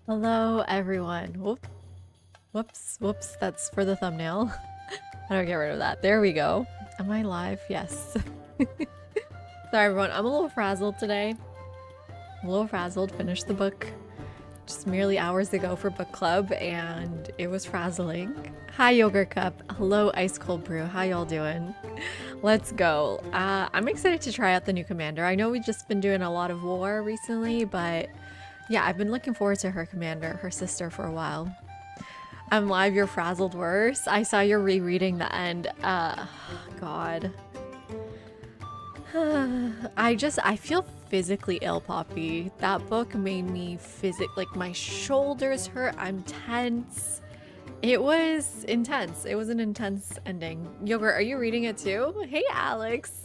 Hello, everyone. Whoops, that's for the thumbnail. How do I get rid of that? There we go. Am I live? Yes. Sorry, everyone. I'm a little frazzled today. I'm a little frazzled. Finished the book just merely hours ago for book club, and it was frazzling. Hi, Yogurt Cup. Hello, Ice Cold Brew. How y'all doing? Let's go. I'm excited to try out the new commander. I know we've just been doing a lot of war recently, but yeah, I've been looking forward to her commander, her sister, for a while. I'm live, you're frazzled worse. I saw you're rereading the end. God. I feel physically ill, Poppy. That book made me like my shoulders hurt. I'm tense. It was intense. It was an intense ending. Yogurt, are you reading it too? Hey, Alex.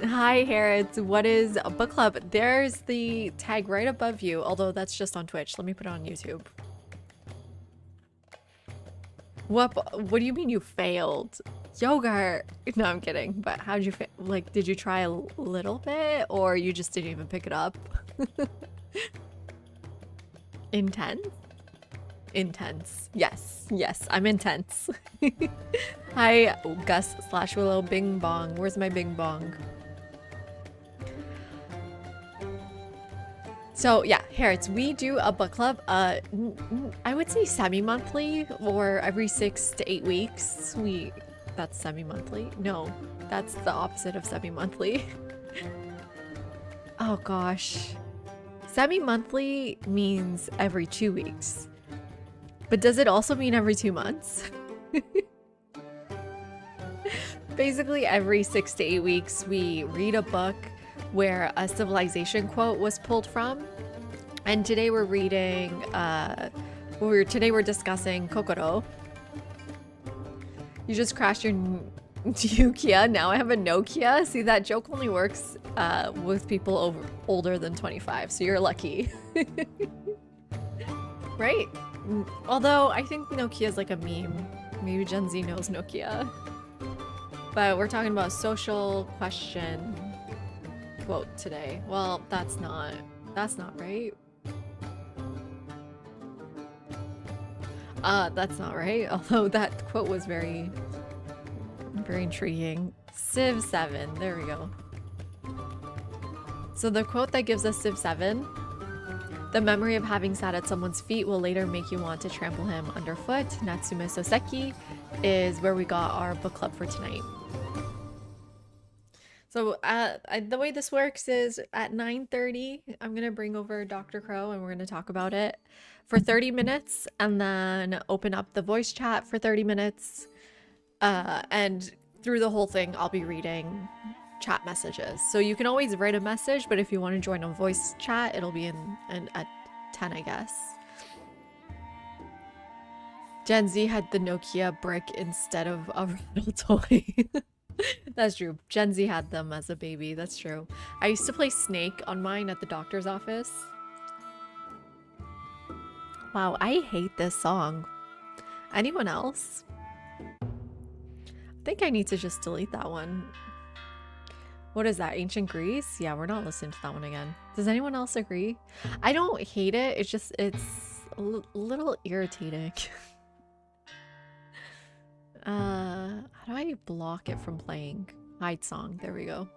Hi, Harrods. What is a book club? There's the tag right above you, although that's just on Twitch. Let me put it on YouTube. What do you mean you failed? Yogurt. No, I'm kidding. But how'd you fail? Like, did you try a little bit or you just didn't even pick it up? Intense? Intense. Yes, I'm intense. Hi, Gus / Willow. Bing bong. Where's my bing bong? So yeah, Harrods, we do a book club, I would say semi-monthly or every 6 to 8 weeks. That's semi-monthly? No, that's the opposite of semi-monthly. Oh gosh. Semi-monthly means every 2 weeks. But does it also mean every 2 months? Basically, every 6 to 8 weeks, we read a book where a civilization quote was pulled from. And today we're reading, today we're discussing Kokoro. You just crashed your Nokia. Now I have a Nokia. See, that joke only works with people older than 25, so you're lucky. Right? Although I think Nokia is like a meme. Maybe Gen Z knows Nokia. But we're talking about social question quote today. Well, that's not right. That's not right. Although that quote was very intriguing. Civ 7. There we go. So the quote that gives us Civ 7: the memory of having sat at someone's feet will later make you want to trample him underfoot. Natsume Soseki is where we got our book club for tonight. So the way this works is at 9:30, I'm going to bring over Dr. Crow and we're going to talk about it for 30 minutes and then open up the voice chat for 30 minutes. And through the whole thing, I'll be reading chat messages. So you can always write a message, but if you want to join a voice chat, it'll be in at 10, I guess. Gen Z had the Nokia brick instead of a rattle toy. That's true. Gen Z had them as a baby. That's true. I used to play Snake on mine at the doctor's office. Wow, I hate this song. Anyone else? think I need to just delete that one. What is that? Ancient Greece? Yeah, we're not listening to that one again. Does anyone else agree? I don't hate it. It's just, it's a little irritating. How do I block it from playing? Hide song. There we go.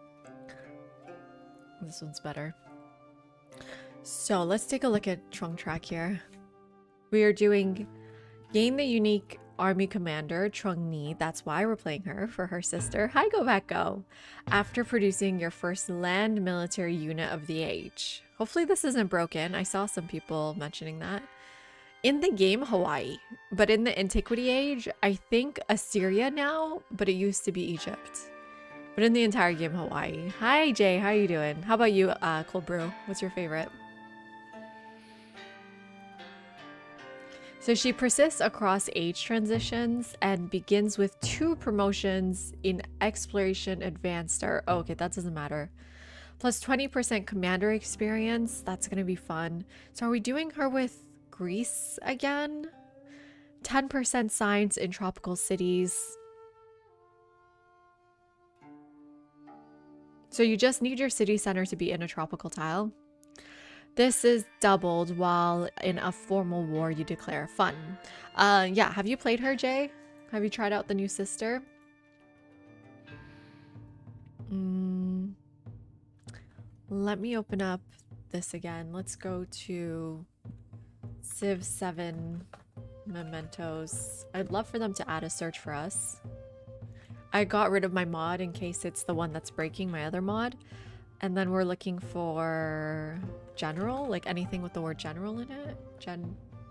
This one's better. So let's take a look at Trunk Track here. We are doing gain the unique army commander, Trung Ni. That's why we're playing her, for her sister. Hi, Go Back Go. After producing your first land military unit of the age. Hopefully this isn't broken. I saw some people mentioning that. In the game, Hawaii. But in the Antiquity Age, I think Assyria now, but it used to be Egypt. But in the entire game, Hawaii. Hi, Jay. How you doing? How about you, Cold Brew? What's your favorite? So she persists across age transitions and begins with 2 promotions in Exploration Advanced Star. Oh, okay, that doesn't matter. Plus 20% commander experience. That's going to be fun. So are we doing her with Greece again? 10% science in tropical cities. So you just need your city center to be in a tropical tile. This is doubled while in a formal war you declare. Fun. Yeah, have you played her, Jay? Have you tried out the new sister? Let me open up this again. Let's go to Civ 7 mementos. I'd love for them to add a search for us. I got rid of my mod in case it's the one that's breaking my other mod. And then we're looking for general, like anything with the word general in it.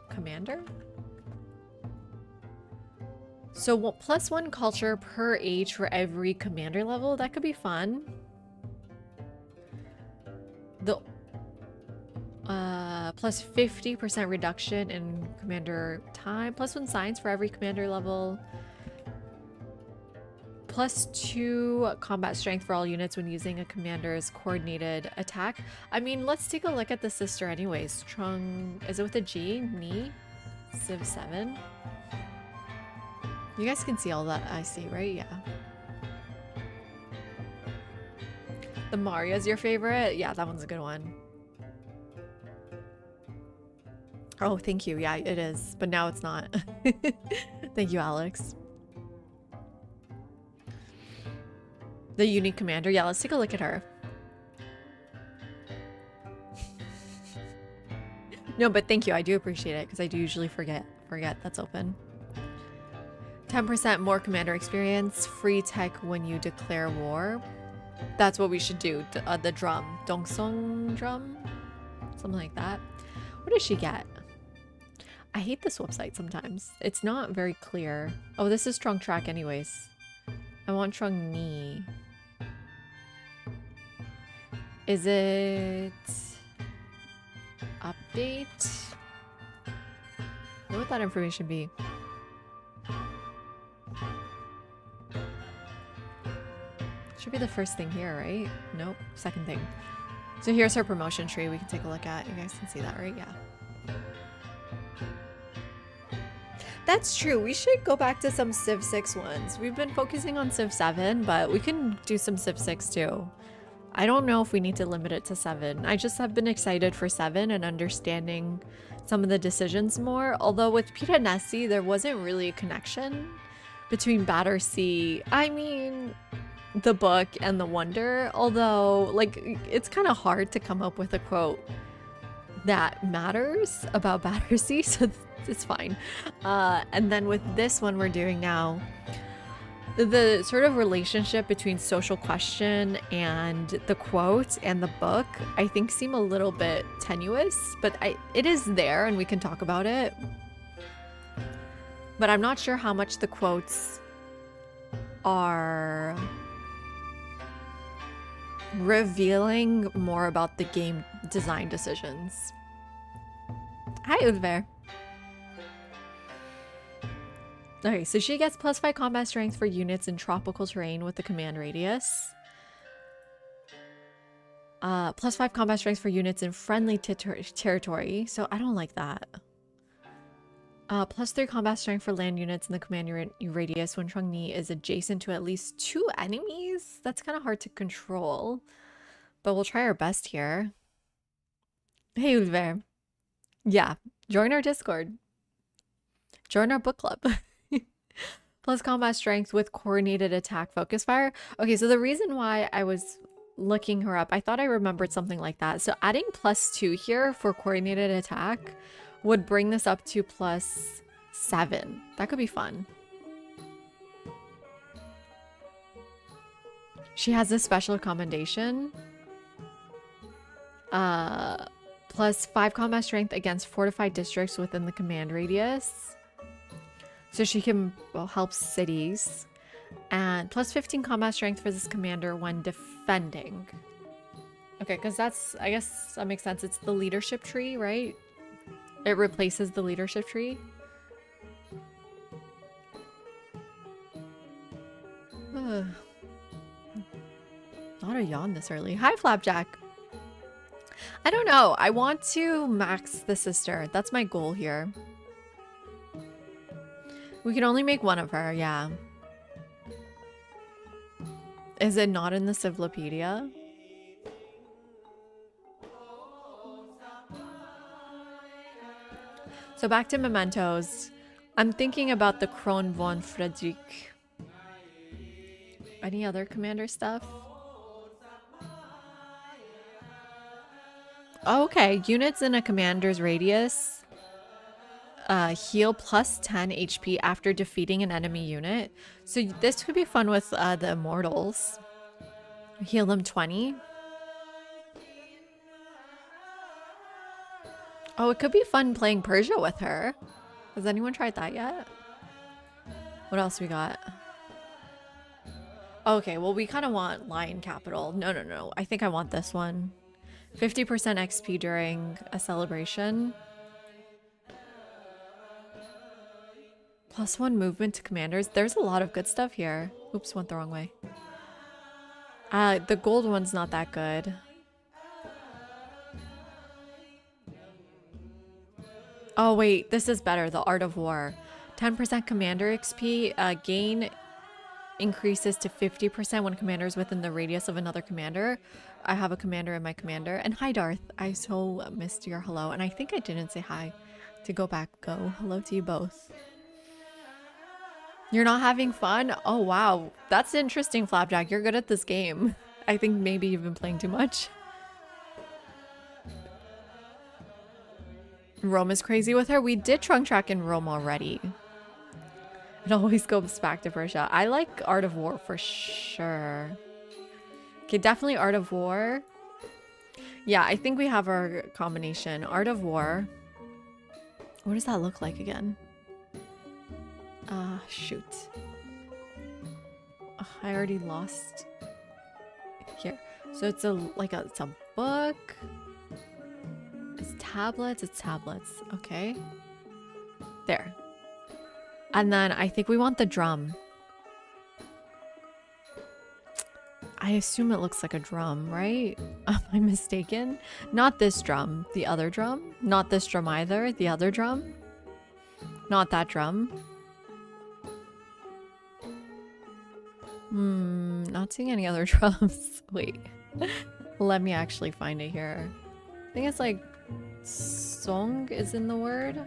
Commander. So +1 culture per age for every commander level. That could be fun. The plus 50% reduction in commander time. +1 science for every commander level. +2 combat strength for all units when using a commander's coordinated attack. I mean, let's take a look at the sister anyways. Trung, is it with a G? Ni? Civ 7. You guys can see all that I see, right? Yeah. The Maria's your favorite? Yeah, that one's a good one. Oh, thank you. Yeah, it is. But now it's not. Thank you, Alex. The unique commander. Yeah, let's take a look at her. No, but thank you. I do appreciate it because I do usually forget that's open. 10% more commander experience. Free tech when you declare war. That's what we should do. The drum. Dongsong drum? Something like that. What does she get? I hate this website sometimes. It's not very clear. Oh, this is Trunk Track anyways. I want Trung Ni. Is it update? What would that information be? Should be the first thing here, right? Nope, second thing. So here's her promotion tree we can take a look at. You guys can see that, right? Yeah. That's true. We should go back to some Civ 6 ones. We've been focusing on Civ 7, but we can do some Civ 6 too. I don't know if we need to limit it to 7. I just have been excited for 7 and understanding some of the decisions more. Although with Piranesi, there wasn't really a connection between Battersea, I mean, the book and the Wonder. Although, like, it's kind of hard to come up with a quote that matters about Battersea, so it's fine. And then with this one we're doing now, the sort of relationship between social question and the quote and the book, I think seem a little bit tenuous, but it is there and we can talk about it. But I'm not sure how much the quotes are revealing more about the game design decisions. Hi, Udver. Okay, so she gets +5 combat strength for units in tropical terrain with the command radius. +5 combat strength for units in friendly territory. So I don't like that. +3 combat strength for land units in the command radius when Changni is adjacent to at least 2 enemies. That's kind of hard to control, but we'll try our best here. Hey, Ulver. Yeah, join our Discord. Join our book club. Plus combat strength with coordinated attack focus fire. Okay, so the reason why I was looking her up, I thought I remembered something like that. So adding +2 here for coordinated attack would bring this up to +7. That could be fun. She has a special commendation. +5 combat strength against fortified districts within the command radius. So she can help cities. And +15 combat strength for this commander when defending. Okay, because that's, I guess that makes sense. It's the leadership tree, right? It replaces the leadership tree. Not a yawn this early. Hi, Flapjack. I don't know. I want to max the sister. That's my goal here. We can only make one of her, yeah. Is it not in the Civlopedia? So back to mementos. I'm thinking about the Kron von Friedrich. Any other commander stuff? Oh, okay, units in a commander's radius heal +10 HP after defeating an enemy unit. So this could be fun with the immortals. Heal them 20. Oh, it could be fun playing Persia with her. Has anyone tried that yet? What else we got? Okay, well, we kind of want Lion Capital. No. I think I want this one. 50% XP during a celebration. +1 movement to commanders. There's a lot of good stuff here. Oops, went the wrong way. The gold one's not that good. Oh, wait, this is better. The Art of War. 10% commander XP. Gain increases to 50% when commander is within the radius of another commander. I have a commander in my commander. And hi, Darth. I so missed your hello. And I think I didn't say hi. To go back, go. Hello to you both. You're not having fun? Oh, wow. That's interesting, Flapjack. You're good at this game. I think maybe you've been playing too much. Rome is crazy with her. We did trunk track in Rome already. It always goes back to Persia. I like Art of War for sure. Okay, definitely Art of War. Yeah, I think we have our combination. Art of War. What does that look like again? Shoot. Oh, I already lost. Here. So it's it's a book. It's tablets. Okay. There. And then I think we want the drum. I assume it looks like a drum, right? Am I mistaken? Not this drum. The other drum? Not this drum either. The other drum? Not that drum. Not seeing any other drums. Wait. Let me actually find it here. I think it's like song is in the word.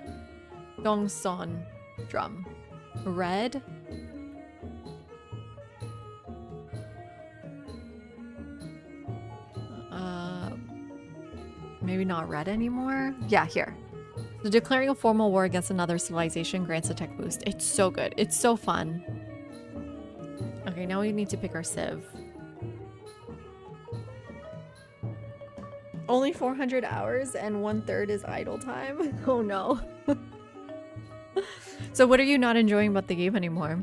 Dongson drum. Red. Maybe not red anymore. Yeah, here. So declaring a formal war against another civilization grants a tech boost. It's so good. It's so fun. Okay, now we need to pick our civ. Only 400 hours and 1/3 is idle time. Oh no. So what are you not enjoying about the game anymore?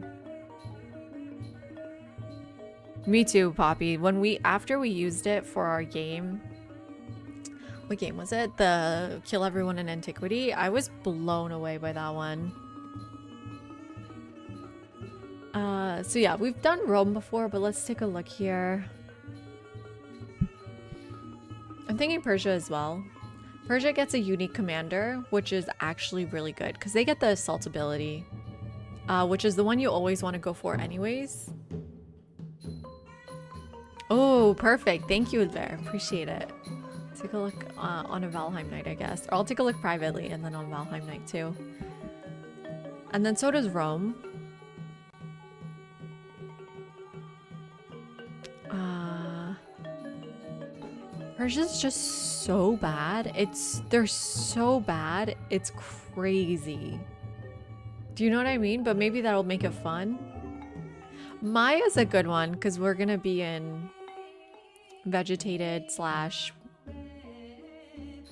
Me too, Poppy. After we used it for our game, what game was it? The Kill Everyone in Antiquity. I was blown away by that one. So yeah, we've done Rome before, but let's take a look here. I'm thinking Persia as well. Persia gets a unique commander, which is actually really good because they get the assault ability, which is the one you always want to go for anyways. Oh, perfect. Thank you, Udver. Appreciate it. Take a look on a Valheim night, I guess. Or I'll take a look privately and then on Valheim night too. And then so does Rome. Persia's just so bad. They're so bad. It's crazy. Do you know what I mean? But maybe that'll make it fun. Maya's a good one because we're gonna be in vegetated /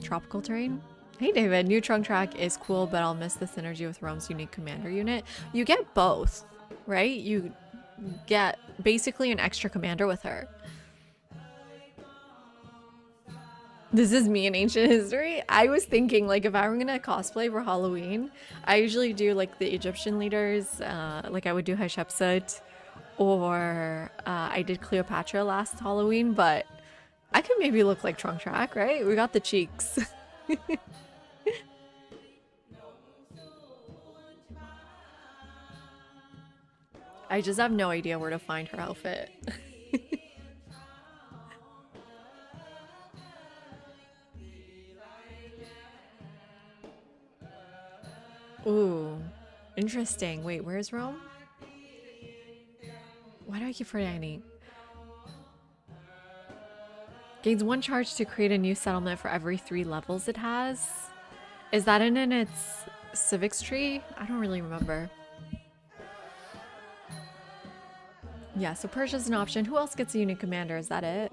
tropical terrain. Hey David, new trunk track is cool, but I'll miss the synergy with Rome's unique commander unit. You get both, right? You get basically an extra commander with her. This is me in ancient history. I was thinking, like, if I were gonna cosplay for Halloween, I usually do like the Egyptian leaders, like I would do Hatshepsut, or I did Cleopatra last Halloween, but I could maybe look like Trunk Track, right? We got the cheeks. I just have no idea where to find her outfit. Ooh, interesting. Wait, where's Rome? Why do I keep forgetting? Gains 1 charge to create a new settlement for every 3 levels it has. Is that in its civics tree? I don't really remember. Yeah, so Persia's an option. Who else gets a unique commander? Is that it?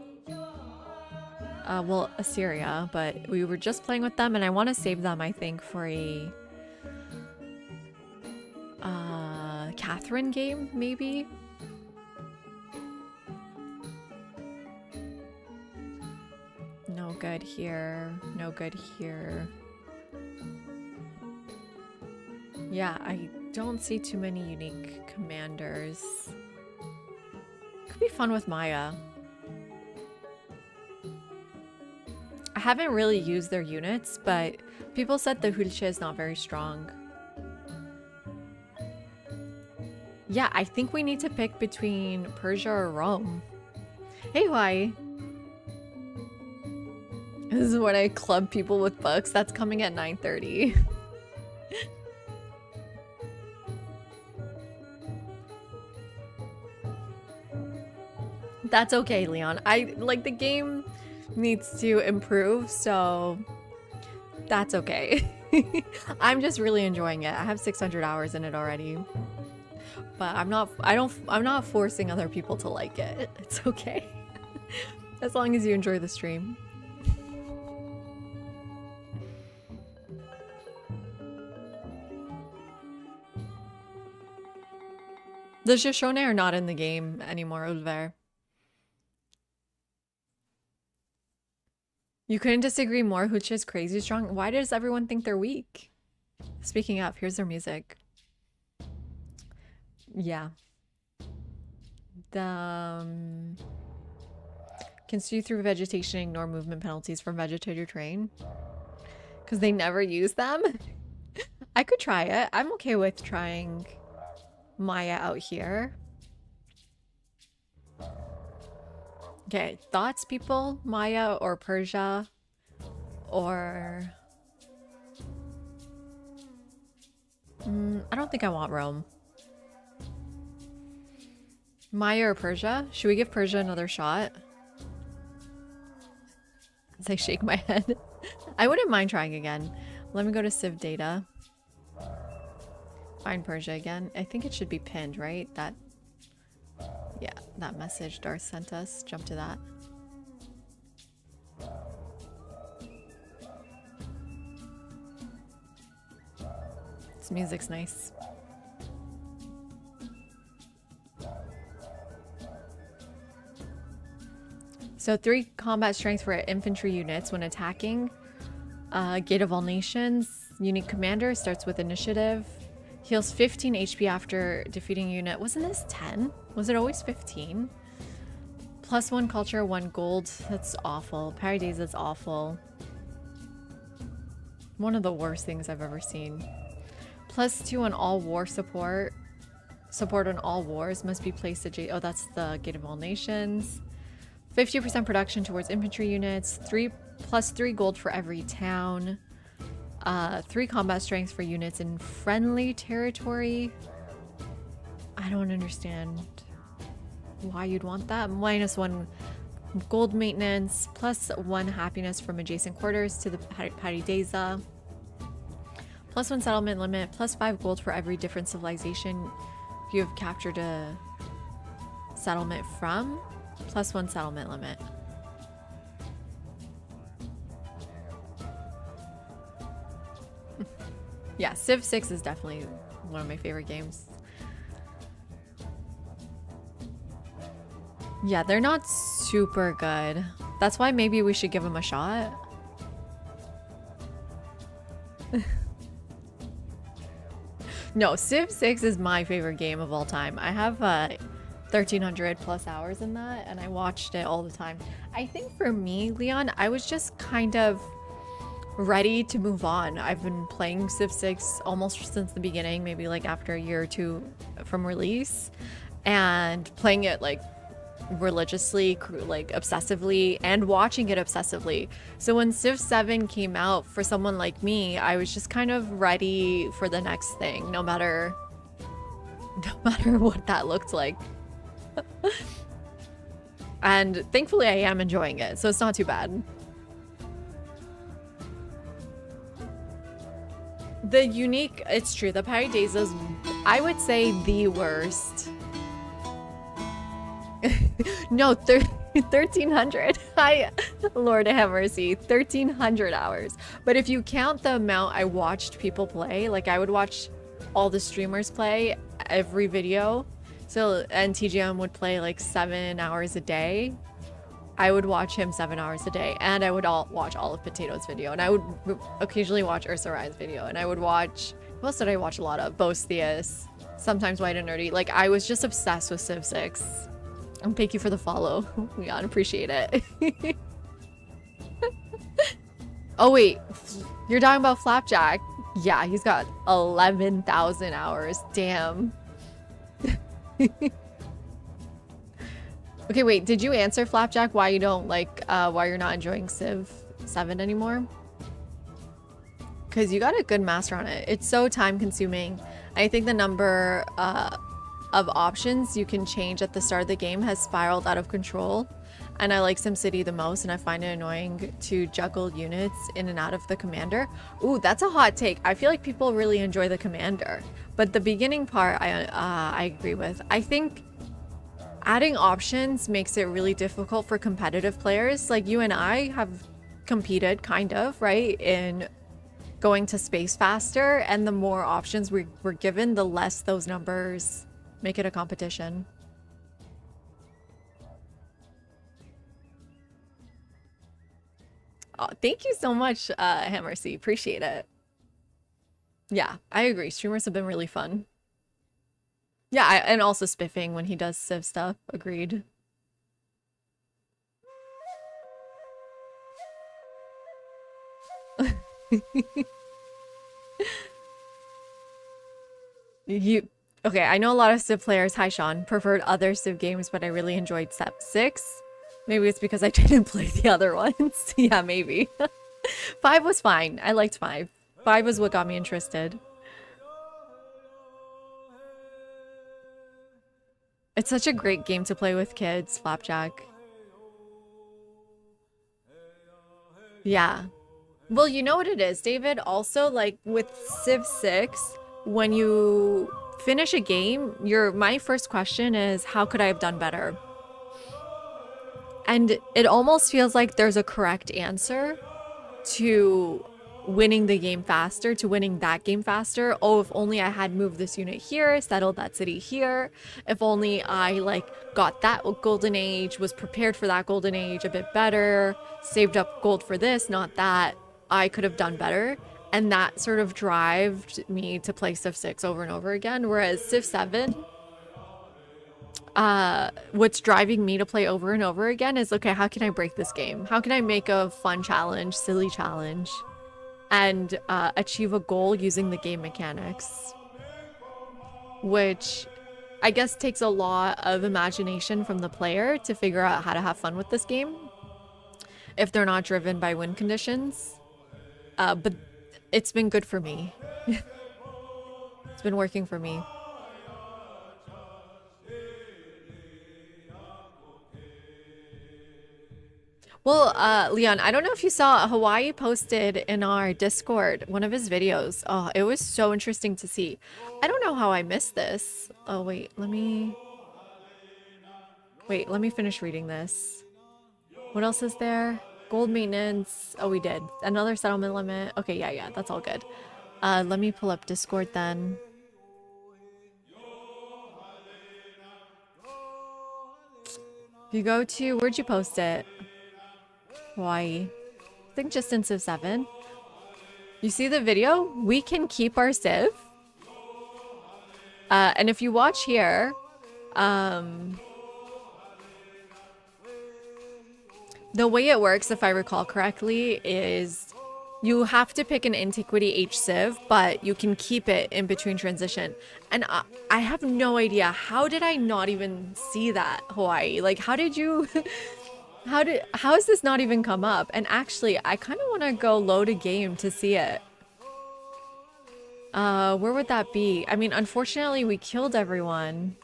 Well, Assyria, but we were just playing with them and I want to save them, I think, for a Catherine game, maybe? No good here. No good here. Yeah, I don't see too many unique commanders. Could be fun with Maya. I haven't really used their units, but people said the Hulche is not very strong. Yeah, I think we need to pick between Persia or Rome. Hey, Hawaii. This is when I club people with books. That's coming at 9:30. That's okay, Leon. The game needs to improve, so that's okay. I'm just really enjoying it. I have 600 hours in it already. But I'm not forcing other people to like it. It's okay. As long as you enjoy the stream. The Shoshone are not in the game anymore, Ulver. You couldn't disagree more. Hooch is crazy strong. Why does everyone think they're weak? Speaking of, here's their music. Yeah. Can see through vegetation, ignore movement penalties from vegetated terrain. Because they never use them. I could try it. I'm okay with trying Maya out here. Okay, thoughts, people? Maya or Persia? Or... I don't think I want Rome. Maya or Persia? Should we give Persia another shot? As I shake my head. I wouldn't mind trying again. Let me go to Civ data. Find Persia again. I think it should be pinned, right? Yeah, that message Darth sent us. Jump to that. This music's nice. So 3 combat strength for infantry units when attacking. Gate of All Nations. Unique commander starts with initiative. Heals 15 HP after defeating unit. Wasn't this 10? Was it always 15? +1 culture, 1 gold. That's awful. Parry days, that's awful. One of the worst things I've ever seen. +2 on all war support. Support on all wars must be placed at oh, that's the Gate of All Nations. 50% production towards infantry units. +3 gold for every town. 3 combat strength for units in friendly territory. I don't understand why you'd want that. -1 gold maintenance, +1 happiness from adjacent quarters to the Paradisa. +1 settlement limit, +5 gold for every different civilization you have captured a settlement from, +1 settlement limit. Yeah, Civ 6 is definitely one of my favorite games. Yeah, they're not super good. That's why maybe we should give them a shot. No, Civ 6 is my favorite game of all time. I have 1,300 plus hours in that, and I watched it all the time. I think for me, Leon, I was just kind of ready to move on. I've been playing Civ 6 almost since the beginning, maybe like after a year or two from release, and playing it like religiously, like obsessively, and watching it obsessively. So when Civ 7 came out, for someone like me, I was just kind of ready for the next thing, no matter what that looked like. And thankfully I am enjoying it, so it's not too bad. The unique, it's true, the Paradise is, I would say, the worst. No, 1,300. Lord have mercy, 1,300 hours. But if you count the amount I watched people play, like I would watch all the streamers play every video. So, and TGM would play like 7 hours a day. I would watch him 7 hours a day, and I would watch all of Potato's video, and I would occasionally watch Ursa Rye's video, and I would watch, what else did I watch a lot of? Bostius, sometimes White and Nerdy. Like, I was just obsessed with Civ 6. And thank you for the follow, Leon, appreciate it. Oh wait, you're talking about Flapjack. Yeah, he's got 11,000 hours, damn. Okay, wait, did you answer Flapjack why you don't like, why you're not enjoying Civ 7 anymore? Because you got a good master on it. It's so time consuming. I think the number of options you can change at the start of the game has spiraled out of control. And I like SimCity the most, and I find it annoying to juggle units in and out of the commander. Ooh, that's a hot take. I feel like people really enjoy the commander. But the beginning part, I agree with. I think adding options makes it really difficult for competitive players. Like you and I have competed, kind of, right, in going to space faster, and the more options we're given, the less those numbers make it a competition. Oh, thank you so much, Hammercy. Appreciate it. Yeah, I agree. Streamers have been really fun. Yeah, and also spiffing when he does Civ stuff. Agreed. Okay, I know a lot of Civ players, hi Sean, preferred other Civ games, but I really enjoyed Civ 6. Maybe it's because I didn't play the other ones. Yeah, maybe. 5 was fine. I liked 5. 5 was what got me interested. It's such a great game to play with kids, Flapjack. Yeah. Well, you know what it is, David? Also, like with Civ 6, when you finish a game, my first question is, how could I have done better? And it almost feels like there's a correct answer to winning the game faster, to winning that game faster. Oh, if only I had moved this unit here, settled that city here. If only I like got that golden age, was prepared for that golden age a bit better, saved up gold for this, not that, I could have done better. And that sort of drove me to play Civ 6 over and over again. Whereas Civ 7, what's driving me to play over and over again is, okay, how can I break this game? How can I make a fun challenge, silly challenge? and achieve a goal using the game mechanics, which I guess takes a lot of imagination from the player to figure out how to have fun with this game if they're not driven by win conditions. But it's been good for me. It's been working for me. Well, Leon, I don't know if you saw, Hawaii posted in our Discord one of his videos. Oh, it was so interesting to see. I don't know how I missed this. Oh, wait, let me finish reading this. What else is there? Gold maintenance. Oh, we did. Another settlement limit. Okay, yeah, that's all good. Let me pull up Discord then. If you go to, where'd you post it? Hawaii. I think just in Civ 7. You see the video? We can keep our Civ. And if you watch here, the way it works, if I recall correctly, is you have to pick an Antiquity H Civ, but you can keep it in between transition. And I have no idea. How did I not even see that, Hawaii? Like, how did you... how has this not even come up? And actually, I kind of want to go load a game to see it. Where would that be? I mean, unfortunately, we killed everyone.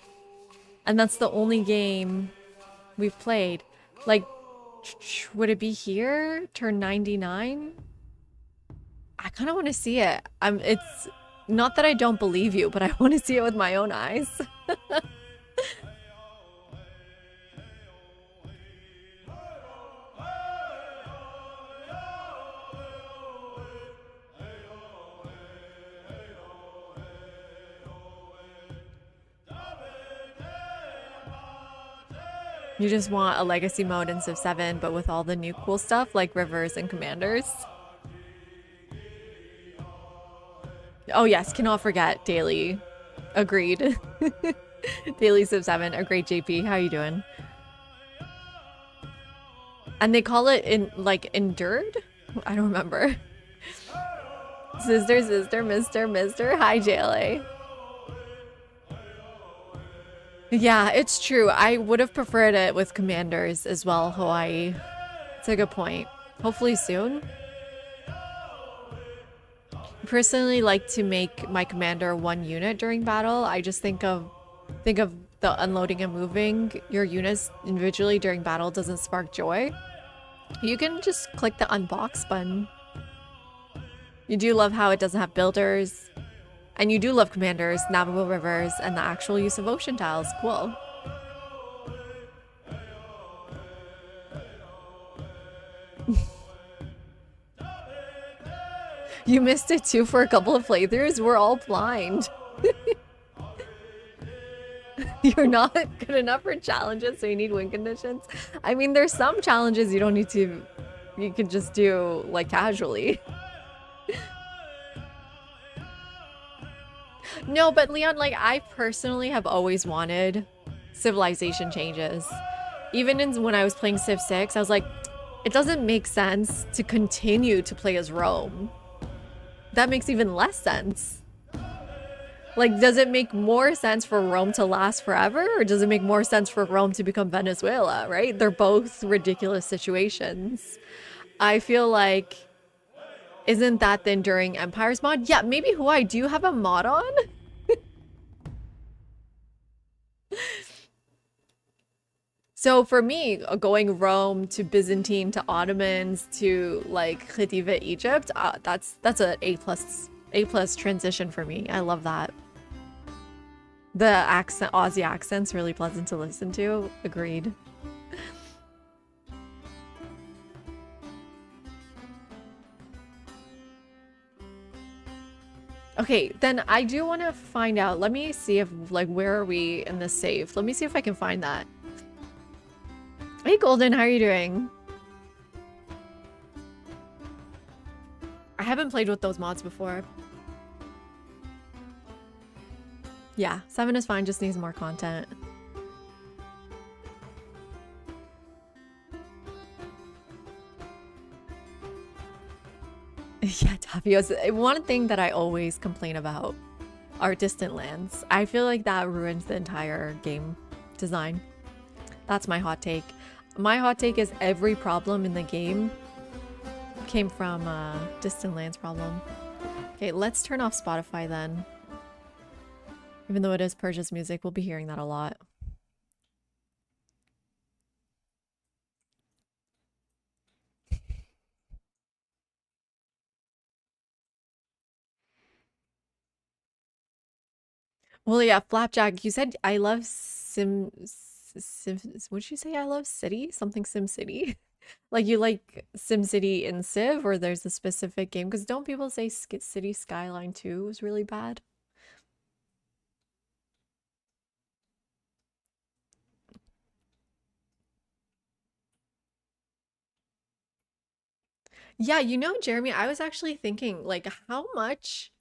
And that's the only game we've played. Like, would it be here? Turn 99? I kind of want to see it. It's not that I don't believe you, but I want to see it with my own eyes. You just want a legacy mode in Civ 7, but with all the new cool stuff like rivers and commanders. Oh yes, cannot forget daily. Agreed. Daily Civ 7. Agreed, JP. How you doing? And they call it endured? I don't remember. Sister, mister. Hi, JLA. Yeah, it's true. I would have preferred it with commanders as well, Hawaii. It's a good point. Hopefully soon. Personally like to make my commander one unit during battle. I just think of the unloading and moving your units individually during battle doesn't spark joy. You can just click the unbox button. You do love how it doesn't have builders. And you do love commanders, navigable rivers, and the actual use of ocean tiles. Cool. You missed it too for a couple of playthroughs? We're all blind. You're not good enough for challenges, so you need win conditions? I mean, there's some challenges you don't need to... You can just do, like, casually. No, but Leon, like, I personally have always wanted civilization changes. Even when I was playing Civ 6, I was like, it doesn't make sense to continue to play as Rome. That makes even less sense. Like, does it make more sense for Rome to last forever? Or does it make more sense for Rome to become Venezuela, right? They're both ridiculous situations. I feel like... Isn't that the Enduring Empires mod? Yeah, maybe Hawaii. Do you have a mod on? So for me, going Rome to Byzantine to Ottomans to like Khedive Egypt, that's an A plus transition for me. I love that. The accent, Aussie accent's really pleasant to listen to. Agreed. Okay, then I do want to find out. Let me see if, like, where are we in this save? Let me see if I can find that. Hey, Golden, how are you doing? I haven't played with those mods before. Yeah, 7 is fine, just needs more content. Yeah, Tapios. One thing that I always complain about are distant lands. I feel like that ruins the entire game design. That's my hot take. My hot take is every problem in the game came from distant lands problem. Okay, let's turn off Spotify then. Even though it is Persia's music, we'll be hearing that a lot. Well, yeah, Flapjack, you said I love what'd you say? I love City? Something Sim City? Like you like Sim City in Civ, or there's a specific game? Because don't people say City Skyline 2 was really bad? Yeah, you know, Jeremy, I was actually thinking, like, how much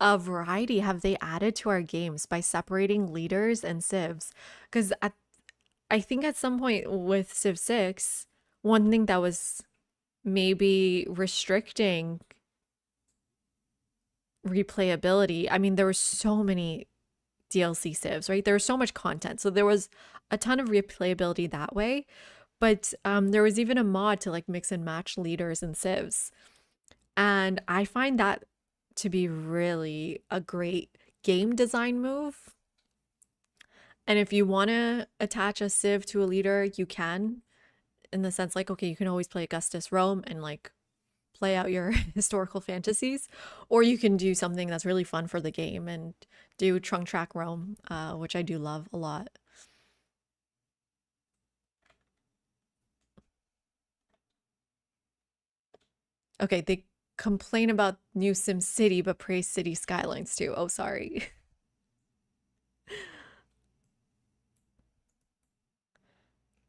variety have they added to our games by separating leaders and civs? Because I think at some point with Civ 6, one thing that was maybe restricting replayability, I mean, there were so many DLC civs, right? There was so much content. So there was a ton of replayability that way. But there was even a mod to like mix and match leaders and civs. And I find that to be really a great game design move. And if you want to attach a civ to a leader, you can, in the sense like, okay, you can always play Augustus Rome and like play out your historical fantasies, or you can do something that's really fun for the game and do Trunk Track Rome, which I do love a lot. Okay, they complain about new Sim City, but praise City Skylines too. Oh, sorry.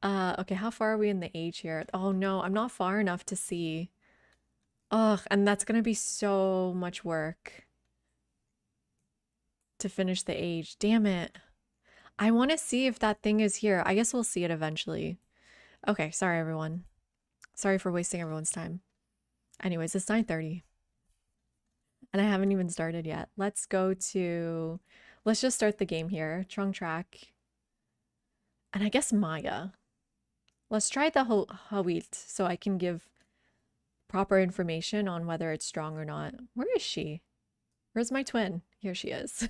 Okay, how far are we in the age here? Oh no, I'm not far enough to see. Ugh, and that's gonna be so much work to finish the age. Damn it. I want to see if that thing is here. I guess we'll see it eventually. Okay, sorry everyone. Sorry for wasting everyone's time. Anyways, it's 9:30 and I haven't even started yet. Let's just start the game here. Trunk Track. And I guess Maya. Let's try the Hawit so I can give proper information on whether it's strong or not. Where is she? Where's my twin? Here she is.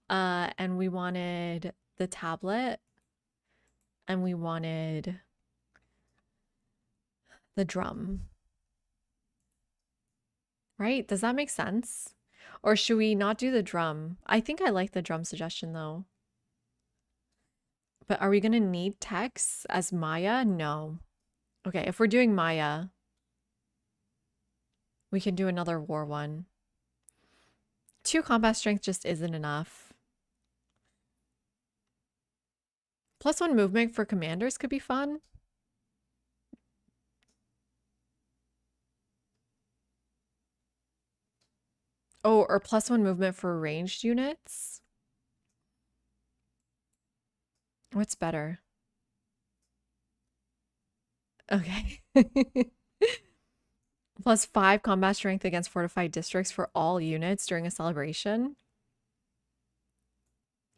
And we wanted the tablet and we wanted the drum. Right? Does that make sense? Or should we not do the drum? I think I like the drum suggestion though. But are we gonna need text as Maya? No. Okay, if we're doing Maya, we can do another war one. 2 combat strength just isn't enough. +1 movement for commanders could be fun. Oh, or +1 movement for ranged units. What's better? Okay. +5 combat strength against fortified districts for all units during a celebration.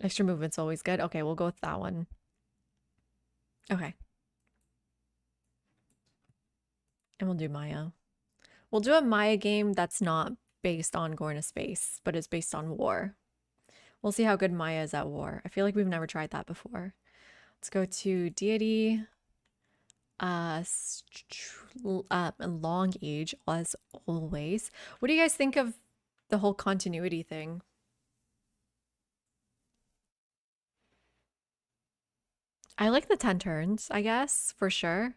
Extra movement's always good. Okay, we'll go with that one. Okay. And we'll do Maya. We'll do a Maya game that's not based on going to space, but is based on war. We'll see how good Maya is at war. I feel like we've never tried that before. Let's go to deity. Long age as always. What do you guys think of the whole continuity thing? I like the 10 turns, I guess, for sure.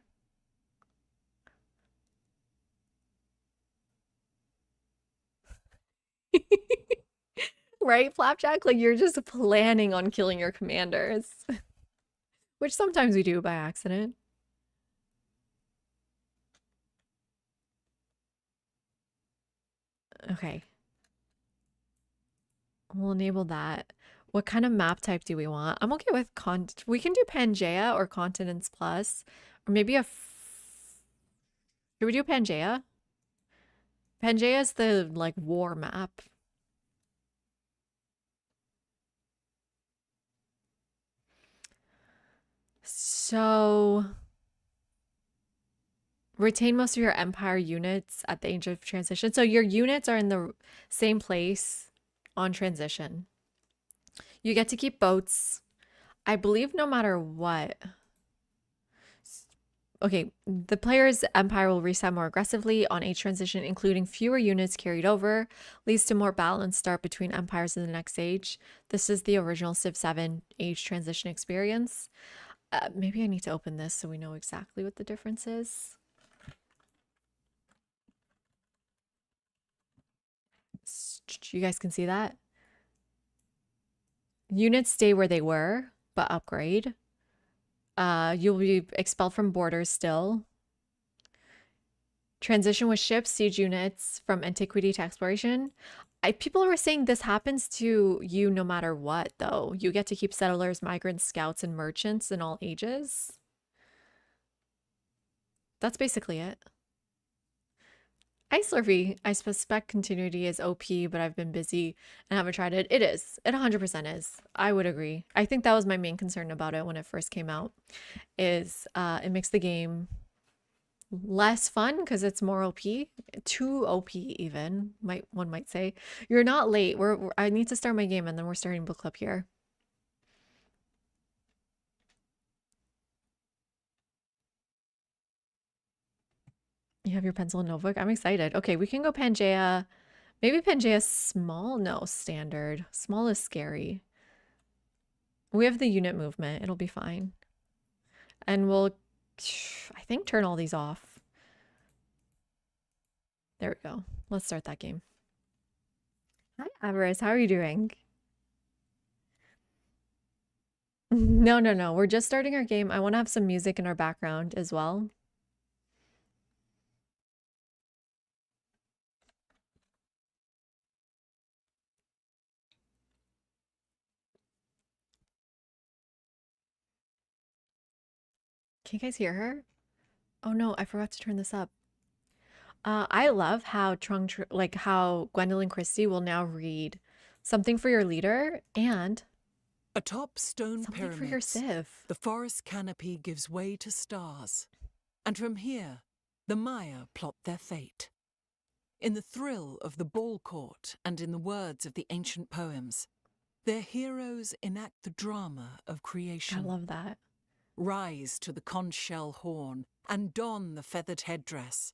Right, Flapjack? Like you're just planning on killing your commanders, which sometimes we do by accident. Okay. We'll enable that. What kind of map type do we want? I'm okay with we can do Pangea or Continents Plus, or maybe should we do Pangea? Pangaea is the like war map. So retain most of your empire units at the age of transition. So your units are in the same place on transition. You get to keep boats. I believe no matter what. Okay, the player's empire will reset more aggressively on age transition, including fewer units carried over, leads to more balanced start between empires in the next age. This is the original Civ 7 age transition experience. Maybe I need to open this so we know exactly what the difference is. You guys can see that? Units stay where they were, but upgrade. You'll be expelled from borders still. Transition with ships, siege units from antiquity to exploration. People were saying this happens to you no matter what, though. You get to keep settlers, migrants, scouts, and merchants in all ages. That's basically it. Ice Slurpee. I suspect continuity is OP, but I've been busy and haven't tried it. It is. It 100% is. I would agree. I think that was my main concern about it when it first came out, is it makes the game less fun because it's more OP. Too OP even, one might say. You're not late. I need to start my game and then we're starting book club here. You have your pencil and notebook? I'm excited. Okay, we can go Pangaea. Maybe Pangaea small? No, standard. Small is scary. We have the unit movement. It'll be fine. And we'll, I think, turn all these off. There we go. Let's start that game. Hi, Avarice. How are you doing? No, no, no. We're just starting our game. I want to have some music in our background as well. Can you guys hear her? Oh no, I forgot to turn this up. I love how how Gwendolyn Christie will now read something for your leader and atop stone something pyramids, for your civ. the forest canopy gives way to stars, and from here, the Maya plot their fate. In the thrill of the ball court and in the words of the ancient poems, their heroes enact the drama of creation. I love that. Rise to the conch shell horn and don the feathered headdress.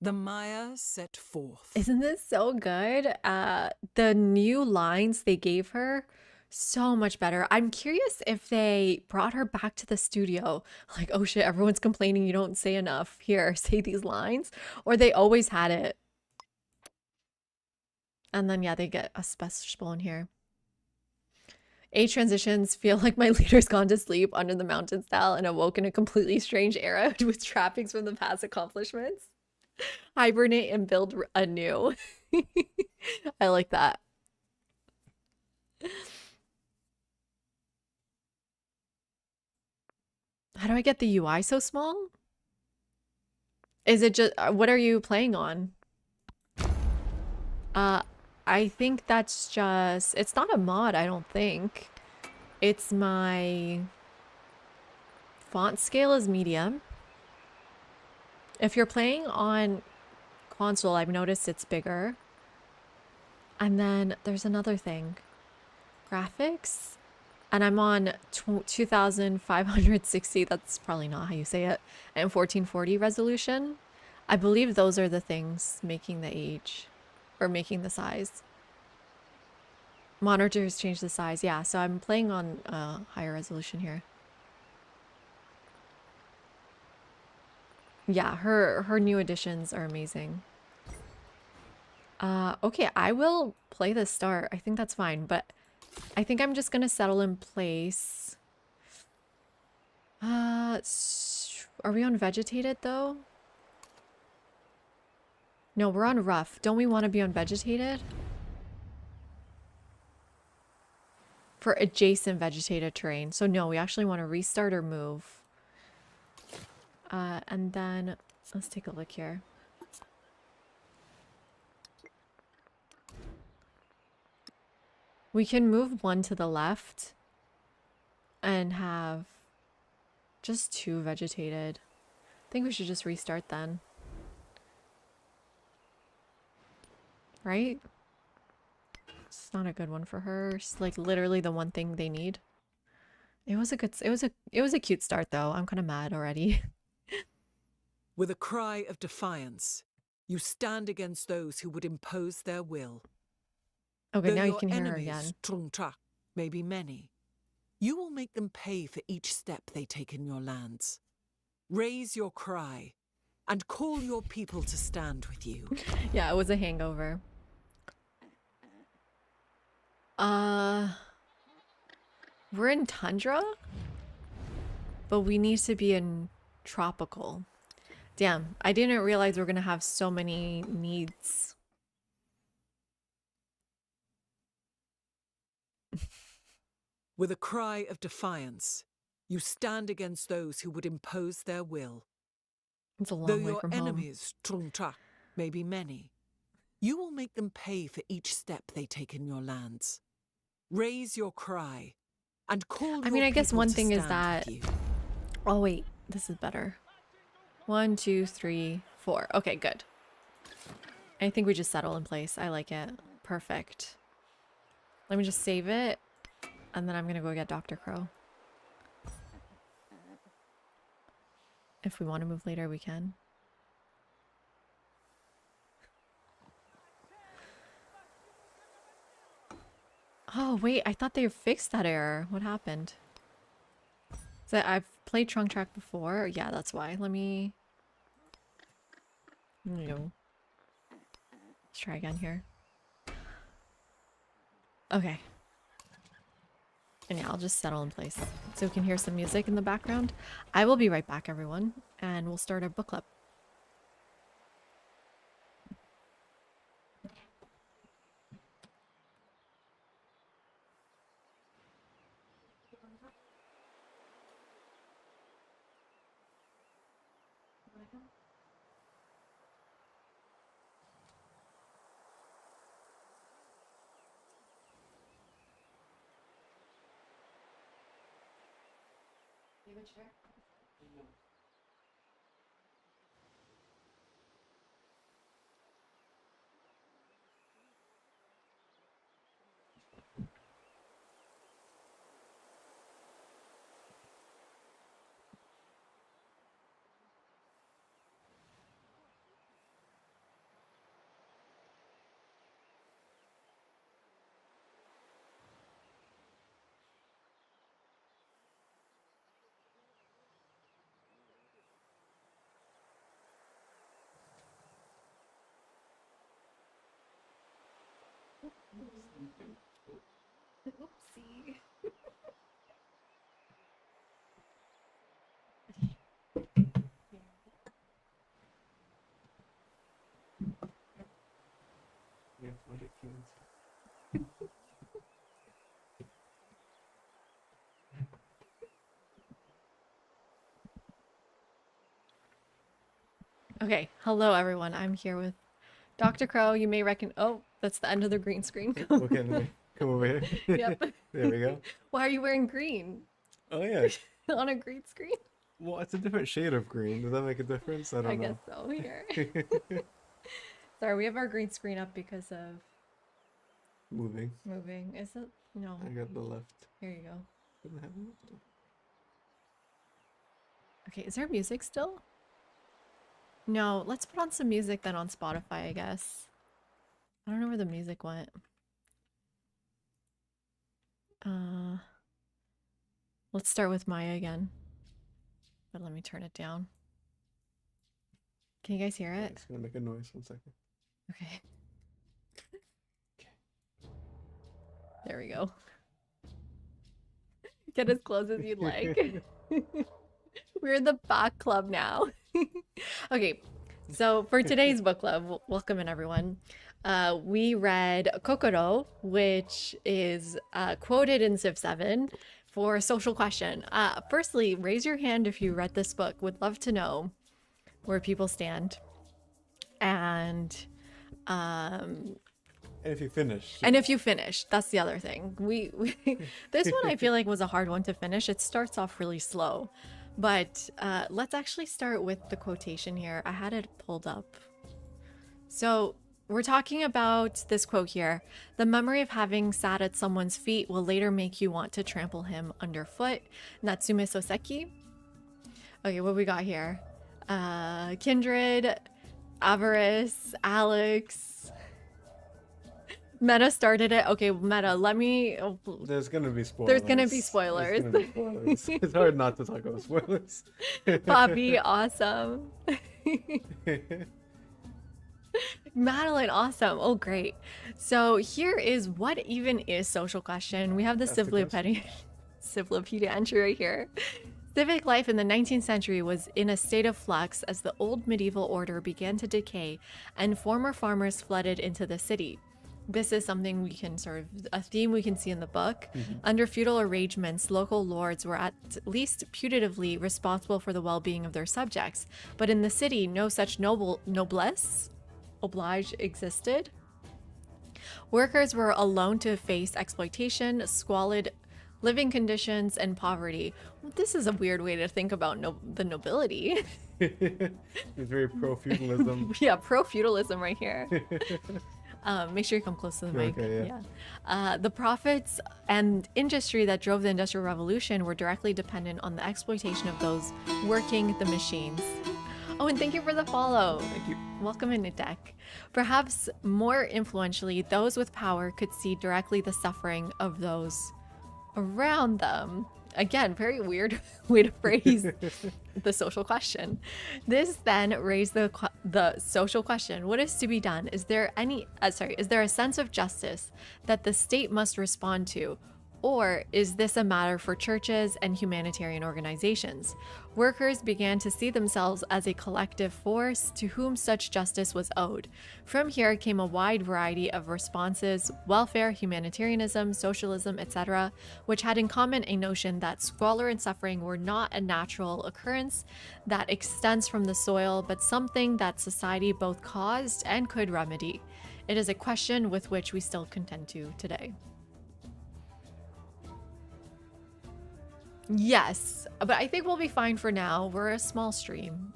The Maya set forth. Isn't this so good? The new lines they gave her, so much better. I'm curious if they brought her back to the studio. Like, oh shit, everyone's complaining you don't say enough. Here, say these lines. Or they always had it. And then, yeah, they get a special in here. Age transitions feel like my leader's gone to sleep under the mountain style and awoke in a completely strange era with trappings from the past accomplishments. Hibernate and build anew. I like that. How do I get the UI so small? Is it just, what are you playing on? I think that's just, it's not a mod, I don't think. It's my font scale is medium. If you're playing on console, I've noticed it's bigger. And then there's another thing. Graphics. And I'm on 2560. That's probably not how you say it. And 1440 resolution. I believe those are the things making the age. Or making the size. Monitors change the size. Yeah, so I'm playing on higher resolution here. Yeah, her new additions are amazing. Okay, I will play the start. I think that's fine, but I think I'm just gonna settle in place. Are we on vegetated though? No, we're on rough. Don't we want to be on vegetated? For adjacent vegetated terrain. So no, we actually want to restart or move. And then let's take a look here. We can move one to the left and have just 2 vegetated. I think we should just restart then. Right? It's not a good one for her. It's like literally the one thing they need. It was a cute start though. I'm kind of mad already. With a cry of defiance, you stand against those who would impose their will. Okay, Though now you your can hear her enemies, again. Trungtrak, may be many, you will make them pay for each step they take in your lands. Raise your cry and call your people to stand with you. Yeah, it was a hangover. We're in tundra, but we need to be in tropical. Damn, I didn't realize we're gonna have so many needs. With a cry of defiance, you stand against those who would impose their will. It's a Though long way your from home. enemies, Trungtrak, may be many, you will make them pay for each step they take in your lands. Raise your cry and call I mean, your I guess people one to thing is stand that. with you. Oh wait, this is better. 1, 2, 3, 4. Okay, good. I think we just settle in place. I like it. Perfect. Let me just save it, and then I'm gonna go get Dr. Crow. If we want to move later, we can. Oh, wait, I thought they fixed that error. What happened? So I've played Trunk Track before. Yeah, that's why. Let me... No. Let's try again here. Okay. And yeah, I'll just settle in place. So we can hear some music in the background. I will be right back, everyone. And we'll start our book club. Oopsie. Okay, hello everyone. I'm here with Dr. Crow. You may reckon. Oh, that's the end of the green screen. Okay, let me come over here. Yep. There we go. Why are you wearing green Oh yeah. on a green screen? Well, it's a different shade of green. Does that make a difference? I don't I know. guess so. Here. Sorry, we have our green screen up because of Moving. moving. Is it? No. I got the left. Here you go. Doesn't have left. Okay, is there music still? No, let's put on some music then on Spotify, I guess. I don't know where the music went. Let's start with Maya again. But let me turn it down. Can you guys hear it? It's gonna make a noise. 1 second. Okay. There we go. Get as close as you'd like. We're the book club now. Okay, so for today's book club, welcome in everyone. We read Kokoro, which is quoted in Civ 7 for a social question. Firstly, raise your hand if you read this book. Would love to know where people stand. And And And if you finish. And if you finish, that's the other thing. We this one I feel like was a hard one to finish. It starts off really slow. But let's actually start with the quotation here. I had it pulled up. So we're talking about this quote here. The memory of having sat at someone's feet will later make you want to trample him underfoot. Natsume Soseki. Okay, what we got here? Kindred, Avarice, Alex. Meta started it. Okay, Meta, let me... There's gonna be spoilers. There's gonna be spoilers. There's gonna be spoilers. It's hard not to talk about spoilers. Bobby, awesome. Madeline, awesome. Oh, great. So here is what even is social question. We have the That's the Civilopedia entry right here. Civic life in the 19th century was in a state of flux as the old medieval order began to decay and former farmers flooded into the city. This is something we can sort of, a theme we can see in the book. Under feudal arrangements, local lords were at least putatively responsible for the well-being of their subjects. But in the city, no such noblesse oblige existed. Workers were alone to face exploitation, squalid living conditions, and poverty. Well, this is a weird way to think about the nobility. It's very pro-feudalism. Yeah, pro-feudalism right here. Make sure you come close to the mic. Okay, yeah. The profits and industry that drove the Industrial Revolution were directly dependent on the exploitation of those working the machines. Oh, and thank you for the follow. Thank you. Welcome in, Nidek. Perhaps more influentially, those with power could see directly the suffering of those around them. Again, very weird way to phrase the social question. This then raised the social question: what is to be done? Is there is there a sense of justice that the state must respond to, or is this a matter for churches and humanitarian organizations? Workers began to see themselves as a collective force to whom such justice was owed. From here came a wide variety of responses: welfare, humanitarianism, socialism, etc., which had in common a notion that squalor and suffering were not a natural occurrence that extends from the soil, but something that society both caused and could remedy. It is a question with which we still contend to today. Yes, but I think we'll be fine for now. We're a small stream.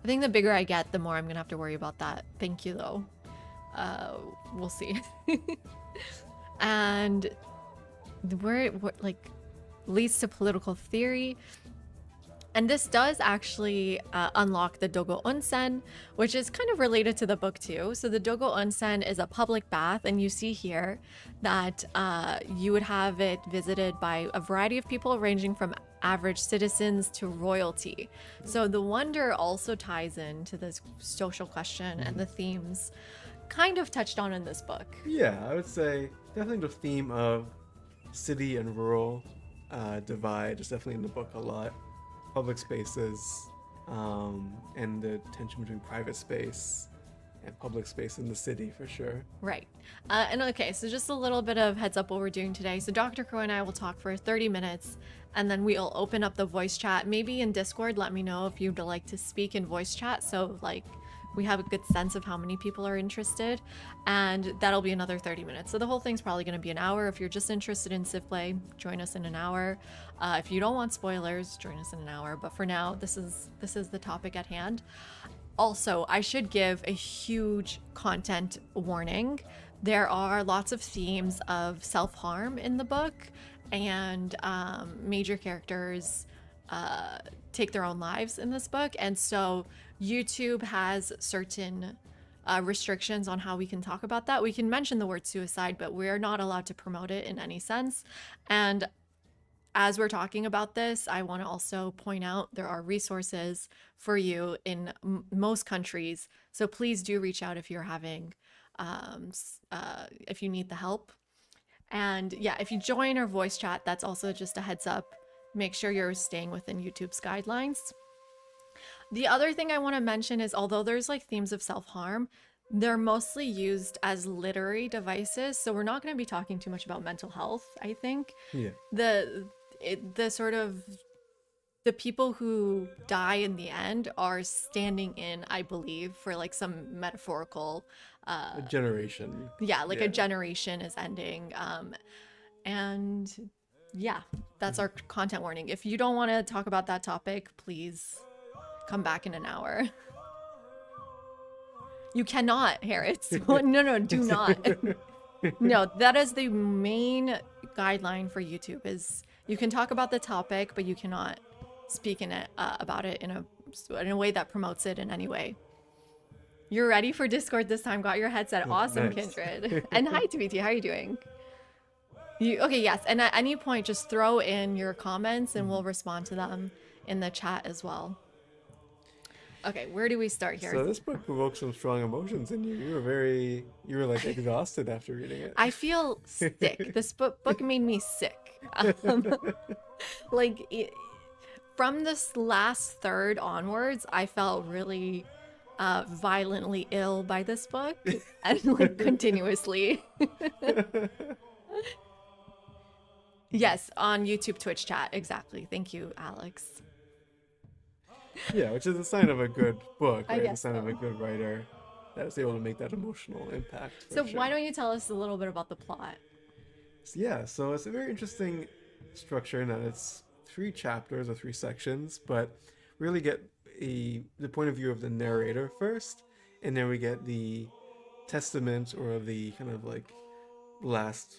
I think the bigger I get, the more I'm gonna have to worry about that. Thank you, though. We'll see. And where like leads to political theory. And this does actually unlock the Dogo Onsen, which is kind of related to the book too. So the Dogo Onsen is a public bath, and you see here that you would have it visited by a variety of people ranging from average citizens to royalty. So the wonder also ties into this social question and the themes kind of touched on in this book. Yeah, I would say definitely the theme of city and rural divide is definitely in the book a lot. Public spaces and the tension between private space and public space in the city for sure. Right. And okay, so just a little bit of heads up what we're doing today. So Dr. Crow and I will talk for 30 minutes and then we'll open up the voice chat. Maybe in Discord, let me know if you'd like to speak in voice chat. So like we have a good sense of how many people are interested, and that'll be another 30 minutes. So the whole thing's probably going to be an hour. If you're just interested in Civ Play, join us in an hour. If you don't want spoilers, join us in an hour. But for now, this is the topic at hand. Also, I should give a huge content warning. There are lots of themes of self-harm in the book, and major characters take their own lives in this book, and so YouTube has certain restrictions on how we can talk about that. We can mention the word suicide, but we're not allowed to promote it in any sense. And as we're talking about this, I want to also point out there are resources for you in most countries. So please do reach out if you're having, if you need the help. And yeah, if you join our voice chat, that's also just a heads up. Make sure you're staying within YouTube's guidelines. The other thing I want to mention is, although there's like themes of self-harm, they're mostly used as literary devices. So we're not going to be talking too much about mental health, I think. Yeah. The sort of the people who die in the end are standing in, I believe, for like some metaphorical, A generation. yeah, like a Yeah. generation is ending. And yeah, that's our content warning. If you don't want to talk about that topic, please come back in an hour. You cannot, Harris. No, do not. No, that is the main guideline for YouTube is you can talk about the topic, but you cannot speak in it about it in a way that promotes it in any way. You're ready for Discord this time. Got your headset. Awesome, Nice. Kindred. And hi, TBT. How are you doing? Okay, yes. And at any point, just throw in your comments and we'll respond to them in the chat as well. Okay, where do we start here? So this book provoked some strong emotions in you. You were like exhausted after reading it. I feel sick. This book made me sick. Like from this last third onwards, I felt really violently ill by this book and like continuously. Yes, on YouTube, Twitch chat. Exactly. Thank you, Alex. Yeah, which is a sign of a good book, I right? guess a sign of so. a good writer that is able to make that emotional impact. So why don't you tell us a little bit about the plot? Yeah, so it's a very interesting structure in that it's 3 chapters or 3 sections, but really get the point of view of the narrator first, and then we get the testament or the kind of like last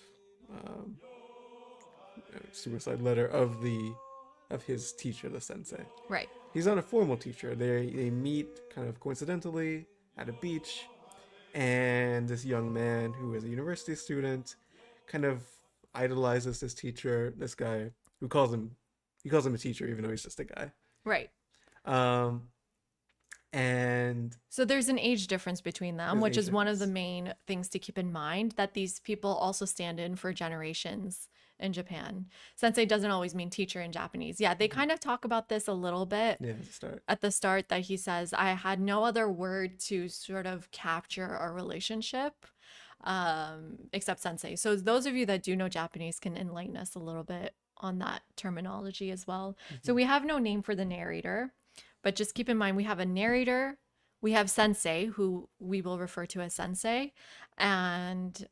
suicide letter of his teacher, the sensei. Right. He's not a formal teacher. They meet kind of coincidentally at a beach, and this young man who is a university student kind of idolizes this teacher, this guy who calls him a teacher even though he's just a guy. Right. And So there's an age difference between them, There's which age is one of the difference. main things to keep in mind, that these people also stand in for generations in Japan. Sensei doesn't always mean teacher in Japanese. Yeah, they kind of talk about this a little bit yeah, to start. at the start, that he says, I had no other word to sort of capture our relationship except sensei. So those of you that do know Japanese can enlighten us a little bit on that terminology as well. So we have no name for the narrator, but just keep in mind we have a narrator, we have sensei, who we will refer to as sensei, and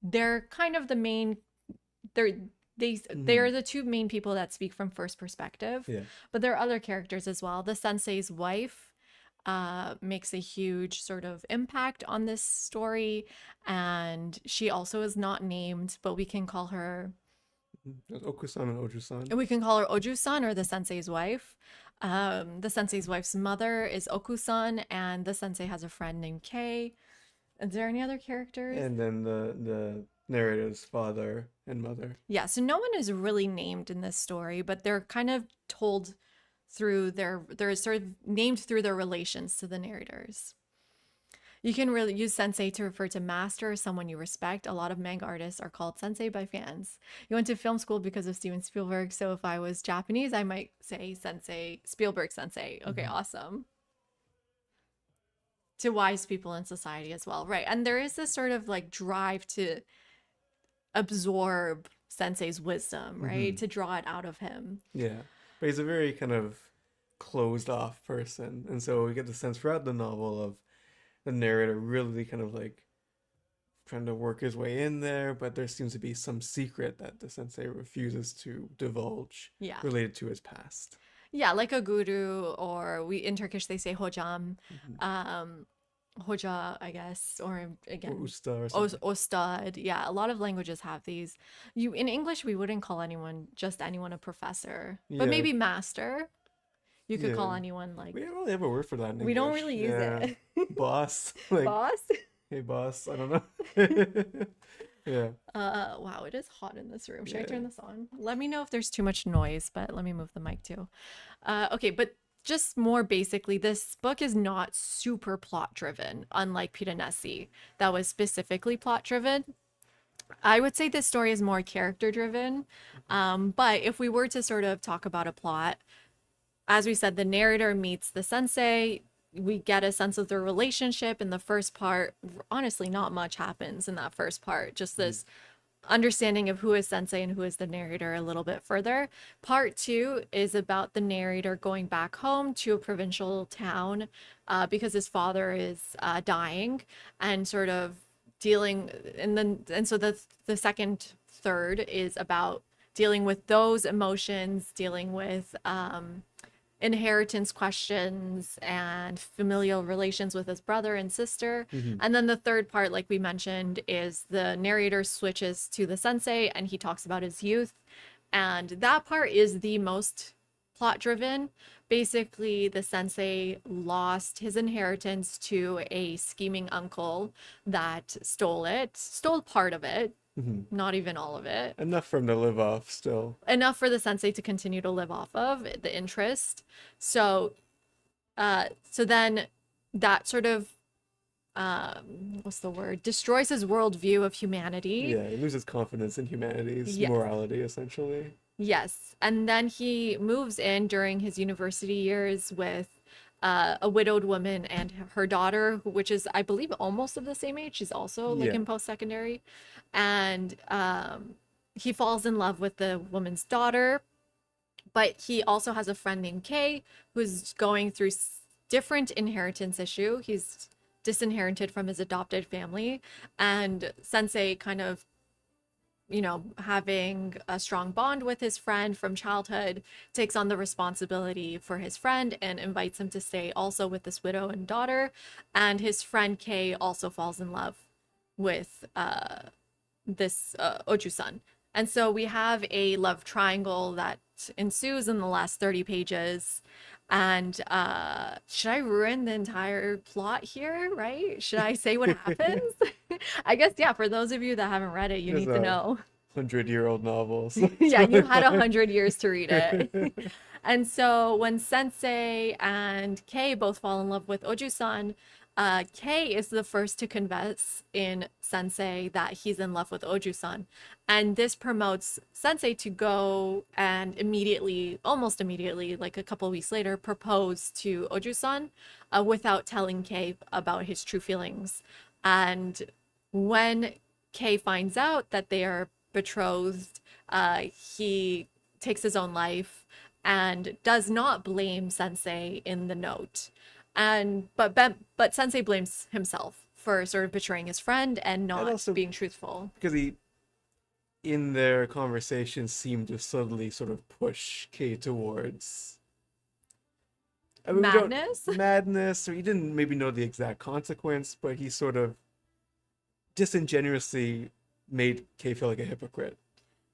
they're kind of the main, they're the 2 main people that speak from first perspective. Yeah. But there are other characters as well. The sensei's wife makes a huge sort of impact on this story, and she also is not named, but we can call her There's Okusan and Oju-san. Oju-san, or the sensei's wife. The sensei's wife's mother is Oku-san, and the sensei has a friend named Kei. Is there any other characters? And then the narrator's father and mother. Yeah, so no one is really named in this story, but they're kind of told through they're sort of named through their relations to the narrators. You can really use sensei to refer to master or someone you respect. A lot of manga artists are called sensei by fans. You went to film school because of Steven Spielberg, so if I was Japanese, I might say sensei, Spielberg sensei. Okay, awesome. To wise people in society as well. Right. And there is this sort of like drive to absorb sensei's wisdom, right? To draw it out of him. Yeah. But he's a very kind of closed off person. And so we get the sense throughout the novel of the narrator really kind of like trying to work his way in there, but there seems to be some secret that the sensei refuses to divulge related to his past. Yeah, like a guru, or in Turkish they say hocam, hoca, I guess, or again, Or usta or something. ostad. Yeah, a lot of languages have these. In English we wouldn't call anyone a professor, but Yeah. maybe master. You could call Yeah. anyone like We don't really have a word for that in we don't English. really use Yeah. it. Boss. Like, Boss. hey, boss. I don't know. Yeah. Wow, it is hot in this room. Should I Yeah. turn this on? Let me know if there's too much noise, but let me move the mic too. Okay, but just more basically, this book is not super plot driven, unlike Piranesi, that was specifically plot driven. I would say this story is more character driven. But if we were to sort of talk about a plot, as we said, the narrator meets the sensei. We get a sense of their relationship in the first part. Honestly, not much happens in that first part. Just this understanding of who is sensei and who is the narrator a little bit further. Part 2 is about the narrator going back home to a provincial town because his father is dying, and sort of dealing, and so the second third is about dealing with those emotions, dealing with inheritance questions and familial relations with his brother and sister. And then the third part, like we mentioned, is the narrator switches to the sensei and he talks about his youth. And that part is the most plot driven. Basically, the sensei lost his inheritance to a scheming uncle that stole part of it, not even all of it. Enough for him to live off still. Enough for the sensei to continue to live off of the interest. So then that sort of what's the word, destroys his worldview of humanity. Yeah, he loses confidence in humanity's Yes. morality, essentially. Yes. And then he moves in during his university years with a widowed woman and her daughter, which is, I believe, almost of the same age. She's also like Yeah. in post-secondary. And he falls in love with the woman's daughter, but he also has a friend named Kay who's going through different inheritance issue. He's disinherited from his adopted family, and Sensei kind of, you know, having a strong bond with his friend from childhood, takes on the responsibility for his friend and invites him to stay also with this widow and daughter. And his friend Kay also falls in love with this Oju-san. And so we have a love triangle that ensues in the last 30 pages. And should I ruin the entire plot here, right? Should I say what happens? I guess, yeah, for those of you that haven't read it, you It's need to a know. 100-year-old novel. Yeah, you had 100 years to read it. And so when Sensei and Kei both fall in love with Oju-san, Kei is the first to confess in Sensei that he's in love with Oju-san. And this promotes Sensei to go and immediately, almost immediately, like a couple of weeks later, propose to Oju-san without telling Kei about his true feelings. And when Kei finds out that they are betrothed, he takes his own life and does not blame Sensei in the note. And but Sensei blames himself for sort of betraying his friend and not also- being truthful. Because he, in their conversation, seemed to subtly sort of push Kay towards we don't- Madness? madness, or he didn't maybe know the exact consequence, but he sort of disingenuously made Kay feel like a hypocrite.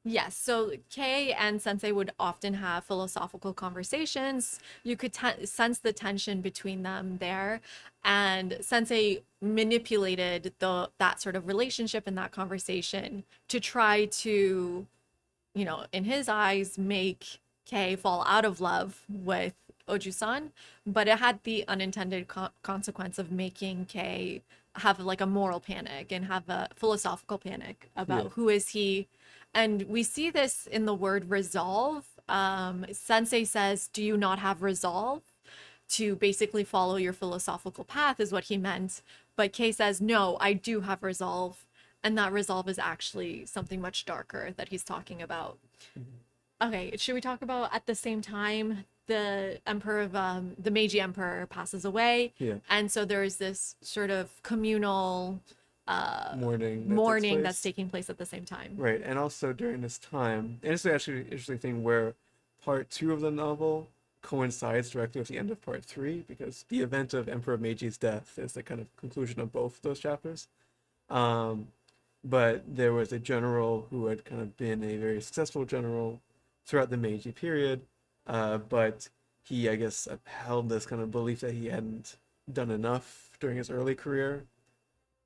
Yes, so Kei and Sensei would often have philosophical conversations. You could sense the tension between them there, and Sensei manipulated that sort of relationship and that conversation to try to, you know, in his eyes, make Kei fall out of love with Oju-san, but it had the unintended consequence of making Kei have like a moral panic and have a philosophical panic about Yeah. who is he. And we see this in the word resolve. Sensei says, do you not have resolve to basically follow your philosophical path, is what he meant. But Kei says, no, I do have resolve. And that resolve is actually something much darker that he's talking about. Okay, should we talk about at the same time the emperor of the Meiji emperor passes away? Yeah. And so there's this sort of communal Mourning that's taking place at the same time. Right, and also during this time, and it's actually an interesting thing where part 2 of the novel coincides directly with the end of part 3, because the event of Emperor Meiji's death is the kind of conclusion of both those chapters. But there was a general who had kind of been a very successful general throughout the Meiji period, but he, I guess, upheld this kind of belief that he hadn't done enough during his early career.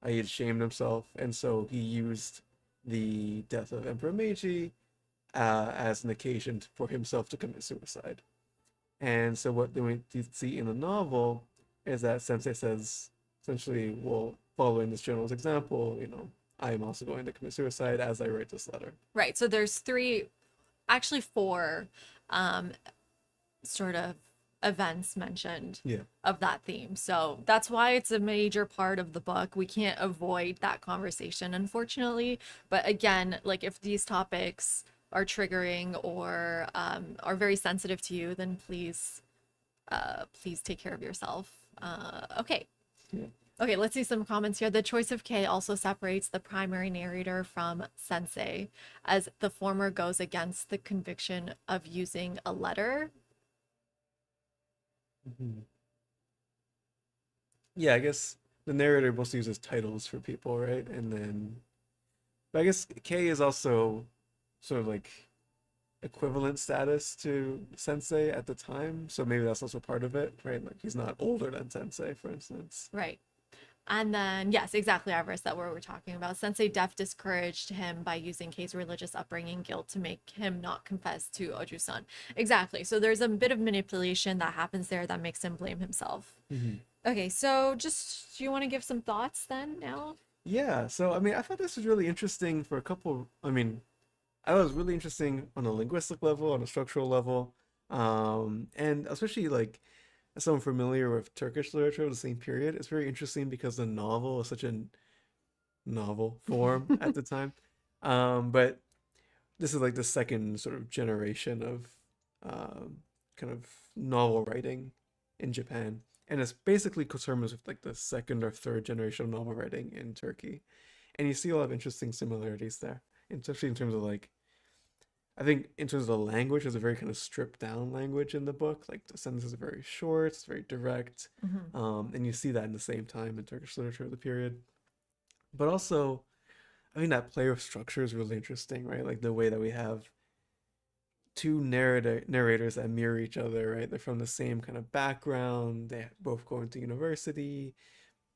He had shamed himself, and so he used the death of Emperor Meiji as an occasion for himself to commit suicide. And so what we see in the novel is that Sensei says, essentially, well, following this general's example, you know, I am also going to commit suicide as I write this letter. Right. So there's four sort of events mentioned Yeah. of that theme. So that's why it's a major part of the book. We can't avoid that conversation, unfortunately. But again, like if these topics are triggering or are very sensitive to you, then please take care of yourself. Okay. Yeah. Okay, let's see some comments here. The choice of K also separates the primary narrator from Sensei, as the former goes against the conviction of using a letter. Mhm. Yeah, I guess the narrator mostly uses titles for people, right? And then, but I guess K is also sort of like equivalent status to Sensei at the time, so maybe that's also part of it, right? Like he's not older than Sensei, for instance. Right. And then, yes, exactly, Avarice, that what we're talking about. Sensei Def discouraged him by using Kei's religious upbringing guilt to make him not confess to Oju-san. Exactly. So there's a bit of manipulation that happens there that makes him blame himself. Mhm. Okay, so just, do you want to give some thoughts then now? Yeah, so I mean, I thought this was really interesting for a couple. I mean, I thought it was really interesting on a linguistic level, on a structural level, and especially like as someone familiar with Turkish literature of the same period, it's very interesting because the novel is such a novel form at the time. But this is like the second sort of generation of kind of novel writing in Japan. And it's basically coterminous with like the second or third generation of novel writing in Turkey. And you see a lot of interesting similarities there, especially in terms of like, I think in terms of the language, there's a very kind of stripped down language in the book. Like the sentences are very short, it's very direct. Mhm. And you see that in the same time in Turkish literature of the period. But also, I think that play of structure is really interesting, right? Like the way that we have two narrators that mirror each other, right? They're from the same kind of background. They both go into university,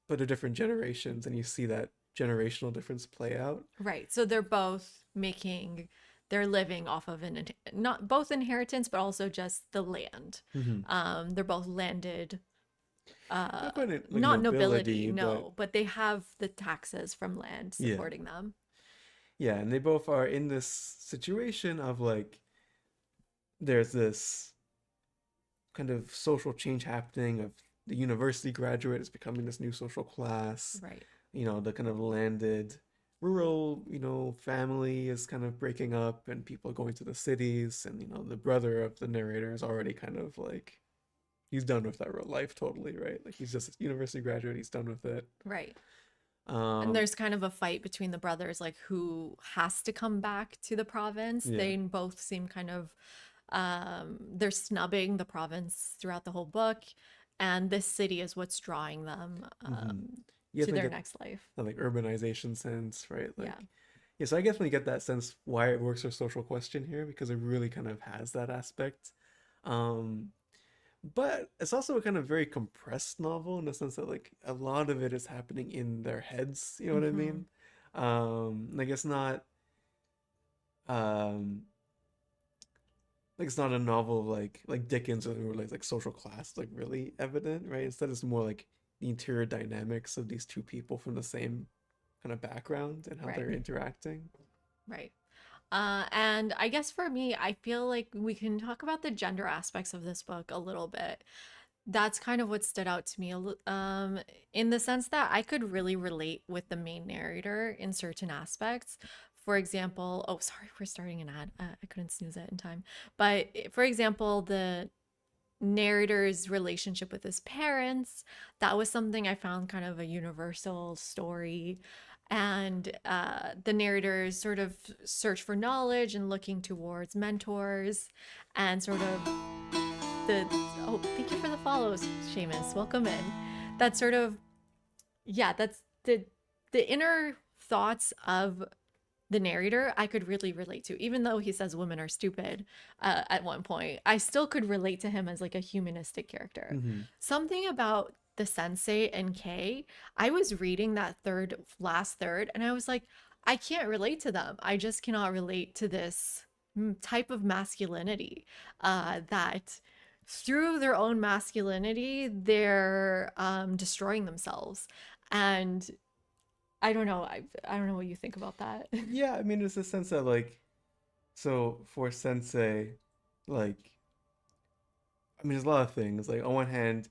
but they're different generations, and you see that generational difference play out. Right. So they're both making their living off of not both inheritance, but also just the land. Hmm. They're both landed, uh, Not quite like not nobility, nobility, but no, but they have the taxes from land yeah, supporting them. yeah, and they both are in this situation of like there's this kind of social change happening of the university graduate is becoming this new social class. Right. The kind of landed rural, family is kind of breaking up and people are going to the cities. And, the brother of the narrator is already kind of like, he's done with that real life totally, right? Like he's just a university graduate, he's done with it. Right. And Um, there's kind of a fight between the brothers, like who has to come back to the province. yeah. They both seem kind of, they're snubbing the province throughout the whole book. And this city is what's drawing them Hmm. You to definitely their get next life. that like urbanization sense, right? Like, Yeah. yeah, so I definitely get that sense why it works as social question here because it really kind of has that aspect. Um, But it's also a kind of very compressed novel in the sense that like a lot of it is happening in their heads, you know what I Hmm. mean? Like it's not um like it's not a novel of like Dickens or like social class like really evident, right? Instead it's more like the interior dynamics of these two people from the same kind of background and how Right. they're interacting. Right. And I guess for me, I feel like we can talk about the gender aspects of this book a little bit. That's kind of what stood out to me, in the sense that I could really relate with the main narrator in certain aspects. For example, oh, sorry, we're starting an ad. I couldn't snooze it in time. But for example, the narrator's relationship with his parents, that was something I found kind of a universal story. And the narrator's sort of search for knowledge and looking towards mentors and sort of the oh, thank you for the follows, Seamus, welcome in. That's sort of, yeah, that's the inner thoughts of the narrator I could really relate to. Even though he says women are stupid at one point, I still could relate to him as like a humanistic character. Hmm. Something about the sensei and Kay, I was reading that last third, and I was like, I can't relate to them. I just cannot relate to this type of masculinity that through their own masculinity, they're destroying themselves. And I don't know. I don't know what you think about that. Yeah, I mean, there's a sense that like, so for Sensei, like I mean, there's a lot of things. Like on one hand,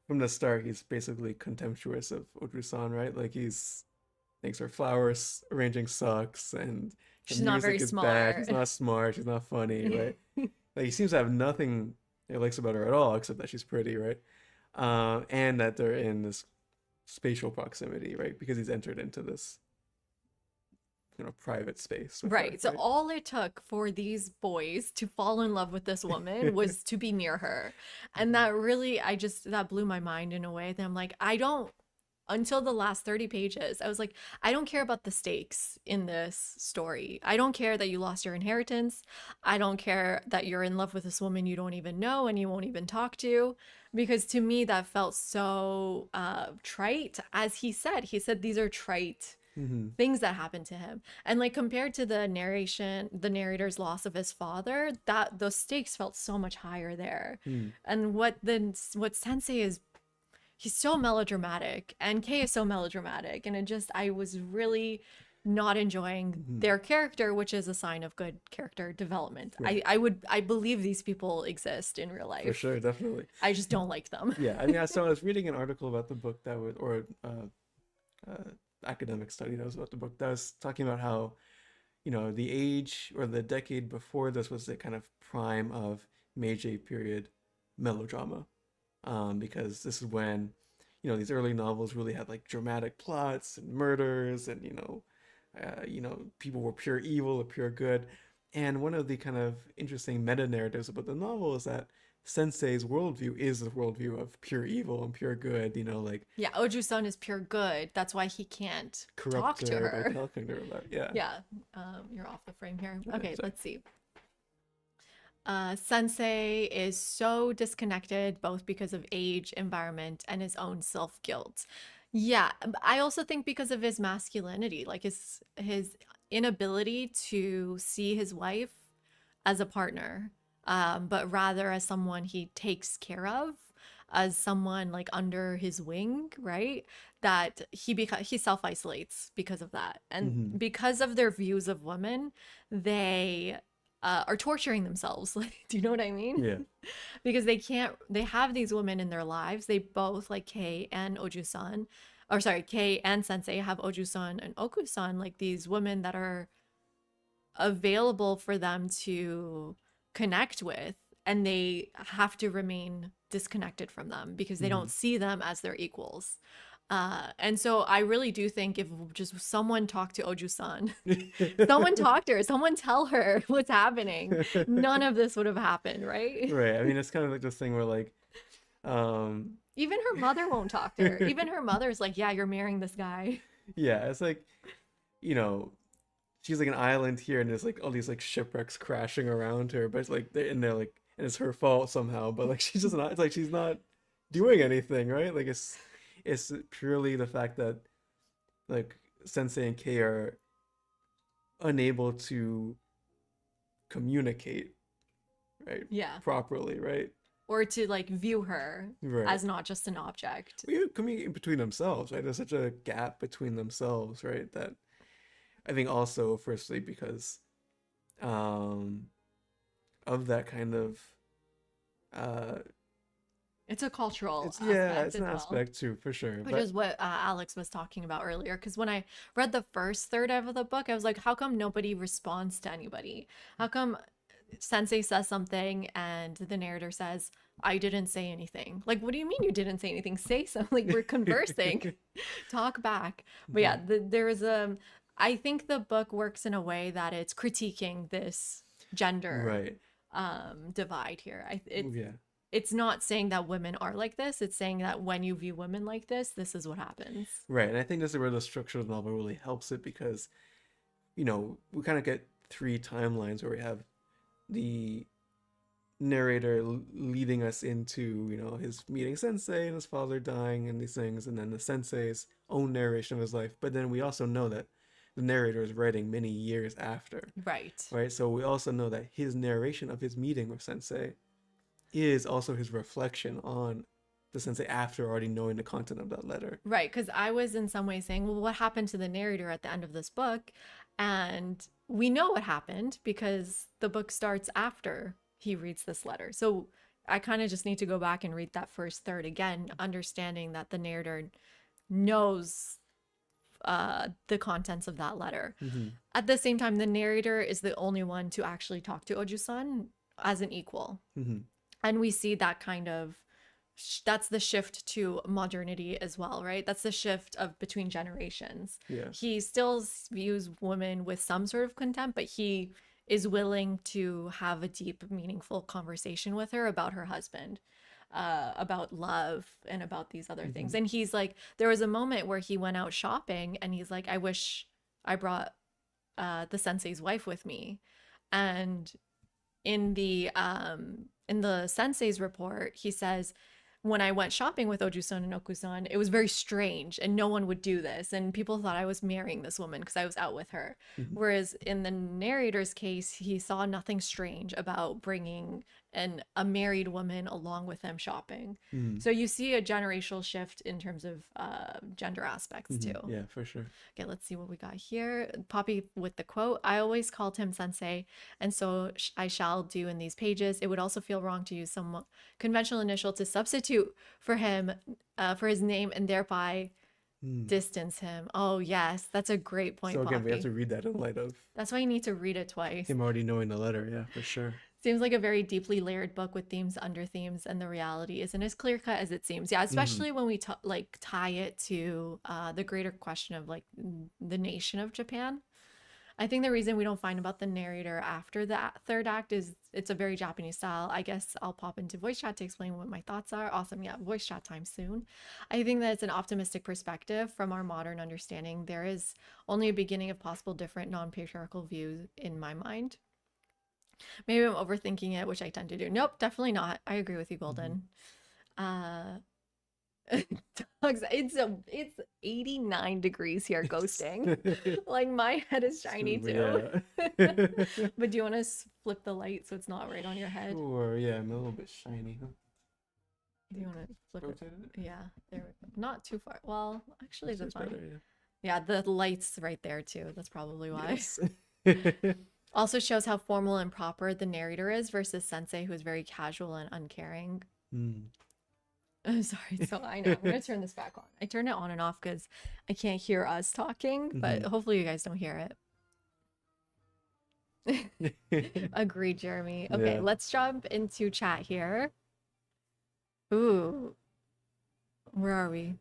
from the start, he's basically contemptuous of Oju-san, right? Like he's thinks her flowers arranging sucks and her She's not very music is bad. smart. She's not smart. She's not funny, right? Like he seems to have nothing he likes about her at all, except that she's pretty, right? And that they're in this spatial proximity, right? Because he's entered into this, private space with her, Right. So right? all it took for these boys to fall in love with this woman was to be near her. And that really, that blew my mind in a way that I'm like, until the last 30 pages, I was like, I don't care about the stakes in this story. I don't care that you lost your inheritance. I don't care that you're in love with this woman you don't even know and you won't even talk to. Because to me, that felt so trite. As he said these are trite Mm-hmm. things that happened to him, and like compared to the narrator's loss of his father, that those stakes felt so much higher there. Mm. And what Sensei is, he's so melodramatic, and Kei is so melodramatic, and I was really not enjoying Mm-hmm. their character, which is a sign of good character development. Right. I believe these people exist in real life. For sure, definitely. I just don't like them. Yeah, I mean, I was reading an article about the book or academic study that was about the book that was talking about how, the age or the decade before this was the kind of prime of Meiji period melodrama, because this is when, these early novels really had like dramatic plots and murders and people were pure evil or pure good. And one of the kind of interesting meta narratives about the novel is that Sensei's worldview is the worldview of pure evil and pure good, like Yeah, Oju-san is pure good. That's why he can't talk corrupt to her by her. talking to her about, yeah. Yeah, you're off the frame here. Okay, sorry. let's see. Sensei is so disconnected both because of age, environment, and his own self-guilt. Yeah, I also think because of his masculinity, like his inability to see his wife as a partner, but rather as someone he takes care of, as someone like under his wing, right? That he self-isolates because of that, and Hmm. because of their views of women, they are torturing themselves. Like, do you know what I mean? Yeah. Because they have these women in their lives. They both, like Kei and Oju-san, or sorry, Kei and Sensei have Oju-san and Oku-san, like these women that are available for them to connect with, and they have to remain disconnected from them because they Hmm. don't see them as their equals. And so I really do think if just someone talked to Oju-san, someone talk to her, someone tell her what's happening, none of this would have happened, right? Right. I mean, it's kind of like this thing where like, Even her mother won't talk to her. Even her mother's like, yeah, you're marrying this guy. yeah, it's like, you know, she's like an island here, and there's like all these like shipwrecks crashing around her, but it's like they're like, and it's her fault somehow, but like she's just not. It's like she's not doing anything, right? Like it's purely the fact that like Sensei and Kei are unable to communicate, right, Yeah. properly, right? Or to like view her Right. as not just an object. We communicate between themselves, right? There's such a gap between themselves, right? That I think also, firstly, because um, of that kind of uh, It's a cultural it's yeah, aspect it's as an well. aspect too, for sure. Which But is what Alex was talking about earlier. Because when I read the first third of the book, I was like, how come nobody responds to anybody? How come Sensei says something and the narrator says, I didn't say anything? Like, what do you mean you didn't say anything? Say something. Like, we're conversing. Talk back. But yeah, there is a. I think the book works in a way that it's critiquing this gender right, divide here. yeah, It's not saying that women are like this. It's saying that when you view women like this is what happens. right. And I think this is where the structure of the novel really helps it because, we kind of get three timelines where we have the narrator leading us into his meeting Sensei and his father dying and these things, and then the Sensei's own narration of his life. But then we also know that the narrator is writing many years after, Right. right? So we also know that his narration of his meeting with Sensei is also his reflection on the Sensei after already knowing the content of that letter. Right. Because I was in some way saying, well, what happened to the narrator at the end of this book? And we know what happened because the book starts after he reads this letter. So I kind of just need to go back and read that first third again, understanding that the narrator knows the contents of that letter. Mm-hmm. At the same time, the narrator is the only one to actually talk to Ojusan as an equal. Mm-hmm. And we see that kind of that's the shift to modernity as well, right? That's the shift of between generations. Yeah. He still views women with some sort of contempt, but he is willing to have a deep, meaningful conversation with her about her husband, about love, and about these other things. And he's like, there was a moment where he went out shopping and he's like, I wish I brought the sensei's wife with me. And in the sensei's report, he says, when I went shopping with Ojusan and Okusan, it was very strange and no one would do this. And people thought I was marrying this woman because I was out with her. Mm-hmm. Whereas in the narrator's case, he saw nothing strange about bringing a married woman along with him shopping. Mm-hmm. So you see a generational shift in terms of gender aspects too. Yeah, for sure. Okay, let's see what we got here. Poppy with the quote, I always called him sensei, and so I shall do in these pages. It would also feel wrong to use some conventional initial to substitute for him, for his name, and thereby distance him. Oh, yes, that's a great point, So again, Poppy. we have to read that in light of That's why you need to read it twice. him already knowing the letter. Yeah, for sure. Seems like a very deeply layered book with themes, under themes, and the reality isn't as clear cut as it seems. Yeah, especially when we tie it to the greater question of like the nation of Japan. I think the reason we don't find about the narrator after the third act is it's a very Japanese style. I guess I'll pop into voice chat to explain what my thoughts are. Awesome. Yeah, voice chat time soon. I think that it's an optimistic perspective from our modern understanding. There is only a beginning of possible different non-patriarchal views in my mind. Maybe I'm overthinking it, which I tend to do. Nope, definitely not. I agree with you, Golden. Dogs, it's 89 degrees here, ghosting. Like my head is shiny too. Yeah. But do you want to flip the light so it's not right on your head? Sure. Yeah, I'm a little bit shiny. Huh? Do you want to flip it? Rotated it? Yeah, there we go. Not too far. Well, actually, This that's is fine. better, Yeah, the light's right there too. That's probably why. Yes. Also shows how formal and proper the narrator is versus Sensei, who is very casual and uncaring. I'm sorry. So I know I'm gonna turn this back on. I turn it on and off because I can't hear us talking, but hopefully you guys don't hear it. Agreed, Jeremy. Okay, Yeah. let's jump into chat here. Ooh, where are we?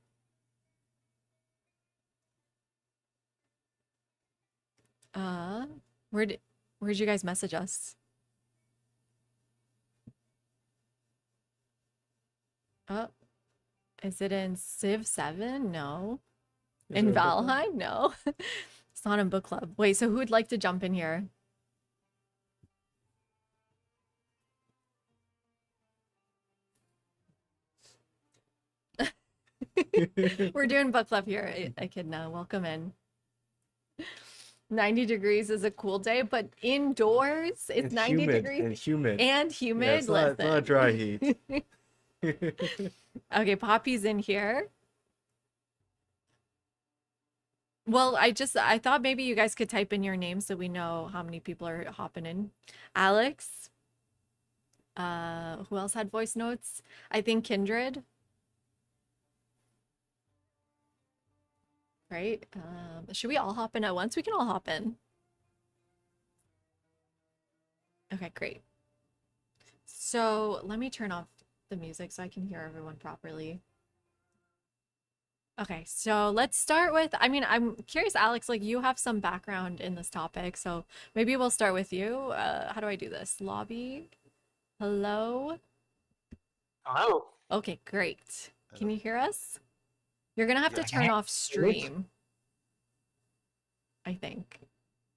Where'd you guys message us? Oh, is it in Civ 7? No. Is In there a book club? Valheim? No. It's not in book club. Wait, so who would like to jump in here? We're doing book club here. Echidna, welcome in. 90 degrees is a cool day, but indoors it's 90 humid, degrees and humid. and Yeah, humid. it's not dry heat. Okay, Poppy's in here. Well, I thought maybe you guys could type in your name so we know how many people are hopping in. Alex. Who else had voice notes? I think Kindred. Right? Should we all hop in at once? We can all hop in. Okay, great. So let me turn off the music so I can hear everyone properly. Okay, so let's start with, I mean, I'm curious, Alex, like you have some background in this topic, so maybe we'll start with you. How do I do this? Lobby? Hello? Hello. Okay, great. Can you hear us? You're gonna have to Yeah. turn off stream, I think,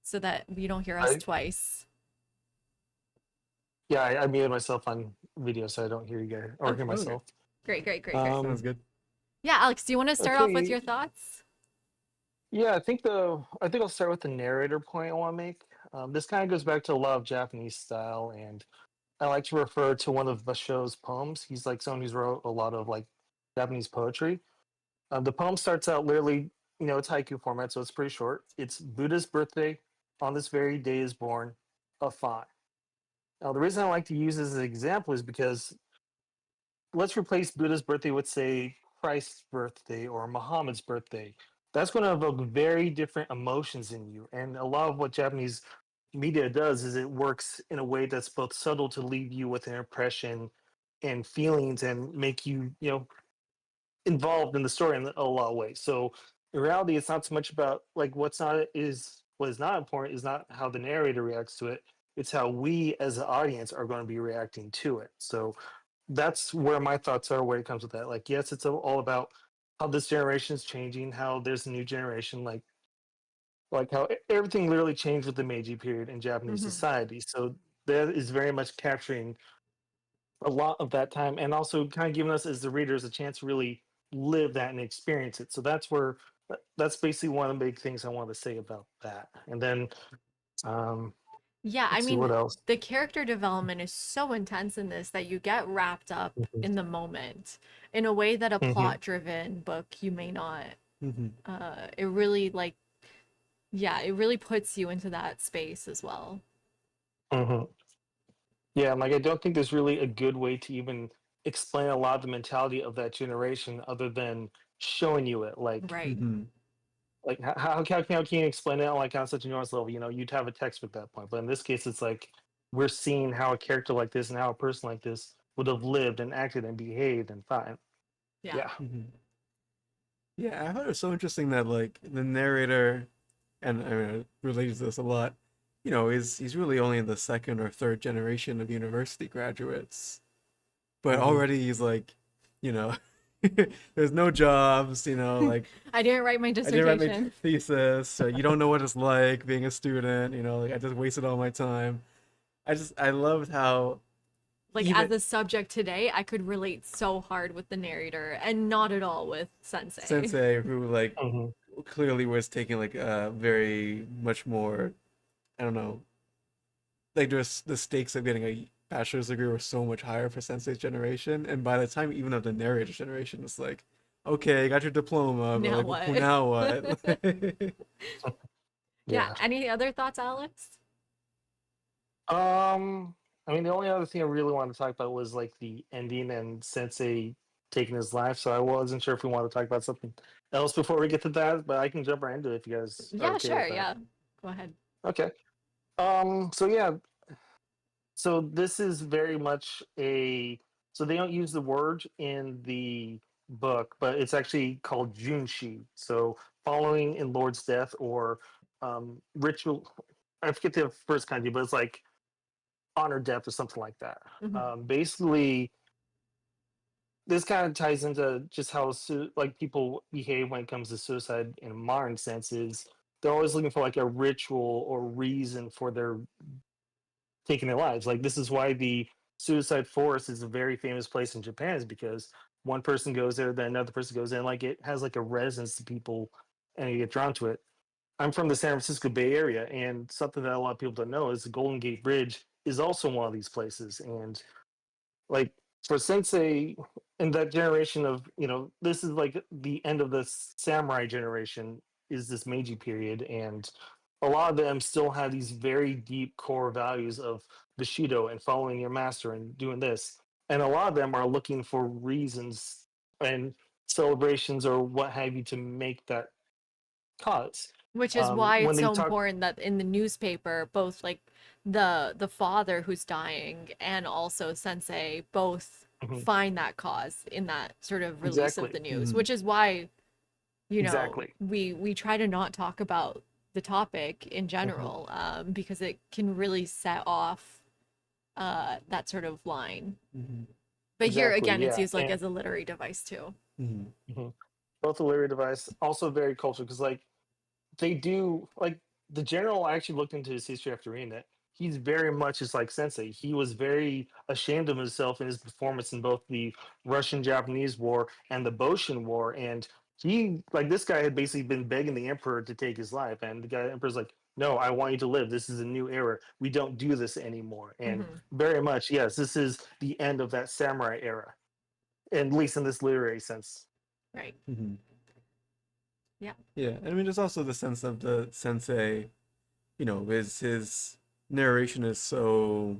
so that you don't hear us I- twice. Yeah, I muted myself on video so I don't hear you guys or Okay. hear myself. Great, great, great, great. Sounds good. Yeah, Alex, do you want to start off with Okay. your thoughts? Yeah, I think I'll start with the narrator point I want to make. This kind of goes back to a lot of Japanese style, and I like to refer to one of Basho's poems. He's like someone who's wrote a lot of like Japanese poetry. The poem starts out literally, it's haiku format, so it's pretty short. It's Buddha's birthday. On this very day is born a fawn. Now, the reason I like to use this as an example is because let's replace Buddha's birthday with, say, Christ's birthday or Muhammad's birthday. That's going to evoke very different emotions in you. And a lot of what Japanese media does is it works in a way that's both subtle to leave you with an impression and feelings and make you, involved in the story in a lot of ways. So in reality, it's not so much about like what is not important is not how the narrator reacts to it. It's how we as an audience are going to be reacting to it. So that's where my thoughts are when it comes to that. Like, yes, it's all about how this generation is changing, how there's a new generation, like how everything literally changed with the Meiji period in Japanese Hmm. society. So that is very much capturing a lot of that time and also kind of giving us as the readers a chance to really live that and experience it. So that's basically one of the big things I want to say about that. And then um Yeah, I let's see mean, what else. the character development is so intense in this that you get wrapped up Mhm. in the moment in a way that a Mhm. plot-driven book you may not. Hmm. It really like, yeah, it really puts you into that space as well. Mhm. Yeah, and like I don't think there's really a good way to even explain a lot of the mentality of that generation other than showing you it. Right. Hmm. Like how can you explain it on like on such a nuanced level? You know, you'd have a text at that point, but in this case, it's like we're seeing how a character like this and how a person like this would have lived and acted and behaved and thought. Yeah. Yeah. Hmm. Yeah, I thought it was so interesting that like the narrator, and I mean, I related to this a lot. He's really only the second or third generation of university graduates, but Hmm. already he's like, you know, there's no jobs. Like I didn't write my I didn't write my dissertation. thesis, so you don't know what it's like being a student. Like I just wasted all my time. I loved how Like even as a subject today, I could relate so hard with the narrator and not at all with Sensei. Sensei, who like Hmm. clearly was taking like a very much more, I don't know, like just the stakes of getting a bachelor's degree were so much higher for Sensei's generation, and by the time even of the narrator's generation, it's like, okay, got your diploma, but Now like, what? now what? Yeah, Yeah. any other thoughts, Alex? Um, I mean, the only other thing I really wanted to talk about was like the ending and Sensei taking his life. So I wasn't sure if we want to talk about something else before we get to that, but I can jump right into it if you guys are Yeah, okay sure. with that. Yeah. Go ahead. Okay. So yeah, so this is very much so they don't use the word in the book, but it's actually called Junshi. So following in Lord's death or ritual. I forget the first kanji, but it's like honor death or something like that. Hmm. Basically, this kind of ties into just how like people behave when it comes to suicide in a modern sense. Is they're always looking for like a ritual or reason for their taking their lives. Like this is why the suicide forest is a very famous place in Japan, is because one person goes there, then another person goes in. Like it has like a resonance to people, and you get drawn to it. I'm from the San Francisco Bay Area, and something that a lot of people don't know is the Golden Gate Bridge is also one of these places. And like for Sensei and that generation of, this is like the end of the samurai generation, is this Meiji period, and a lot of them still have these very deep core values of Bushido and following your master and doing this, and a lot of them are looking for reasons and celebrations or what have you to make that cause. Which is why When it's they so talk. important that in the newspaper, both like the father who's dying and also Sensei both Mhm, find that cause in that sort of release of exactly, the news, Hmm. which is why, exactly. we try to not talk about the topic in Mhm, general, because it can really set off that sort of line. Hmm. But here exactly, again, it's yeah. used like as a literary device too. Hmm. Mhm. Both a literary device, also very cultural because like they do like the general. I actually looked into his history after reading it. He's very much just like Sensei. He was very ashamed of himself in his performance in both the Russian-Japanese War and the Boshin War, and he like this guy had basically been begging the emperor to take his life, and the emperor's like, "No, I want you to live. This is a new era. We don't do this anymore." And Hmm. very much, yes, this is the end of that samurai era, at least in this literary sense. Right. Hmm. Yeah. Yeah, and I mean, there's also the sense of the sensei, his narration is so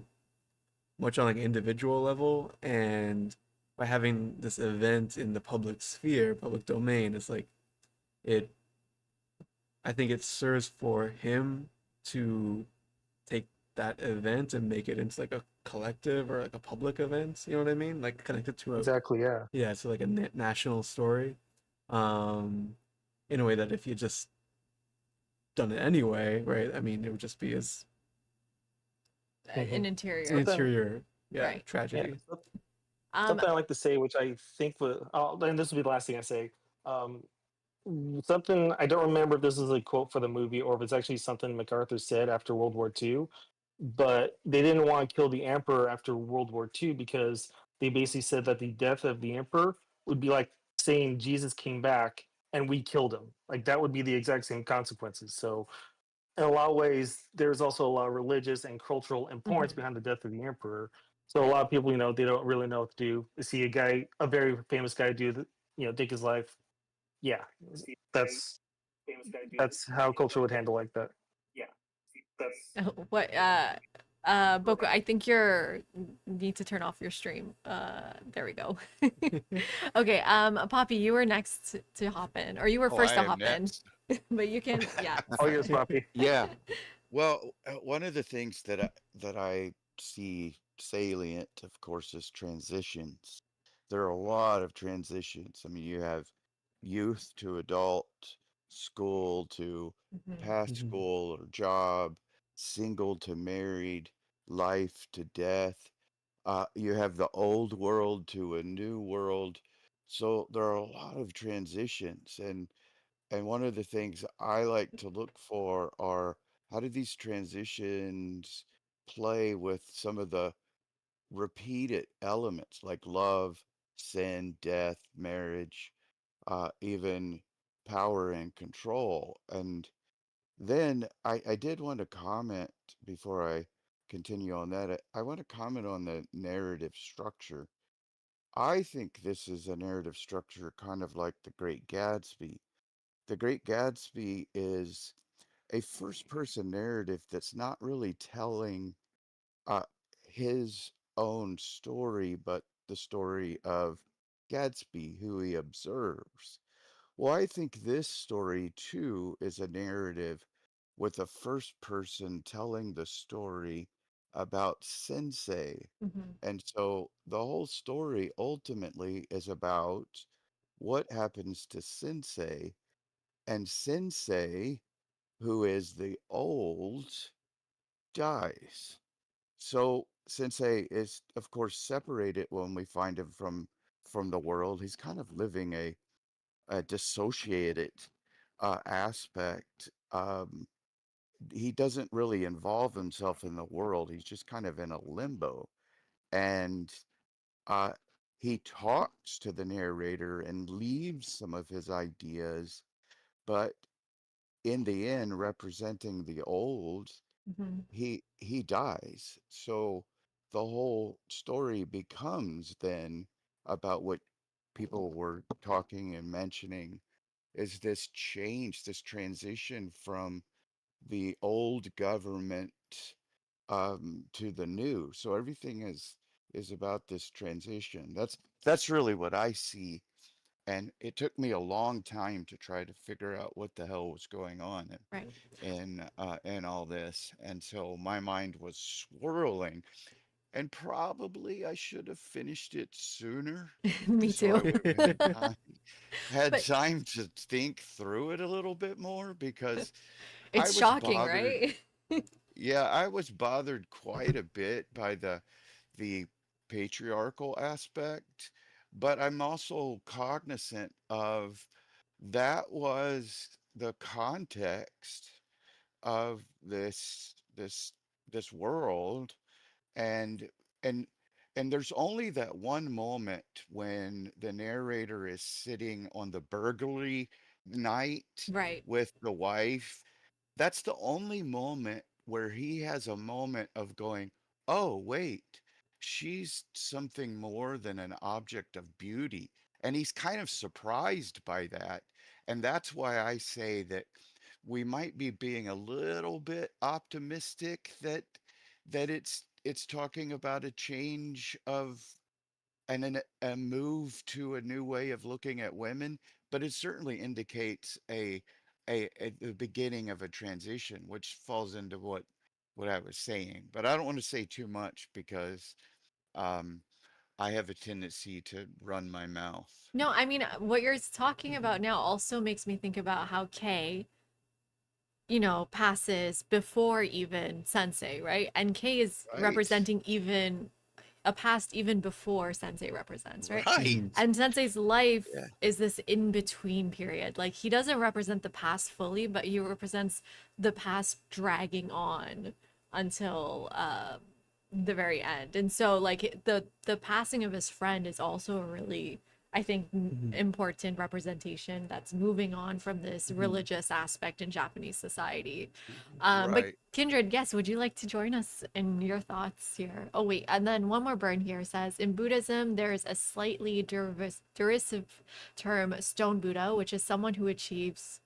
much on like individual level, and by having this event in the public sphere, public domain, it's like it. I think it serves for him to take that event and make it into like a collective or like a public event. You know what I mean? Like connected to a Exactly. Yeah. yeah, to like a national story. Um, in a way that if you just done it anyway, right? I mean, it would just be as Hmm. An an interior. Something. interior, yeah, Right. Yeah. tragedy. Um, Something I like to say, which I think was, and this will be the last thing I say. Um, Something I don't remember if this is a quote for the movie or if it's actually something MacArthur said after World War II, but they didn't want to kill the emperor after World War II because they basically said that the death of the emperor would be like saying Jesus came back and we killed him. Like that would be the exact same consequences. So in a lot of ways, there's also a lot of religious and cultural importance mhm. behind the death of the emperor. So a lot of people, they don't really know what to do. They see a guy, a very famous guy, take his life. Yeah, that's that's how culture would handle like that. What Boku, I think you're need to turn off your stream. There we go. Okay, Poppy, you were next to hop in, or you were Oh, I first to am hop in, next. but you can, yeah, All yours, sorry. Poppy. Yeah. Well, one of the things that I see salient, of course, is transitions. There are a lot of transitions. I mean, you have youth to adult, school to Mhm. past Mhm. school or job, single to married, life to death. You have the old world to a new world. So there are a lot of transitions, and one of the things I like to look for are how do these transitions play with some of the repeated elements like love, sin, death, marriage, even power and control. And then I did want to comment before I continue on that. I want to comment on the narrative structure. I think this is a narrative structure kind of like The Great Gatsby. The Great Gatsby is a first person narrative that's not really telling uh, his own story, but the story of Gatsby, who he observes. Well, I think this story too is a narrative with a first person telling the story about Sensei. Mhm. And so the whole story ultimately is about what happens to Sensei, and Sensei, who is the old, dies. So Sensei is, of course, separated when we find him from the world. He's kind of living a dissociated aspect. He doesn't really involve himself in the world. He's just kind of in a limbo. And uh, he talks to the narrator and leaves some of his ideas, but in the end, representing the old, Mhm. he dies. So the whole story becomes then about what people were talking and mentioning is this change, this transition from the old government to the new. So everything is about this transition. That's really what I see, and it took me a long time to try to figure out what the hell was going on Right. in all this. And so my mind was swirling, and probably I should have finished it sooner Me so I too. would have had But time to think through it a little bit more because I it's was shocking, bothered. right? Yeah, I was bothered quite a bit by the patriarchal aspect, but I'm also cognizant of that was the context of this world, and and and there's only that one moment when the narrator is sitting on the burglary night Right. with the wife. That's the only moment where he has a moment of going, "Oh, wait, she's something more than an object of beauty." And he's kind of surprised by that. And that's why I say that we might be being a little bit optimistic that it's talking about a change and then a move to a new way of looking at women, but it certainly indicates a the beginning of a transition, which falls into what I was saying. But I don't want to say too much because um, I have a tendency to run my mouth. No, I mean, what you're talking about now also makes me think about how Kay, passes before even Sensei, right? And Kay is Right, representing even a past even before Sensei represents, right? right. Mhm. And Sensei's life Yeah, is this in between period. Like he doesn't represent the past fully, but he represents the past dragging on until the very end. And so like the passing of his friend is also a really, I think, Mhm. important representation that's moving on from this Mhm. religious aspect in Japanese society. But right. Kindred, yes, would you like to join us in your thoughts here? Oh, wait, and then one more burn here says in Buddhism, there's a slightly derisive term, stone Buddha, which is someone who achieves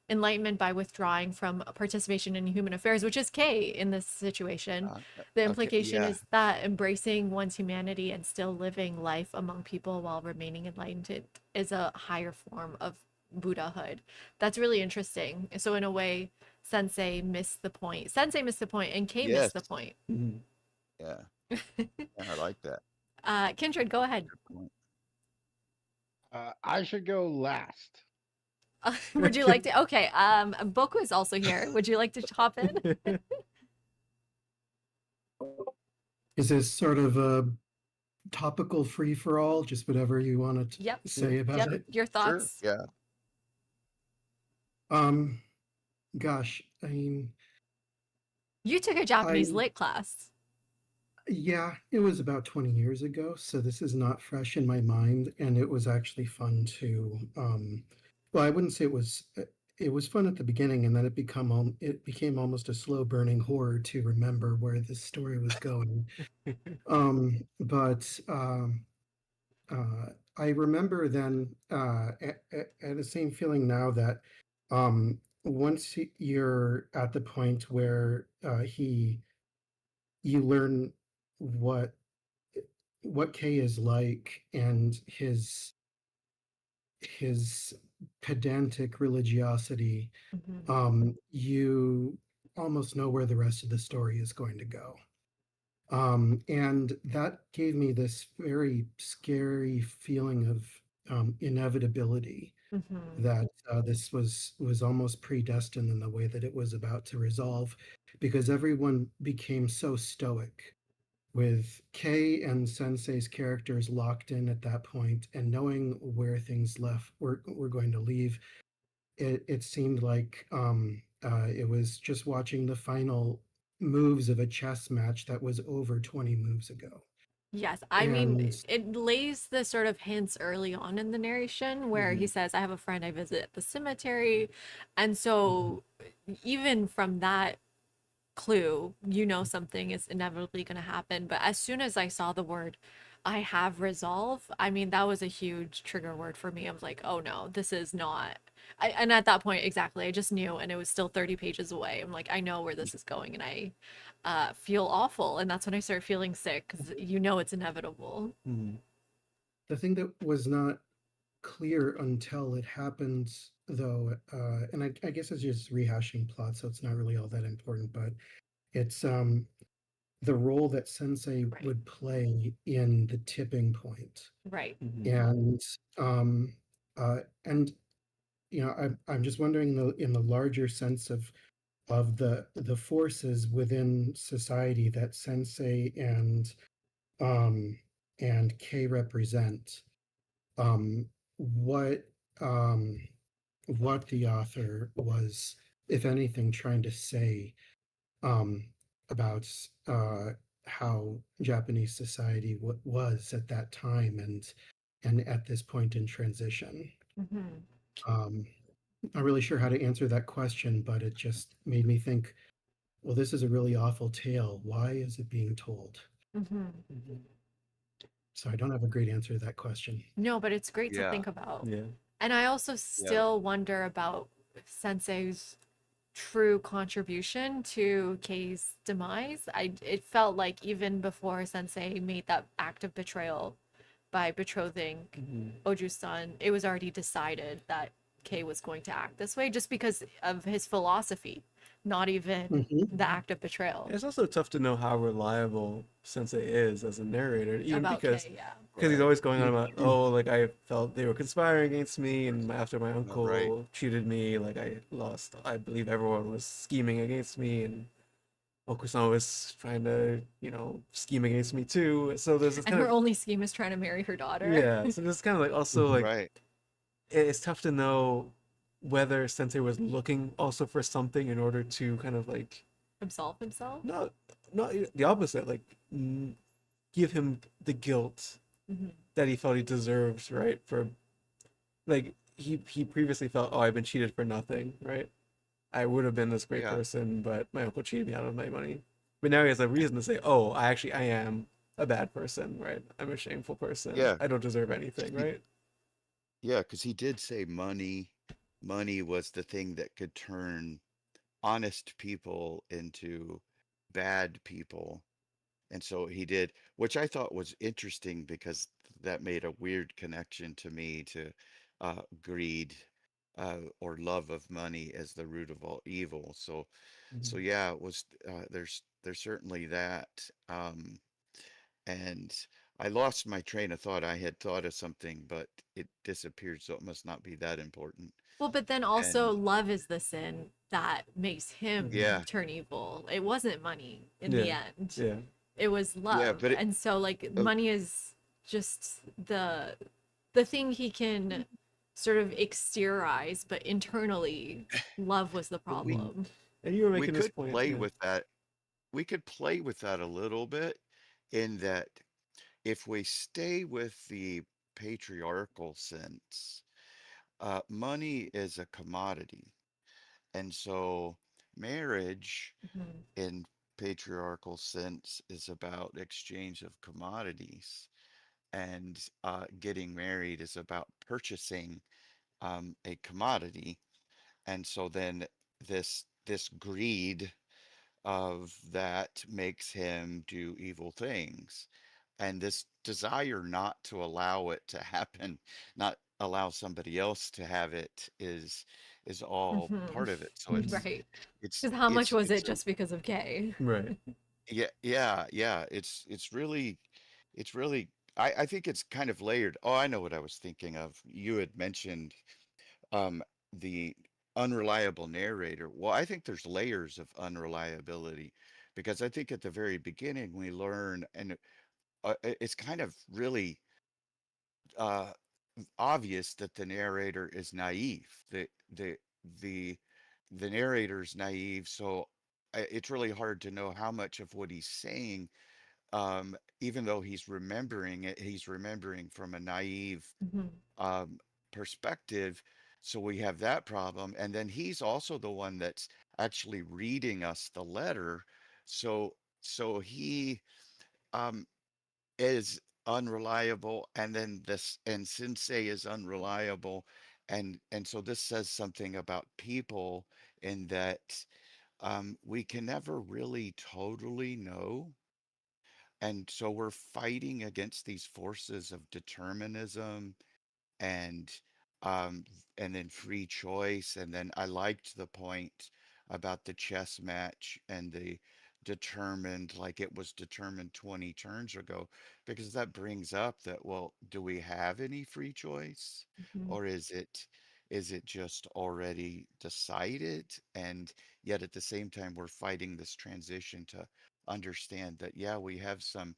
enlightenment by withdrawing from participation in human affairs, which is K in this situation. The Okay, implication yeah, is that embracing one's humanity and still living life among people while remaining enlightened is a higher form of Buddhahood. That's really interesting. So, in a way, Sensei missed the point. Sensei missed the point, and K yes, missed the point. Mhm. yeah, yeah, I like that. Kindred, go ahead. Good point. I should go last. Would you like to? Okay. Boku is also here. Would you like to hop in? Is this sort of a topical free for all? Just whatever you want to Yep. say about Yep. it? Your Sure, thoughts? yeah. Um, gosh, I mean, You took a Japanese I lit class. yeah, it was about 20 years ago, so this is not fresh in my mind, and it was actually fun to well, I wouldn't say it was fun at the beginning, and then it became almost a slow burning horror to remember where this story was going. But uh, I remember then at the same feeling now that once you're at the point where you learn what what Kay is like and his pedantic religiosity, Mhm. you almost know where the rest of the story is going to go. And that gave me this very scary feeling of inevitability Mhm. that this was almost predestined in the way that it was about to resolve, because everyone became so stoic with Kay and Sensei's characters locked in at that point, and knowing where things left were going to leave. It seemed like it was just watching the final moves of a chess match that was over 20 moves ago. Yes, I mean, And it lays the sort of hints early on in the narration where he Mhm. says, I have a friend I visit at the cemetery. And Mhm. so, even from that clue, something is inevitably going to happen. But as soon as I saw the word, I have resolve, I mean, that was a huge trigger word for me. I was like, oh no, this is not. And at that point, exactly, I just knew, and it was still 30 pages away. I'm like, I know where this is going, and I feel awful. And that's when I start feeling sick because it's inevitable. Mhm. the thing that was not clear until it happened, though, and I guess it's just rehashing plot, so it's not really all that important, but it's the role that Sensei Right, would play in the tipping point. right. Mhm. And um, and I'm just wondering in the larger sense of the forces within society that Sensei um and K represent, um what um what the author was, if anything, trying to say um about how Japanese society was at that time and at this point in transition. Hmm. um Not really sure how to answer that question, but it just made me think, well, this is a really awful tale. Why is it being told? Hmm. Mhm. So I don't have a great answer to that question. No, but it's great to Yeah, think about. Yeah. And I also yeah, still wonder about Sensei's true contribution to Kei's demise. It felt like even before Sensei made that act of betrayal by betrothing Mhm. Oju's son, it was already decided that Kay was going to act this way just because of his philosophy, not even Mhm. the act of betrayal. It's also tough to know how reliable Sensei is as a narrator, even About because Kay, yeah. he's always going on about, Mhm. oh, like I felt they were conspiring against me, and after my All right. uncle cheated me, like I lost. I believe everyone was scheming against me, and Okusan was trying to, scheme against me too. So there's this And kind her of only scheme is trying to marry her daughter. yeah. So there's kind of like also Mhm. like Right. it's tough to know whether Sensei was looking also for something in order to kind of like Himself. not not the opposite, like give him the guilt Hmm. that he felt he deserves, right? For like he previously felt, oh, I've been cheated for nothing, right? I would have been this great Yeah. person, but my uncle cheated me out of my money. But now he has a reason to say, oh, I am a bad person, right? I'm a shameful person. Yeah. I don't deserve anything, He, right? yeah, because he did say money was the thing that could turn honest people into bad people. And so he did, which I thought was interesting because that made a weird connection to me to greed or love of money as the root of all evil. So Mhm. yeah, it was there's certainly that. And I lost my train of thought. I had thought of something, but it disappeared, so it must not be that important. Well, but then also And love is the sin that makes him Mhm. yeah, turn evil. It wasn't money in the Yeah, end. yeah, It was yeah, love. but it And so like uh, money is just the thing he can sort of exteriorize, but internally love was the but Mhm. problem. And you were we making this could point, play yeah. with that. We could play with that a little bit in that if we stay with the patriarchal sense, money is a commodity. And so marriage Mhm. in patriarchal sense is about exchange of commodities. And getting married is about purchasing a commodity. And so then this greed of that makes him do evil things. And this desire not to allow it to happen, not allow somebody else to have it is all Mhm. part of it. So Mhm. Right. it's Because how much it's was it it's a just because of Kay? Right. yeah. It's really I think it's kind of layered. Oh, I know what I was thinking of. You had mentioned um the unreliable narrator. Well, I think there's layers of unreliability because I think at the very beginning we learn, and it's kind of really uh obvious that the narrator is naive. The the narrator's naive, so it's really hard to know how much of what he's saying, even though he's remembering it, he's remembering from a naive Mhm. um, perspective. So we have that problem. And then he's also the one that's actually reading us the letter. So he um, is unreliable, and then this and Sensei is unreliable. And so this says something about people in that we can never really totally know. And so we're fighting against these forces of determinism and um and then free choice. And then I liked the point about the chess match and the determined, like it was determined 20 turns ago, because that brings up that, well, do we have any free choice, Mhm. or is it just already decided? And yet at the same time we're fighting this transition to understand that, yeah, we have some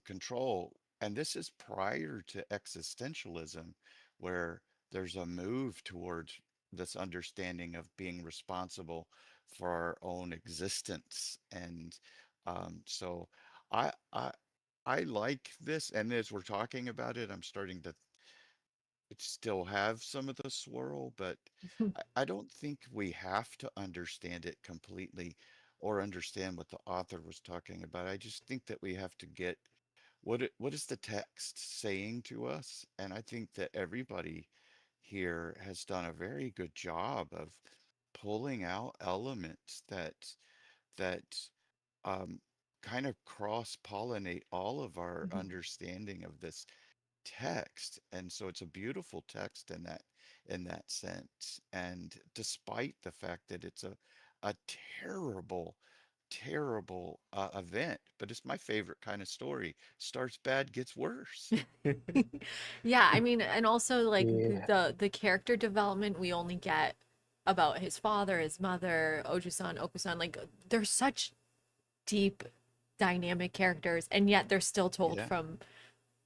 control. And this is prior to existentialism, where there's a move towards this understanding of being responsible for our own existence. And so I, I I like this, and as we're talking about it, I'm starting to still have some of the swirl, but I don't think we have to understand it completely or understand what the author was talking about. I just think that we have to get what is the text saying to us? And I think that everybody here has done a very good job of pulling out elements that um, kind of cross-pollinate all of our Mhm. understanding of this text, and so it's a beautiful text in that sense. And despite the fact that it's a terrible, terrible event, but it's my favorite kind of story. Starts bad, gets worse. Yeah, I mean, and also like Yeah. the character development we only get about his father, his mother, Oju-san, Oku-san, like they're such deep, dynamic characters, and yet they're still told Yeah, from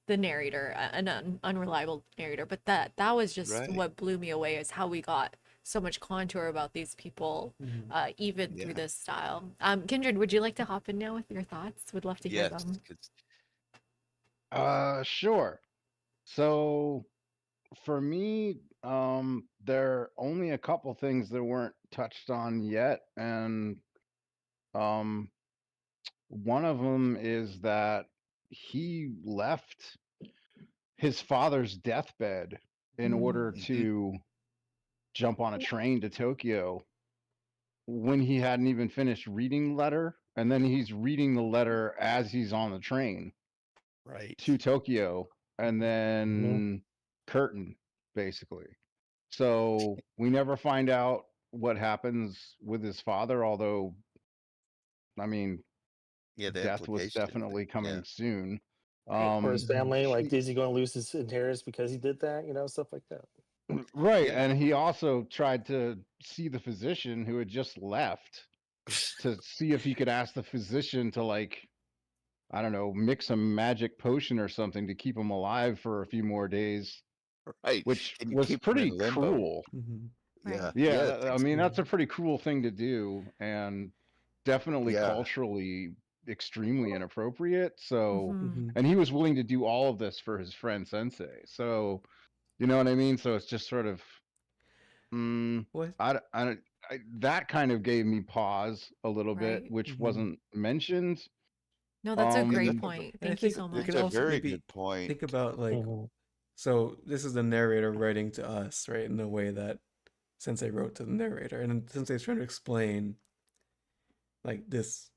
the narrator, an unreliable narrator. But that was just right. what blew me away is how we got so much contour about these people, Mhm. even through Yeah. this style. Kindred, would you like to hop in now with your thoughts? Would love to hear Yes, them. 'cause Sure. So for me, there are only a couple things that weren't touched on yet, and um, one of them is that he left his father's deathbed in order mhm, to jump on a train to Tokyo when he hadn't even finished reading the letter, and then he's reading the letter as he's on the train to right. Tokyo, and Mhm. then curtain, basically. So we never find out what happens with his father, although, I mean, Yeah, the death was implication. definitely Yeah, coming soon. Right. Or his Mhm. family, like, He, is he going to lose his inheritance because he did that? Stuff like that. right. yeah. And he also tried to see the physician who had just left to see if he could ask the physician to, like, I don't know, mix a magic potion or something to keep him alive for a few more days, Right. which Can you was keep them in pretty limbo? cruel. Mhm. Yeah. Right. Yeah, Yes. I mean, that's a pretty cruel thing to do, and definitely Yeah. culturally extremely inappropriate. So, Mm-hmm. Mhm. and he was willing to do all of this for his friend Sensei. So, you know what I mean? So it's just sort of, mm, What? that kind of gave me pause a little bit, Right. which Mhm. wasn't mentioned. No, that's a Yeah, great Um, point. And I Thank you think so we that's can a much. also very maybe good point. think about like, Mhm. so this is the narrator writing to us, right, in the way that Sensei wrote to the narrator, and then Sensei's trying to explain like this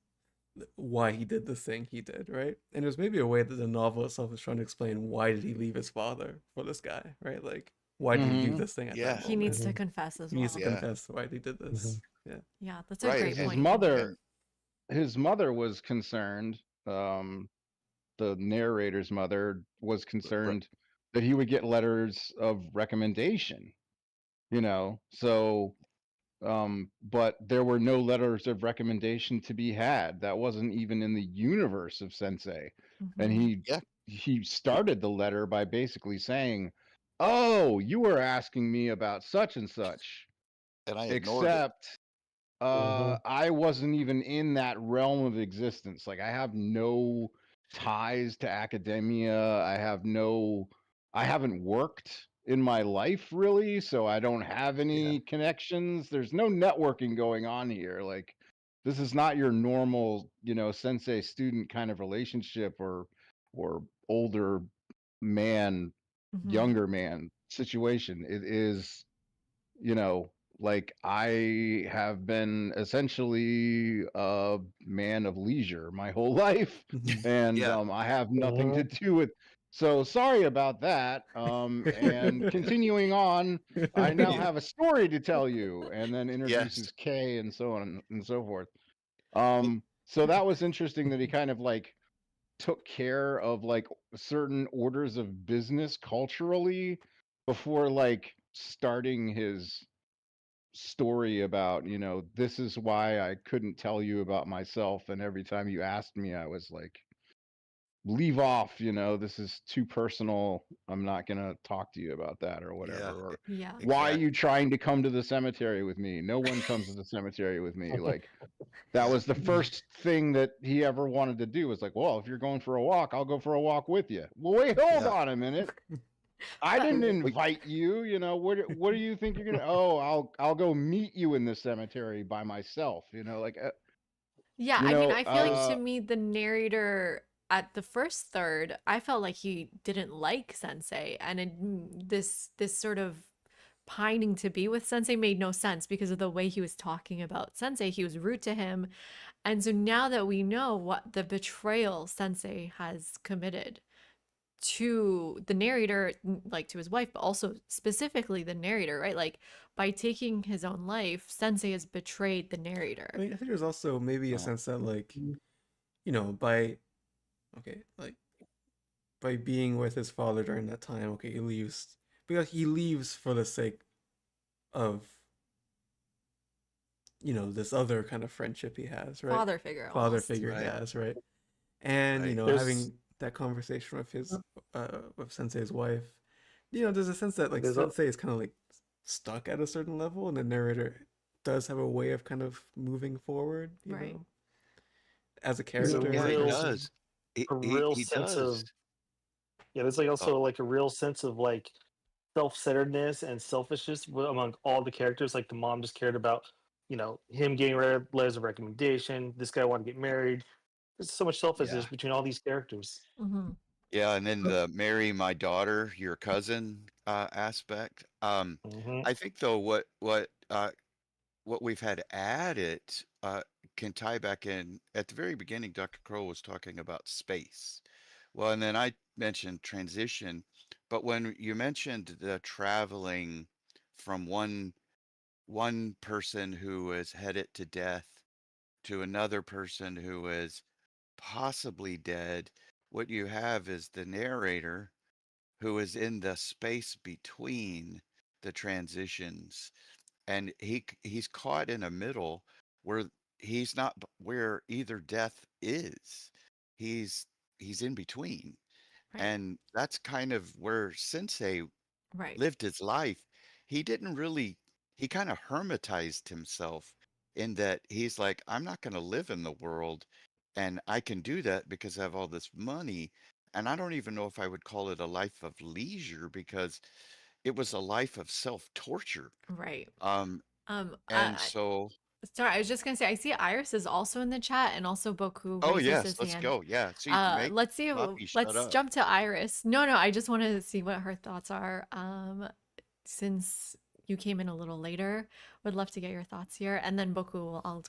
why he did the thing he did, right? And there's maybe a way that the novel itself is trying to explain why did he leave his father for this guy, right? Like why did he do mhm. this thing at that Yeah. He needs moment? to Mhm. confess as He needs to well. Yeah. confess why he did Mhm. this. Yeah. Yeah, that's a Right. Because great his And point, Kindred. mother, and his mother was concerned. The narrator's mother was r- concerned that he would get letters of recommendation, you know. So, but there were no letters of recommendation to be had. That wasn't even in the universe of Sensei. And Mm-hmm. he yeah, he started the letter by basically saying, "Oh, you were asking me about such and such, and I ignored it. except Mhm. I wasn't even in that realm of existence. Like I have no ties to academia. I haven't worked in my life really, so I don't have Yeah. any connections. There's no networking going on here. Like this is not your normal, sensei student kind of relationship or older man, Mm-hmm. younger man situation. It is, you know, like I have been essentially a man of leisure my whole life, Mhm. and Yeah. I have nothing to Mhm. do with. So sorry about that. And continuing on, I now Yeah. have a story to tell you, and then Yes. introduces Kay and so on and so forth. It, So that was interesting that he kind of like took care of like certain orders of business culturally before like starting his story about, this is why I couldn't tell you about myself. And every time you asked me, I was like, leave off, this is too personal. I'm not going to talk to you about that or whatever. yeah. Or Yeah. why are you Exactly. trying to come to the cemetery with me? No one comes to the cemetery with me. Like, that Yeah. was the first thing that he ever wanted to do was like, well, if you're going for a walk, I'll go for a walk with you. Well, wait, hold Yeah. on a minute. I But didn't We, invite you. What do you think you're gonna? Oh, I'll go meet you in the cemetery by myself. yeah, You I mean, know, I feel like to me, the narrator at the first third, I felt like he didn't like Sensei, and this sort of pining to be with Sensei made no sense because of the way he was talking about Sensei. He was rude to him. And so now that we know what the betrayal Sensei has committed to the narrator, like to his wife, but also specifically the narrator, right? Like by taking his own life, Sensei has betrayed the narrator. I mean, I think there's also maybe a sense that like, by like by being with his father during that time, okay, he leaves because he leaves for the sake of this other kind of friendship he has, right? Father figure Father almost. figure he Right. has, right? And Right. There's having that conversation with his with Sensei's wife, there's a sense that like there's a Sensei is kind of like stuck at a certain level, and the narrator does have a way of kind of moving forward, Right. as a there's a character, as Yeah, a he real person. does. He a he real he sense does. of there's like Oh, also like a real sense of like self-centeredness and selfishness among all the characters. Like the mom just cared about him getting letters of recommendation. This guy wanted to get married. There's so much yeah. selfishness between all these characters. Mm-hmm. Yeah, and then the marry my daughter, your cousin aspect. Hmm. I think though what we've had added can tie back in at the very beginning. Dr. Kroll was talking about space. Well, and then I mentioned transition, but when you mentioned the traveling from one person who is headed to death to another person who is possibly dead, what you have is the narrator who is in the space between the transitions, and he's caught in a middle where he's not where either death is. He's he's in between, Right. and that's kind of where Sensei Right. lived his life. He didn't really, he kind of hermitized himself in that he's like, I'm not going to live in the world. And I can do that because I have all this money. And I don't even know if I would call it a life of leisure because it was a life of self torture. Right. Um, Um, and I, so, Sorry, I was just gonna say I see Iris is also in the chat and also Boku oh, raises yes, his let's hand. go. Yeah. See, make Let's see. Floppy shut Let's up. jump to Iris. No, I just want to see what her thoughts are. Since you came in a little later, would love to get your thoughts here. And then Boku, I'll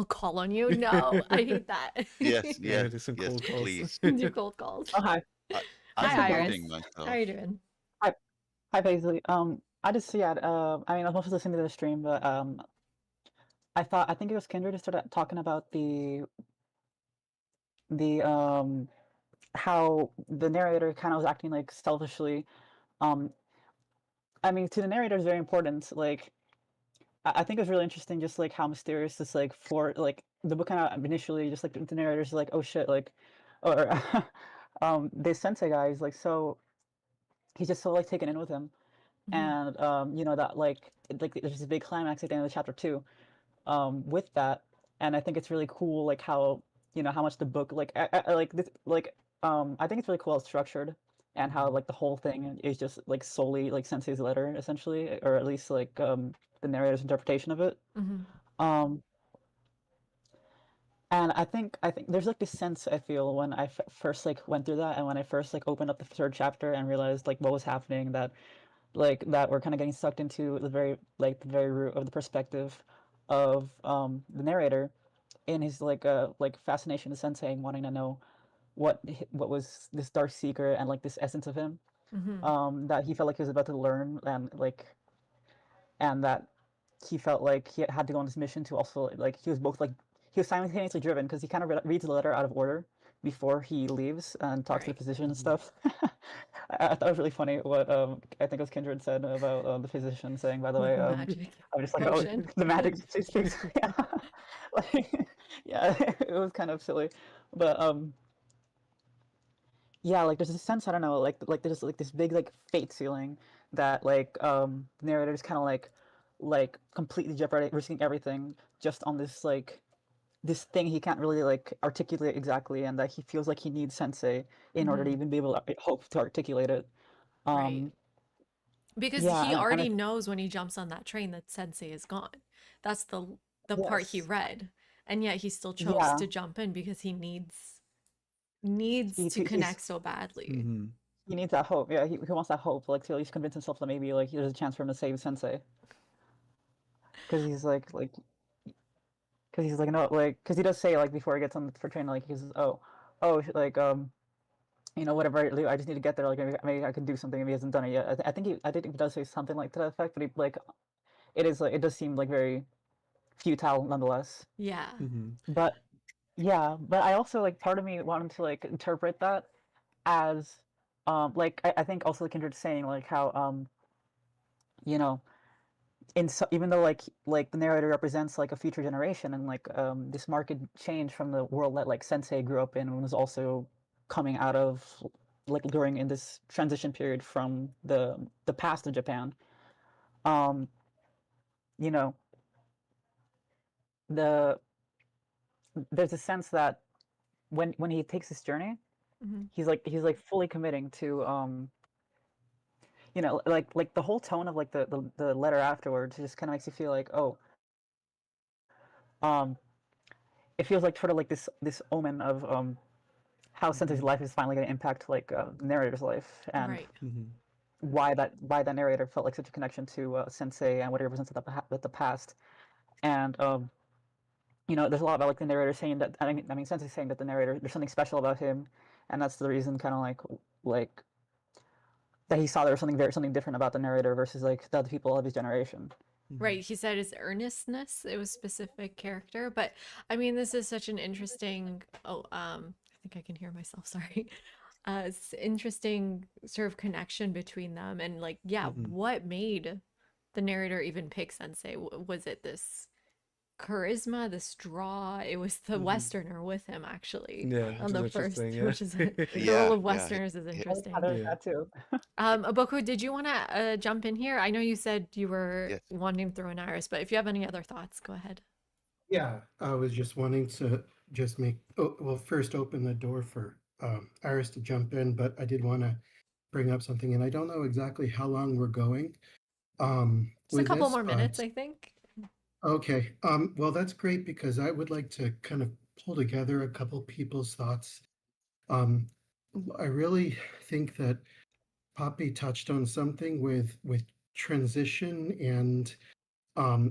call on you. No, I hate that. Yes, Yeah, yes, do some yes, cold calls. please. Do cold calls. Oh, hi. I, How's I'm it Hi, going? Iris. muting How are myself. you doing? Hi, hi, Paisley. I just yeah. I mean, I was mostly listening to the stream, but I think it was Kendra just started talking about the how the narrator kind of was acting like selfishly. Um, I mean, to the narrator is very important. Like, I think it was really interesting, just like how mysterious this like for like the book kind of initially just like the narrator's like, oh shit, like, or this sensei guy is like so he's just so like taken in with him. Mhm. And that like there's this big climax at the end of chapter 2 with that. And I think it's really cool like how how much the book like I like this like I think it's really cool how it's structured, and how like the whole thing is just like solely like Sensei's letter essentially, or at least like the narrator's interpretation of it. Mhm. um and I think there's like this sense I feel when I first like went through that, and when I first like opened up the third chapter and realized like what was happening, that we're kind of getting sucked into the very root of the perspective of the narrator in his like fascination with sensei, and wanting to know what was this dark secret and like this essence of him, Mhm. that he felt like he was about to learn, and that he felt like he had to go on this mission to also like he was both like he was simultaneously driven because he kind of reads the letter out of order before he leaves and talks to the Right. physician and stuff. I thought it was really funny what I think it was Kindred said about the physician saying, by the way, Magic I'm just like, oh, potion. the magic speaks. Yeah, like, yeah, it was kind of silly, but yeah, like there's a sense, I don't know, like there's like this big like fate ceiling that like the narrator is kind of like completely jeopardizing, risking everything just on this like this thing he can't really like articulate exactly, and that he feels like he needs sensei in order to Mhm. even be able to hope to articulate it. Right. um Because yeah, he and I already knows when he jumps on that train that Sensei is gone. That's the part he yes, read. And yet he still chose yeah, to jump in because he needs he, to he's connect so badly. Hmm. he needs that hope. Yeah, he wants that hope, like to at least convince himself that maybe like there's a chance for him to save Sensei. Because he's because he's like no, like because he does say like before he gets on for training, like he says, oh, like whatever I do, I just need to get there. Like maybe I can do something if he hasn't done it yet. I think he does say something like to that effect, but he like it does seem like very futile nonetheless. Yeah. Mm-hmm. But yeah, but I also like part of me wanted to like interpret that as like I think also like Kindred saying like how you know even though like the narrator represents like a future generation and like this marked change from the world that like Sensei grew up in and was also coming out of like during in this transition period from the past of Japan. Um, you know, the there's a sense that when he takes this journey, Hmm. he's like fully committing to like the whole tone of like the letter afterwards just kind of makes you feel like um it feels like sort of like this omen of how Sensei's life is finally going to impact like the narrator's life and Right. Mm-hmm. why that narrator felt like such a connection to Sensei and what he represents with the past. And there's a lot about like the narrator saying that I mean Sensei saying that the narrator there's something special about him, and that's the reason kind of like that he saw there was something different about the narrator versus like the other people of his generation. Right. He said his earnestness, it was specific character. But I mean, this is such an interesting, I think I can hear myself, sorry. It's interesting sort of connection between them. And like, yeah, Mm-hmm. what made the narrator even pick Sensei? Was it this charisma, this draw? It was the Mm-hmm. Westerner with him actually Yeah, on which is the first, interesting. Yeah. which is the role Yeah, of yeah. Westerners is Yeah, interesting. there's Yeah. that too. Boku, did you want to jump in here? I know you said you were Yes. wanting to throw in Iris, but if you have any other thoughts, go ahead. Yeah, I was just wanting to just first open the door for Iris to jump in, but I did want to bring up something, and I don't know exactly how long we're going Just a with couple this, more minutes, but I think. okay. Well, that's great because I would like to kind of pull together a couple people's thoughts. Um, I really think that Poppy touched on something with transition and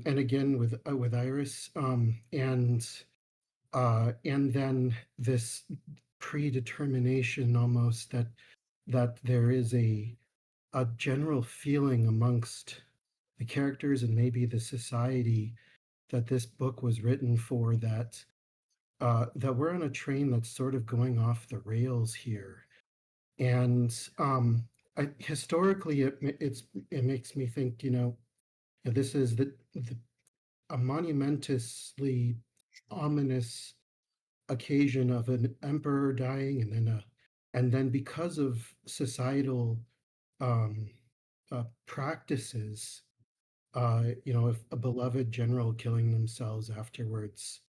again with Iris and then this predetermination almost that there is a general feeling amongst the characters and maybe the society that this book was written for that we're on a train that's sort of going off the rails here and historically it makes me think this is a monumentously ominous occasion of an emperor dying and then because of societal um, practices if a beloved general killing themselves afterwards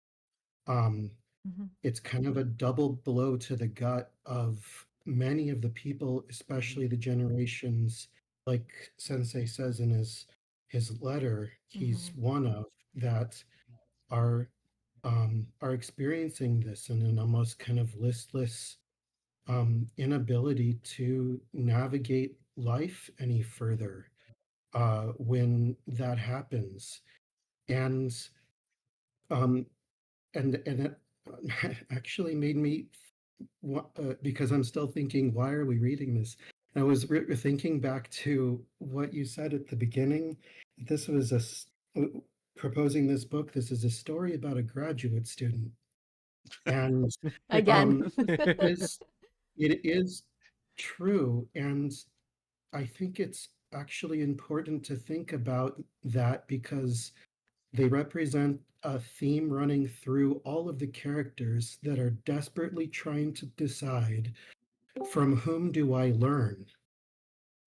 um, Mhm. it's kind of a double blow to the gut of many of the people, especially the generations, like Sensei says in his letter, he's Mhm. one of that are experiencing this in an almost kind of listless inability to navigate life any further when that happens, and um, and it actually made me because I'm still thinking, why are we reading this? I was thinking back to what you said at the beginning. This was proposing this book. This is a story about a graduate student, and Again. um, is it is true, and I think it's actually important to think about that because they represent a theme running through all of the characters that are desperately trying to decide from whom do I learn?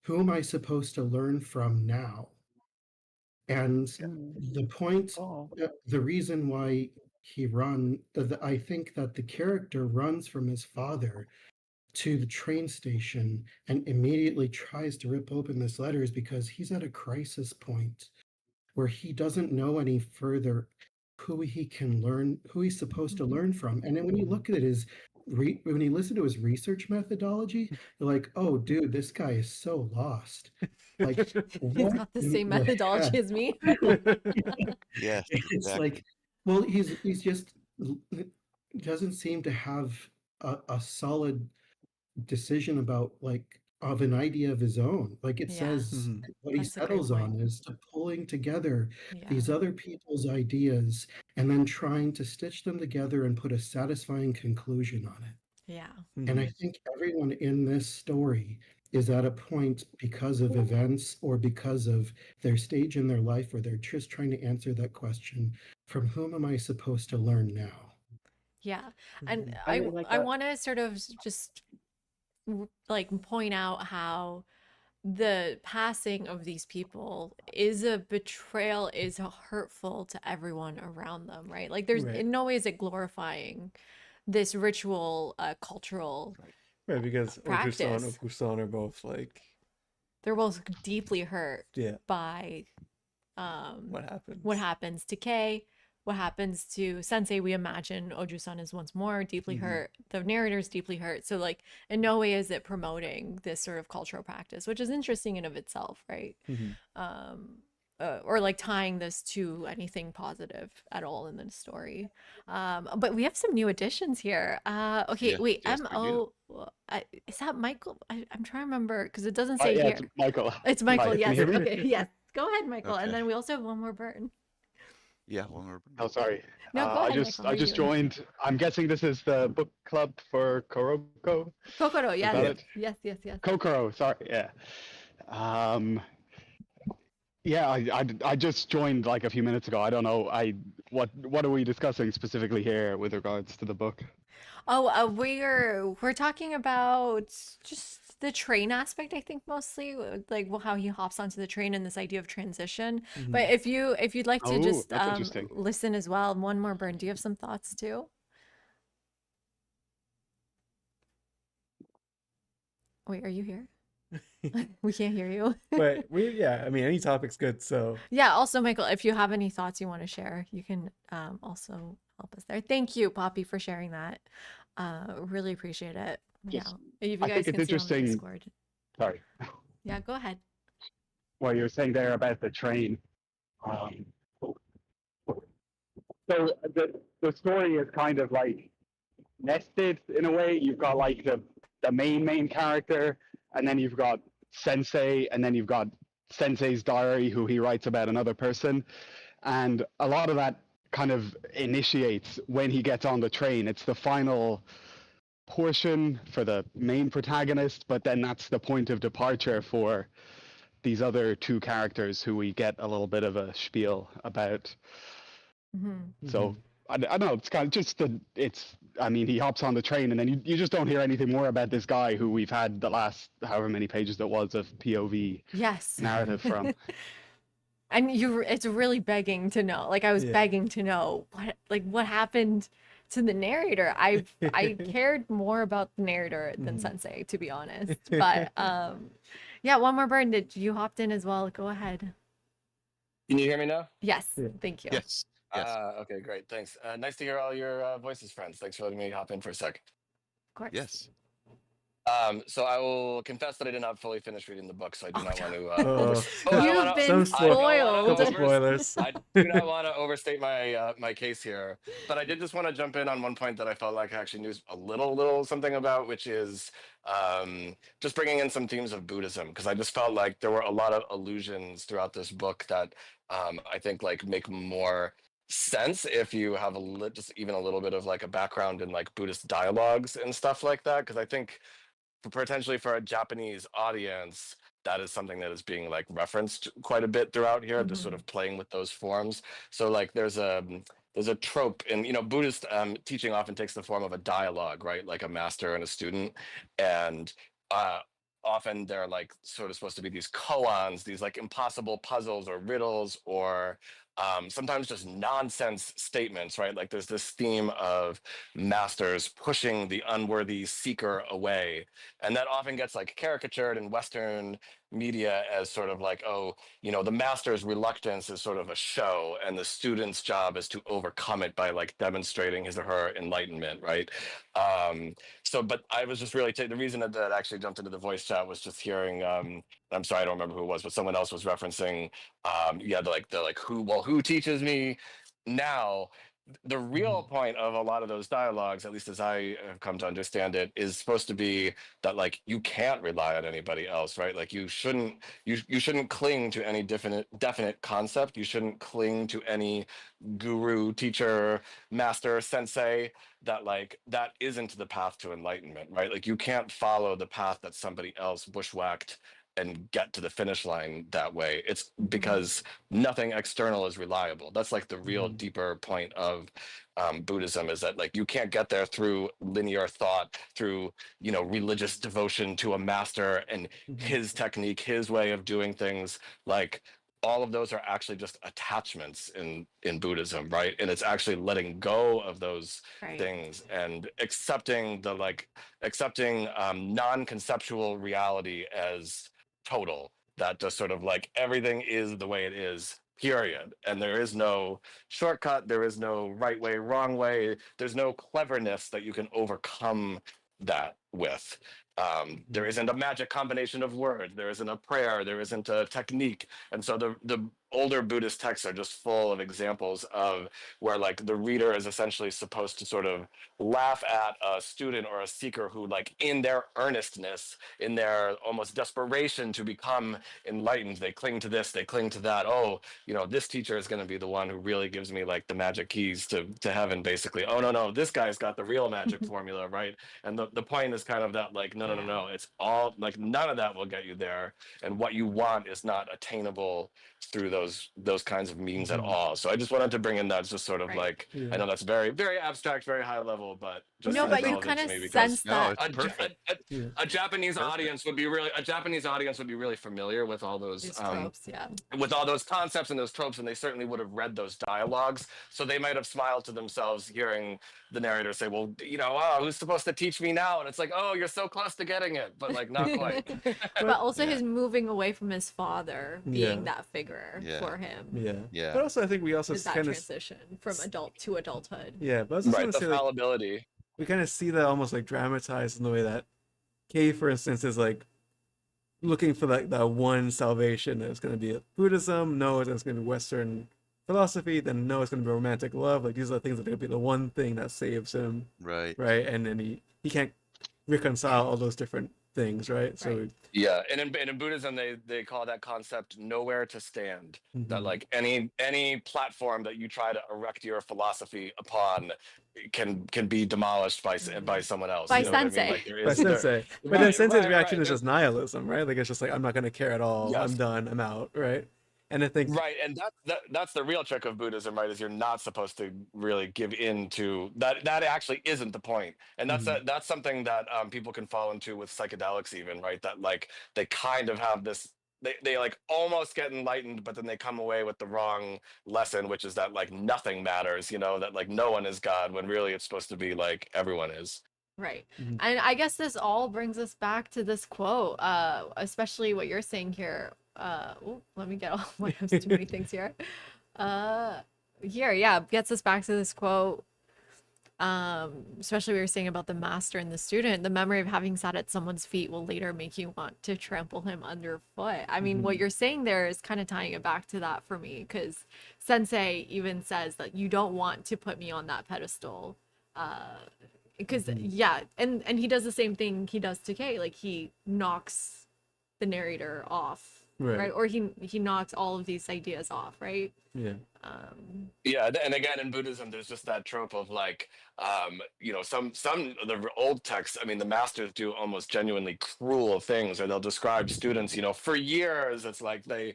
Who am I supposed to learn from now? And the point, Oh. the reason why I think that the character runs from his father to the train station and immediately tries to rip open this letter is because he's at a crisis point where he doesn't know any further who he can learn, who he's supposed to learn from. And then when you look at it, when you listen to his research methodology, you're like, oh, dude, this guy is so lost. Like, He's what got the in same the methodology heck? as me. Yes, It's exactly. like, well, he's just doesn't seem to have a solid decision about like of an idea of his own. Like it Yeah, says Mhm. what he that's a great settles point. on is to pulling together Yeah. these other people's ideas and then trying to stitch them together and put a satisfying conclusion on it. Yeah. And I Mhm. think everyone in this story is at a point because of events or because of their stage in their life where they're just trying to answer that question, from whom am I supposed to learn now? Yeah. And Mhm. I really like I that. want to sort of just like point out how the passing of these people is a betrayal, is hurtful to everyone around them, right? Like there's Right. in no way is it glorifying this ritual cultural Right, because Ojusan and practice. Busan are both like, They're both deeply hurt yeah, by what what happens? happens to Kei, what happens to Sensei. We imagine Oju-san is once more deeply Mhm. hurt. The narrator's deeply hurt. So like in no way is it promoting this sort of cultural practice, which is interesting in of itself, right? Mhm. Or like tying this to anything positive at all in the story. But we have some new additions here. Okay, Yes, wait, yes, we do. MO, is that Michael? I'm trying to remember because it doesn't say Yeah, here. it's Michael. It's Hi, Michael, can you yes. hear me? Okay, yes. Go ahead, Michael. And Okay. then we also have one more burn. Yeah, one more. Oh, sorry. No, go ahead, Michael. How I are you just doing? joined. I'm guessing this is the book club for Kuroko. Kokoro, Is yes. that Yeah. it? Yes, yes, yes. Kokoro. Sorry. Yeah. Um. Yeah. I just joined like a few minutes ago. I don't know. What are we discussing specifically here with regards to the book? Oh, we're talking about just the train aspect, I think mostly, like well, how he hops onto the train and this idea of transition. But Mhm. if you'd like to Oh, just that's interesting. listen as well, one more burn. Do you have some thoughts too? Wait, are you here? We can't hear you. But yeah, I mean, any topic's good. So Yeah, also Michael, if you have any thoughts you want to share, you can also help us there. Thank you, Poppy, for sharing that. Really appreciate it. Yeah. Just, If you I think guys it's can see on the interesting. Discord. Sorry. Yeah, go ahead. What you were saying there about the train. Um, so the story is kind of like nested in a way. You've got like the main character, and then you've got Sensei, and then you've got Sensei's diary, who he writes about another person, and a lot of that kind of initiates when he gets on the train. It's the final portion for the main protagonist, but then that's the point of departure for these other two characters who we get a little bit of a spiel about. So Mhm. I don't know. It's kind of just I mean, he hops on the train, and then you just don't hear anything more about this guy who we've had the last however many pages that was of POV Yes. narrative from. And it's really begging to know. Like I was Yeah. begging to know what happened to the narrator. I cared more about the narrator than Mhm. Sensei, to be honest. But yeah, one more burn. Did you hopped in as well? Go ahead. Can you hear me now? Yes, Yeah. thank you. Yes, yes, Okay, great. Thanks. Nice to hear all your voices, friends. Thanks for letting me hop in for a sec. Of course. yes. So I will confess that I did not fully finish reading the book, so I do Oh, not want no. to You've been Some I don't wanna spoiled. couple over- spoilers. I do not want to overstate my my case here, but I did just want to jump in on one point that I felt like I actually knew a little something about, which is just bringing in some themes of Buddhism, because I just felt like there were a lot of allusions throughout this book that I think like make more sense if you have just even a little bit of like a background in like Buddhist dialogues and stuff like that, because I think potentially for a Japanese audience, that is something that is being like referenced quite a bit throughout here, just sort Mhm. of playing with those forms. So like there's a trope in Buddhist teaching often takes the form of a dialogue, right? Like a master and a student, and uh, often they're like sort of supposed to be these koans, these like impossible puzzles or riddles, or sometimes just nonsense statements, right? Like there's this theme of masters pushing the unworthy seeker away, and that often gets like caricatured in Western media as sort of like, oh, the master's reluctance is sort of a show, and the student's job is to overcome it by like demonstrating his or her enlightenment, right? But I was just really the reason that actually jumped into the voice chat was just hearing. I'm sorry, I don't remember who it was, but someone else was referencing. Who teaches me now? The real point of a lot of those dialogues, at least as I have come to understand it, is supposed to be that like you can't rely on anybody else, right? Like you shouldn't cling to any definite concept. You shouldn't cling to any guru, teacher, master, sensei that isn't the path to enlightenment, right? Like you can't follow the path that somebody else bushwhacked and get to the finish line that way. It's because nothing external is reliable. That's like the real deeper point of Buddhism, is that like you can't get there through linear thought, through religious devotion to a master and his technique, his way of doing things. Like all of those are actually just attachments in Buddhism, right? And it's actually letting go of those things and accepting non-conceptual reality as total, that just sort of like everything is the way it is, period, and there is no shortcut, there is no right way, wrong way, there's no cleverness that you can overcome that with. There isn't a magic combination of words, there isn't a prayer, there isn't a technique. And so the older Buddhist texts are just full of examples of where like the reader is essentially supposed to sort of laugh at a student or a seeker who, like, in their earnestness, in their almost desperation to become enlightened, they cling to this, they cling to that. Oh, this teacher is going to be the one who really gives me like the magic keys to heaven, basically. Oh no, this guy's got the real magic formula, right? And the point is kind of that, like, no, it's all like none of that will get you there, and what you want is not attainable through those kinds of means at all. So I just wanted to bring in that, just sort of like, I know that's very, very abstract, very high level, but just No, but you relevant kind to of me because sense that. it's perfect. a Japanese audience would be really familiar with all those These tropes, with all those concepts and those tropes, and they certainly would have read those dialogues. So they might have smiled to themselves hearing the narrator say, well, who's supposed to teach me now? And it's like, oh, you're so close to getting it, but like not quite. But also his moving away from his father being that figure for him. But also I think we also Is that kind of transition from adult to adulthood. but I was just Right, gonna the say, like, fallibility. we kind of see that almost like dramatized in the way that Kay, for instance, is like looking for like that one salvation. That it's going to be Buddhism. No, it's going to be Western philosophy. Then no, it's going to be romantic love. Like these are the things that are going to be the one thing that saves him. Right. And then he can't reconcile all those different things. Right. So yeah, and in Buddhism they call that concept nowhere to stand. That like any platform that you try to erect your philosophy upon can be demolished by someone else. By you know what I mean? sensei. Like there by is sensei. But then right, sensei's right, reaction right. is just nihilism, right? Like it's just like, I'm not going to care at all. Yes. I'm done. I'm out. Right. And I think right, and that's the real trick of Buddhism, right? Is you're not supposed to really give in to that. That actually isn't the point, and that's something that people can fall into with psychedelics, even, right? That like they kind of have this. They like almost get enlightened, but then they come away with the wrong lesson, which is that like nothing matters, that like no one is God, when really it's supposed to be like everyone is. Right. And I guess this all brings us back to this quote, especially what you're saying here. Let me get all my too many things here. Gets us back to this quote. Especially what you're saying about the master and the student. The memory of having sat at someone's feet will later make you want to trample him underfoot. I mean, what you're saying there is kind of tying it back to that for me, because Sensei even says that you don't want to put me on that pedestal. Because and he does the same thing he does to Kay. Like he knocks the narrator off, right? Or he knocks all of these ideas off, right? And again, in Buddhism there's just that trope of like some of the old texts, I mean, the masters do almost genuinely cruel things, or they'll describe students, for years. It's like they,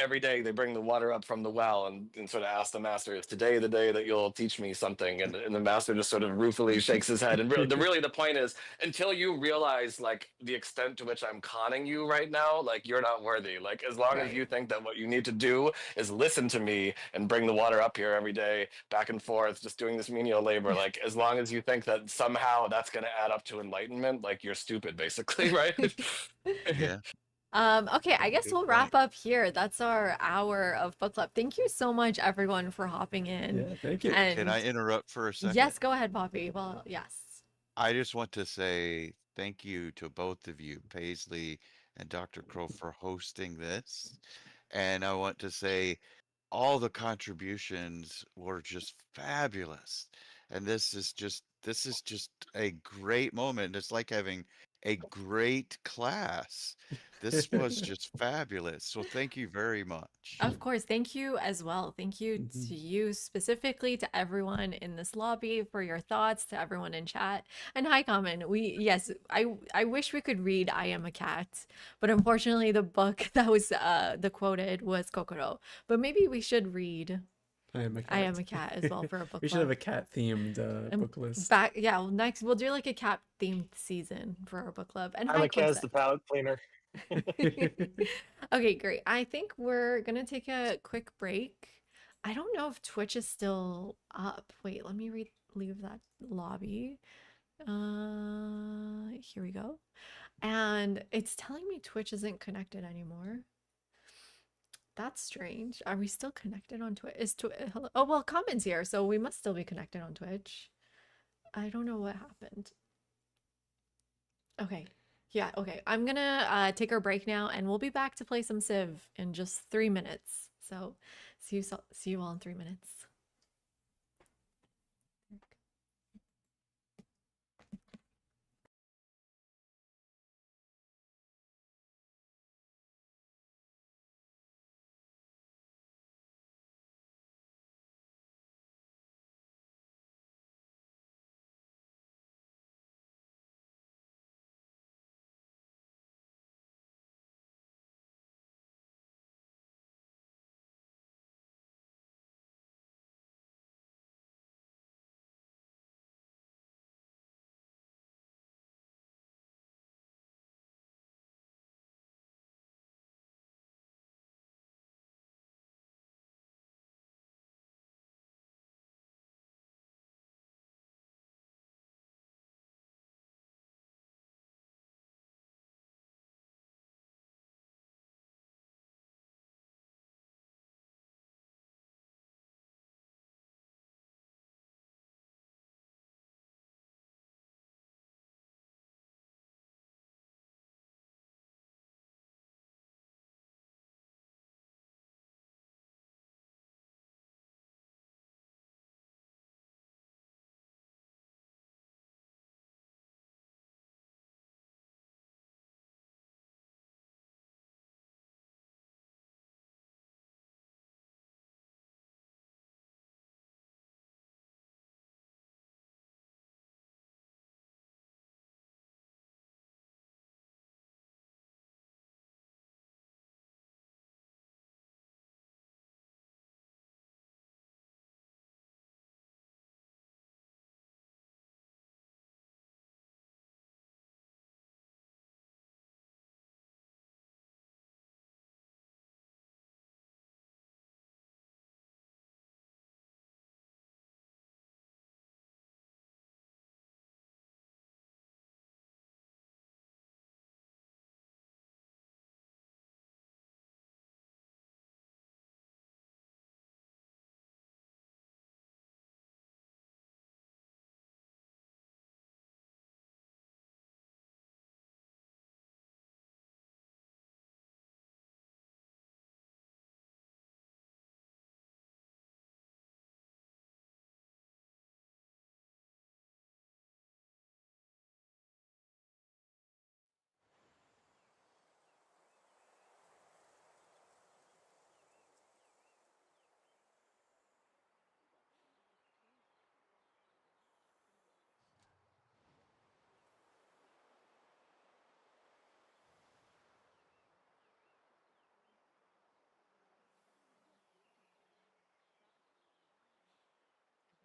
every day they bring the water up from the well and sort of ask the master, is today the day that you'll teach me something? And the master just sort of ruefully shakes his head. And really the point is, until you realize like the extent to which I'm conning you right now, like you're not worthy. Like as long as you think that what you need to do is listen to me and bring the water up here every day, back and forth, just doing this menial labor, like as long as you think that somehow that's going to add up to enlightenment, like you're stupid, basically, right? Yeah. Okay, I guess Good we'll point. wrap up here. That's our hour of book club. Thank you so much, everyone, for hopping in. Yeah, thank you. Can I And interrupt for a second? yes, go ahead, Poppy. Well, yes. I just want to say thank you to both of you, Paisley and Dr. Crow, for hosting this. And I want to say all the contributions were just fabulous. And this is just a great moment. It's like having a great class. This was just fabulous. So thank you very much. Of course, thank you as well. Thank you Mhm. to you specifically, to everyone in this lobby for your thoughts, to everyone in chat. And hi, Common. I wish we could read I Am a Cat, but unfortunately the book that was the quoted was Kokoro. But maybe we should read I am a I cat. Am a Cat as well for a book We should have club. a cat themed And book list. back, yeah, well, next we'll do like a cat themed season for our book club. And I'm hi, a Kaz Quinset. the palate cleaner. Okay, great. I think we're gonna take a quick break. I don't know if Twitch is still up. Wait, let me leave that lobby. Here we go. And it's telling me Twitch isn't connected anymore. That's strange. Are we still connected on Twitch? Is Twitch? Hello? Oh, well, Common's here, so we must still be connected on Twitch. I don't know what happened. Okay. Yeah, okay. I'm gonna take our break now and we'll be back to play some Civ in just 3 minutes. So see you all in 3 minutes.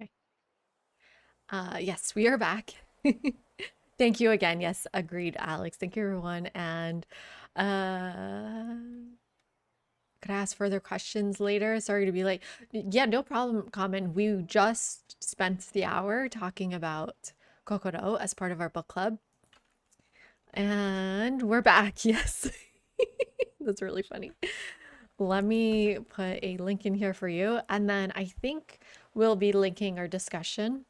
Okay. Yes, we are back. Thank you again. Yes, agreed, Alex. Thank you, everyone. And uh could I ask further questions later? Sorry to be late. Yeah, no problem, Common. We just spent the hour talking about Kokoro as part of our book club. And we're back, yes. That's really funny. Let me put a link in here for you. And then I think we'll be linking our discussion.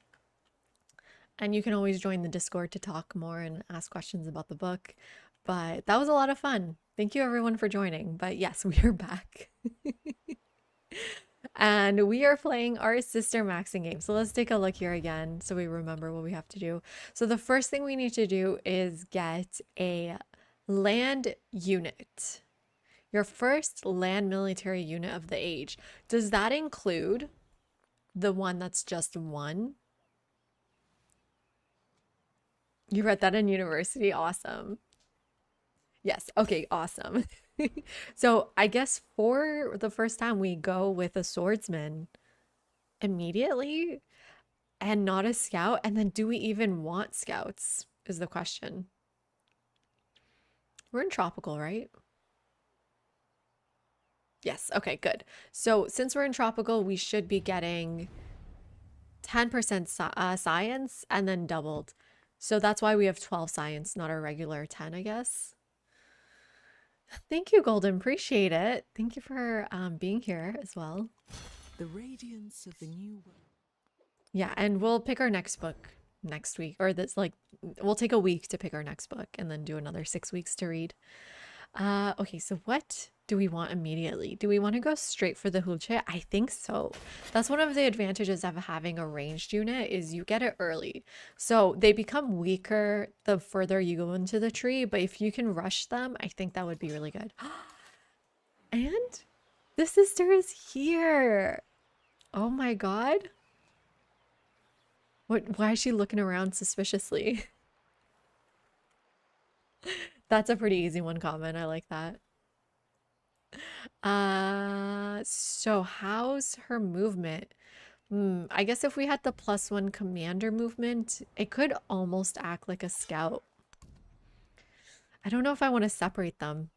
And you can always join the Discord to talk more and ask questions about the book. But that was a lot of fun. Thank you everyone for joining. But yes, we are back. And we are playing our sister maxing game. So let's take a look here again so we remember what we have to do. So the first thing we need to do is get a land unit. Your first land military unit of the age. Does that include the one that's just one? You read that in university? Awesome. Yes. Okay, awesome. So I guess for the first time we go with a swordsman immediately and not a scout. And then do we even want scouts is the question. We're in tropical, right? Yes. Okay, good. So since we're in tropical, we should be getting 10% science and then doubled. So that's why we have 12 science, not our regular 10, I guess. Thank you, Golden. Appreciate it. Thank you for being here as well. The radiance of the new world. Yeah, and we'll pick our next book next week, or this like we'll take a week to pick our next book and then do another 6 weeks to read. Okay, so what do we want immediately? Do we want to go straight for the Hulche? I think so. That's one of the advantages of having a ranged unit is you get it early. So they become weaker the further you go into the tree, but if you can rush them, I think that would be really good. And the sister is here. Oh my god. Why is she looking around suspiciously? That's a pretty easy one comment. I like that. So how's her movement? I guess if we had the +1 commander movement, it could almost act like a scout. I don't know if I want to separate them.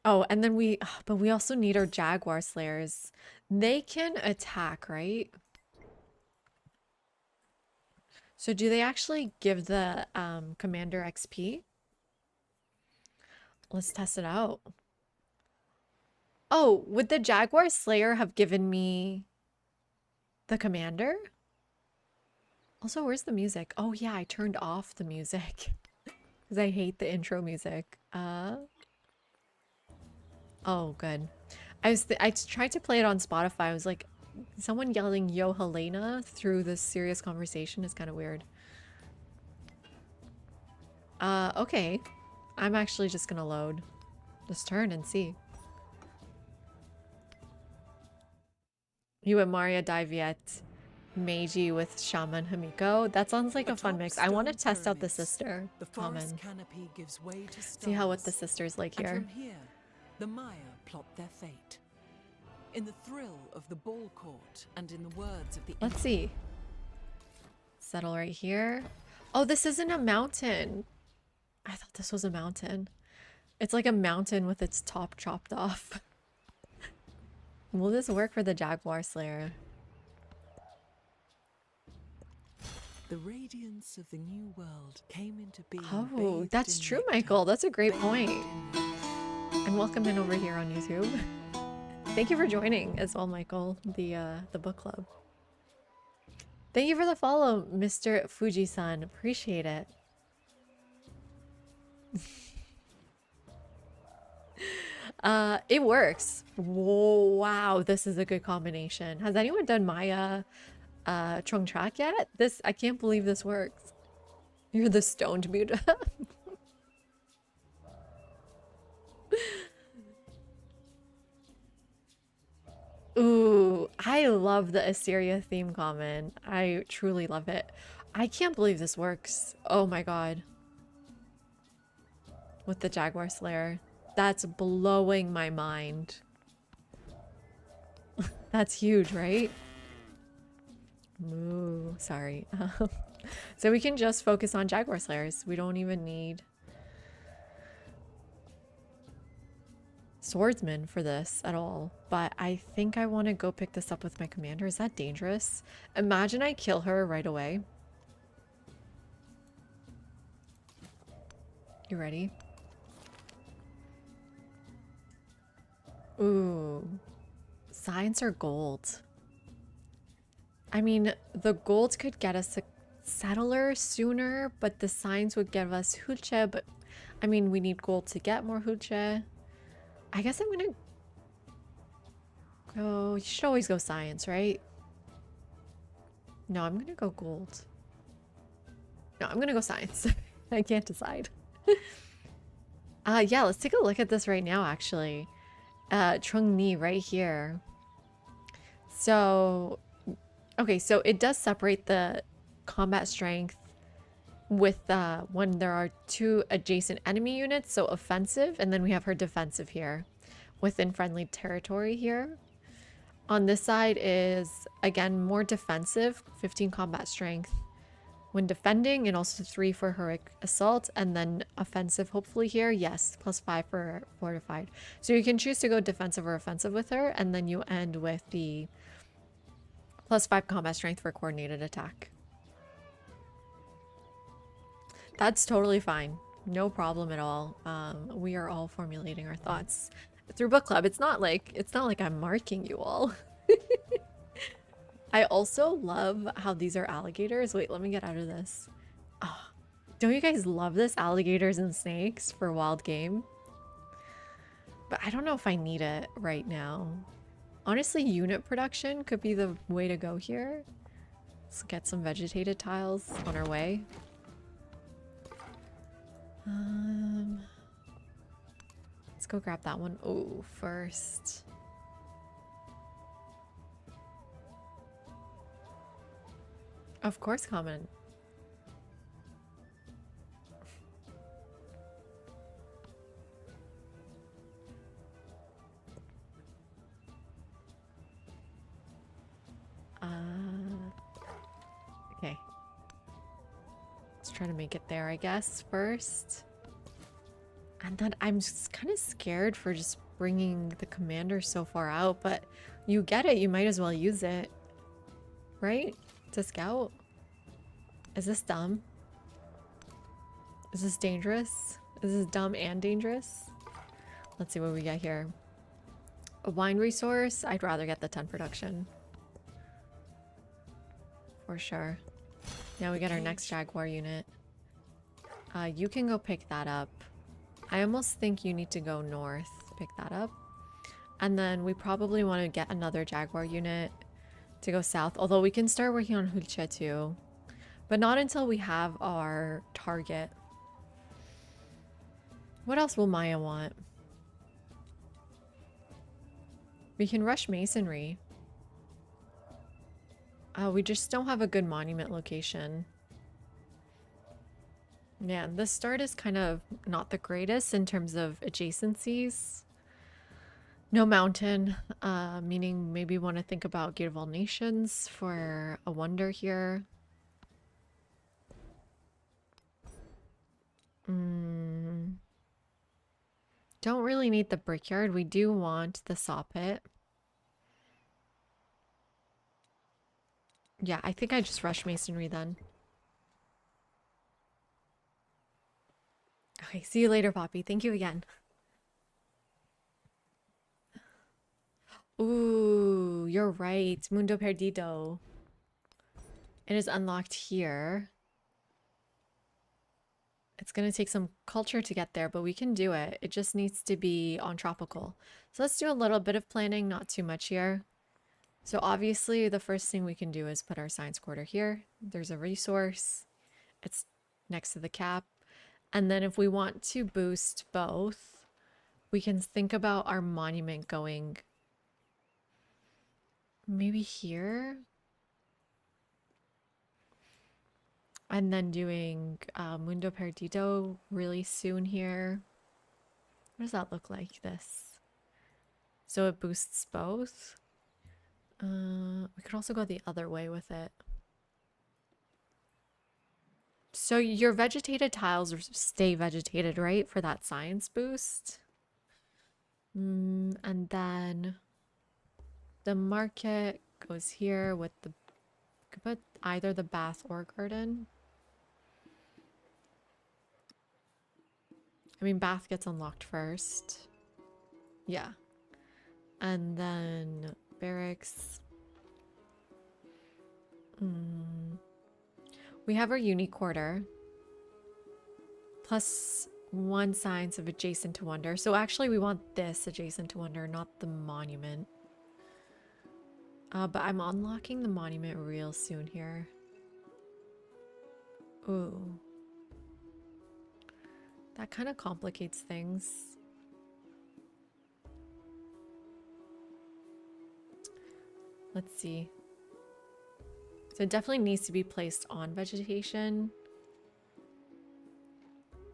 Oh, and then but we also need our Jaguar Slayers. They can attack, right? So do they actually give the commander XP? Let's test it out. Oh, would the Jaguar Slayer have given me the commander? Also, where's the music? Oh yeah, I turned off the music because I hate the intro music. Oh, good. I tried to play it on Spotify. I was like, someone yelling "Yo Helena" through this serious conversation is kind of weird. Okay. I'm actually just gonna load. Just turn and see. You and Maria Diviet, Meiji with Shaman Hamiko. That sounds like a fun mix. I want to test out the sister common. Canopy gives way to stars, See how what the sister's like here. And from here, the Maya plot their fate. In the thrill of the ball court and in the words of the Let's see. Settle right here. Oh, this isn't a mountain. I thought this was a mountain. It's like a mountain with its top chopped off. Will this work for the Jaguar Slayer? The radiance of the new world came into being. Oh, that's true, Michael. That's a great point. And welcome in over here on YouTube. Thank you for joining as well, Michael, the book club. Thank you for the follow, Mr. Fuji-san. Appreciate it. It works. Whoa, wow, this is a good combination. Has anyone done Maya Trung Track yet? I can't believe this works. You're the stoned mute. Ooh, I love the Assyria theme comment. I truly love it. I can't believe this works. Oh my god. With the Jaguar Slayer. That's blowing my mind. That's huge, right? Ooh, sorry. So we can just focus on Jaguar Slayers. We don't even need swordsman for this at all. But I think I want to go pick this up with my commander. Is that dangerous? Imagine I kill her right away. You ready? Ooh. Science or gold? I mean, the gold could get us a settler sooner, but the science would give us Hulche, but I mean, we need gold to get more Hulche. I guess I'm gonna go, you should always go science, right? No, I'm gonna go gold. No, I'm gonna go science. I can't decide. Yeah, let's take a look at this right now, actually. Trung Ni right here. So, okay, so it does separate the combat strength with when there are two adjacent enemy units, so offensive, and then we have her defensive here within friendly territory here. On this side is, again, more defensive, 15 combat strength when defending, and also 3 for heroic assault, and then offensive hopefully here, yes, +5 for fortified. So you can choose to go defensive or offensive with her, and then you end with the +5 combat strength for coordinated attack. That's totally fine. No problem at all. We are all formulating our thoughts through book club. It's not like I'm marking you all. I also love how these are alligators. Wait, let me get out of this. Oh, don't you guys love this? Alligators and snakes for wild game? But I don't know if I need it right now. Honestly, unit production could be the way to go here. Let's get some vegetated tiles on our way. Let's go grab that one. Oh, first. Of course, comment. Okay. Let's try to make it there, I guess, first. And then I'm just kind of scared for just bringing the commander so far out, but you get it. You might as well use it. Right? To scout? Is this dumb? Is this dangerous? Is this dumb and dangerous? Let's see what we get here. A wine resource? I'd rather get the 10 production. For sure. Now we get our next Jaguar unit. You can go pick that up. I almost think you need to go north to pick that up. And then we probably want to get another Jaguar unit to go south. Although we can start working on Hulche too. But not until we have our target. What else will Maya want? We can rush masonry. We just don't have a good monument location. Yeah, the start is kind of not the greatest in terms of adjacencies. No mountain, meaning maybe want to think about Gate of All Nations for a wonder here. Don't really need the brickyard. We do want the saw pit. Yeah, I think I just rush masonry then. Okay, see you later, Poppy. Thank you again. Ooh, you're right. Mundo Perdido. It is unlocked here. It's going to take some culture to get there, but we can do it. It just needs to be on tropical. So let's do a little bit of planning, not too much here. So obviously the first thing we can do is put our science quarter here. There's a resource. It's next to the cap. And then if we want to boost both, we can think about our monument going maybe here. And then doing Mundo Perdido really soon here. What does that look like, this? So it boosts both. We could also go the other way with it. So your vegetated tiles stay vegetated, right? For that science boost. And then the market goes here with the... Could put either the bath or garden. I mean, bath gets unlocked first. Yeah. And then barracks. We have our unique quarter. Plus 1 science of adjacent to wonder. So actually we want this adjacent to wonder, not the monument. But I'm unlocking the monument real soon here. Ooh. That kind of complicates things. Let's see. So it definitely needs to be placed on vegetation.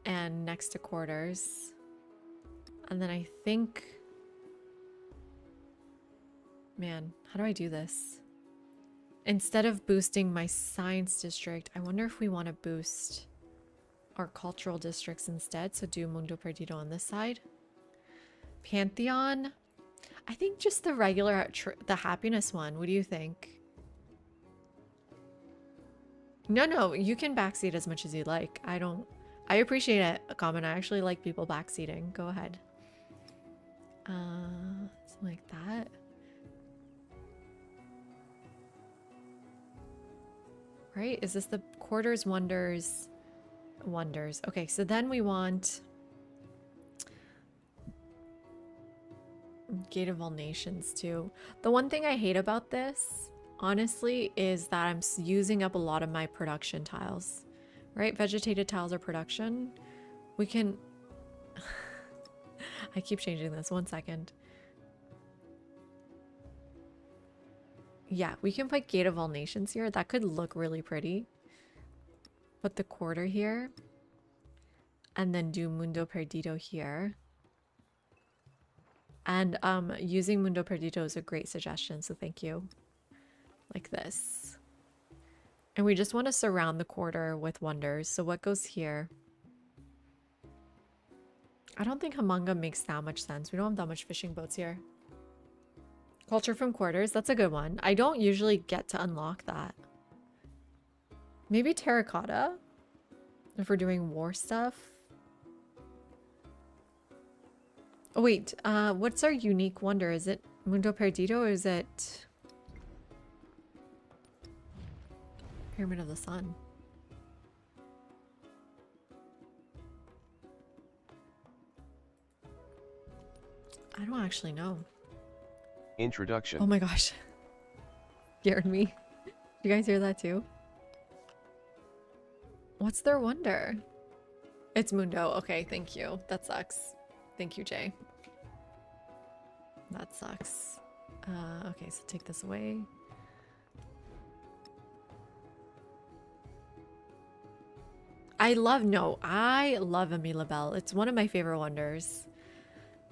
And next to quarters. And then I think... Man, how do I do this? Instead of boosting my science district, I wonder if we want to boost our cultural districts instead. So do Mundo Perdido on this side. Pantheon. I think just the regular, the happiness one. What do you think? No, you can backseat as much as you like. I appreciate it, a comment. I actually like people backseating. Go ahead. Something like that. Right? Is this the quarters, wonders, wonders? Okay, so then we want Gate of All Nations too. The one thing I hate about this, honestly, is that I'm using up a lot of my production tiles. Right? Vegetated tiles are production. We can... I keep changing this. 1 second. Yeah, we can put Gate of All Nations here. That could look really pretty. Put the quarter here. And then do Mundo Perdido here. And using Mundo Perdido is a great suggestion, so thank you. Like this. And we just want to surround the quarter with wonders. So what goes here? I don't think Hamanga makes that much sense. We don't have that much fishing boats here. Culture from quarters, that's a good one. I don't usually get to unlock that. Maybe terracotta? If we're doing war stuff. Oh wait, what's our unique wonder? Is it Mundo Perdido or is it Pyramid of the Sun? I don't actually know. Introduction. Oh my gosh. Scared me. You guys hear that too? What's their wonder? It's Mundo. Okay, thank you. That sucks. Thank you, Jay. That sucks. Okay, so take this away. I love Amila Bell. It's one of my favorite wonders.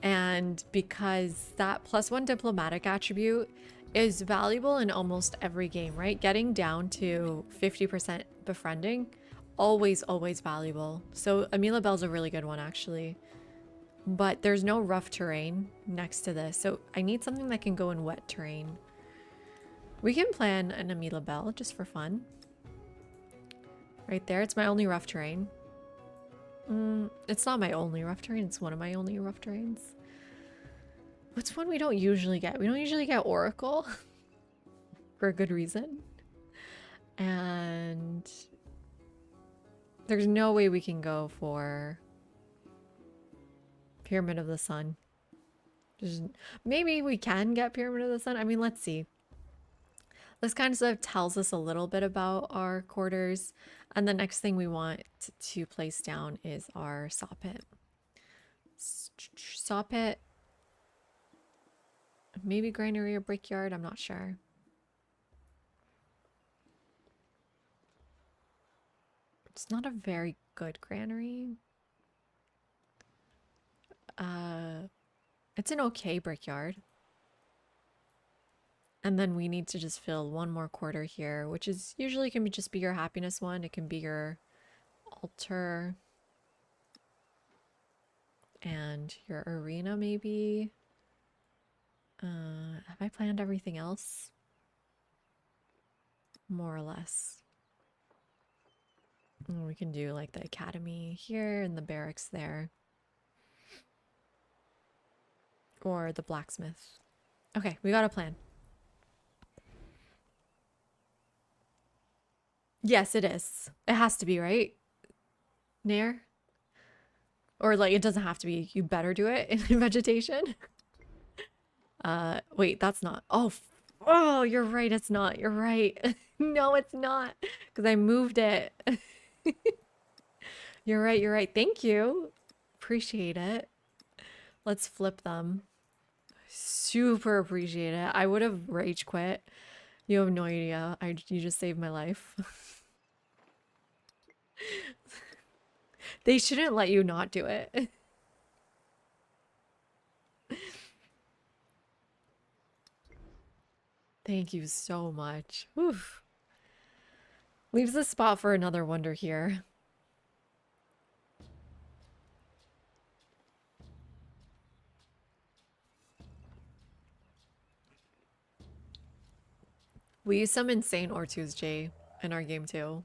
And because that +1 diplomatic attribute is valuable in almost every game, right? Getting down to 50% befriending, always valuable. So Amila Bell's a really good one, actually. But there's no rough terrain next to this, so I need something that can go in wet terrain. We can plan an Amila Bell just for fun. Right there, it's my only rough terrain. It's not my only rough terrain, it's one of my only rough terrains. What's one we don't usually get? We don't usually get Oracle. For a good reason. And there's no way we can go for Pyramid of the Sun. Maybe we can get Pyramid of the Sun. I mean, let's see. This kind of stuff tells us a little bit about our quarters. And the next thing we want to place down is our saw pit. Saw pit. Maybe granary or brickyard. I'm not sure. It's not a very good granary. It's an okay brickyard. And then we need to just fill one more quarter here, which is usually can be just be your happiness one. It can be your altar and your arena maybe. Have I planned everything else? More or less. And we can do like the academy here and the barracks there. Or the blacksmith. Okay, we got a plan. Yes, it is. It has to be, right? Nair? Or like it doesn't have to be. You better do it in vegetation. Wait, that's not. Oh, oh, you're right. It's not. You're right. No, it's not. Because I moved it. You're right. You're right. Thank you. Appreciate it. Let's flip them. Super appreciate it. I would have rage quit. You have no idea. You just saved my life. They shouldn't let you not do it. Thank you so much. Oof. Leaves the spot for another wonder here. We use some insane R2s, Jay, in our game too.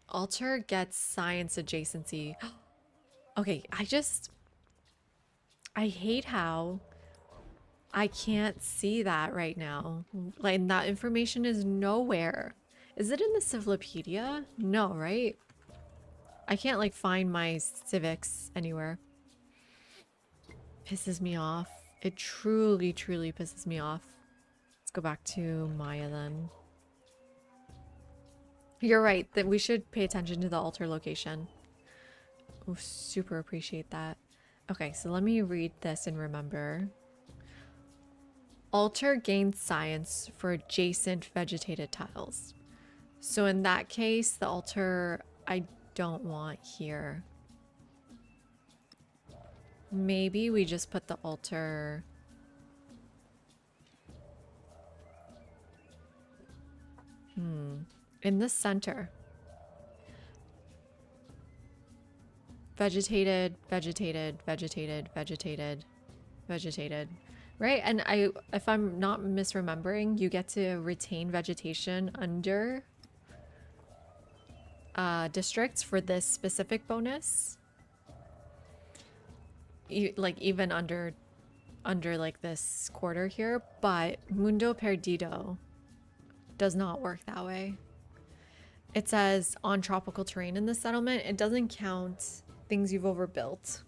Alter gets science adjacency. Okay, I hate how I can't see that right now. Like, that information is nowhere. Is it in the Civilopedia? No, right? I can't, like, find my civics anywhere. Pisses me off. It truly, truly pisses me off. Let's go back to Maya then. You're right, that we should pay attention to the altar location. Oh, super appreciate that. Okay, so let me read this and remember. Altar gains science for adjacent vegetated tiles. So in that case, the altar I don't want here. Maybe we just put the altar... in the center. Vegetated, vegetated, vegetated, vegetated, vegetated. Right? And if I'm not misremembering, you get to retain vegetation under districts for this specific bonus. Like even under like this quarter here, but Mundo Perdido does not work that way. It says on tropical terrain in the settlement, it doesn't count things you've overbuilt.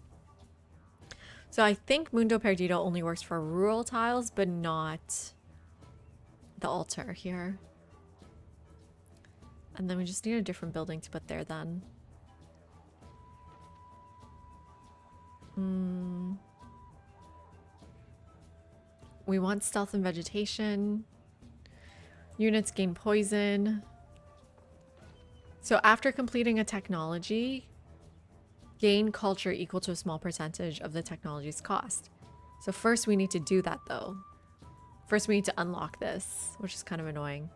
So I think Mundo Perdido only works for rural tiles, but not the altar here. And then we just need a different building to put there then. We want stealth and vegetation. Units gain poison. So after completing a technology, gain culture equal to a small percentage of the technology's cost. So first we need to do that though. First we need to unlock this, which is kind of annoying.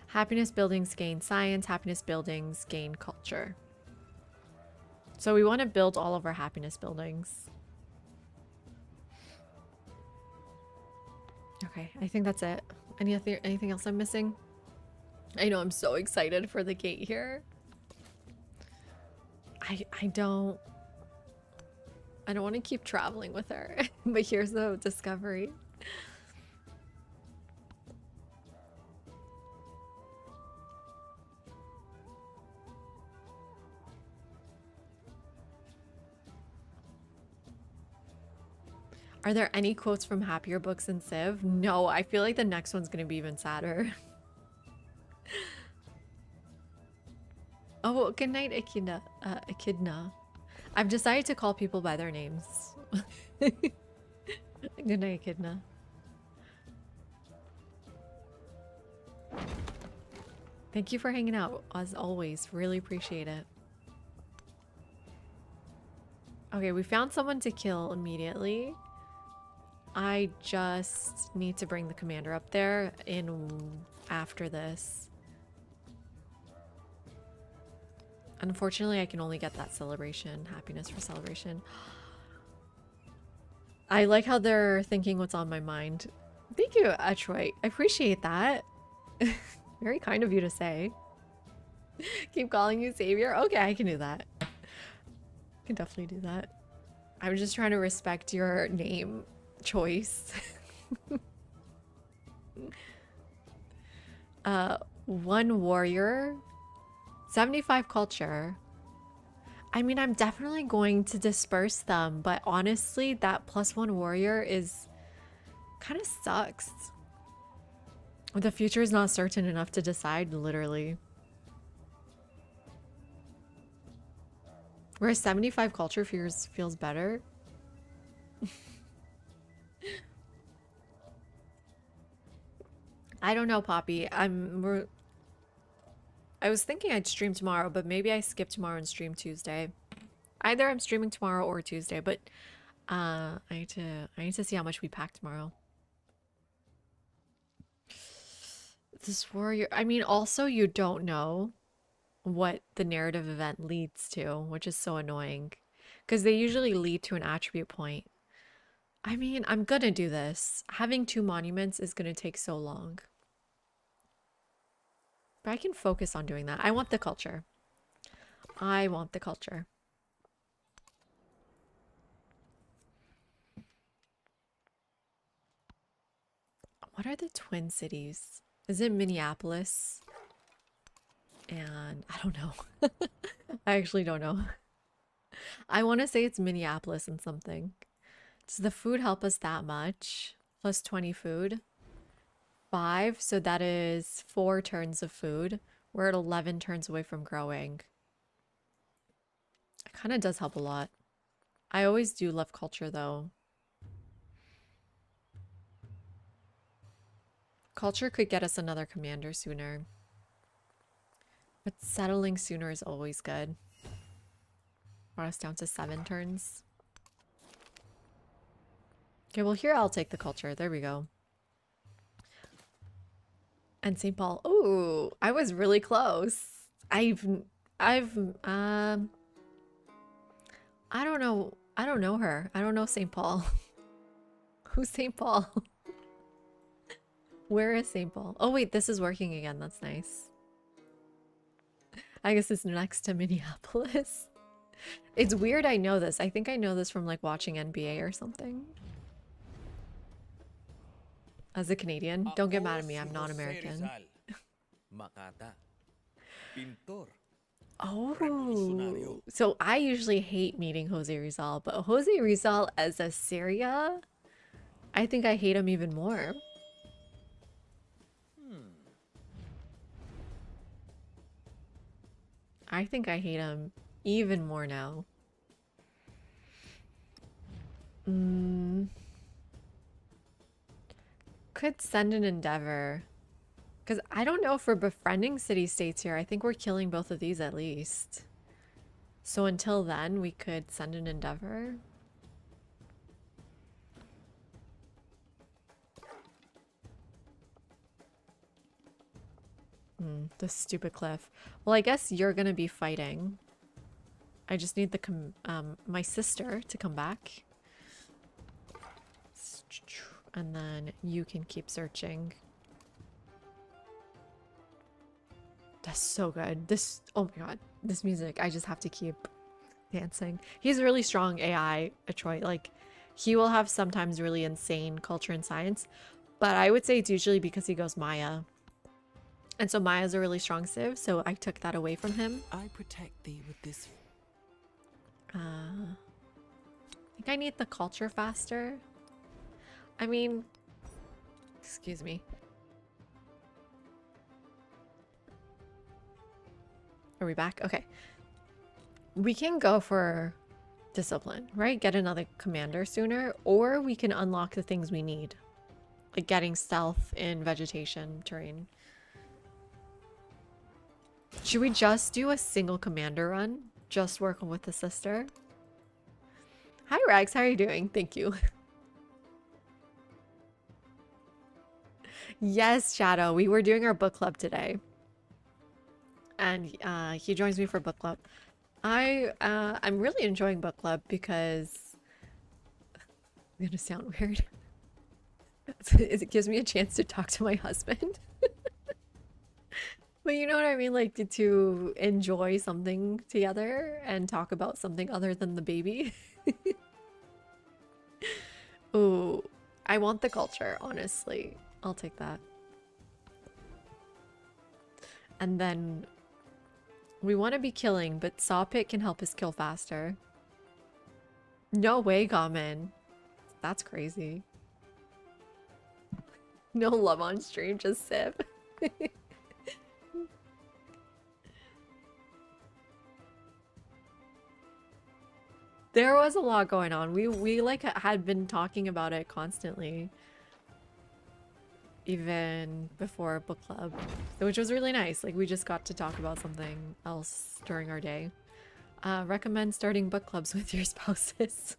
Happiness buildings gain science, happiness buildings gain culture. So we want to build all of our happiness buildings. Okay, I think that's it. Anything else I'm missing? I know I'm so excited for the gate here. I don't want to keep traveling with her, but here's the discovery. Are there any quotes from happier books in Civ? No, I feel like the next one's gonna be even sadder. Oh, good night, Echidna. Echidna. I've decided to call people by their names. Good night, Echidna. Thank you for hanging out, as always. Really appreciate it. Okay, we found someone to kill immediately. I just need to bring the commander up there in after this. Unfortunately, I can only get that celebration. Happiness for celebration. I like how they're thinking what's on my mind. Thank you, Atroy. I appreciate that. Very kind of you to say. Keep calling you savior? Okay, I can do that. I can definitely do that. I'm just trying to respect your name choice. One warrior, 75 culture. I mean, I'm definitely going to disperse them, but honestly, that +1 warrior is kind of sucks. The future is not certain enough to decide, literally. Whereas 75 culture feels better. I don't know, Poppy. I was thinking I'd stream tomorrow, but maybe I skip tomorrow and stream Tuesday. Either I'm streaming tomorrow or Tuesday, but I need to see how much we pack tomorrow. This warrior, I mean, also you don't know what the narrative event leads to, which is so annoying because they usually lead to an attribute point. I mean, I'm gonna do this. Having 2 monuments is gonna take so long. But I can focus on doing that. I want the culture. I want the culture. What are the twin cities? Is it Minneapolis? And I don't know. I actually don't know. I want to say it's Minneapolis and something. Does the food help us that much? Plus 20 food. 5, so that is 4 turns of food. We're at 11 turns away from growing. It kind of does help a lot. I always do love culture though. Culture could get us another commander sooner. But settling sooner is always good. Brought us down to 7 turns. Okay, well here I'll take the culture. There we go. And St. Paul. Ooh, I was really close. I don't know. I don't know her. I don't know St. Paul. Who's St. Paul? Where is St. Paul? Oh wait, this is working again. That's nice. I guess it's next to Minneapolis. It's weird I know this. I think I know this from like watching NBA or something. As a Canadian, don't get mad at me. I'm not American. Oh, so I usually hate meeting Jose Rizal, but Jose Rizal as a Syria, I think I hate him even more. I think I hate him even more now. Could send an endeavor. Because I don't know if we're befriending city-states here. I think we're killing both of these at least. So until then, we could send an endeavor. The stupid cliff. Well, I guess you're gonna be fighting. I just need the my sister to come back. And then you can keep searching. That's so good. This, oh my god, this music, I just have to keep dancing. He's a really strong AI, Detroit. Like, he will have sometimes really insane culture and science, but I would say it's usually because he goes Maya. And so Maya's a really strong civ, so I took that away from him. I protect thee with this. I think I need the culture faster. I mean, excuse me. Are we back? Okay. We can go for discipline, right? Get another commander sooner, or we can unlock the things we need. Like getting stealth in vegetation terrain. Should we just do a single commander run? Just working with the sister? Hi Rags, how are you doing? Thank you. Yes, Shadow. We were doing our book club today. And he joins me for book club. I'm really enjoying book club because I'm gonna sound weird. It gives me a chance to talk to my husband. But you know what I mean? Like to enjoy something together and talk about something other than the baby. Ooh, I want the culture, honestly. I'll take that. And then we want to be killing, but Sawpit can help us kill faster. No way, Gamin. That's crazy. No love on stream, just sip. There was a lot going on. We like had been talking about it constantly. Even before book club, which was really nice. Like we just got to talk about something else during our day. Recommend starting book clubs with your spouses.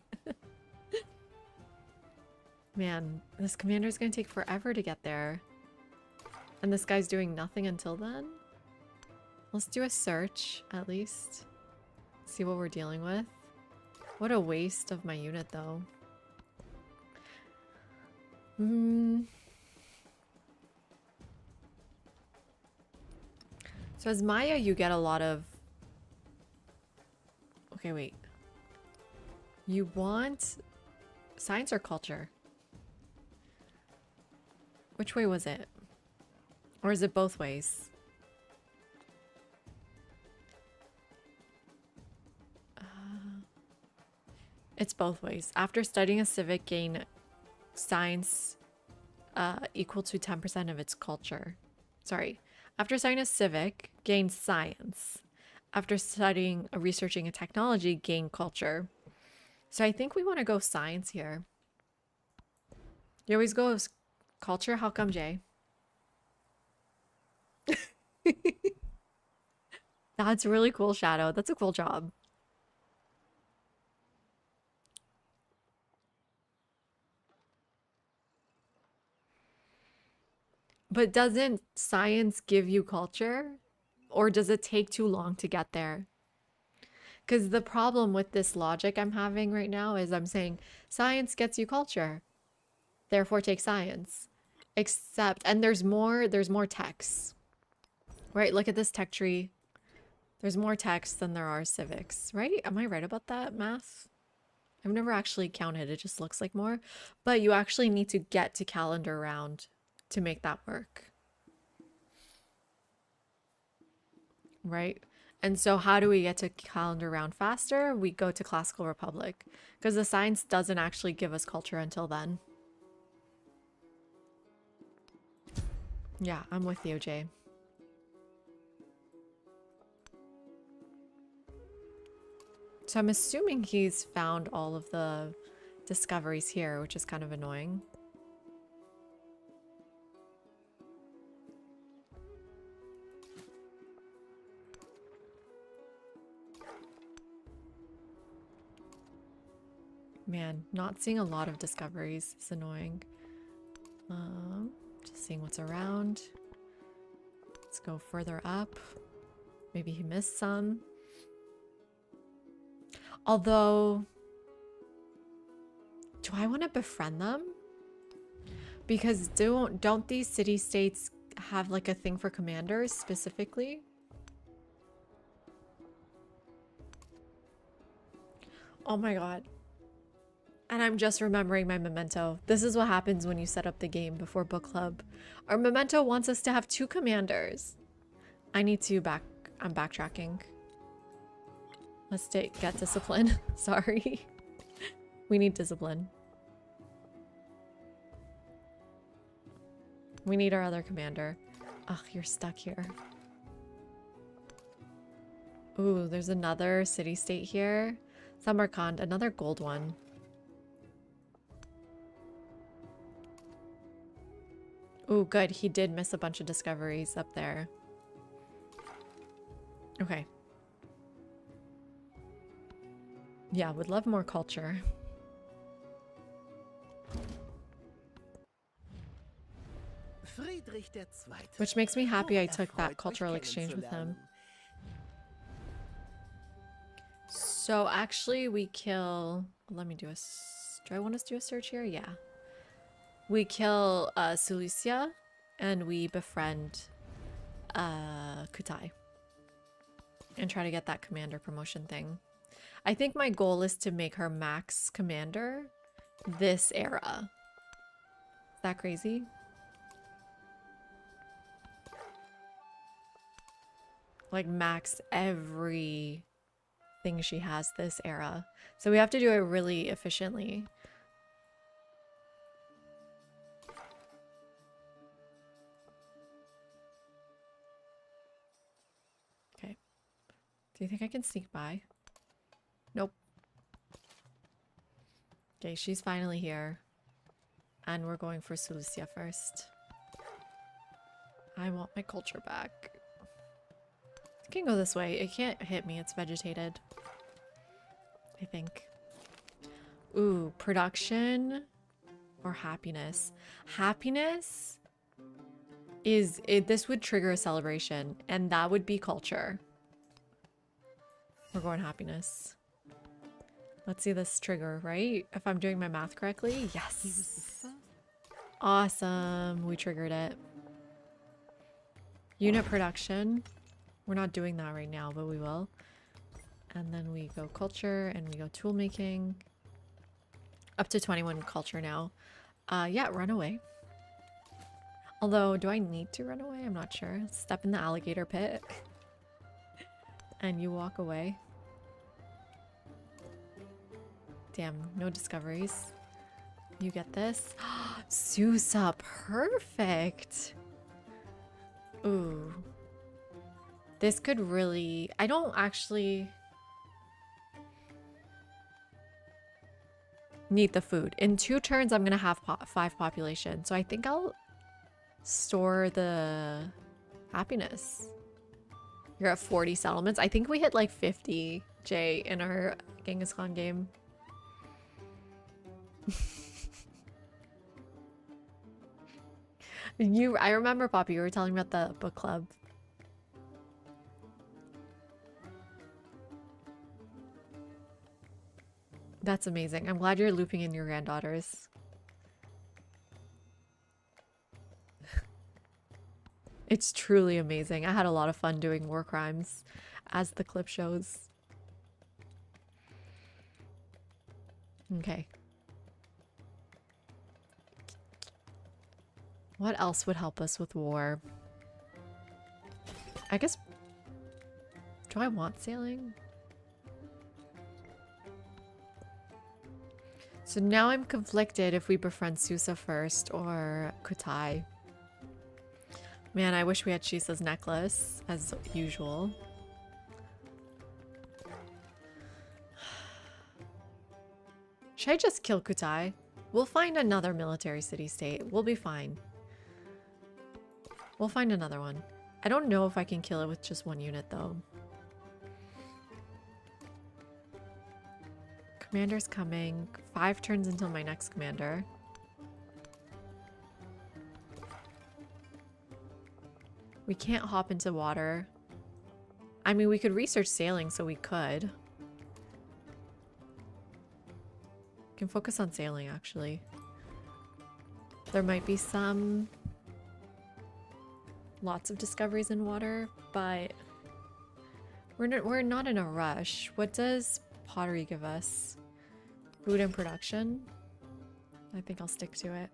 Man, this commander's gonna take forever to get there. And this guy's doing nothing until then? Let's do a search, at least. See what we're dealing with. What a waste of my unit, though. So as Maya, you get a lot of... Okay, wait. You want science or culture? Which way was it? Or is it both ways? It's both ways. After studying a civic, gain science equal to 10% of its culture. Sorry. After studying a civic, gain science. After studying researching a technology, gain culture. So I think we want to go science here. You always go culture? How come, Jay? That's really cool, Shadow. That's a cool job. But doesn't science give you culture? Or does it take too long to get there? Because the problem with this logic I'm having right now is I'm saying science gets you culture. Therefore take science. Except, and there's more texts. Right? Look at this tech tree. There's more text than there are civics, right? Am I right about that math? I've never actually counted. It just looks like more. But you actually need to get to calendar round to make that work. Right? And so how do we get to calendar round faster? We go to Classical Republic because the science doesn't actually give us culture until then. Yeah, I'm with you, Jay. So I'm assuming he's found all of the discoveries here, which is kind of annoying. Man, not seeing a lot of discoveries is annoying. Just seeing what's around. Let's go further up. Maybe he missed some. Although, do I want to befriend them? Because don't these city-states have like a thing for commanders specifically? Oh my god. And I'm just remembering my memento. This is what happens when you set up the game before book club. Our memento wants us to have 2 commanders. I'm backtracking. Let's get discipline. Sorry. We need discipline. We need our other commander. Ugh, you're stuck here. Ooh, there's another city-state here. Samarkand, another gold one. Ooh, good. He did miss a bunch of discoveries up there. Okay. Yeah, would love more culture. Which makes me happy I took that cultural exchange with him. So actually we kill... Let me do a... Do I want us to do a search here? Yeah. We kill Seleucia and we befriend Kutai and try to get that commander promotion thing. I think my goal is to make her max commander this era. Is that crazy? Like max everything she has this era. So we have to do it really efficiently. Okay. Do you think I can sneak by? Nope. Okay, she's finally here. And we're going for Sulusia first. I want my culture back. It can go this way. It can't hit me. It's vegetated. I think. Ooh, production or happiness. Happiness is this would trigger a celebration, and that would be culture. We're going happiness. Let's see this trigger, right? If I'm doing my math correctly. Yes. Awesome. We triggered it. Unit production. We're not doing that right now, but we will. And then we go culture and we go tool making. Up to 21 culture now. Yeah, run away. Although, do I need to run away? I'm not sure. Step in the alligator pit. And you walk away. Damn, no discoveries. You get this. Susa, perfect. Ooh. This could really... I don't actually need the food. In 2 turns, I'm going to have 5 population. So I think I'll store the happiness. You're at 40 settlements. I think we hit like 50, Jay, in our Genghis Khan game. I remember, Poppy, you were telling me about the book club. That's amazing. I'm glad you're looping in your granddaughters. It's truly amazing. I had a lot of fun doing war crimes, as the clip shows. Okay. What else would help us with war? I guess... Do I want sailing? So now I'm conflicted if we befriend Susa first or Kutai. Man, I wish we had Shisa's necklace, as usual. Should I just kill Kutai? We'll find another military city-state. We'll be fine. We'll find another one. I don't know if I can kill it with just 1 unit, though. Commander's coming. 5 turns until my next commander. We can't hop into water. I mean, we could research sailing, so we could. Can focus on sailing, actually. There might be some... Lots of discoveries in water, but... We're not in a rush. What does pottery give us? Food and production? I think I'll stick to it.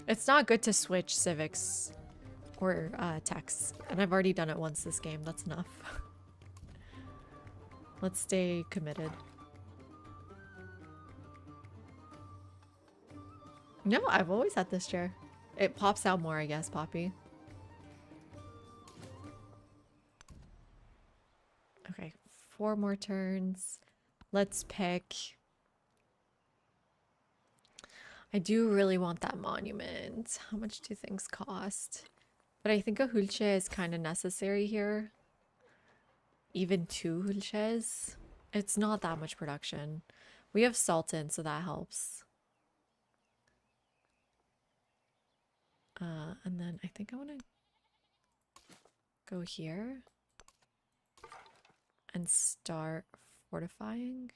It's not good to switch civics or techs, and I've already done it once this game. That's enough. Let's stay committed. No, I've always had this chair. It pops out more, I guess, Poppy. Okay, 4 more turns. Let's pick. I do really want that monument. How much do things cost? But I think a hulche is kind of necessary here. Even 2 hulches. It's not that much production. We have Sultan, so that helps. And then I think I want to go here and start fortifying.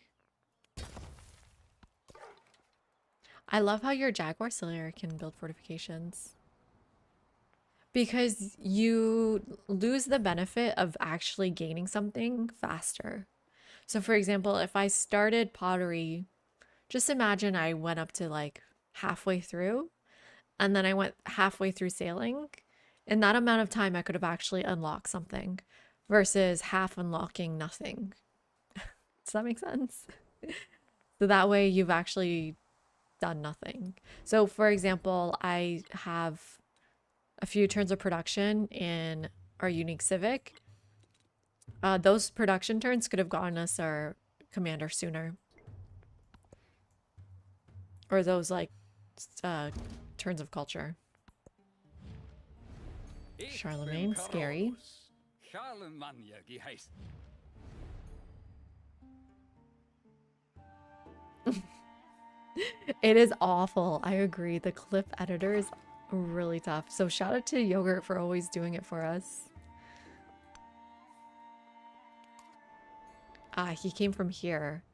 I love how your Jaguar Slayer can build fortifications. Because you lose the benefit of actually gaining something faster. So for example, if I started pottery, just imagine I went up to like halfway through and then I went halfway through sailing. In that amount of time, I could have actually unlocked something versus half unlocking nothing. Does that make sense? So that way you've actually done nothing. So for example, I have a few turns of production in our unique civic. Those production turns could have gotten us our commander sooner. Or those like turns of culture. Charlemagne, scary. It is awful. I agree. The clip editor is really tough. So shout out to Yogurt for always doing it for us. He came from here.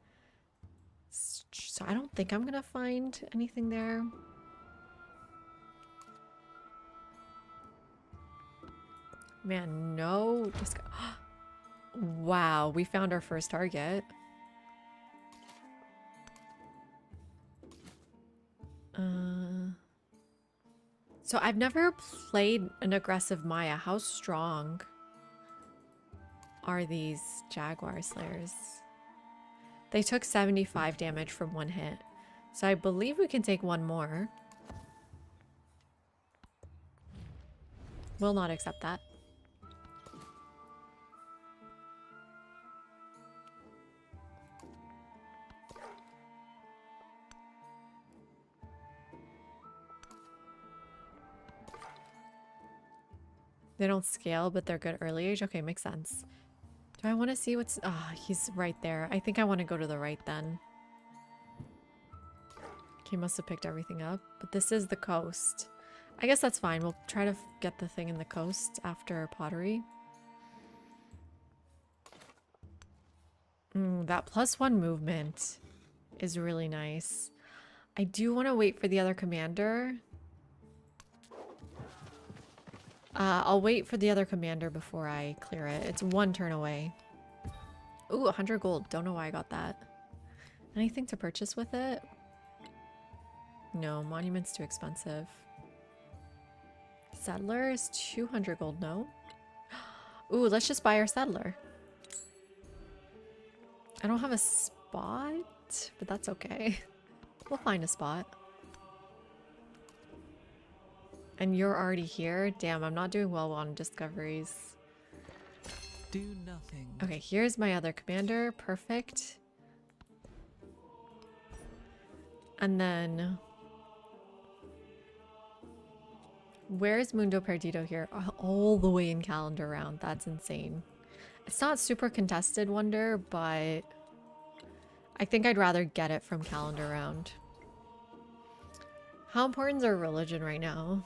So I don't think I'm gonna find anything there. Man, no. Wow, we found our first target. So I've never played an aggressive Maya. How strong are these Jaguar Slayers? They took 75 damage from one hit. So I believe we can take one more. Will not accept that. They don't scale, but they're good early age. Okay, makes sense. Do I want to see what's... Ah, he's right there. I think I want to go to the right then. He must have picked everything up. But this is the coast. I guess that's fine. We'll try to get the thing in the coast after pottery. That +1 movement is really nice. I do want to wait for the other commander. I'll wait for the other commander before I clear it. It's one turn away. Ooh, 100 gold. Don't know why I got that. Anything to purchase with it? No, monument's too expensive. Settler is 200 gold, no? Ooh, let's just buy our settler. I don't have a spot, but that's okay. We'll find a spot. And you're already here? Damn, I'm not doing well on discoveries. Do nothing. Okay, here's my other commander. Perfect. And then... Where's Mundo Perdido here? All the way in calendar round. That's insane. It's not super contested wonder, but... I think I'd rather get it from calendar round. How important is our religion right now?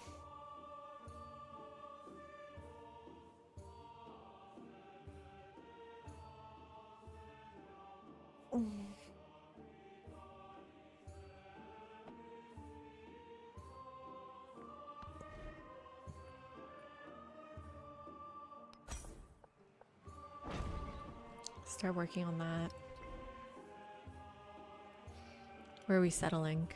Start working on that. Where are we settling?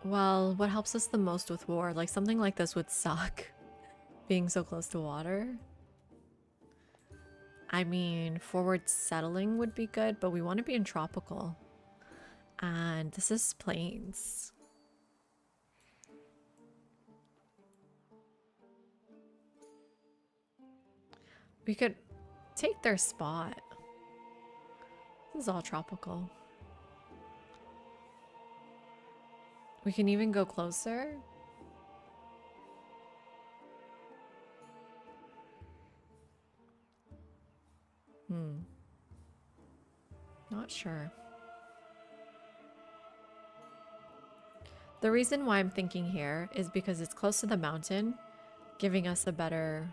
Well, what helps us the most with war? Like something like this would suck. Being so close to water. I mean, forward settling would be good, but we want to be in tropical. And this is plains. We could take their spot. This is all tropical. We can even go closer. Not sure. The reason why I'm thinking here is because it's close to the mountain, giving us a better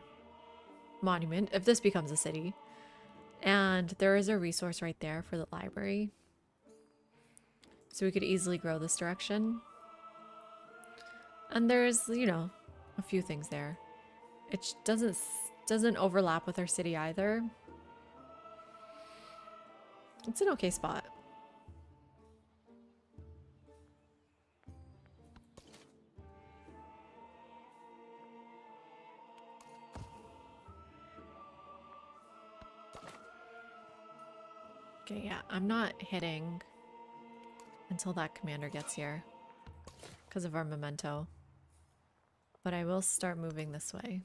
monument if this becomes a city. And there is a resource right there for the library. So we could easily grow this direction. And there's, you know, a few things there. It doesn't overlap with our city either. It's an okay spot. Okay, yeah, I'm not hitting until that commander gets here because of our memento. But I will start moving this way.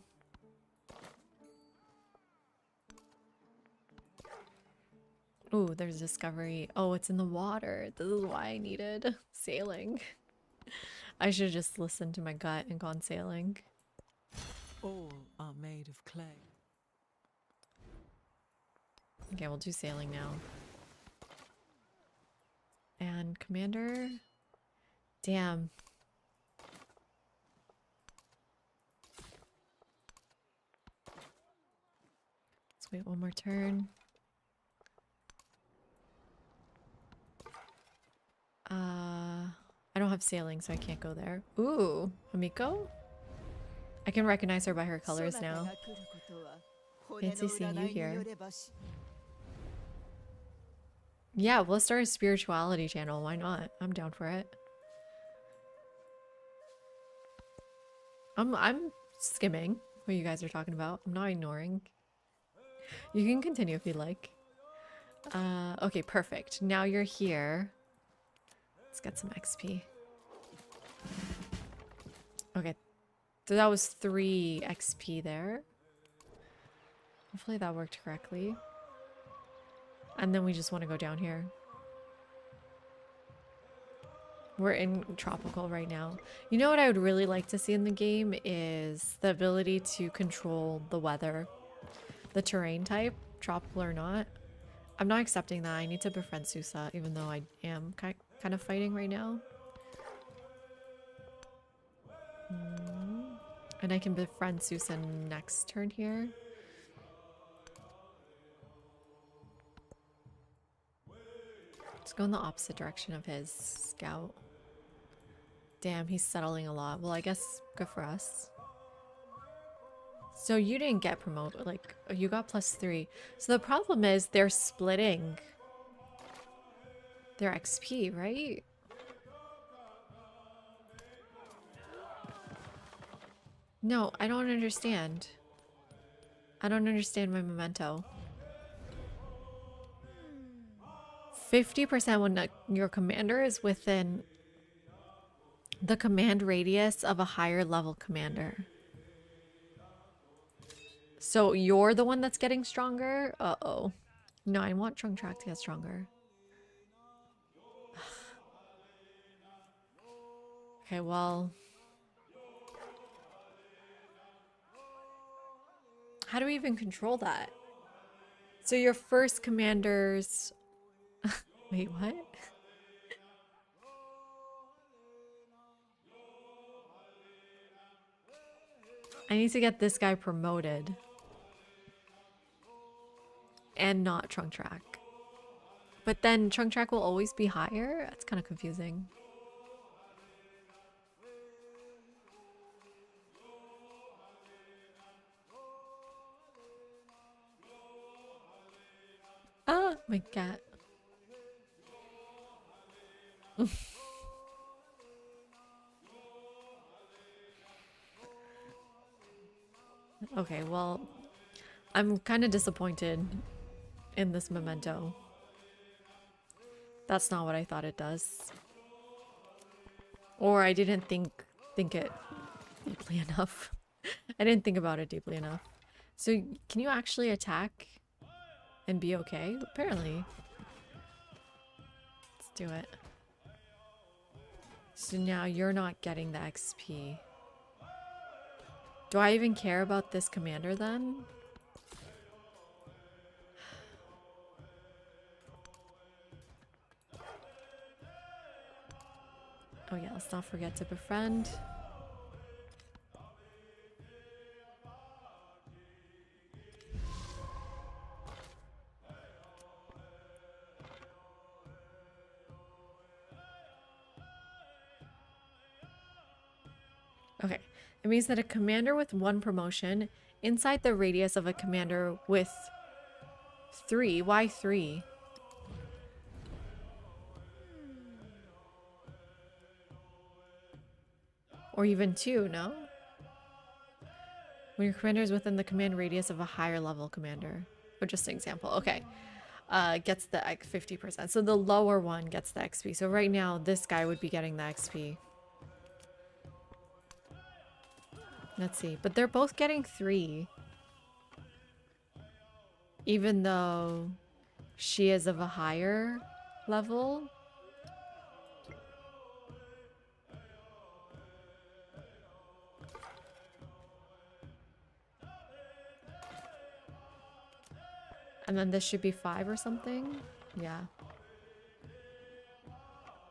Ooh, there's discovery. Oh, it's in the water. This is why I needed sailing. I should have just listened to my gut and gone sailing. All are made of clay. Okay, we'll do sailing now. And commander... Damn. Let's wait one more turn. I don't have sailing, so I can't go there. Ooh, Hamiko? I can recognize her by her colors now. Fancy seeing you here. Yeah, we'll start a spirituality channel. Why not? I'm down for it. I'm skimming what you guys are talking about. I'm not ignoring. You can continue if you'd like. Okay, perfect. Now you're here. Let's get some XP. Okay. So that was 3 XP there. Hopefully that worked correctly. And then we just want to go down here. We're in tropical right now. You know what I would really like to see in the game is the ability to control the weather. The terrain type, tropical or not. I'm not accepting that. I need to befriend Susa, even though I am kind of fighting right now. And I can befriend Susa next turn here. Let's go in the opposite direction of his scout. Damn, he's settling a lot. Well, I guess good for us. So you didn't get promoted, like, you got +3. So the problem is they're splitting their XP, right? No, I don't understand. I don't understand my memento. 50% when your commander is within the command radius of a higher level commander. So you're the one that's getting stronger? Uh-oh. No, I want Trunk Track to get stronger. Okay, well... How do we even control that? So your first commander's... Wait, what? I need to get this guy promoted. And not Trunk Track. But then Trunk Track will always be higher? That's kind of confusing. Ah, my cat. Okay, well, I'm kind of disappointed in this memento. That's not what I thought it does. Or I didn't think it deeply enough. I didn't think about it deeply enough. So can you actually attack and be okay? Apparently. Let's do it. So now you're not getting the XP. Do I even care about this commander then? Oh yeah, let's not forget to befriend. Okay. It means that a commander with 1 promotion inside the radius of a commander with 3. Why 3? Or even 2, no? When your commander is within the command radius of a higher level commander. Or just an example. Okay. Gets the 50%. So the lower one gets the XP. So right now, this guy would be getting the XP. Let's see. But they're both getting 3. Even though she is of a higher level. And then this should be 5 or something? Yeah.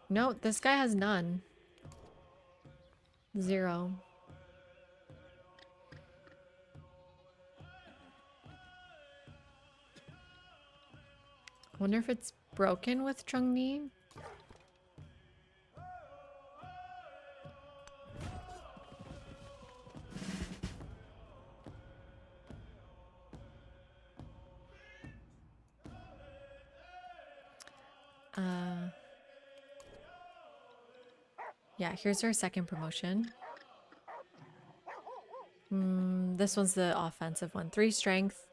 No, this guy has none. 0. Wonder if it's broken with Chungni? Yeah, here's our second promotion. This one's the offensive one. 3 strength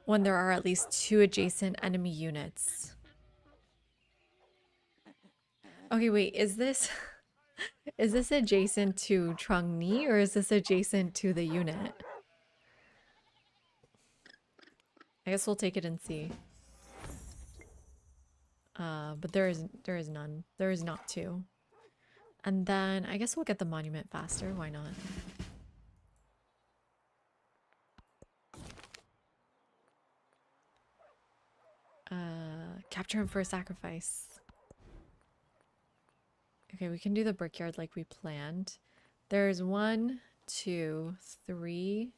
when there are at least 2 adjacent enemy units. Okay, wait, is this is this adjacent to Chungni or is this adjacent to the unit? I guess we'll take it and see. But there is none. There is not 2. And then I guess we'll get the monument faster. Why not? Capture him for a sacrifice. Okay, we can do the brickyard like we planned. There's 1, 2, 3,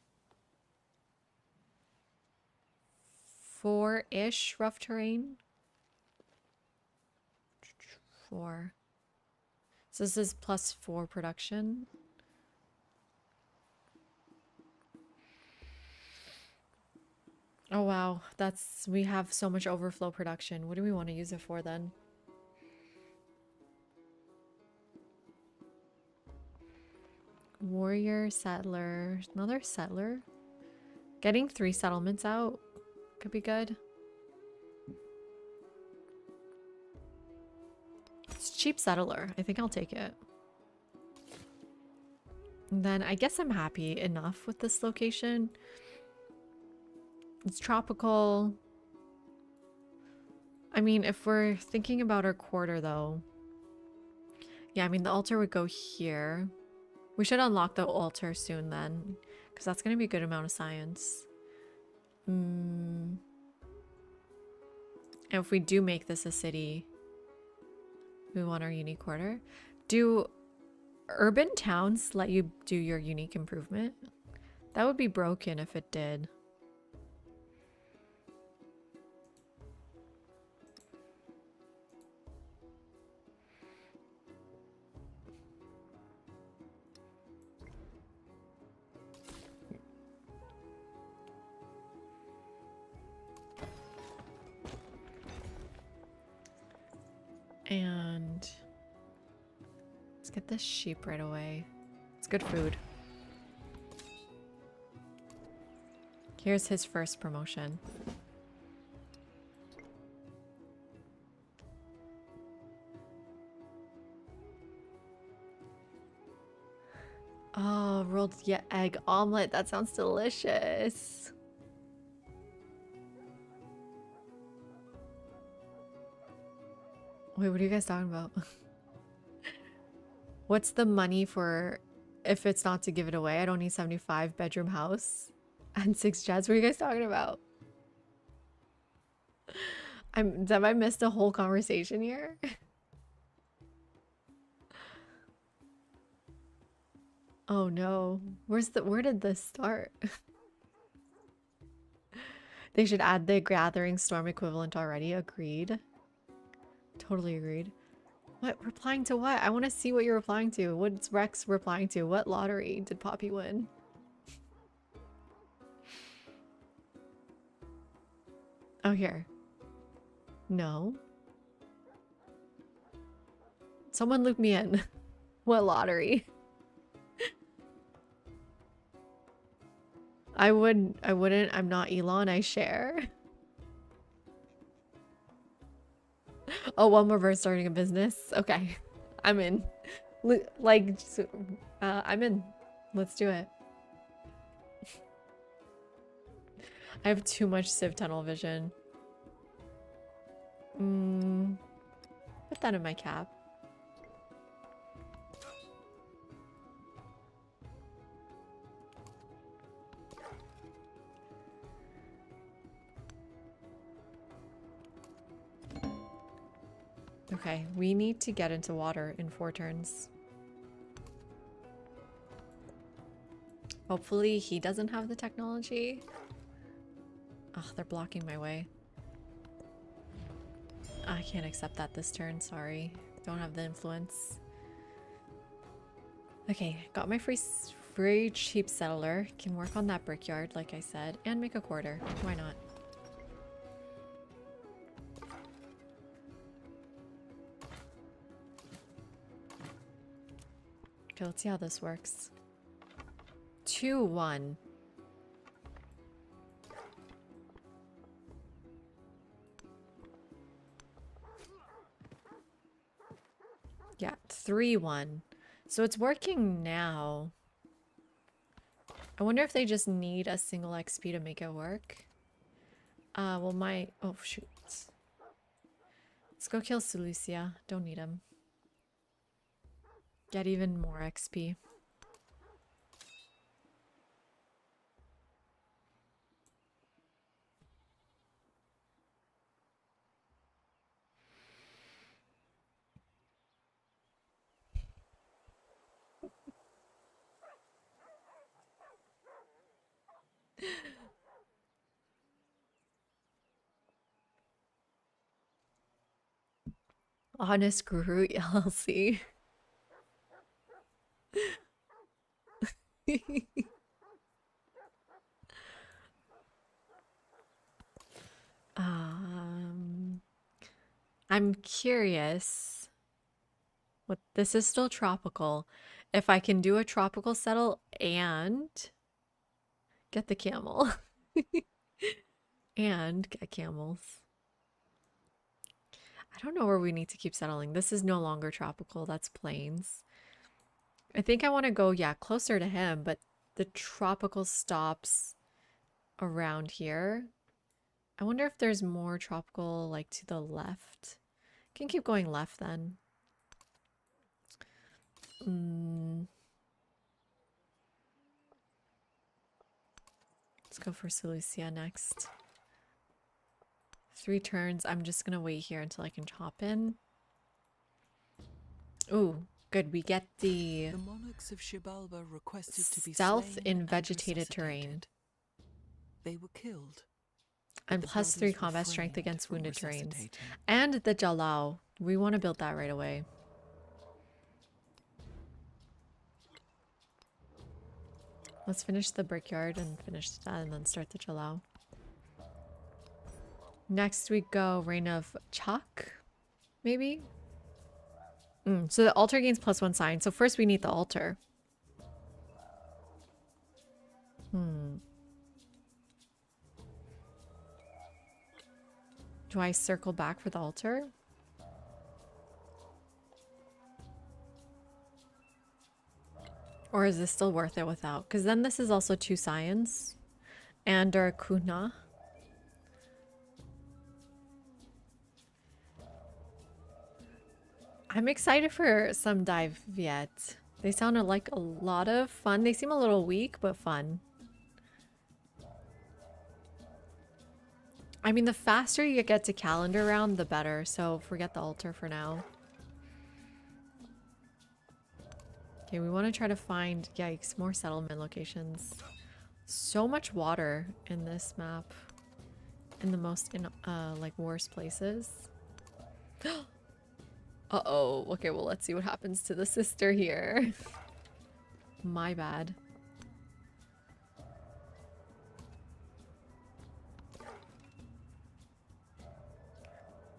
4-ish rough terrain. 4. So this is +4 production. Oh wow, we have so much overflow production. What do we want to use it for then? Warrior, settler, another settler. Getting 3 settlements out could be good. It's cheap settler. I think I'll take it. And then I guess I'm happy enough with this location. It's tropical. I mean, if we're thinking about our quarter though. Yeah, I mean the altar would go here. We should unlock the altar soon then. Because that's going to be a good amount of science. And if we do make this a city, we want our unique quarter. Do urban towns let you do your unique improvement? That would be broken if it did. And let's get this sheep right away. It's good food. Here's his first promotion. Oh, rolled egg omelet. That sounds delicious. Wait, what are you guys talking about? What's the money for if it's not to give it away? I don't need 75 bedroom house and 6 jets. What are you guys talking about? Have I missed a whole conversation here? Oh no. Where did this start? They should add the gathering storm equivalent already. Agreed. Totally agreed. What? Replying to what? I want to see what you're replying to. What's Rex replying to? What lottery did Poppy win? Oh, here. No. Someone loop me in. What lottery? I wouldn't. I'm not Elon. I share. Oh, one more verse starting a business. Okay. I'm in. Like, I'm in. Let's do it. I have too much Civ tunnel vision. Put that in my cap. Okay, we need to get into water in 4 turns. Hopefully he doesn't have the technology. Ugh, they're blocking my way. I can't accept that this turn, sorry. Don't have the influence. Okay, got my free cheap settler. Can work on that brickyard, like I said, and make a quarter. Why not? Okay, let's see how this works. 2-1. Yeah, 3-1. So it's working now. I wonder if they just need a single XP to make it work. Well, oh, shoot. Let's go kill Sulucia. Don't need him. Get even more XP. Honest Guru LLC. I'm curious. What this is still tropical. If I can do a tropical settle and get the camel. And get camels. I don't know where we need to keep settling. This is no longer tropical. That's plains. I think I want to go, yeah, closer to him, but the tropical stops around here. I wonder if there's more tropical, like, to the left. Can keep going left, then. Let's go for Sulucia next. 3 turns. I'm just gonna wait here until I can chop in. Ooh, good. We get the monarchs of Xibalba requested to be stealth slain in and vegetated terrain. resuscitated. They were killed. And the +3 brothers combat strength refrained against from wounded terrains. resuscitating. And the Jalao. We want to build that right away. Let's finish the brickyard and finish that and then start the Jalao. Next we go Reign of Chak, maybe? So the altar gains +1 sign. So first we need the altar. Do I circle back for the altar? Or is this still worth it without? Because then this is also 2 scions. And our Kuna. I'm excited for some dive yet. They sounded like a lot of fun. They seem a little weak, but fun. I mean, the faster you get to calendar round, the better. So forget the altar for now. Okay, we want to try to find, yikes, more settlement locations. So much water in this map. In the most, like, worst places. Uh-oh. Okay, well, let's see what happens to the sister here. My bad.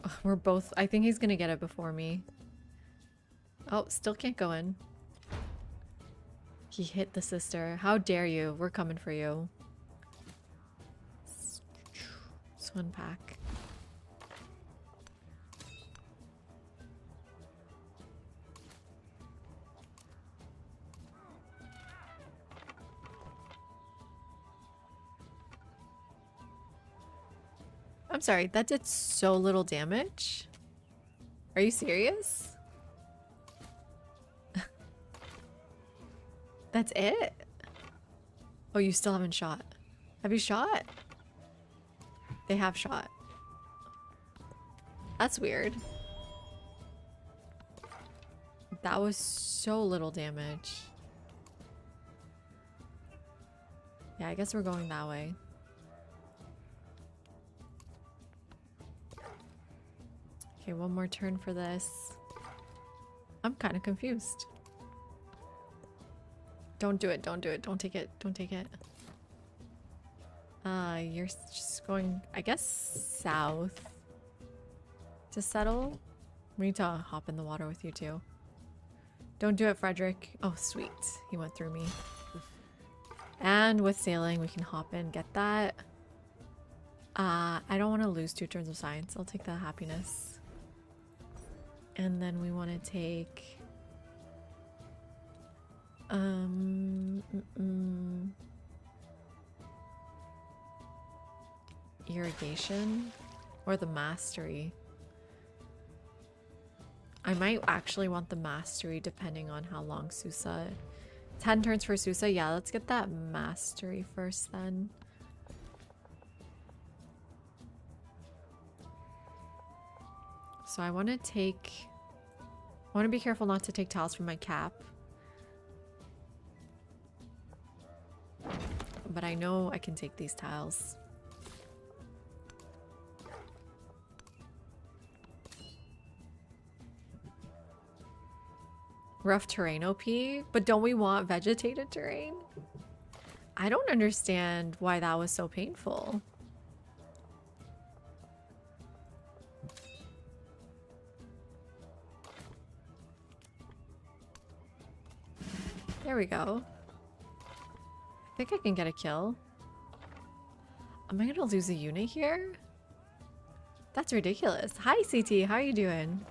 Ugh, we're both... I think he's gonna get it before me. Oh, still can't go in. He hit the sister. How dare you? We're coming for you. Swim pack. I'm sorry, that did so little damage? Are you serious? That's it? Oh, you still haven't shot. Have you shot? They have shot. That's weird. That was so little damage. Yeah, I guess we're going that way. Okay, one more turn for this. I'm kind of confused. Don't do it, don't do it, don't take it, don't take it. You're just going, I guess, south to settle. We need to hop in the water with you too. Don't do it, Frederick. Oh, sweet. He went through me. And with sailing, we can hop in, get that. I don't want to lose 2 turns of science. I'll take the happiness. And then we want to take... irrigation or the mastery. I might actually want the mastery depending on how long Susa. 10 turns for Susa. Yeah, let's get that mastery first then. So I want to take... I want to be careful not to take tiles from my cap. But I know I can take these tiles. Rough terrain OP, but don't we want vegetated terrain? I don't understand why that was so painful. There we go. I think I can get a kill. Am I gonna lose a unit here? That's ridiculous. Hi CT, how are you doing?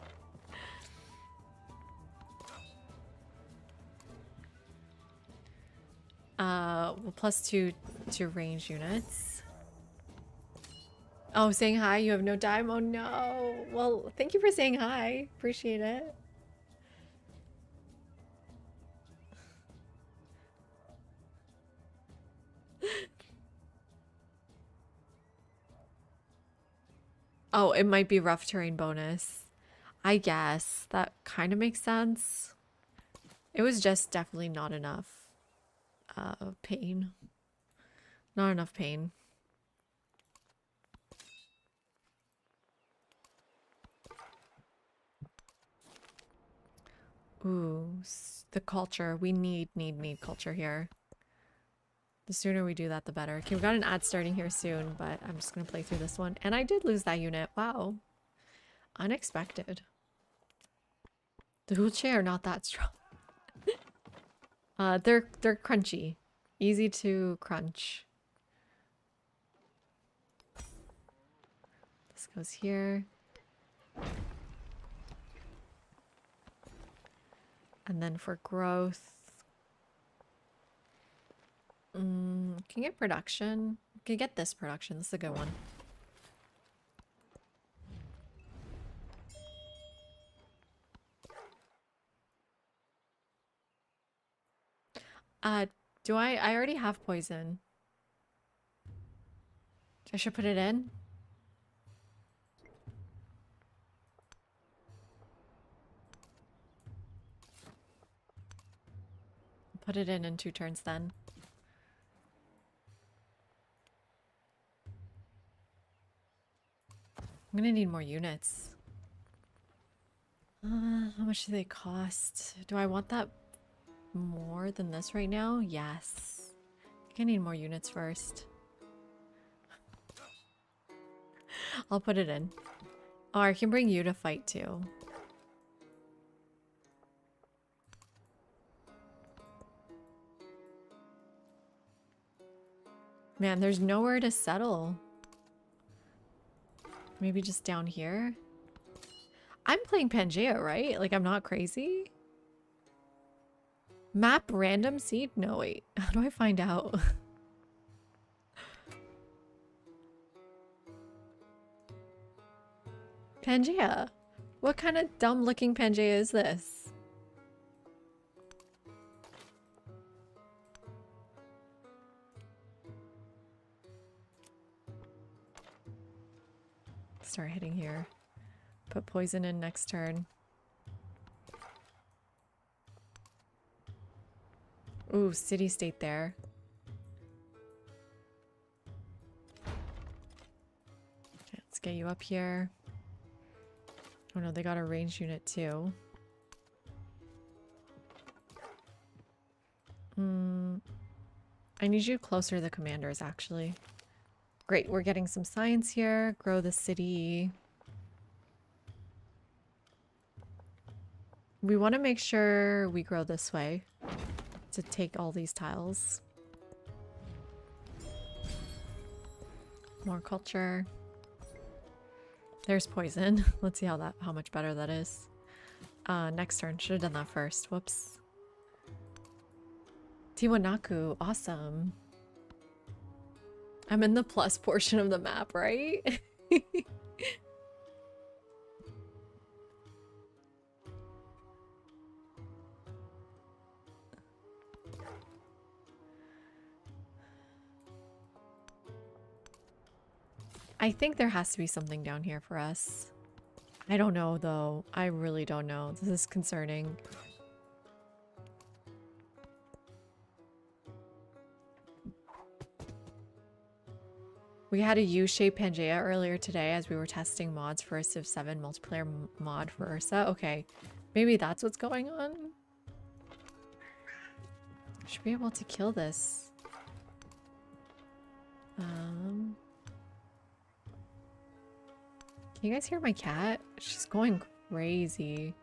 Well, +2 to range units. Oh, saying hi, you have no time? Oh no. Well, thank you for saying hi. Appreciate it. Oh, it might be rough terrain bonus. I guess. That kind of makes sense. It was just definitely not enough pain. Not enough pain. Ooh, the culture. We need culture here. The sooner we do that, the better. Okay, we got an ad starting here soon, but I'm just gonna play through this one. And I did lose that unit. Wow. Unexpected. The Hooche are not that strong. They're crunchy. Easy to crunch. This goes here. And then for growth, can get production. Can get this production. This is a good one. Do I already have poison. I should put it in. Put it in 2 turns then. I'm gonna need more units. How much do they cost? Do I want that more than this right now? Yes. I think I need more units first. I'll put it in. Oh, I can bring you to fight too. Man, there's nowhere to settle. Maybe just down here? I'm playing Pangea, right? Like, I'm not crazy? Map random seed? No, wait. How do I find out? Pangea. What kind of dumb looking Pangea is this? Start hitting here. Put poison in next turn. Ooh, city state there. Okay, let's get you up here. Oh no, they got a ranged unit too. I need you closer to the commanders, actually. Great, we're getting some science here. Grow the city. We want to make sure we grow this way to take all these tiles. More culture. There's poison. Let's see how much better that is. Next turn. Should have done that first. Whoops. Tiwanaku. Awesome. I'm in the plus portion of the map, right? I think there has to be something down here for us. I don't know, though. I really don't know. This is concerning. We had a U-shaped Pangea earlier today as we were testing mods for a Civ 7 multiplayer mod for Ursa. Okay, maybe that's what's going on? Should be able to kill this. Can you guys hear my cat? She's going crazy.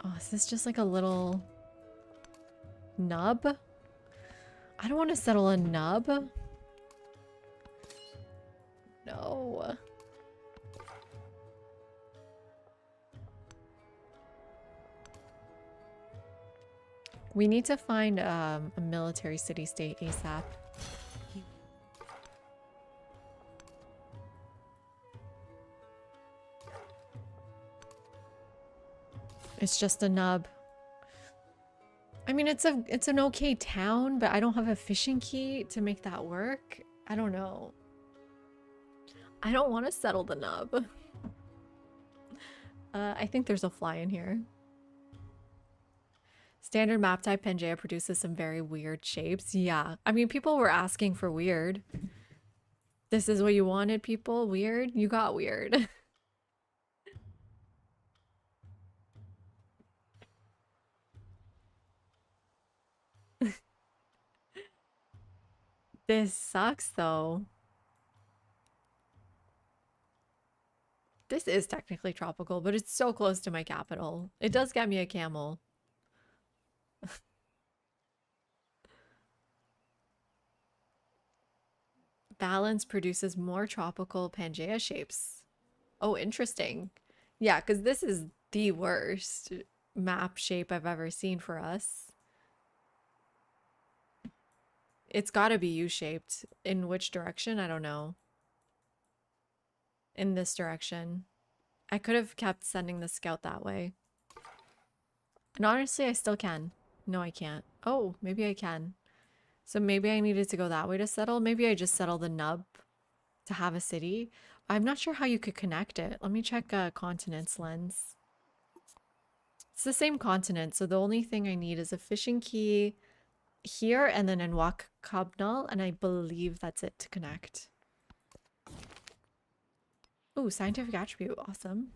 Oh, is this just like a little nub? I don't want to settle a nub. No. We need to find a military city-state ASAP. It's just a nub. I mean, it's an okay town, but I don't have a fishing key to make that work. I don't know. I don't want to settle the nub. I think there's a fly in here. Standard map type Pangea produces some very weird shapes. Yeah, I mean, people were asking for weird. This is what you wanted, people? Weird? You got weird. This sucks, though. This is technically tropical, but it's so close to my capital. It does get me a camel. Balance produces more tropical Pangea shapes. Oh, interesting. Yeah, because this is the worst map shape I've ever seen for us. It's got to be U-shaped. In which direction? I don't know. In this direction. I could have kept sending the scout that way. And honestly, I still can. No, I can't. Oh, maybe I can. So maybe I needed to go that way to settle. Maybe I just settle the nub to have a city. I'm not sure how you could connect it. Let me check continents lens. It's the same continent, so the only thing I need is a fishing key here and then in Wakabnal, and I believe that's it to connect. Ooh, scientific attribute. Awesome.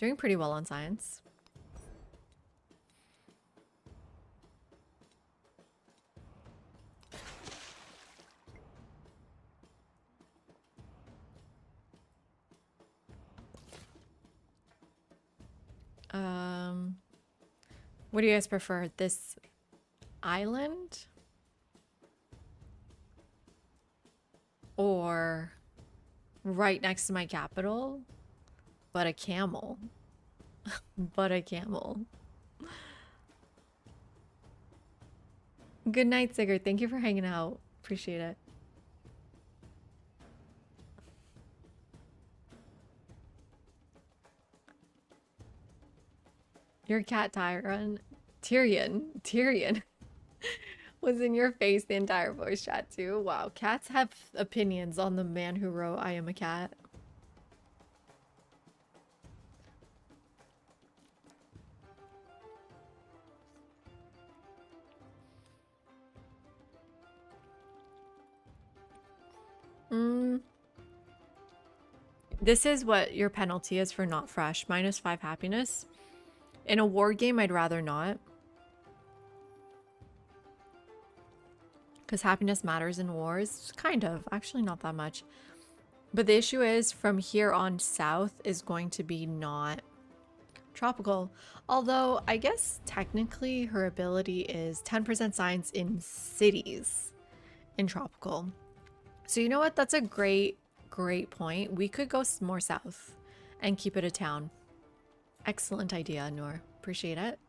Doing pretty well on science. What do you guys prefer? This island? Or right next to my capital? But a camel. But a camel. Good night, Sigurd. Thank you for hanging out. Appreciate it. Your cat Tyrion was in your face the entire voice chat too. Wow, cats have opinions on the man who wrote I Am a Cat. This is what your penalty is for not fresh. -5 happiness. In a war game, I'd rather not. Because happiness matters in wars. Kind of. Actually, not that much. But the issue is, from here on south is going to be not tropical. Although, I guess technically her ability is 10% science in cities in tropical. So you know what? That's a great point. We could go more south and keep it a town. Excellent idea, Noor. Appreciate it.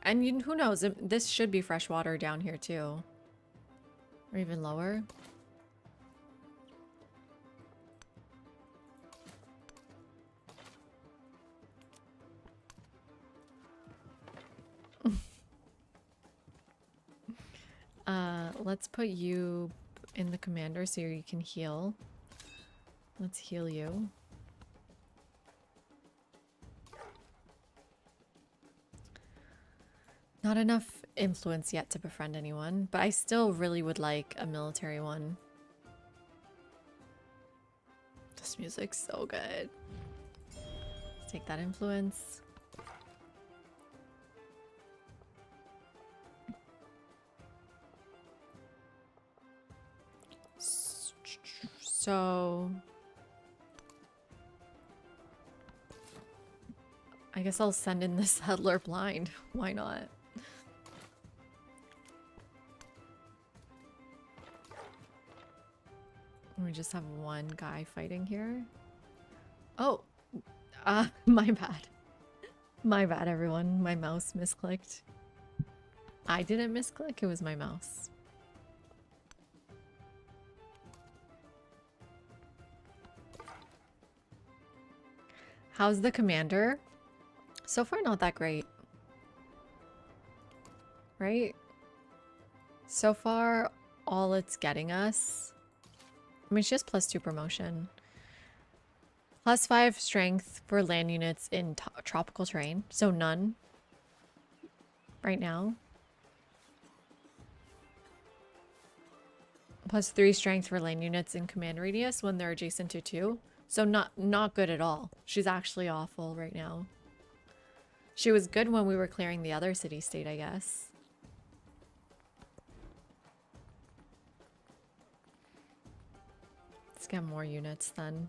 And who knows? This should be freshwater down here too. Or even lower. Let's put you in the commander so you can heal. Let's heal you. Not enough influence yet to befriend anyone, but I still really would like a military one. This music's so good. Let's take that influence. So I guess I'll send in the settler blind. Why not? We just have one guy fighting here. Oh, my bad. My bad, everyone. My mouse misclicked. I didn't misclick, it was my mouse. How's the commander? So far, not that great. Right? So far, all it's getting us... I mean, she has +2 promotion. +5 strength for land units in tropical terrain. So none. Right now. +3 strength for land units in command radius when they're adjacent to 2. So not good at all. She's actually awful right now. She was good when we were clearing the other city-state, I guess. Let's get more units then.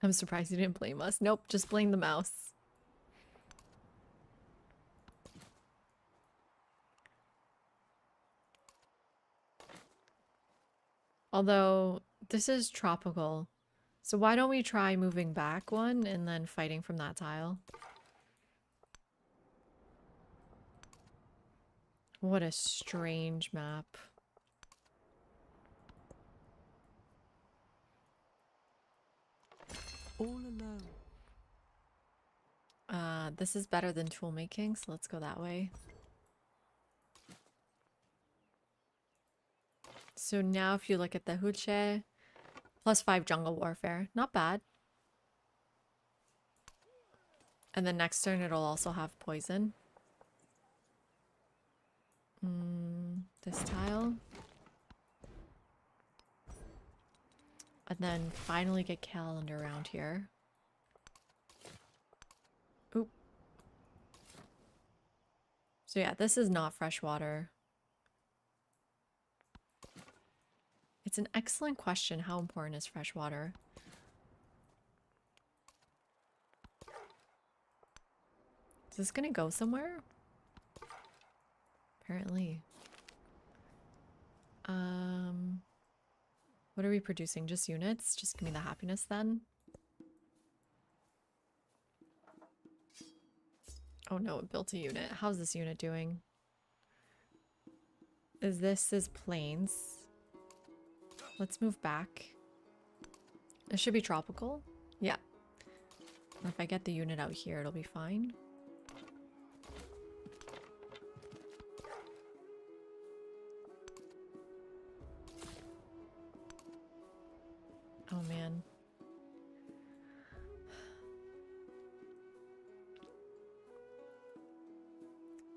I'm surprised you didn't blame us. Nope, just blame the mouse. Although, this is tropical. So why don't we try moving back one and then fighting from that tile? What a strange map. All alone. This is better than tool making, so let's go that way. So now if you look at the Huche, +5 jungle warfare. Not bad. And then next turn it'll also have poison. This tile. And then finally get calendar around here. Oop. So yeah, this is not fresh water. It's an excellent question. How important is fresh water? Is this gonna go somewhere? Apparently. What are we producing? Just units? Just give me the happiness then. Oh no, it built a unit. How's this unit doing? This is plains. Let's move back. It should be tropical. Yeah. If I get the unit out here, it'll be fine. Oh man.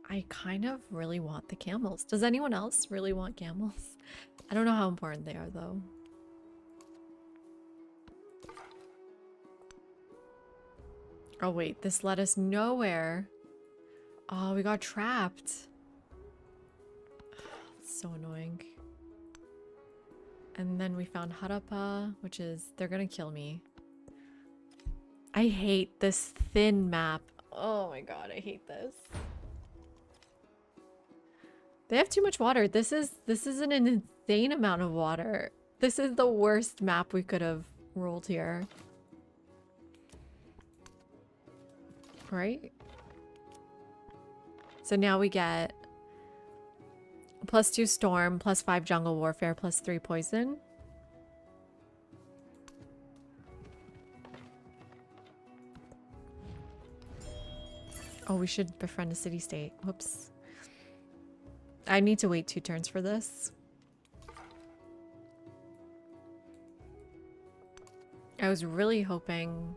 I kind of really want the camels. Does anyone else really want camels? I don't know how important they are though. Oh wait, this led us nowhere. Oh, we got trapped. It's so annoying. And then we found Harappa, which is, they're gonna kill me. I hate this thin map. Oh my god, I hate this. They have too much water. This is an insane amount of water. This is the worst map we could have rolled here. Right? So now we get +2 storm, +5 jungle warfare, +3 poison. Oh, we should befriend a city state. Whoops. I need to wait 2 turns for this. I was really hoping...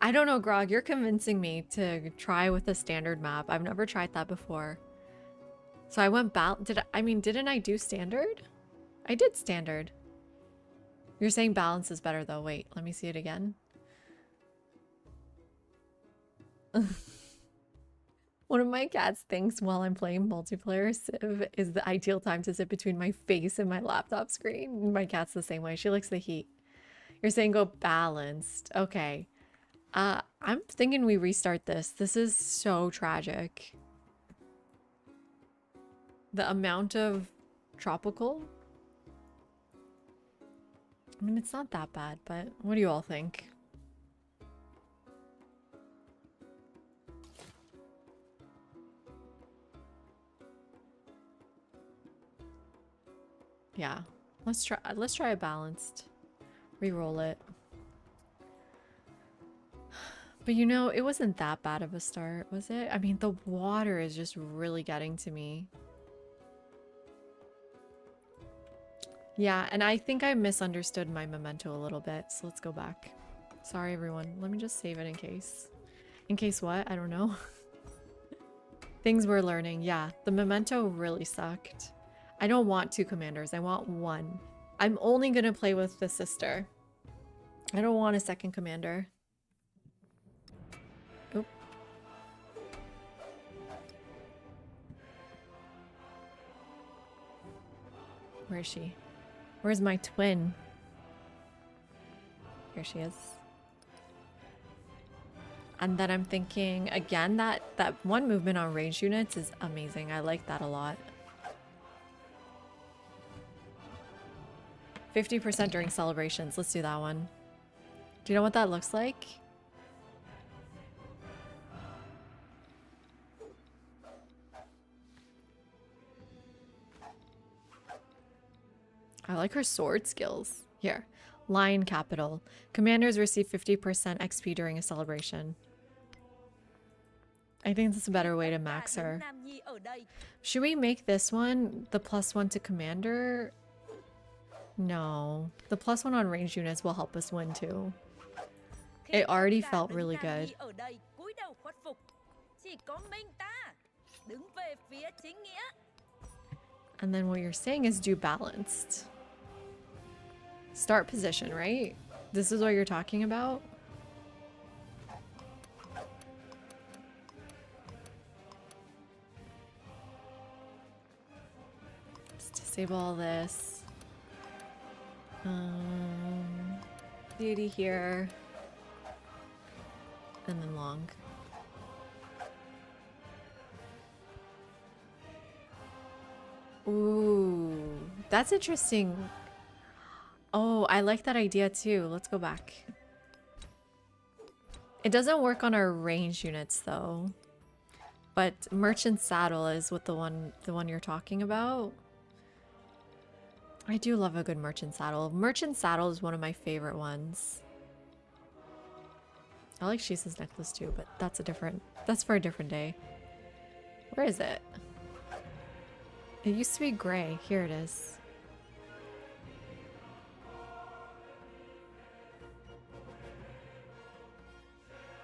I don't know, Grog, you're convincing me to try with a standard map. I've never tried that before. So I went didn't I do standard? I did standard. You're saying balance is better though. Wait, let me see it again. One of my cats thinks while I'm playing multiplayer, Civ is the ideal time to sit between my face and my laptop screen. My cat's the same way. She likes the heat. You're saying go balanced. Okay. I'm thinking we restart this. This is so tragic. The amount of tropical. I mean, it's not that bad, but what do you all think? Yeah, let's try a balanced. Reroll it. But you know, it wasn't that bad of a start, was it? I mean, the water is just really getting to me. Yeah, and I think I misunderstood my memento a little bit, so let's go back. Sorry, everyone. Let me just save it in case. In case what? I don't know. Things we're learning. Yeah, the memento really sucked. I don't want 2 commanders. I want 1. I'm only gonna play with the sister. I don't want a second commander. Oop. Where is she? Where's my twin? Here she is. And then I'm thinking, again, that one movement on ranged units is amazing. I like that a lot. 50% during celebrations. Let's do that one. Do you know what that looks like? I like her sword skills. Here. Lion Capital. Commanders receive 50% XP during a celebration. I think that's a better way to max her. Should we make this one the +1 to commander? No. The +1 on ranged units will help us win too. It already felt really good. ở đây cúi đầu khuất phục. Chỉ có mình ta đứng về phía chính nghĩa. And then what you're saying is do balanced. Start position, right? This is what you're talking about? Let's disable all this. Deity here. And then long. Ooh, that's interesting. Oh, I like that idea too. Let's go back. It doesn't work on our range units though. But Merchant Saddle is what the one you're talking about. I do love a good Merchant Saddle. Merchant Saddle is one of my favorite ones. I like Shisa's necklace too, but that's for a different day. Where is it? It used to be gray. Here it is.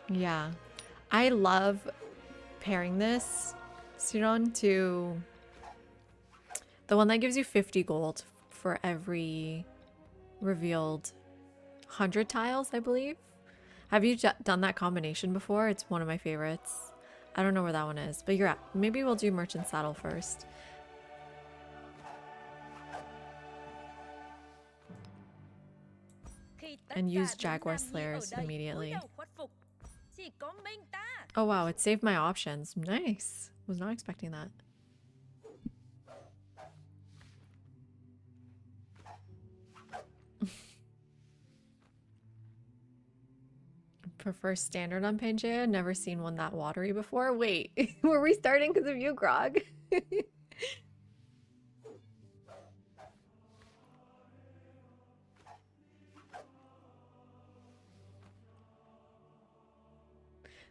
Yeah. I love pairing this, Sudan, to the one that gives you 50 gold for every revealed 100 tiles, I believe. Have you done that combination before? It's one of my favorites. I don't know where that one is, but you're at. Maybe we'll do Merchant Saddle first. And use Jaguar Slayers immediately. Oh wow, it saved my options. Nice. Was not expecting that. Prefer standard on Pangea. Never seen one that watery before. Wait, were we starting because of you, Grog?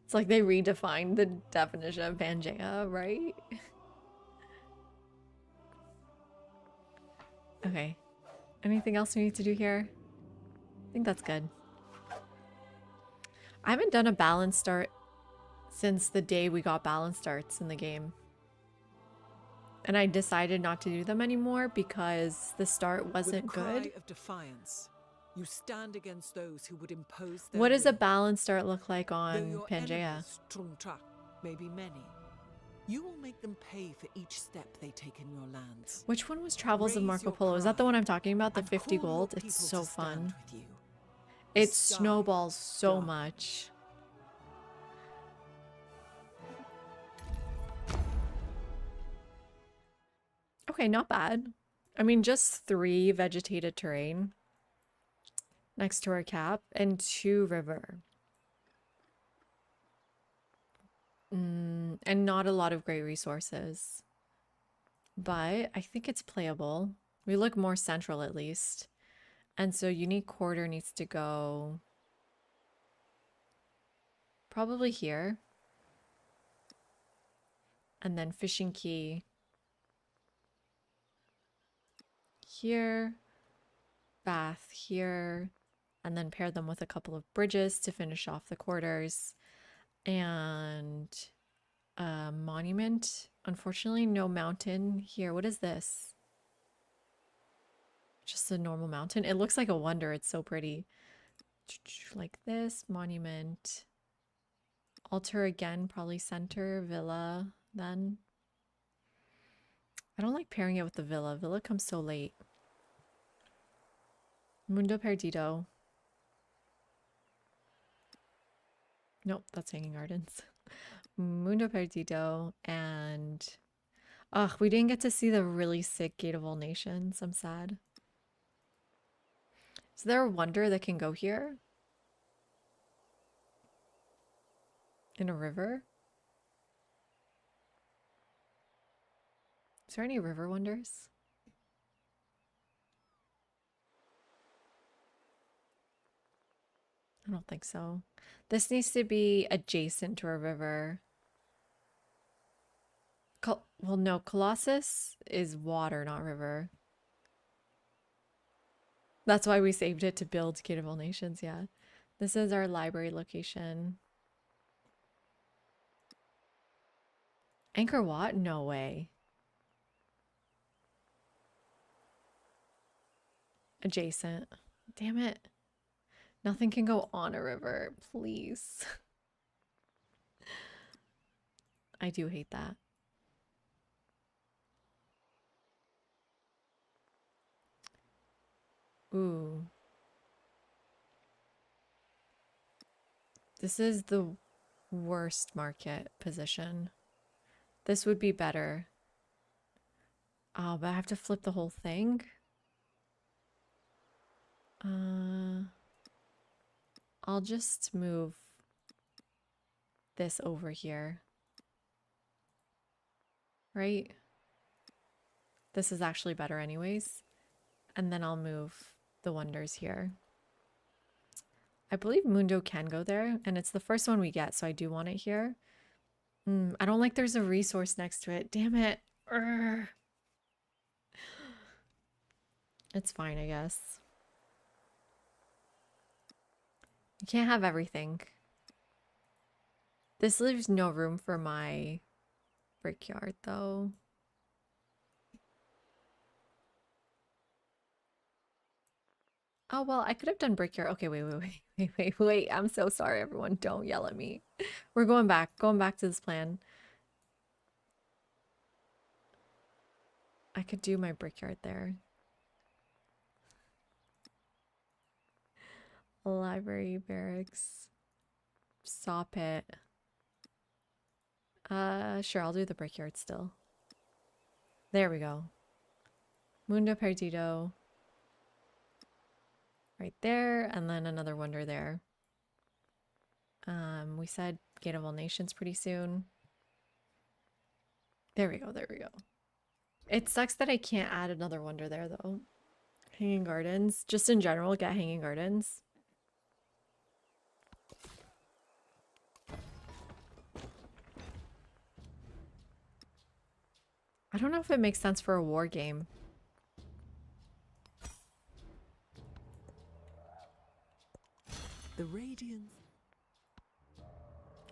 It's like they redefined the definition of Pangea, right? Okay. Anything else we need to do here? I think that's good. I haven't done a balance start since the day we got balance starts in the game. And I decided not to do them anymore because the start wasn't With a cry good. of defiance, you stand against those who would impose their What does a will. balance start look like Though on your Pangea? enemies, Trungtra, may be many, you will make them pay for each step they take in your lands. Which one was Travels of Raise Marco your Polo? Is that the cry one I'm talking about? The and 50 call your gold? It's people so to stand fun. with you. It Die, snowballs so die. much. Okay, not bad. I mean, just 3 vegetated terrain next to our cap and 2 river. And not a lot of great resources. But I think it's playable. We look more central at least. And so unique quarter needs to go probably here. And then fishing key here, bath here, and then pair them with a couple of bridges to finish off the quarters. And monument. Unfortunately, no mountain here. What is this? Just a normal mountain. It looks like a wonder. It's so pretty. Like this. Monument. Altar again. Probably center. Villa then. I don't like pairing it with the villa. Villa comes so late. Mundo Perdido. Nope, that's Hanging Gardens. Mundo Perdido and... Ugh, we didn't get to see the really sick Gate of All Nations. I'm sad. Is there a wonder that can go here? In a river? Is there any river wonders? I don't think so. This needs to be adjacent to a river. Well, no, Colossus is water, not river. That's why we saved it to build Gate of All Nations, yeah. This is our library location. Angkor Wat? No way. Adjacent. Damn it. Nothing can go on a river, please. I do hate that. Ooh. This is the worst market position. This would be better. Oh, but I have to flip the whole thing? I'll just move this over here. Right? This is actually better anyways. And then I'll move the wonders here. I believe Mundo can go there, and it's the first one we get, so I do want it here. I don't like there's a resource next to it. Damn it. Urgh. It's fine, I guess. You can't have everything. This leaves no room for my brickyard, though. Oh, well, I could have done brickyard. Okay, wait. I'm so sorry, everyone. Don't yell at me. We're going back to this plan. I could do my brickyard there. Library, barracks, saw pit. Sure, I'll do the brickyard still. There we go. Mundo Perdido. Right there, and then another wonder there. We said Gate of All Nations pretty soon. There we go. It sucks that I can't add another wonder there, though. Hanging Gardens. Just in general, get Hanging Gardens. I don't know if it makes sense for a war game. The radiance.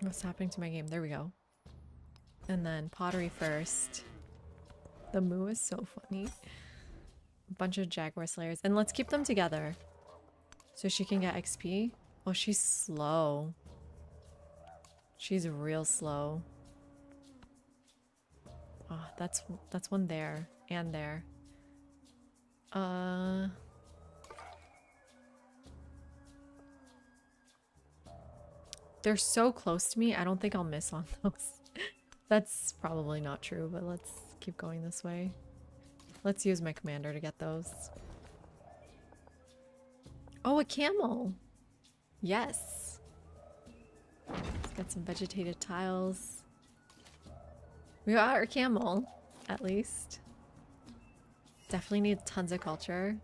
What's happening to my game? There we go. And then pottery first. The moo is so funny. A bunch of Jaguar Slayers. And let's keep them together. So she can get XP. Oh, she's slow. She's real slow. Oh, that's one there. And there. They're so close to me, I don't think I'll miss on those. That's probably not true, but let's keep going this way. Let's use my commander to get those. Oh, a camel! Yes! Let's get some vegetated tiles. We got our camel, at least. Definitely need tons of culture.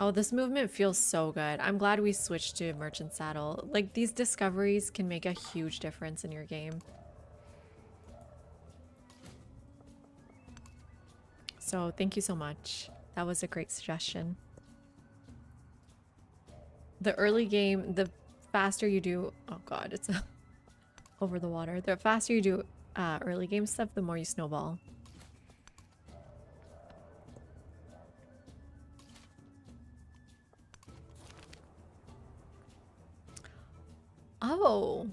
Oh, this movement feels so good. I'm glad we switched to Merchant Saddle. Like, these discoveries can make a huge difference in your game. So, thank you so much. That was a great suggestion. The early game, the faster you do... Oh god, it's over the water. The faster you do early game stuff, the more you snowball. Oh,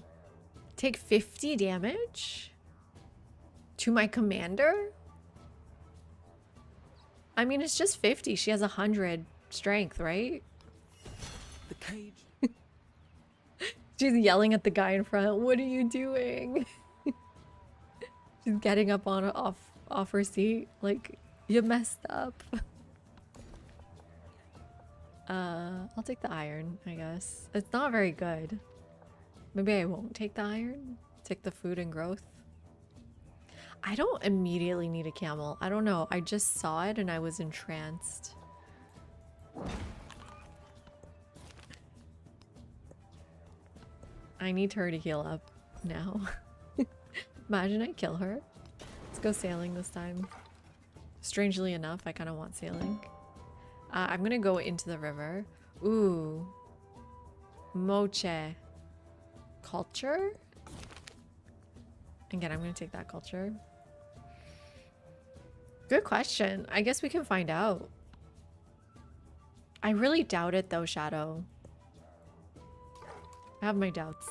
take 50 damage to my commander? I mean, it's just 50. She has 100 strength, right? The cage. She's yelling at the guy in front. What are you doing? She's getting up on off her seat. Like, you messed up. I'll take the iron, I guess. It's not very good. Maybe I won't take the iron. Take the food and growth. I don't immediately need a camel. I don't know. I just saw it and I was entranced. I need her to heal up now. Imagine I kill her. Let's go sailing this time. Strangely enough, I kind of want sailing. I'm gonna go into the river. Ooh. Moche. Culture? Again, I'm gonna take that culture. Good question. I guess we can find out. I really doubt it though, Shadow. I have my doubts.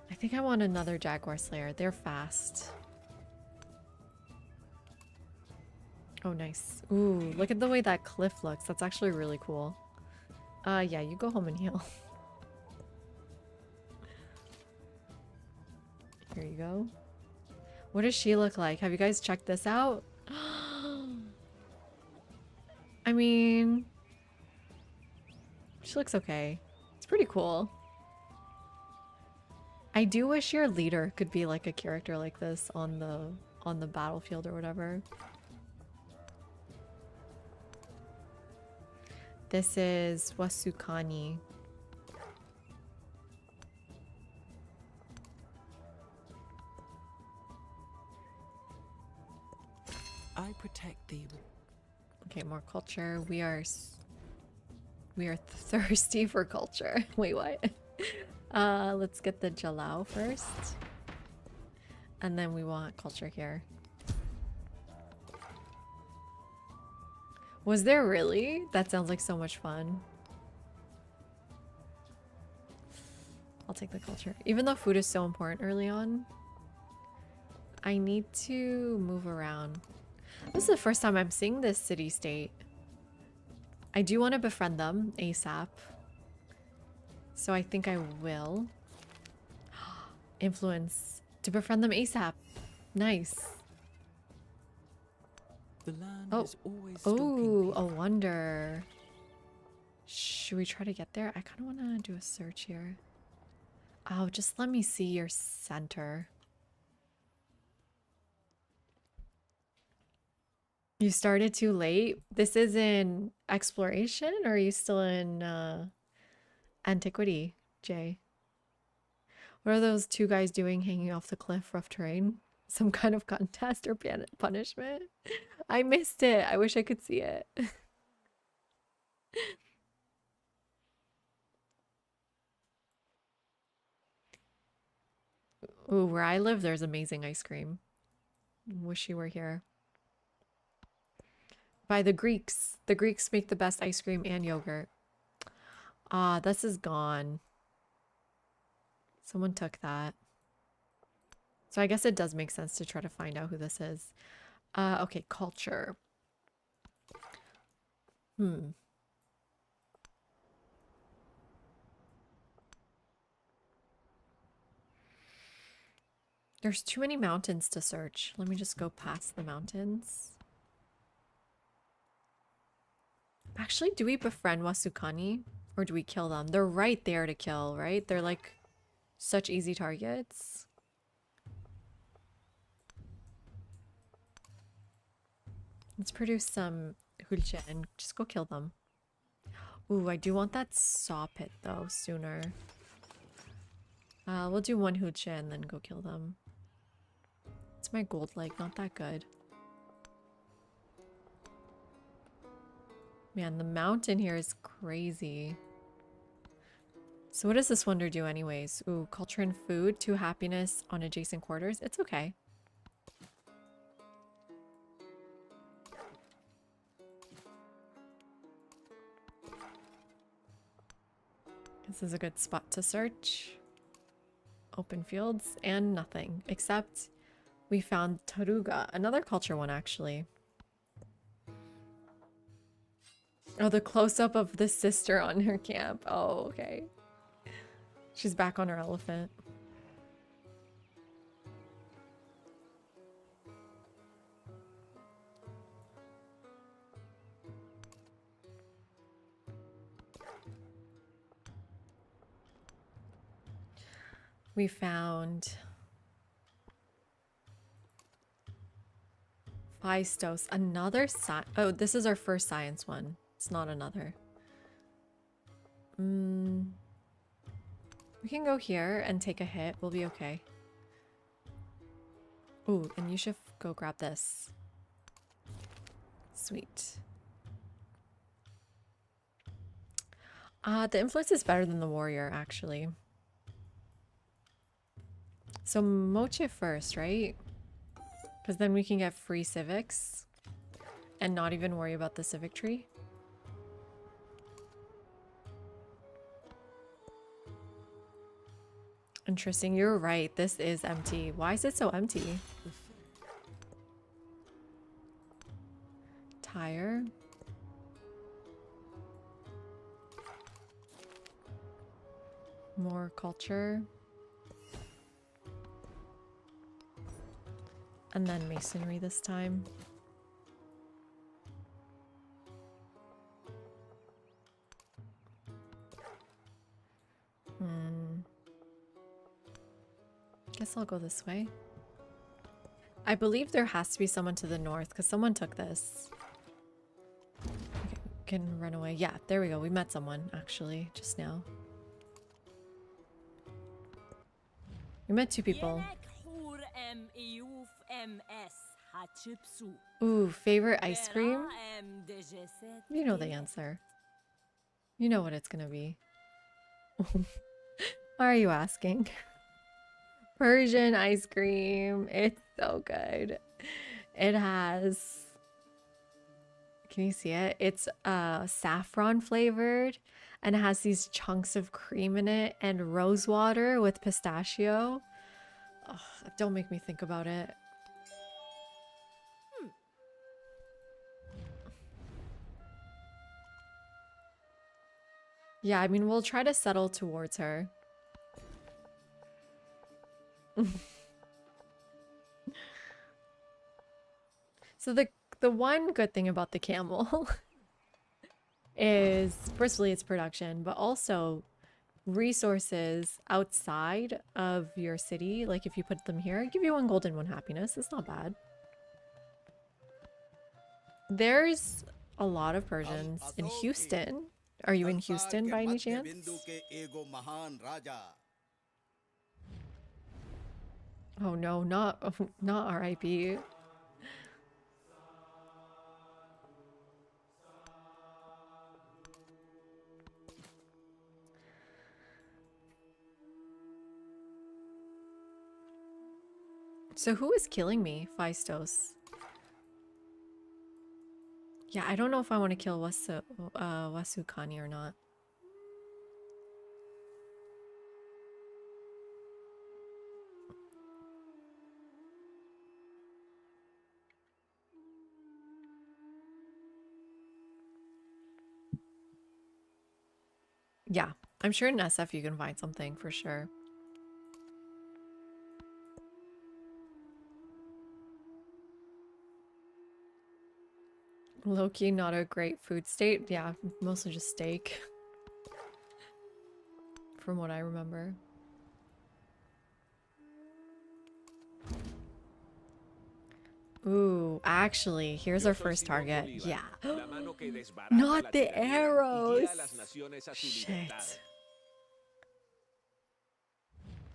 I think I want another Jaguar Slayer. They're fast. Oh, nice. Ooh, look at the way that cliff looks. That's actually really cool. Yeah, you go home and heal. Here you go. What does she look like? Have you guys checked this out? I mean, she looks okay. It's pretty cool. I do wish your leader could be like a character like this on the battlefield or whatever. This is Wasukani. I protect thee. Okay, more culture. We are thirsty for culture. Wait, what? Let's get the Jalao first. And then we want culture here. Was there really? That sounds like so much fun. I'll take the culture. Even though food is so important early on, I need to move around. This is the first time I'm seeing this city-state. I do want to befriend them ASAP. So I think I will. Influence to befriend them ASAP. Nice. The land Oh, is always oh, a wonder. Should we try to get there? I kind of want to do a search here. Oh, just let me see your center. You started too late? This is in exploration, or are you still in antiquity, Jay? What are those two guys doing hanging off the cliff, rough terrain? Some kind of contest or punishment? I missed it. I wish I could see it. Ooh, where I live, there's amazing ice cream. Wish you were here. By the Greeks. The Greeks make the best ice cream and yogurt. Ah, this is gone. Someone took that. So I guess it does make sense to try to find out who this is. Okay, culture. There's too many mountains to search. Let me just go past the mountains. Actually, do we befriend Wasukani? Or do we kill them? They're right there to kill, right? They're like such easy targets. Let's produce some hulche and just go kill them. Ooh, I do want that saw pit though sooner. We'll do one hulche and then go kill them. It's my gold leg, not that good. Man, the mountain here is crazy. So what does this wonder do anyways? Ooh, culture and food, 2 happiness on adjacent quarters. It's okay. This is a good spot to search. Open fields and nothing, except we found Taruga, another culture one actually. Oh, the close-up of the sister on her camp. Oh, okay. She's back on her elephant. We found Phaistos, another oh, this is our first science one. It's not another. We can go here and take a hit. We'll be okay. Ooh, and you should go grab this. Sweet. The influence is better than the warrior, actually. So Moche first, right? Because then we can get free civics and not even worry about the civic tree. Interesting. You're right. This is empty. Why is it so empty? Tire. More culture. And then masonry this time. Guess I'll go this way. I believe there has to be someone to the north because someone took this. Okay, can run away. Yeah, there we go. We met someone actually just now. We met two people. Ooh, favorite ice cream? You know the answer. You know what it's gonna be. Why are you asking? Persian ice cream. It's so good. It has... Can you see it? It's saffron flavored and it has these chunks of cream in it and rose water with pistachio. Ugh, don't make me think about it. Yeah, I mean, we'll try to settle towards her. So the one good thing about the camel is, firstly, it's production, but also resources outside of your city. Like if you put them here, give you 1 gold and 1 happiness. It's not bad. There's a lot of Persians in Houston. Are you in Houston by any chance? Oh no, not RIP. So who is killing me? Feistos. Yeah, I don't know if I want to kill Wasukani or not. Yeah, I'm sure in SF you can find something for sure. Low-key, not a great food state. Yeah, mostly just steak. From what I remember. Ooh, actually, here's our first target. Yeah. Not the arrows! Shit.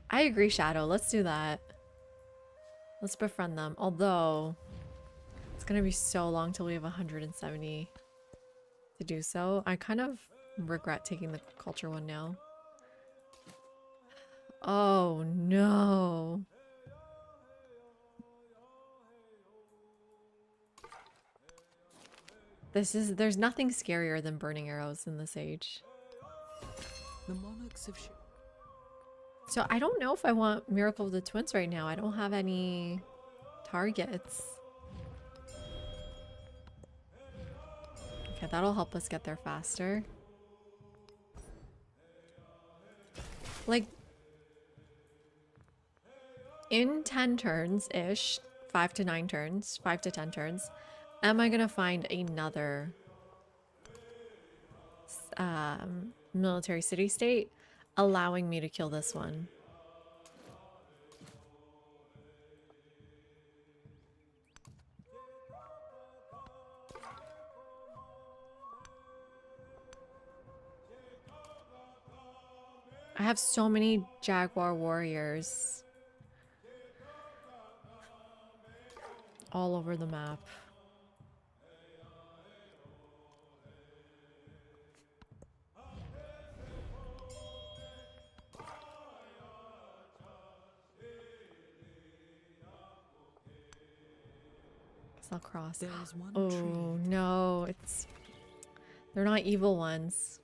I agree, Shadow. Let's do that. Let's befriend them. Although, it's gonna be so long till we have 170 to do so. I kind of regret taking the culture one now. Oh no. There's nothing scarier than burning arrows in this age. The monarchs of So I don't know if I want Miracle of the Twins right now. I don't have any targets. Okay, that'll help us get there faster. Like, in 10 turns-ish, 5 to 9 turns, 5 to 10 turns, am I gonna find another military city-state allowing me to kill this one? I have so many Jaguar warriors all over the map. It's not cross. There is one Oh tree. no, it's they're not evil ones.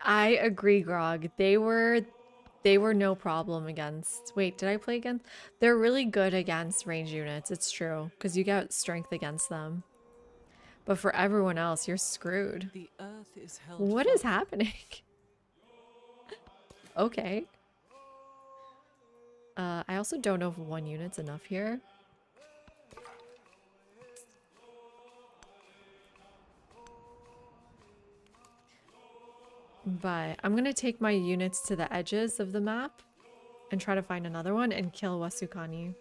I agree, Grog. They were no problem against. Wait, did I play against? They're really good against range units. It's true, because you get strength against them. But for everyone else, you're screwed. The earth is held What is firm. happening? Okay. I also don't know if 1 unit's enough here. But I'm gonna take my units to the edges of the map and try to find another one and kill Wasukani.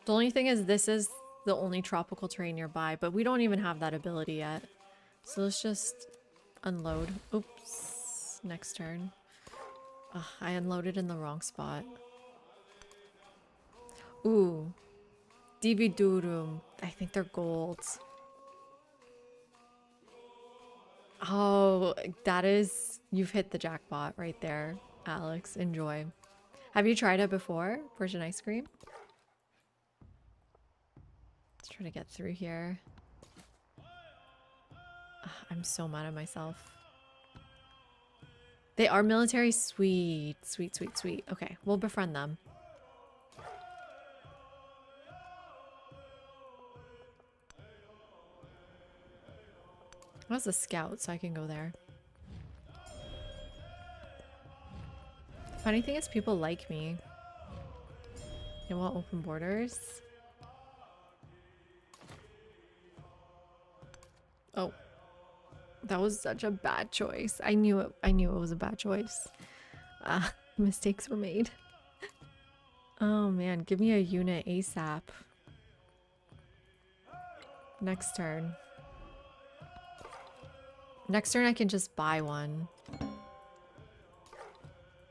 The only thing is this is the only tropical terrain nearby, but we don't even have that ability yet. So let's just unload. Oops. Next turn. Ugh, I unloaded in the wrong spot. Ooh. Dividurum. I think they're gold. Oh, that is... You've hit the jackpot right there, Alex. Enjoy. Have you tried it before? Persian ice cream? Let's try to get through here. Ugh, I'm so mad at myself. They are military? Sweet. Sweet, sweet, sweet. Okay, we'll befriend them. That's a scout, so I can go there. Funny thing is, people like me. They want open borders. Oh. That was such a bad choice. I knew it was a bad choice. Mistakes were made. Oh man, give me a unit ASAP. Next turn. Next turn I can just buy one.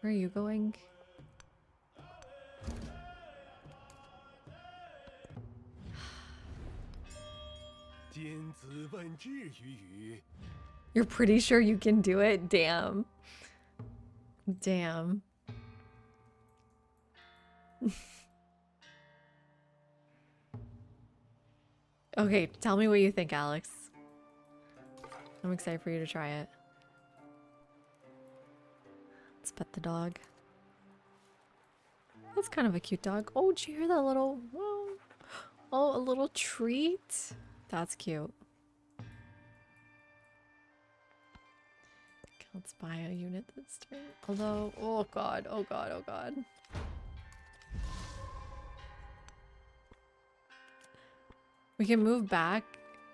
Where are you going? You're pretty sure you can do it? Damn. Damn. Okay, tell me what you think, Alex. I'm excited for you to try it. Let's pet the dog. That's kind of a cute dog. Oh, did you hear that little... Oh, a little treat? That's cute. Okay, let's buy a unit this turn. Although... Oh god, oh god, oh god. We can move back,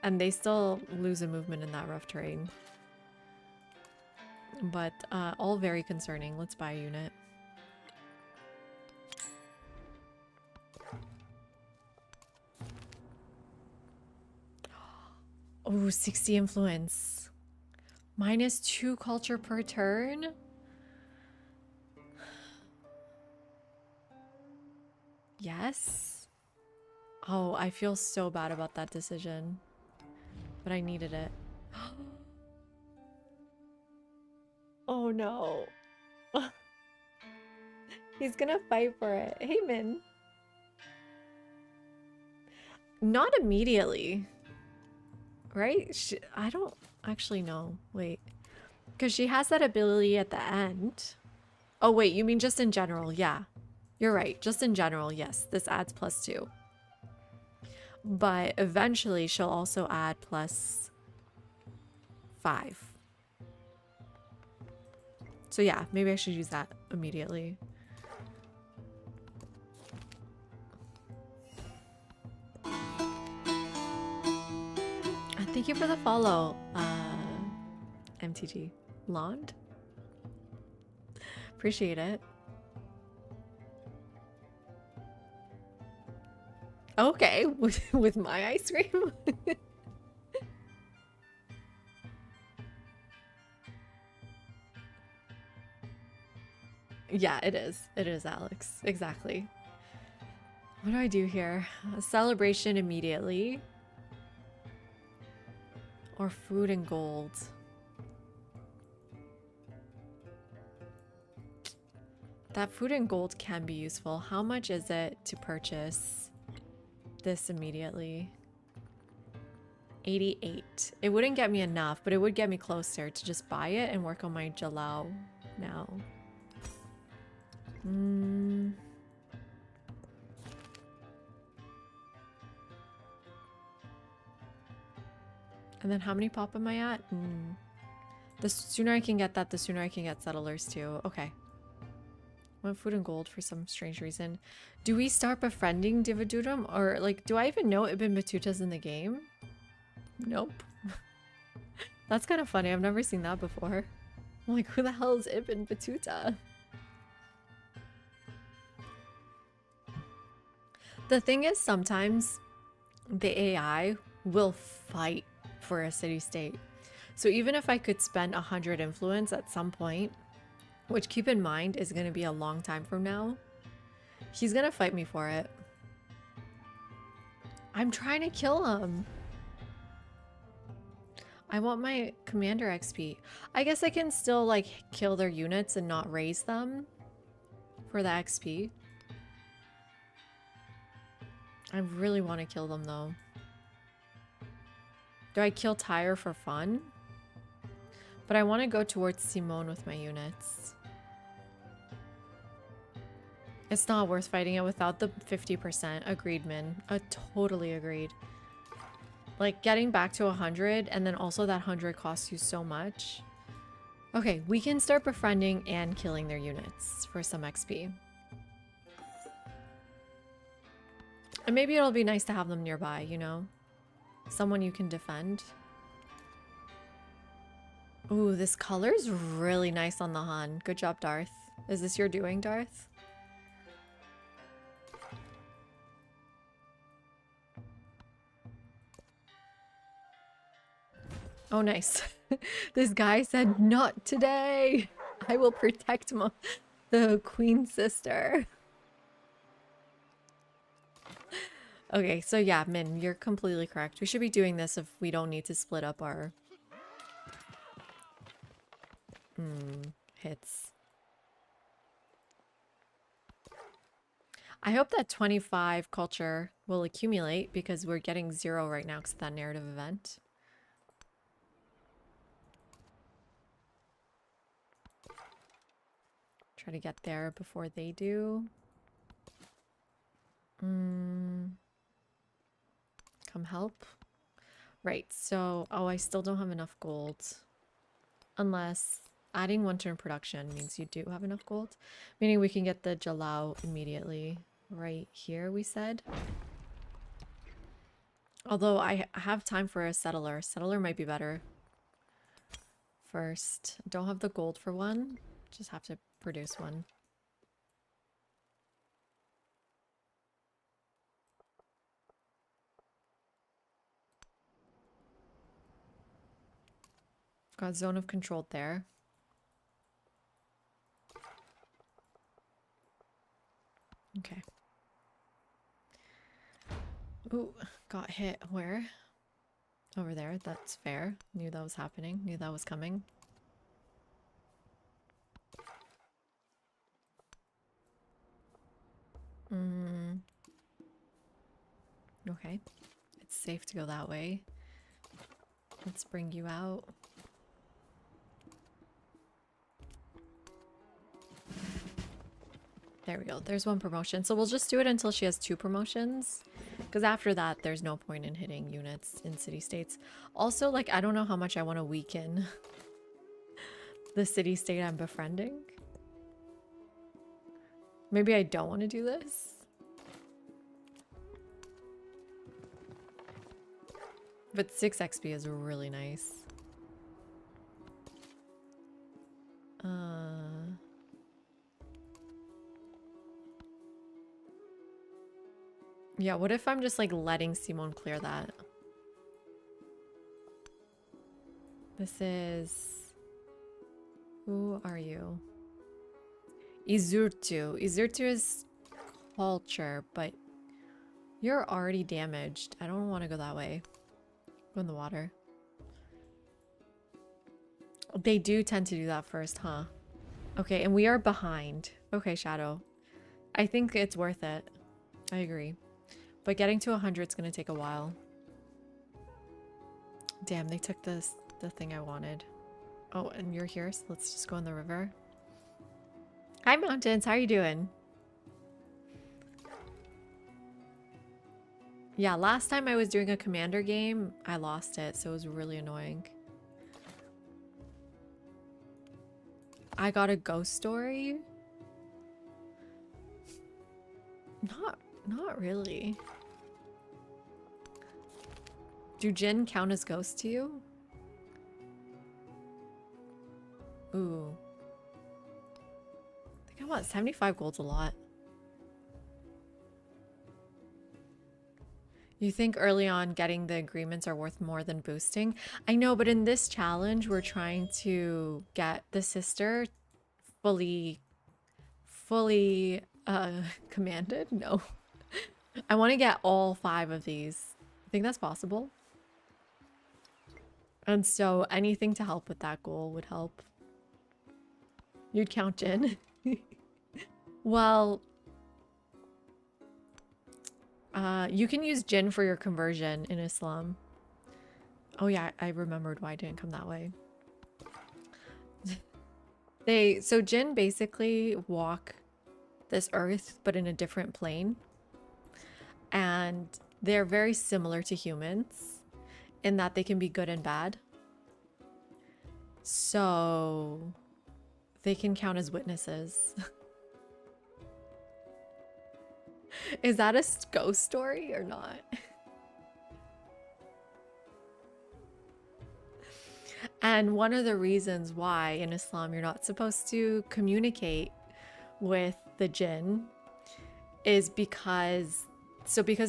and they still lose a movement in that rough terrain. But all very concerning. Let's buy a unit. Oh, 60 influence. -2 culture per turn? Yes? Oh, I feel so bad about that decision. But I needed it. Oh no. He's gonna fight for it. Hey, Min. Not immediately. Right? I don't actually know. Wait. Because she has that ability at the end. Oh, wait. You mean just in general? Yeah. You're right. Just in general, yes. This adds +2. But eventually, she'll also add +5. So yeah, maybe I should use that immediately. Thank you for the follow, MTG. Lond? Appreciate it. Okay, with my ice cream? Yeah, it is. It is, Alex. Exactly. What do I do here? A celebration immediately. Or food and gold. That food and gold can be useful. How much is it to purchase this immediately? 88. It wouldn't get me enough, but it would get me closer to just buy it and work on my Jalao now. And then how many pop am I at? The sooner I can get that, the sooner I can get settlers too. Okay. I want food and gold for some strange reason. Do we start befriending Dividurum? Or like, do I even know Ibn Batuta's in the game? Nope. That's kind of funny. I've never seen that before. I'm like, who the hell is Ibn Battuta? The thing is, sometimes the AI will fight for a city-state. So even if I could spend 100 influence at some point, which keep in mind is going to be a long time from now, he's going to fight me for it. I'm trying to kill him. I want my commander XP. I guess I can still like kill their units and not raise them for the XP. I really want to kill them though. Do I kill Tyre for fun? But I want to go towards Simone with my units. It's not worth fighting it without the 50%. Agreed, Min. Totally agreed. Like, getting back to 100 and then also that 100 costs you so much. Okay, we can start befriending and killing their units for some XP. And maybe it'll be nice to have them nearby, you know? Someone you can defend. Ooh, this color's really nice on the Hun. Good job, Darth. Is this your doing, Darth? Oh, nice. This guy said, not today. I will protect the queen's sister. Okay, so yeah, Min, you're completely correct. We should be doing this if we don't need to split up our hits. I hope that 25 culture will accumulate because we're getting 0 right now because of that narrative event. Try to get there before they do. Come help. Right, so, oh, I still don't have enough gold. Unless adding 1 turn production means you do have enough gold. Meaning we can get the Jalao immediately. Right here, we said. Although I have time for a settler. Settler might be better. First, don't have the gold for one. Just have to produce one. Got zone of control there. Okay. Ooh, got hit. Where? Over there. That's fair. Knew that was happening. Knew that was coming. Okay. It's safe to go that way. Let's bring you out. There we go. There's 1 promotion. So we'll just do it until she has 2 promotions. Because after that, there's no point in hitting units in city-states. Also, like, I don't know how much I want to weaken the city-state I'm befriending. Maybe I don't want to do this. But 6 XP is really nice. Yeah, what if I'm just like letting Simone clear that? This is... Who are you? Izurtu. Izurtu is culture, but you're already damaged. I don't want to go that way. Go in the water. They do tend to do that first, huh? Okay, and we are behind. Okay, Shadow. I think it's worth it. I agree. But getting to 100 is going to take a while. Damn, they took the thing I wanted. Oh, and you're here, so let's just go in the river. Hi, Mountains. How are you doing? Yeah, last time I was doing a commander game, I lost it, so it was really annoying. I got a ghost story? Not really. Do Jinn count as ghosts to you? Ooh. I think I want 75 gold's a lot. You think early on getting the agreements are worth more than boosting? I know, but in this challenge, we're trying to get the sister fully commanded? No. I want to get all 5 of these. I think that's possible. And so anything to help with that goal would help. You'd count Jinn. Well, you can use Jinn for your conversion in Islam. Oh yeah, I remembered why I didn't come that way. So Jinn basically walk this earth, but in a different plane. And they're very similar to humans in that they can be good and bad. So they can count as witnesses. Is that a ghost story or not? And one of the reasons why in Islam you're not supposed to communicate with the jinn is because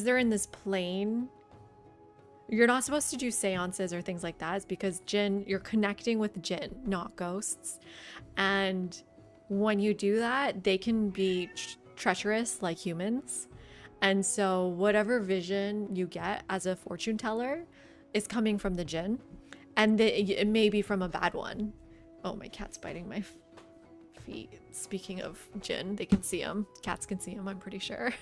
they're in this plane. You're not supposed to do seances or things like that. It's because jinn, you're connecting with jinn, not ghosts. And when you do that, they can be treacherous like humans. And so whatever vision you get as a fortune teller is coming from the jinn. And it may be from a bad one. Oh, my cat's biting my feet. Speaking of jinn, they can see them. Cats can see them, I'm pretty sure.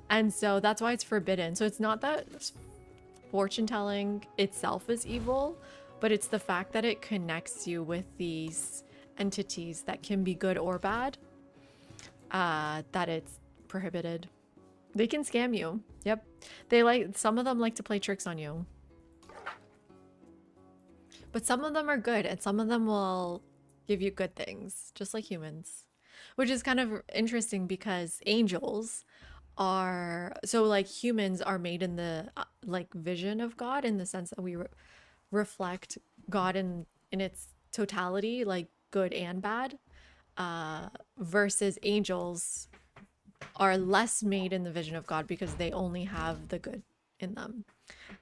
And so that's why it's forbidden. So it's not that fortune telling itself is evil, but it's the fact that it connects you with these entities that can be good or bad, that it's prohibited. They can scam you. Yep. Some of them like to play tricks on you. But some of them are good, and some of them will give you good things, just like humans. Which is kind of interesting because angels are... So, like, humans are made in the, vision of God, in the sense that we reflect God in its totality, like, good and bad. Versus angels are less made in the vision of God because they only have the good in them.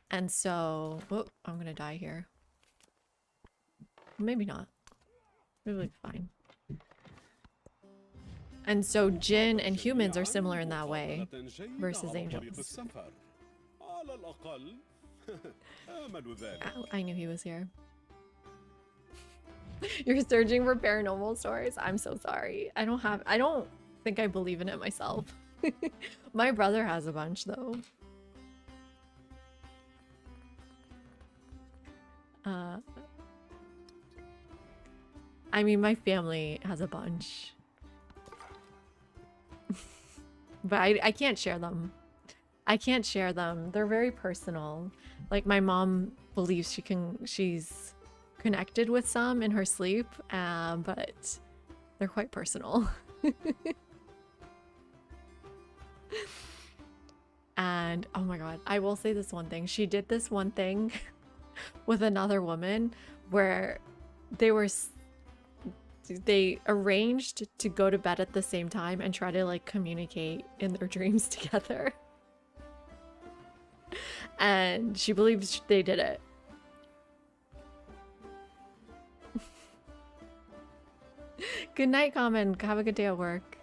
And so... Whoop, I'm gonna die here. Maybe not. Maybe we'll be fine. And so jinn and humans are similar in that way versus angels. Ow, I knew he was here. You're searching for paranormal stories? I'm so sorry. I don't think I believe in it myself. My brother has a bunch though. I mean, my family has a bunch. But I can't share them. I can't share them. They're very personal. Like, my mom believes she's connected with some in her sleep, but they're quite personal. And, oh my god, I will say this one thing. She did this one thing with another woman where they arranged to go to bed at the same time and try to, like, communicate in their dreams together. And she believes they did it. Good night, Common. Have a good day at work.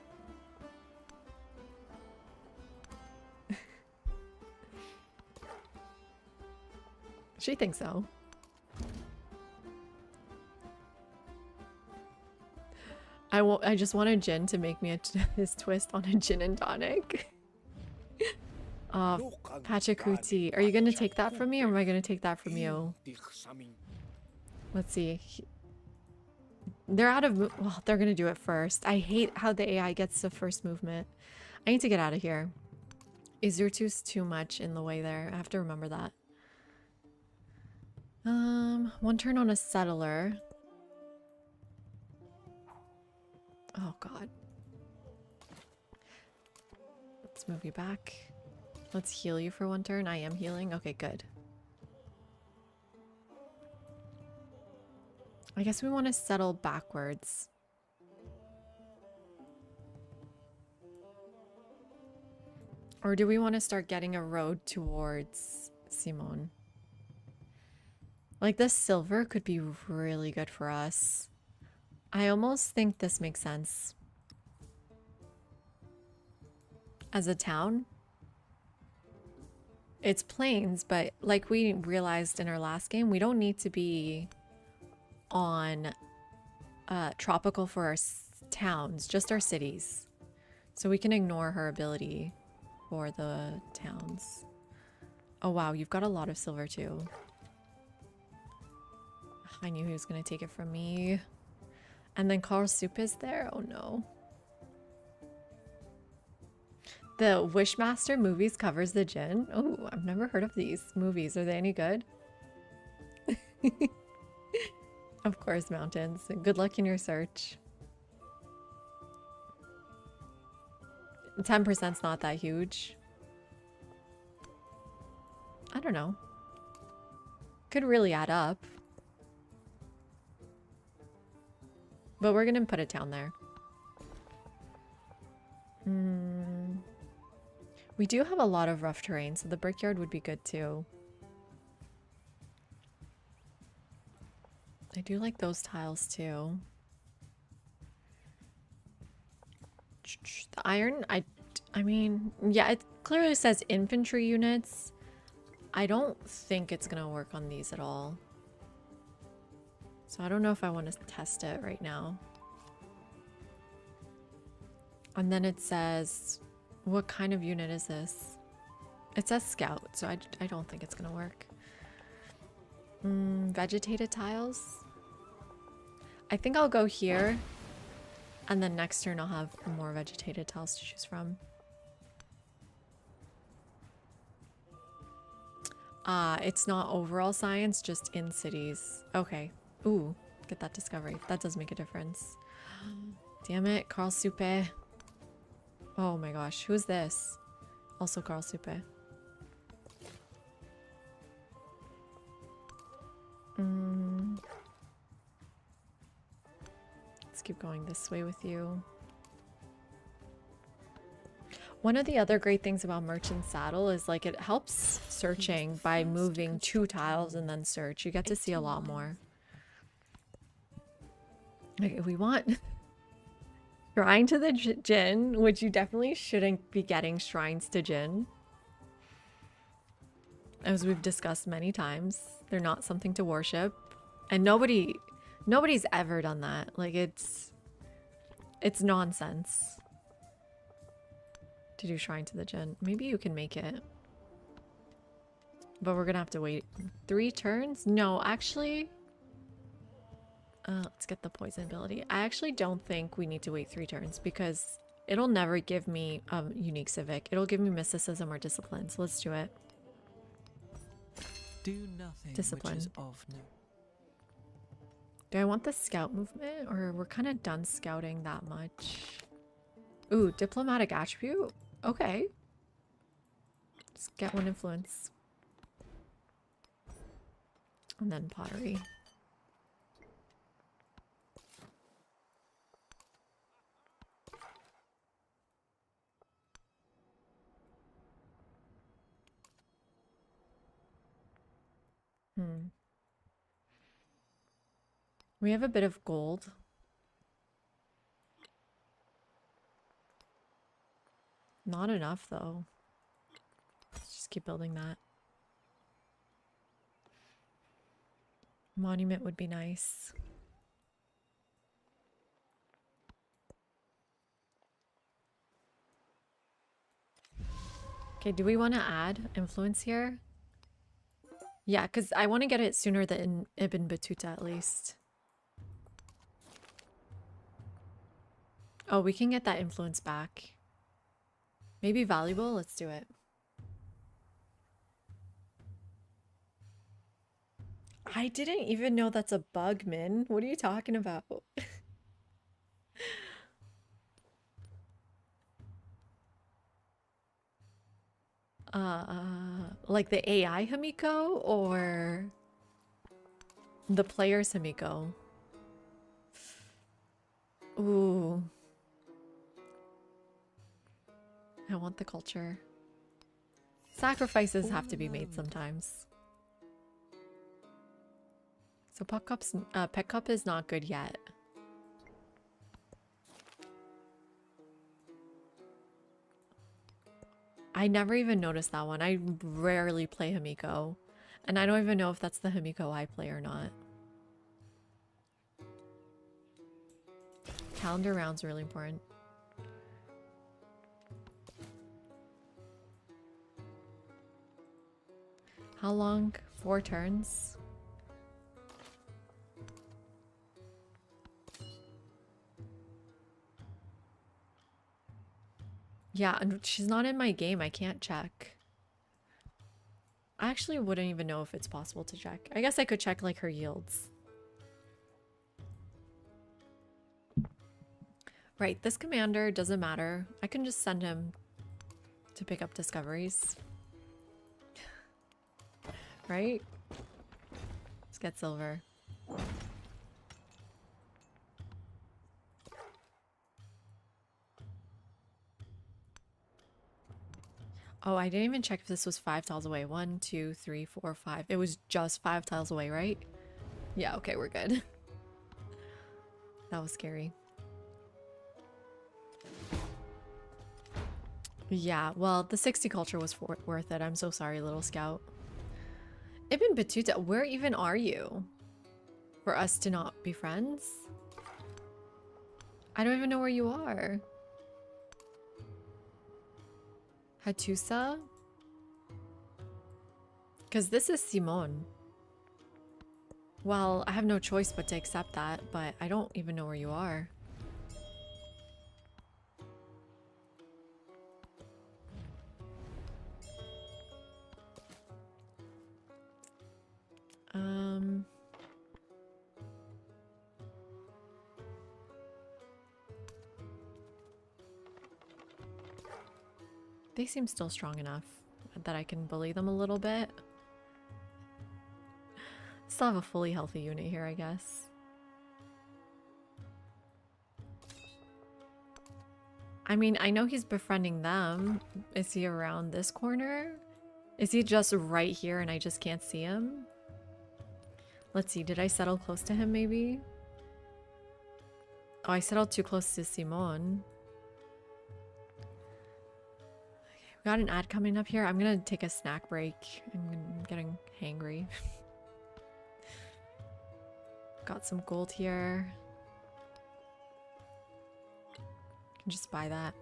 She thinks so. I just want a gin to make me his twist on a gin and tonic. Pachacuti, are you gonna take that from me or am I gonna take that from you? Let's see. They're out of well, they're gonna do it first. I hate how the AI gets the first movement. I need to get out of here. Izurtu's too much in the way there. I have to remember that. One turn on a settler. Oh god. Let's move you back. Let's heal you for one turn. I am healing. Okay, good. I guess we want to settle backwards. Or do we want to start getting a road towards Simone? Like this silver could be really good for us. I almost think this makes sense. As a town, it's plains, but like we realized in our last game, we don't need to be on tropical for our towns, just our cities. So we can ignore her ability for the towns. Oh wow, you've got a lot of silver too. I knew he was going to take it from me. And then Carl Soup is there? Oh no. The Wishmaster movies covers the gin? Oh, I've never heard of these movies. Are they any good? Of course, Mountains. Good luck in your search. 10%'s not that huge. I don't know. Could really add up. But we're gonna put it down there. We do have a lot of rough terrain, so the brickyard would be good too. I do like those tiles too. The iron, I mean, yeah, it clearly says infantry units. I don't think it's gonna work on these at all. So I don't know if I want to test it right now. And then it says, what kind of unit is this? It says scout, so I don't think it's gonna work. Vegetated tiles? I think I'll go here. And then next turn I'll have more vegetated tiles to choose from. It's not overall science, just in cities. Okay. Ooh, get that discovery. That does make a difference. Damn it, Carl Supe. Oh my gosh, who's this? Also Carl Supe. Let's keep going this way with you. One of the other great things about Merchant Saddle is like it helps searching by moving 2 tiles and then search. You get to see a lot more. Okay, we want Shrine to the Jinn, which you definitely shouldn't be getting shrines to Jinn. As we've discussed many times, they're not something to worship. And nobody's ever done that. Like it's nonsense to do Shrine to the Jinn. Maybe you can make it. But we're gonna have to wait 3 turns? No, actually... let's get the poison ability. I actually don't think we need to wait 3 turns because it'll never give me a unique civic. It'll give me mysticism or discipline. So let's do it. Do nothing Discipline. which is of no. Do I want the scout movement or we're kind of done scouting that much? Ooh, diplomatic attribute? Okay. Just get 1 influence. And then pottery. We have a bit of gold. Not enough though. Let's just keep building that. Monument would be nice. Okay, do we want to add influence here? Yeah, because I want to get it sooner than Ibn Battuta at least. Oh, we can get that influence back. Maybe valuable? Let's do it. I didn't even know that's a bug, Min. What are you talking about? Like the AI Hamiko or the player's Hamiko? Ooh. I want the culture. Sacrifices have to be made sometimes. So Pet Cup is not good yet. I never even noticed that one. I rarely play Hamiko. And I don't even know if that's the Hamiko I play or not. Calendar round's really important. How long? 4 turns? Yeah, and she's not in my game. I can't check. I actually wouldn't even know if it's possible to check. I guess I could check like her yields. Right, this commander doesn't matter. I can just send him to pick up discoveries. Right? Let's get silver. Oh, I didn't even check if this was 5 tiles away. 1, 2, 3, 4, 5. It was just 5 tiles away, right? Yeah, okay, we're good. That was scary. Yeah, well, the 60 culture was worth it. I'm so sorry, little scout. Ibn Battuta, where even are you? For us to not be friends? I don't even know where you are. Hattusa? Because this is Simone. Well, I have no choice but to accept that, but I don't even know where you are. They seem still strong enough that I can bully them a little bit. Still have a fully healthy unit here, I guess. I mean, I know he's befriending them. Is he around this corner? Is he just right here and I just can't see him? Let's see, did I settle close to him maybe? Oh, I settled too close to Simone. Okay, we got an ad coming up here. I'm gonna take a snack break. I'm getting hangry. Got some gold here. Can just buy that.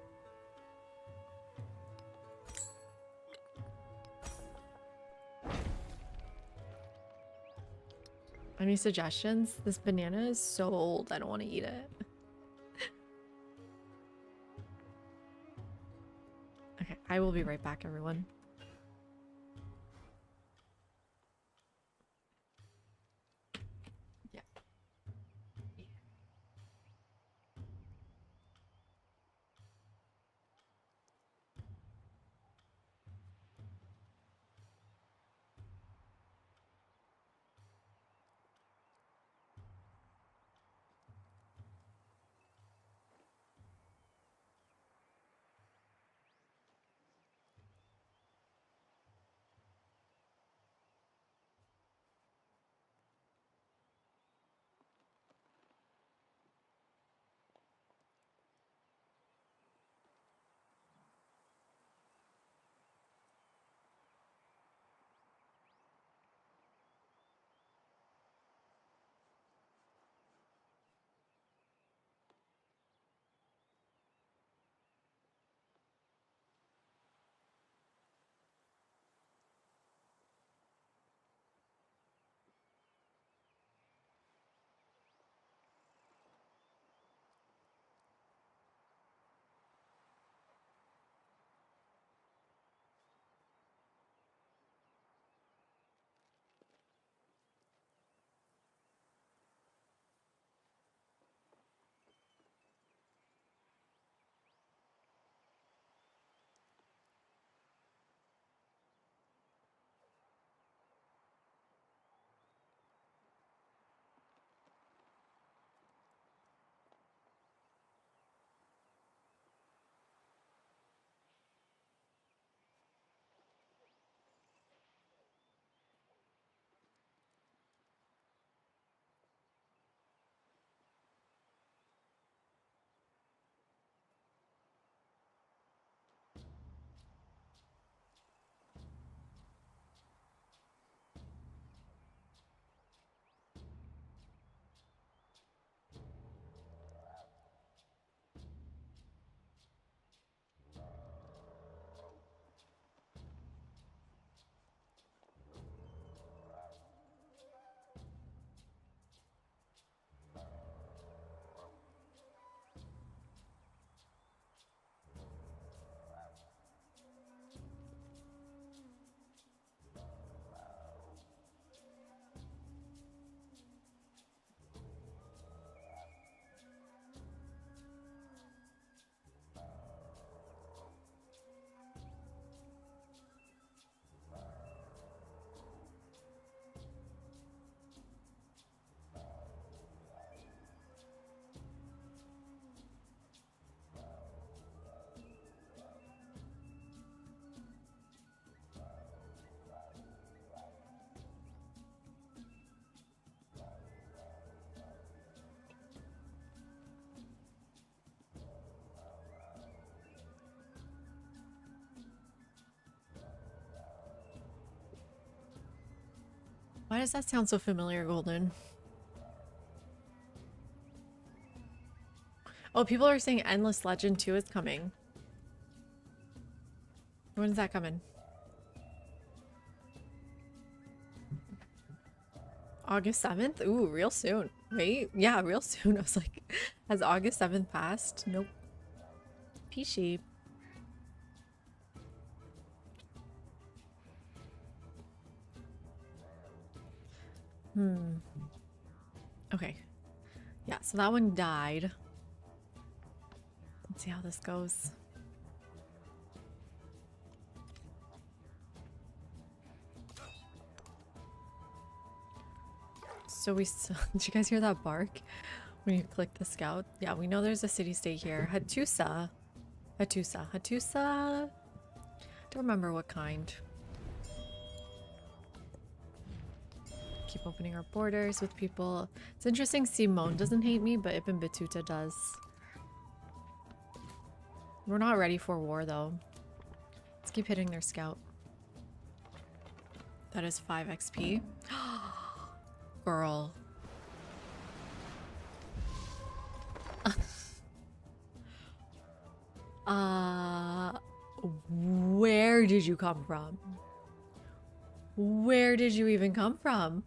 Any suggestions? This banana is so old, I don't want to eat it. Okay, I will be right back, everyone. Yeah. Why does that sound so familiar, Golden? Oh, people are saying Endless Legend 2 is coming. When is that coming? August 7th? Ooh, real soon. Wait, yeah, real soon. I was like, has August 7th passed? Nope. Peachy. Okay. Yeah, so that one died. Let's see how this goes. So did you guys hear that bark when you click the scout? Yeah, we know there's a city-state here. Hattusa. Don't remember what kind. Keep opening our borders with people. It's interesting Simone doesn't hate me, but Ibn Battuta does. We're not ready for war though. Let's keep hitting their scout. That is 5 XP. Girl. Where did you come from? Where did you even come from?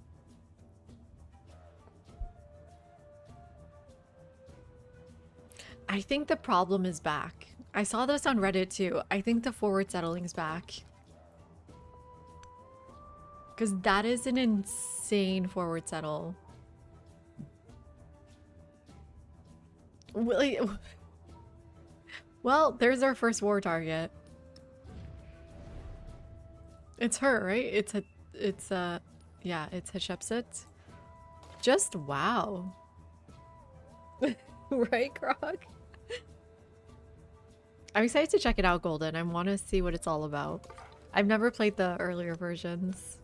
I think the problem is back. I saw this on Reddit too. I think the forward settling's back. Because that is an insane forward settle. Well, there's our first war target. It's her, right? Yeah, it's Hatshepsut. Just wow. Right, Grog? I'm excited to check it out, Golden. I want to see what it's all about. I've never played the earlier versions.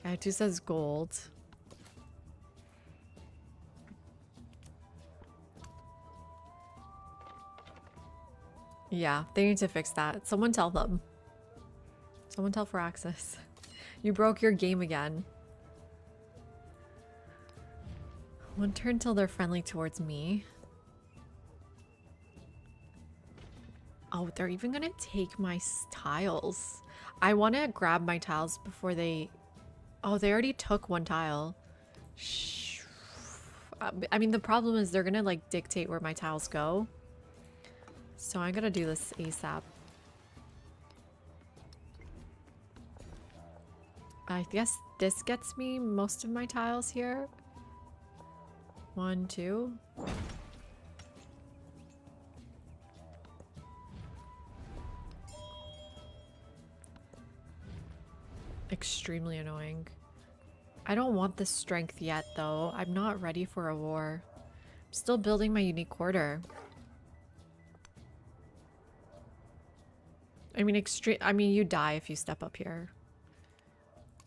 Yeah, it just says gold. Yeah, they need to fix that. Someone tell them. Someone tell Firaxis. You broke your game again. One turn till they're friendly towards me. Oh, they're even gonna take my tiles. I want to grab my tiles before they... Oh, they already took one tile. Shh. I mean, the problem is they're gonna like dictate where my tiles go. So I'm gonna do this ASAP. I guess this gets me most of my tiles here. 1, 2. Extremely annoying. I don't want this strength yet, though. I'm not ready for a war. I'm still building my unique quarter. I mean, you die if you step up here.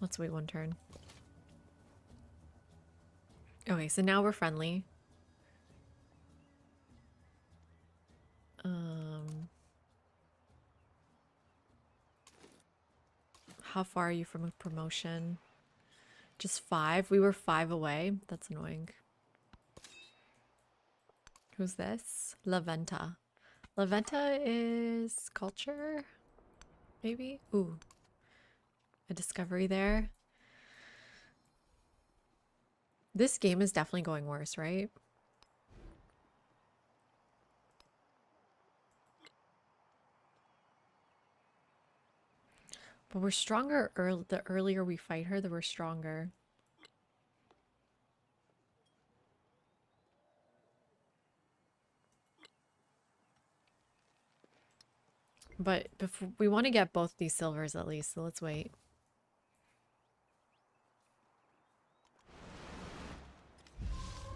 Let's wait one turn. Okay, so now we're friendly. How far are you from a promotion? Just 5? We were 5 away. That's annoying. Who's this? Laventa. Laventa is culture? Maybe? Ooh. A discovery there. This game is definitely going worse, right? But we're stronger the earlier we fight her, the we're stronger. But before, we want to get both these silvers at least, so let's wait.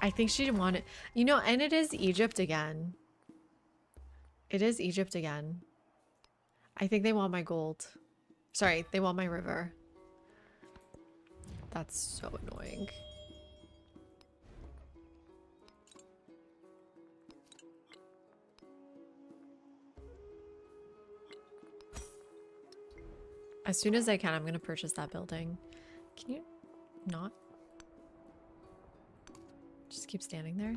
I think she didn't want it. You know, and it is Egypt again. It is Egypt again. I think they want my gold. Sorry, they want my river. That's so annoying. As soon as I can, I'm gonna purchase that building. Can you Not. Just keep standing there.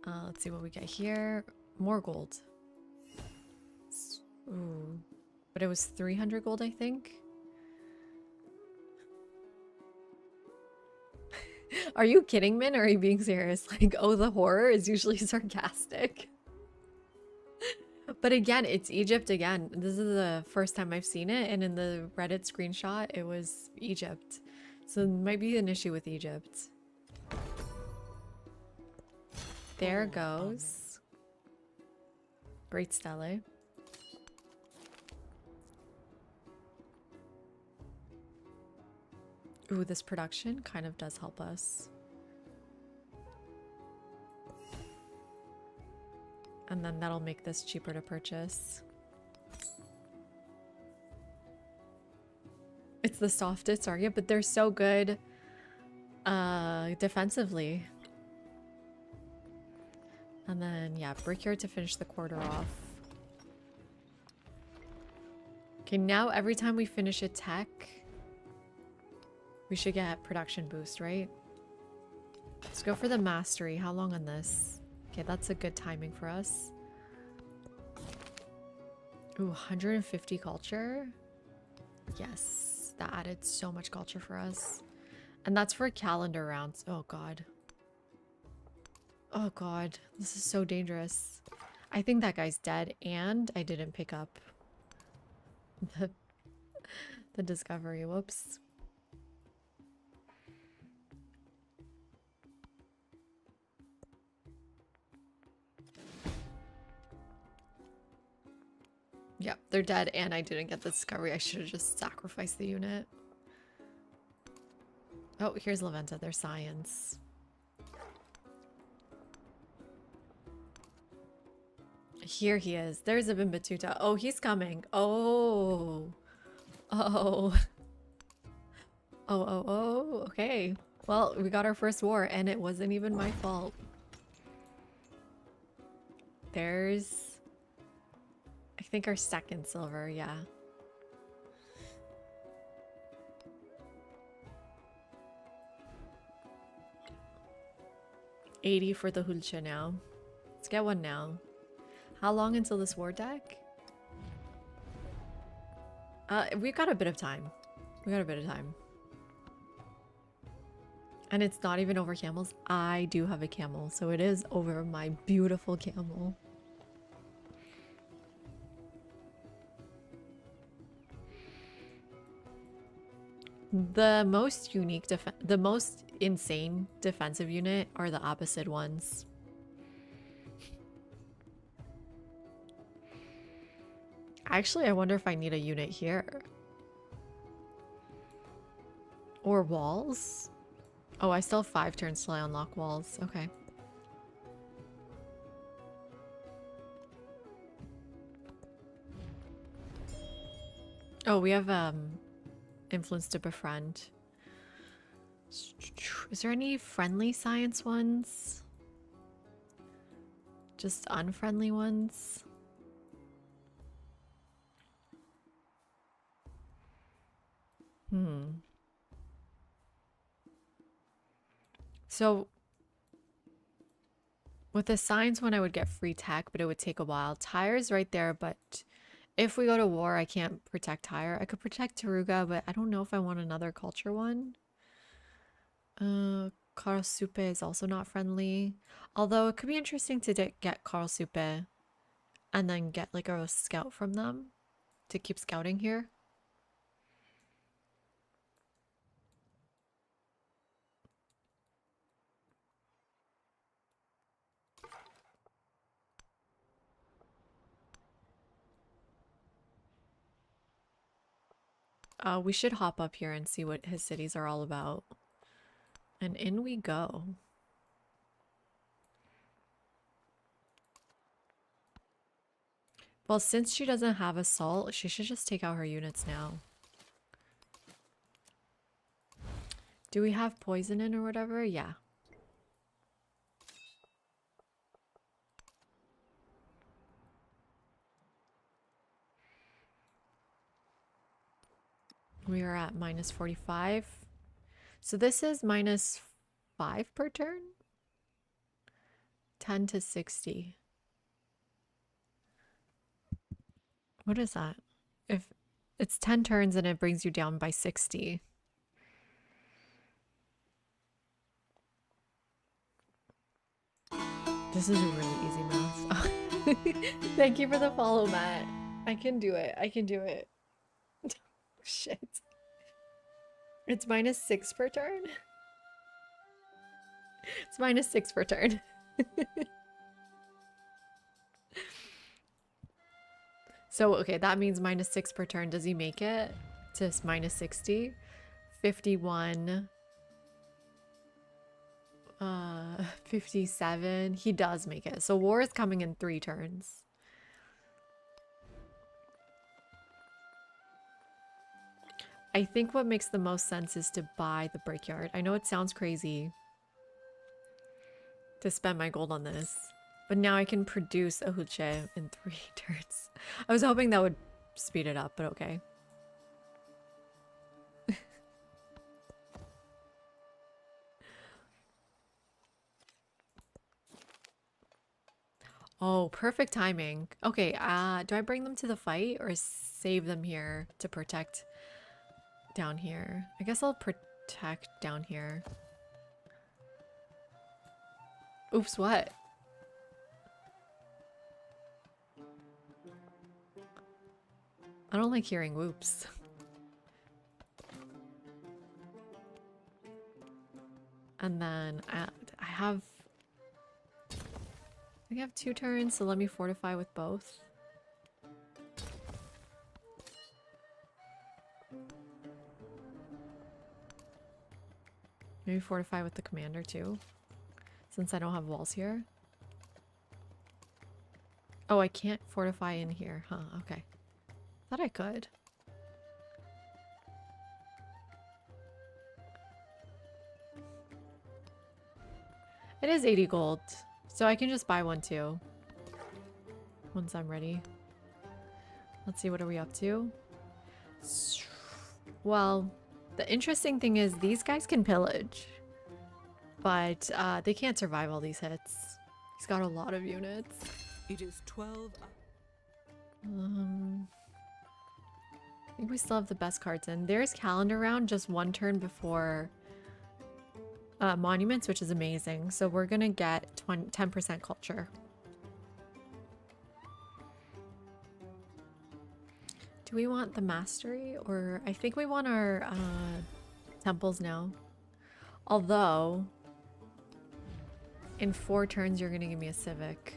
Let's see what we get here. More gold. Ooh. But it was 300 gold, I think. Are you kidding, Min? Or are you being serious? Like, oh, the horror is usually sarcastic. But again, it's Egypt again. This is the first time I've seen it, and in the Reddit screenshot, it was Egypt. So it might be an issue with Egypt. There goes. Great stele. Ooh, this production kind of does help us. And then that'll make this cheaper to purchase. It's the softest target, but they're so good defensively. And then, yeah, Brickyard to finish the quarter off. Okay, now every time we finish a tech, we should get production boost, right? Let's go for the mastery. How long on this? Okay, that's a good timing for us. Ooh, 150 culture. Yes, that added so much culture for us. And that's for calendar rounds. Oh god. Oh god, this is so dangerous. I think that guy's dead, and I didn't pick up the discovery. Whoops. Yep, they're dead, and I didn't get the discovery. I should have just sacrificed the unit. Oh, here's Laventa. Their science. Here he is. There's Ibn Battuta. Oh, he's coming. Oh. Oh. Oh. Okay. Well, we got our first war, and it wasn't even my fault. There's... I think our second silver, yeah. $80 for the Hulcha now. Let's get one now. How long until this war deck? We've got a bit of time. We got a bit of time. And it's not even over camels. I do have a camel, so it is over my beautiful camel. The most unique the most insane defensive unit are the opposite ones. Actually, I wonder if I need a unit here. Or walls? Oh, I still have 5 turns till I unlock walls. Okay. Oh, we have influence to befriend. Is there any friendly science ones? Just unfriendly ones? So with the science one, I would get free tech, but it would take a while. Tyre's right there, but if we go to war, I can't protect Tyre. I could protect Taruga, but I don't know if I want another culture one. Karasupe is also not friendly. Although it could be interesting to get Karasupe and then get like a scout from them to keep scouting here. We should hop up here and see what his cities are all about. And in we go. Well, since she doesn't have assault, she should just take out her units now. Do we have poison in or whatever? Yeah. We are at minus 45. So this is minus 5 per turn? 10 to 60. What is that? If it's 10 turns and it brings you down by 60. This is really easy math. Thank you for the follow, Matt. I can do it. I can do it. Shit. It's minus 6 per turn? It's minus 6 per turn. So, okay, that means minus 6 per turn. Does he make it to minus 60? 51. 57. He does make it. So war is coming in 3 turns. I think what makes the most sense is to buy the brickyard. I know it sounds crazy to spend my gold on this, but now I can produce a huche in 3 turns. I was hoping that would speed it up, but okay. Oh, perfect timing. Okay, do I bring them to the fight or save them here to protect down here? I guess I'll protect down here. Oops, what? I don't like hearing whoops. And then I have... I have 2 turns, so let me fortify with both. Maybe fortify with the commander too, since I don't have walls here. Oh, I can't fortify in here, huh? Okay. Thought I could. It is 80 gold, so I can just buy one too. Once I'm ready. Let's see, what are we up to? Well, the interesting thing is these guys can pillage, but they can't survive all these hits. He's got a lot of units. It is 12. I think we still have the best cards in. There's calendar round just 1 turn before monuments, which is amazing. So we're gonna get 10% culture. Do we want the mastery, or I think we want our temples now. Although in 4 turns you're gonna give me a civic.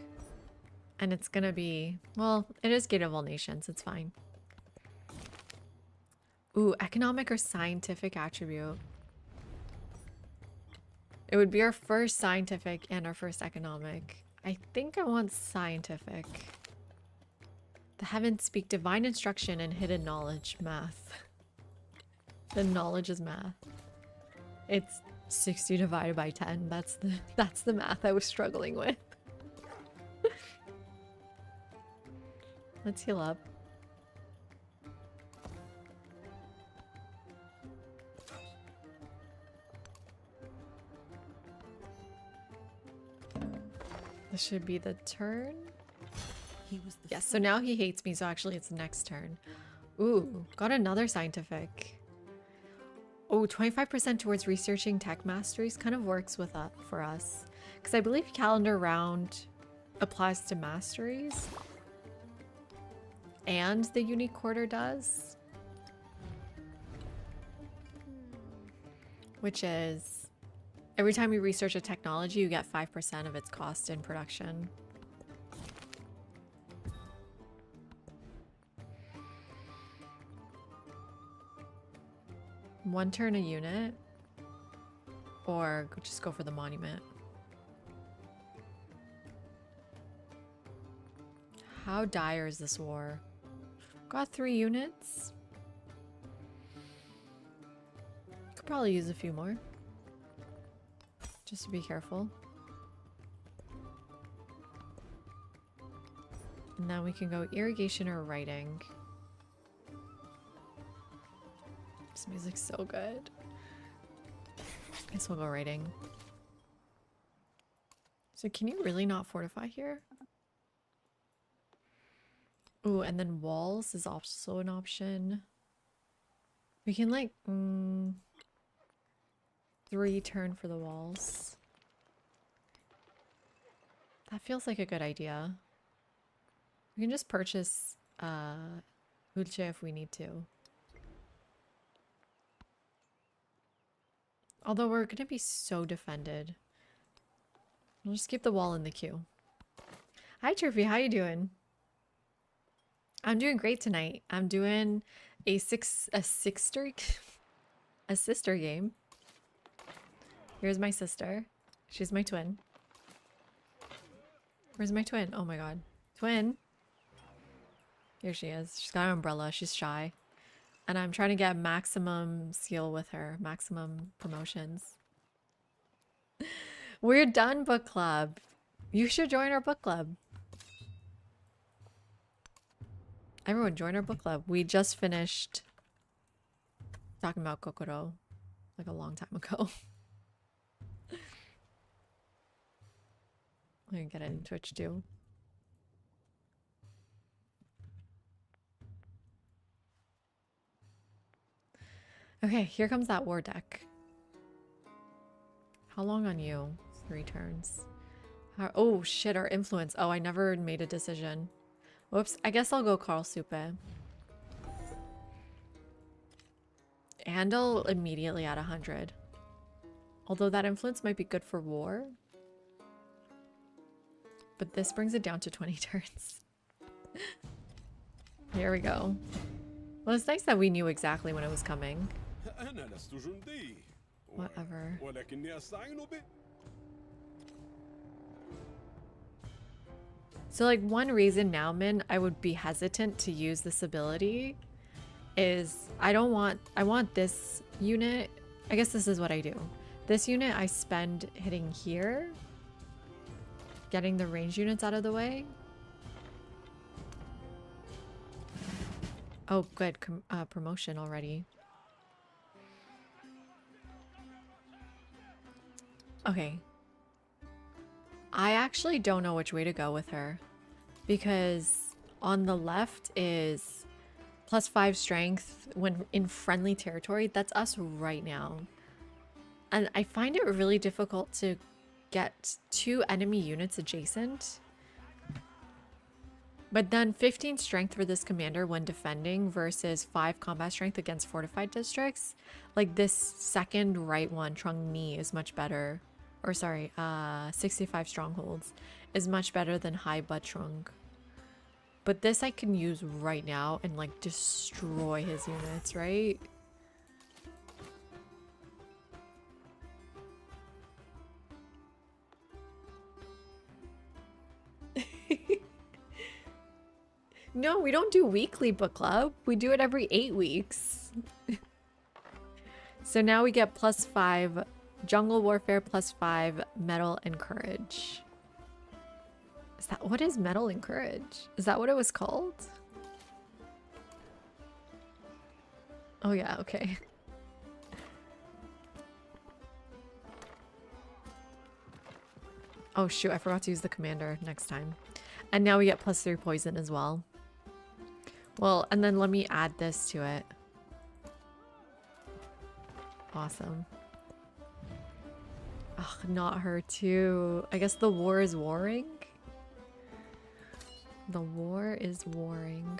And it's gonna be, well, it is Gate of All Nations, it's fine. Ooh, economic or scientific attribute. It would be our first scientific and our first economic. I think I want scientific. The heavens speak divine instruction and hidden knowledge. Math. The knowledge is math. It's 60 divided by 10. That's the math I was struggling with. Let's heal up. This should be the turn. Yes, so now he hates me, so actually it's the next turn. Ooh, got another scientific. Oh, 25% towards researching tech masteries kind of works with for us. Because I believe calendar round applies to masteries. And the unique quarter does. Which is, every time you research a technology, you get 5% of its cost in production. One turn a unit, or just go for the monument. How dire is this war? Got 3 units. Could probably use a few more. Just to be careful. And then we can go irrigation or writing. This music's so good. I guess we'll go raiding. So can you really not fortify here? Ooh, and then walls is also an option. We can like 3 turn for the walls. That feels like a good idea. We can just purchase Hulche if we need to. Although we're gonna be so defended. We'll just keep the wall in the queue. Hi Trophy, how you doing? I'm doing great tonight. I'm doing a sister game. Here's my sister. She's my twin. Where's my twin? Oh my god. Twin. Here she is. She's got an umbrella. She's shy. And I'm trying to get maximum skill with her. Maximum promotions. We're done, book club. You should join our book club. Everyone join our book club. We just finished talking about Kokoro like a long time ago. I can get it in Twitch too. Okay, here comes that war deck. How long on you? 3 turns. Oh shit, our influence. Oh, I never made a decision. Whoops, I guess I'll go Carl Supe. Handle immediately at 100. Although that influence might be good for war. But this brings it down to 20 turns. Here we go. Well, it's nice that we knew exactly when it was coming. Whatever. So like one reason now, Min, I would be hesitant to use this ability is I want this unit. I guess this is what I do. This unit I spend hitting here, getting the range units out of the way. Oh, good. Promotion already. Okay. I actually don't know which way to go with her. Because on the left is +5 strength when in friendly territory. That's us right now. And I find it really difficult to get 2 enemy units adjacent. But then 15 strength for this commander when defending versus 5 combat strength against fortified districts. Like this second right one, Trung Ni, is much better. Or sorry, 65 strongholds is much better than High Butrung. But this I can use right now and like destroy his units, right? No, we don't do weekly book club. We do it every 8 weeks. So now we get +5 jungle warfare, +5 metal and courage. Is that what is metal and courage? Is that what it was called? Oh yeah, okay. Oh shoot, I forgot to use the commander next time. And now we get +3 poison as well. Well, and then let me add this to it. Awesome. Ugh, not her too. I guess the war is warring. The war is warring.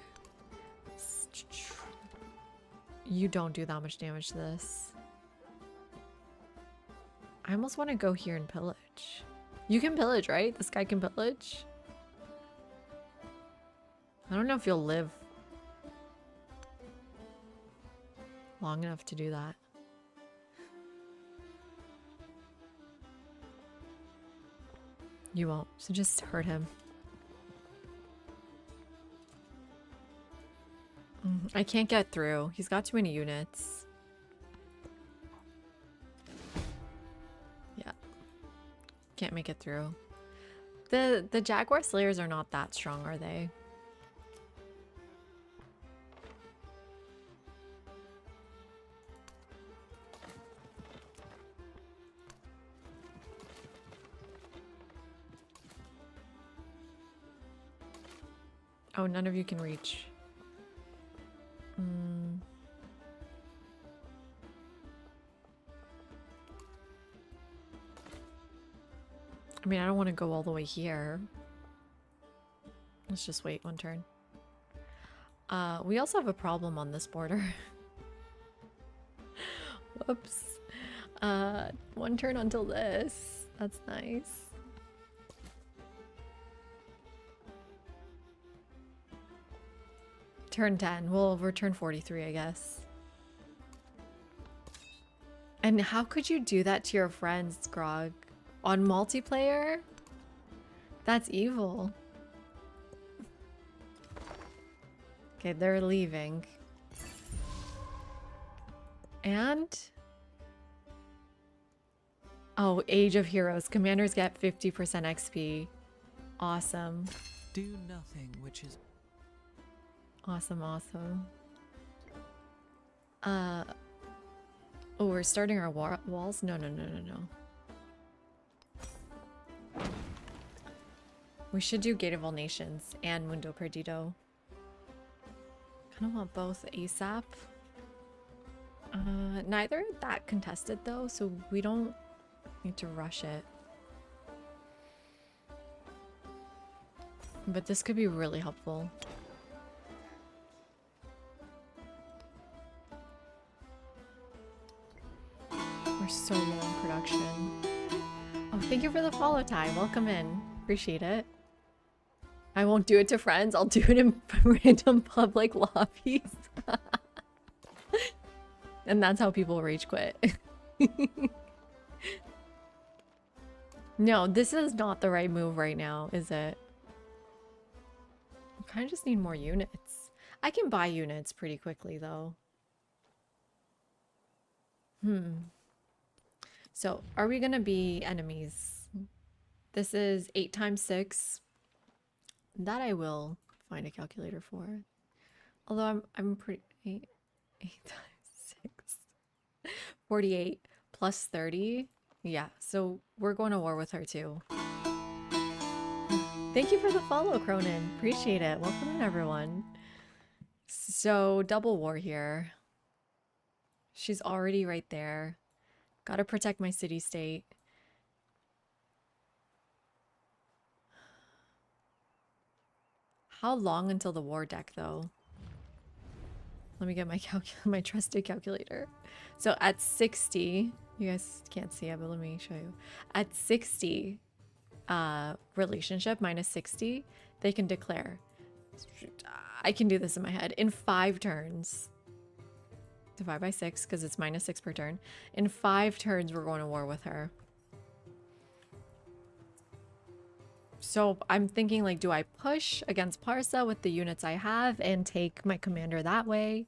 You don't do that much damage to this. I almost want to go here and pillage. You can pillage, right? This guy can pillage. I don't know if you'll live long enough to do that. You won't, so just hurt him. I can't get through. He's got too many units. Yeah. Can't make it through. The Jaguar Slayers are not that strong, are they? Oh, none of you can reach. I mean, I don't want to go all the way here. Let's just wait one turn. We also have a problem on this border. Whoops. One turn until this. That's nice. Turn 10. We'll return 43, I guess. And how could you do that to your friends, Grog? On multiplayer? That's evil. Okay, they're leaving. And... oh, Age of Heroes. Commanders get 50% XP. Awesome. Do nothing which is... Awesome, awesome. Oh, we're starting our walls? No, no, no, no, no. We should do Gate of All Nations and Mundo Perdido. Kind of want both ASAP. Neither that contested though, so we don't need to rush it. But this could be really helpful. We're so low in production. Oh, thank you for the follow, Ty. Welcome in. Appreciate it. I won't do it to friends. I'll do it in random public lobbies. And that's how people rage quit. No, this is not the right move right now, is it? I kind of just need more units. I can buy units pretty quickly, though. So, are we gonna be enemies? This is 8 times 6. That I will find a calculator for. Although I'm pretty... 8 times 6. 48 plus 30. Yeah, so we're going to war with her too. Thank you for the follow, Cronin. Appreciate it. Welcome in, everyone. So, double war here. She's already right there. Gotta protect my city-state. How long until the war deck, though? Let me get my my trusted calculator. So at 60, you guys can't see it, but let me show you. At 60, relationship minus 60, they can declare. I can do this in my head. In 5 turns. Divide by 6, because it's minus 6 per turn. In 5 turns, we're going to war with her. So I'm thinking, like, do I push against Parsa with the units I have and take my commander that way?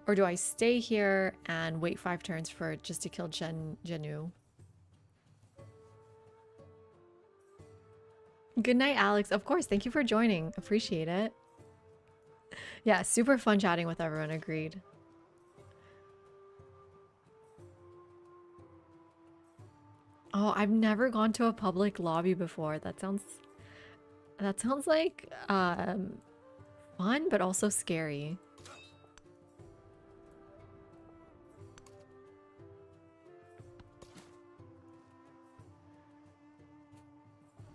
Or do I stay here and wait 5 turns for just to kill Jenu? Good night, Alex. Of course, thank you for joining. Appreciate it. Yeah, super fun chatting with everyone. Agreed. Oh, I've never gone to a public lobby before. That sounds like fun, but also scary.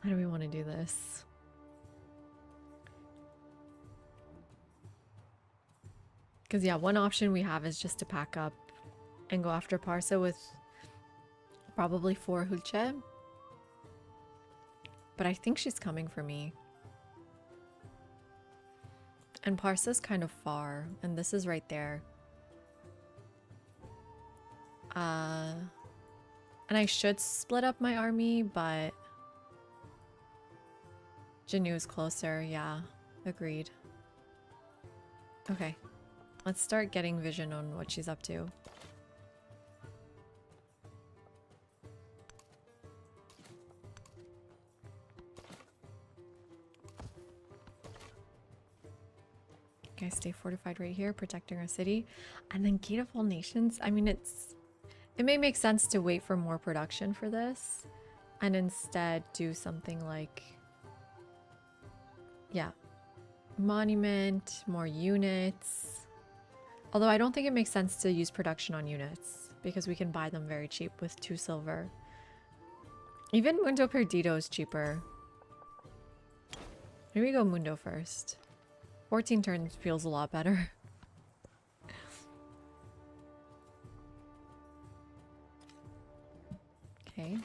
How do we want to do this? Because yeah, one option we have is just to pack up and go after Parsa with probably 4 Hulche. But I think she's coming for me. And Parsa's kind of far, and this is right there. And I should split up my army, but Janu is closer. Yeah, agreed. Okay, let's start getting vision on what she's up to. Okay, stay fortified right here, protecting our city. And then Gate of All Nations. I mean, it may make sense to wait for more production for this and instead do something like, yeah, Monument, more units. Although I don't think it makes sense to use production on units because we can buy them very cheap with 2 silver. Even Mundo Perdido is cheaper. Maybe go Mundo first. 14 turns feels a lot better. Okay.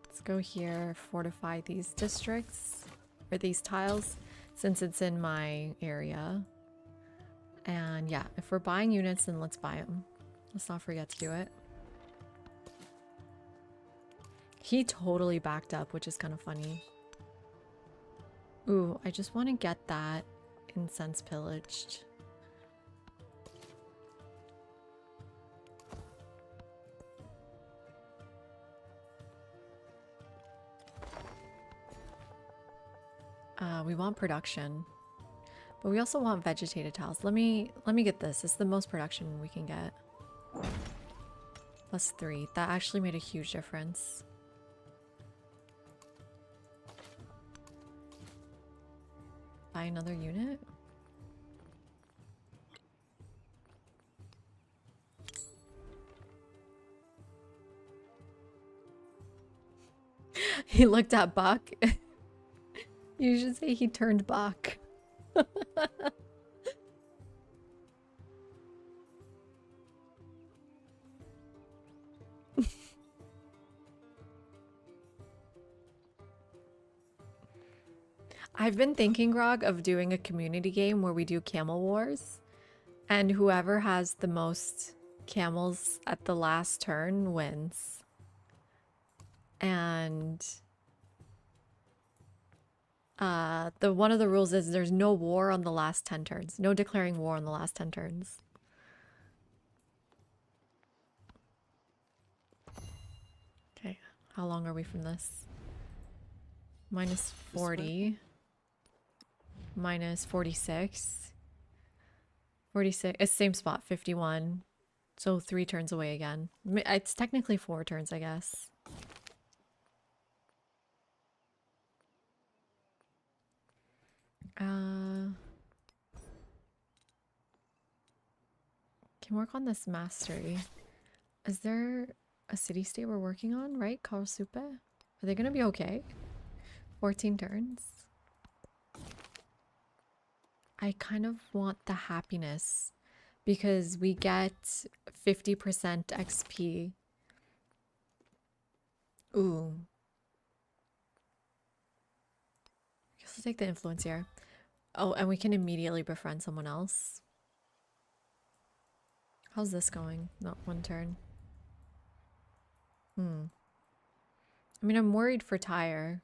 Let's go here, fortify these districts, or these tiles, since it's in my area. And yeah, if we're buying units, then let's buy them. Let's not forget to do it. He totally backed up, which is kind of funny. Ooh, I just want to get that incense pillaged. We want production, but we also want vegetated tiles. Let me get this. It's the most production we can get. +3. That actually made a huge difference. Buy another unit? He looked at Buck. You should say he turned Buck. I've been thinking, Grog, of doing a community game where we do camel wars, and whoever has the most camels at the last turn wins. And one of the rules is there's no war on the last 10 turns. No declaring war on the last 10 turns. Okay, how long are we from this? -40. -46. 46. It's same spot, 51. So 3 turns away again. It's technically 4 turns, I guess. Can work on this mastery. Is there a city-state we're working on, right? Karosupe? Are they gonna be okay? 14 turns. I kind of want the happiness because we get 50% XP. Ooh. I guess I'll take the influence here. Oh, and we can immediately befriend someone else. How's this going? Not 1 turn. I mean, I'm worried for Tyre.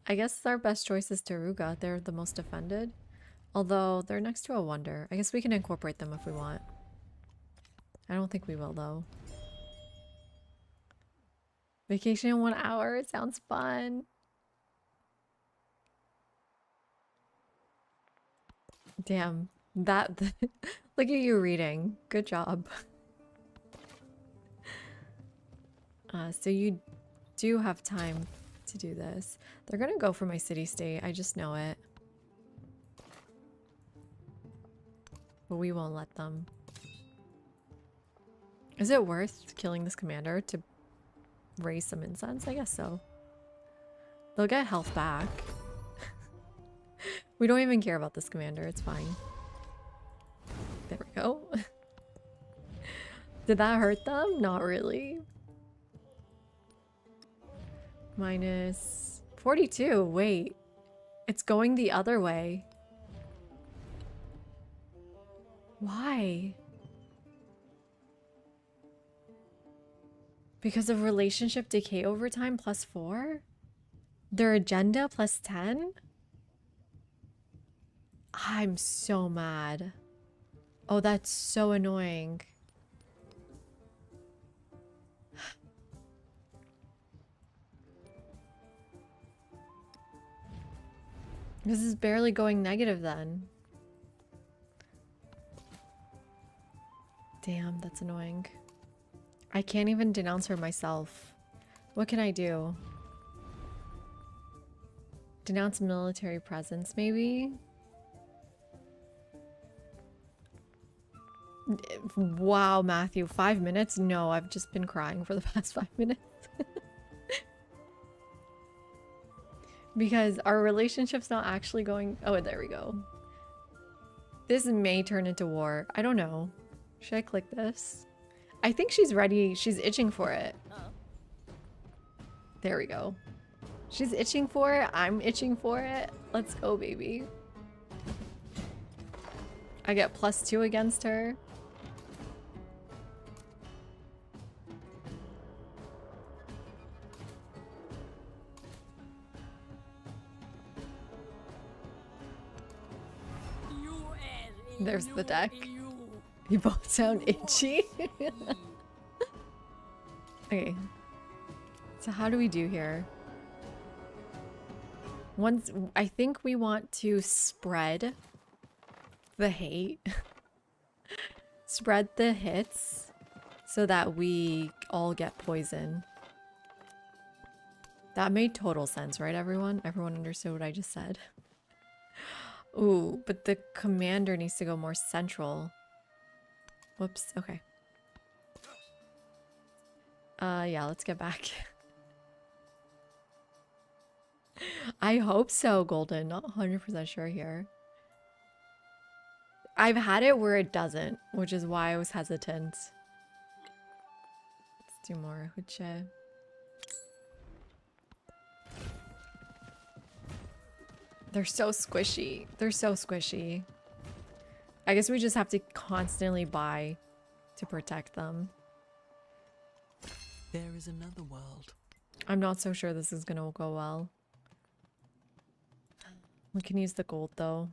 I guess our best choice is Taruga. They're the most defended. Although, they're next to a wonder. I guess we can incorporate them if we want. I don't think we will, though. Vacation in 1 hour. Sounds fun. Damn. That... Look at you reading. Good job. So you do have time to do this. They're gonna go for my city-state. I just know it. But we won't let them. Is it worth killing this commander to raise some incense? I guess so. They'll get health back. We don't even care about this commander. It's fine. There we go. Did that hurt them? Not really. -42. Wait. It's going the other way. Why? Because of relationship decay over time +4? Their agenda +10? I'm so mad. Oh, that's so annoying. This is barely going negative then. Damn, that's annoying. I can't even denounce her myself. What can I do? Denounce military presence, maybe? Wow, Matthew, 5 minutes? No, I've just been crying for the past 5 minutes. Because our relationship's not actually going... Oh, there we go. This may turn into war. I don't know. Should I click this? I think she's ready. She's itching for it. There we go. She's itching for it. I'm itching for it. Let's go, baby. I get +2 against her. There's the deck. You both sound itchy. Okay. So how do we do here? Once I think we want to spread the hate. Spread the hits so that we all get poison. That made total sense, right, everyone? Everyone understood what I just said. Ooh, but the commander needs to go more central. Whoops, okay. Yeah, let's get back. I hope so, Golden. Not 100% sure here. I've had it where it doesn't, which is why I was hesitant. Let's do more. Huche. They're so squishy. They're so squishy. I guess we just have to constantly buy to protect them. There is another world. I'm not so sure this is gonna go well. We can use the gold though.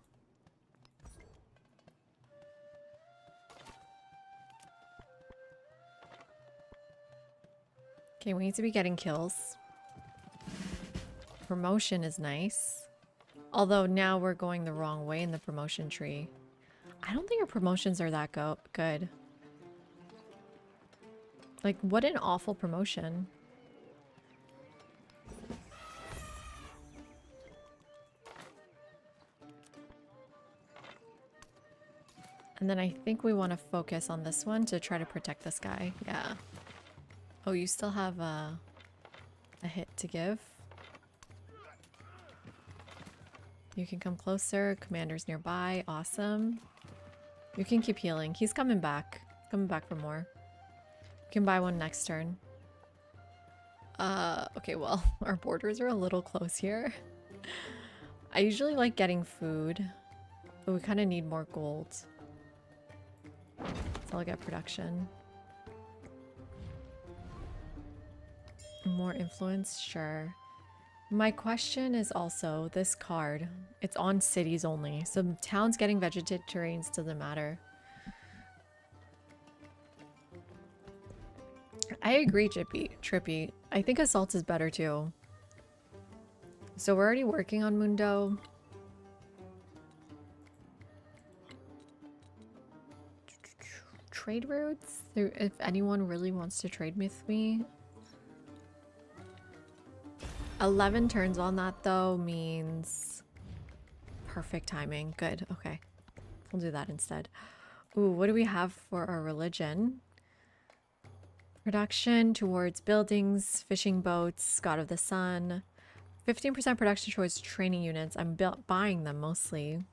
Okay, we need to be getting kills. Promotion is nice. Although now we're going the wrong way in the promotion tree. I don't think our promotions are that good. Like, what an awful promotion. And then I think we want to focus on this one to try to protect this guy. Yeah. Oh, you still have a hit to give. You can come closer. Commander's nearby. Awesome. You can keep healing. He's coming back. Coming back for more. You can buy one next turn. Okay, well, our borders are a little close here. I usually like getting food, but we kind of need more gold. So I'll get production. More influence? Sure. My question is also this card. It's on cities only. So towns getting vegetarians doesn't matter. I agree, Trippy. I think assault is better too. So we're already working on Mundo. Trade routes? If anyone really wants to trade with me. 11 turns on that though means perfect timing. Good. Okay. We'll do that instead. Ooh, what do we have for our religion? Production towards buildings, fishing boats, God of the Sun. 15% production towards training units. I'm buying them mostly.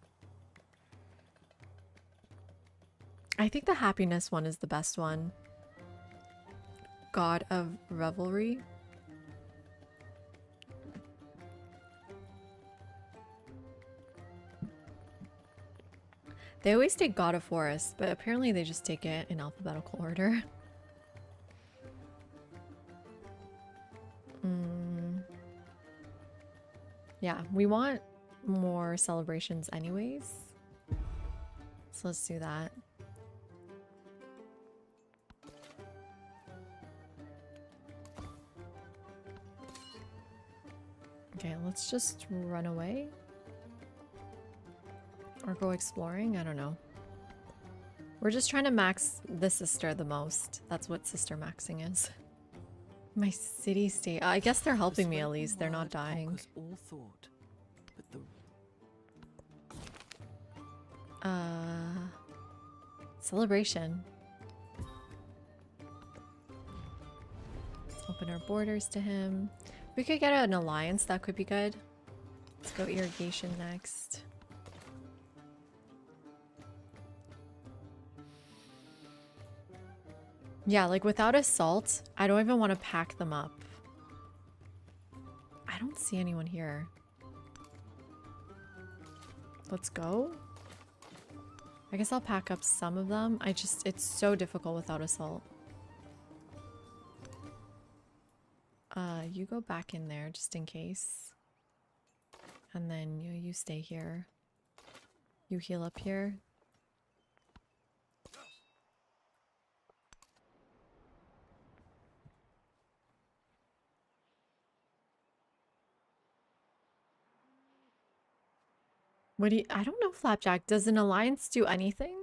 I think the happiness one is the best one. God of Revelry. They always take God of Forest, but apparently they just take it in alphabetical order. Yeah, we want more celebrations anyways. So let's do that. Okay, let's just run away. Or go exploring? I don't know. We're just trying to max the sister the most. That's what sister maxing is. My city state. I guess they're helping me at least. They're not dying. Conquers all thought, but the Celebration. Let's open our borders to him. We could get an alliance. That could be good. Let's go irrigation next. Yeah, like without assault, I don't even want to pack them up. I don't see anyone here. Let's go. I guess I'll pack up some of them. It's so difficult without assault. You go back in there just in case. And then you stay here. You heal up here. What do you, I don't know, Flapjack. Does an alliance do anything?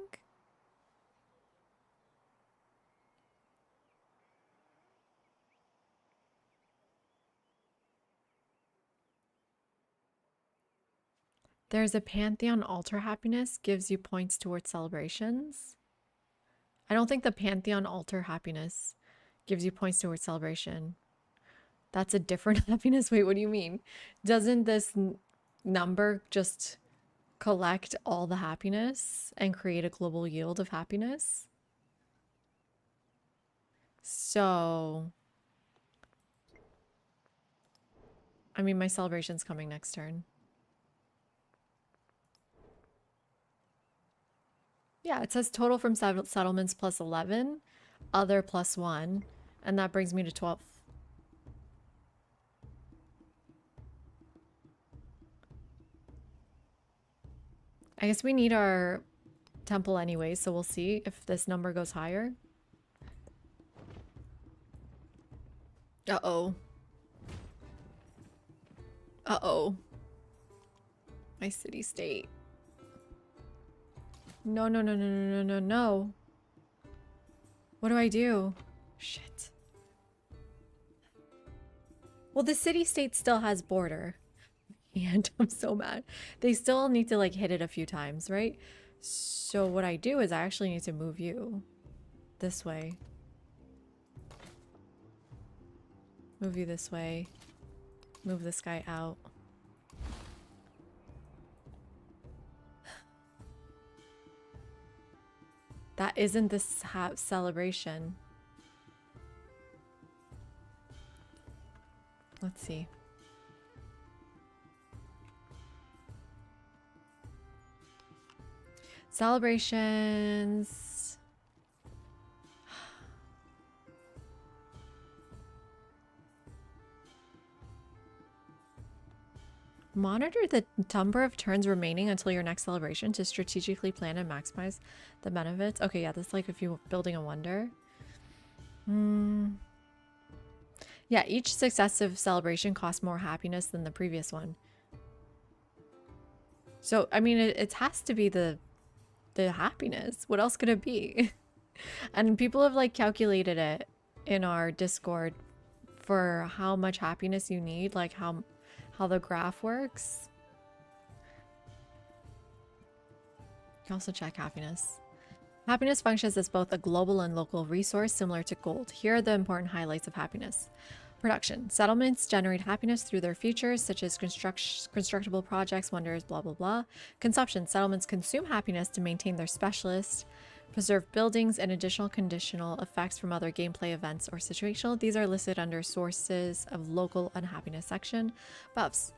There's a Pantheon altar happiness, gives you points towards celebrations. I don't think the Pantheon altar happiness gives you points towards celebration. That's a different happiness. Wait, what do you mean? Doesn't this number just collect all the happiness and create a global yield of happiness? So, I mean, my celebration's coming next turn. Yeah, it says total from settlements plus 11, other plus 1, and that brings me to 12. I guess we need our temple anyway, so we'll see if this number goes higher. Uh-oh. Uh-oh. My city-state. No, no, no, no, no, no, no, no. What do I do? Shit. Well, the city-state still has border. And I'm so mad. They still need to like hit it a few times, right? So what I do is I actually need to move you this way. Move you this way. Move this guy out. That isn't this celebration. Let's see. Celebrations. Monitor the number of turns remaining until your next celebration to strategically plan and maximize the benefits. Okay, yeah, that's like if you're building a wonder. Yeah, each successive celebration costs more happiness than the previous one. So, I mean, it has to be the happiness. What else could it be? And people have like calculated it in our Discord for how much happiness you need, like how the graph works. You can also check happiness. Happiness functions as both a global and local resource similar to gold. Here are the important highlights of happiness. Production. Settlements generate happiness through their features, such as constructible projects, wonders, blah, blah, blah. Consumption. Settlements consume happiness to maintain their specialist, preserve buildings, and additional conditional effects from other gameplay events or situational. These are listed under sources of local unhappiness section. Buffs.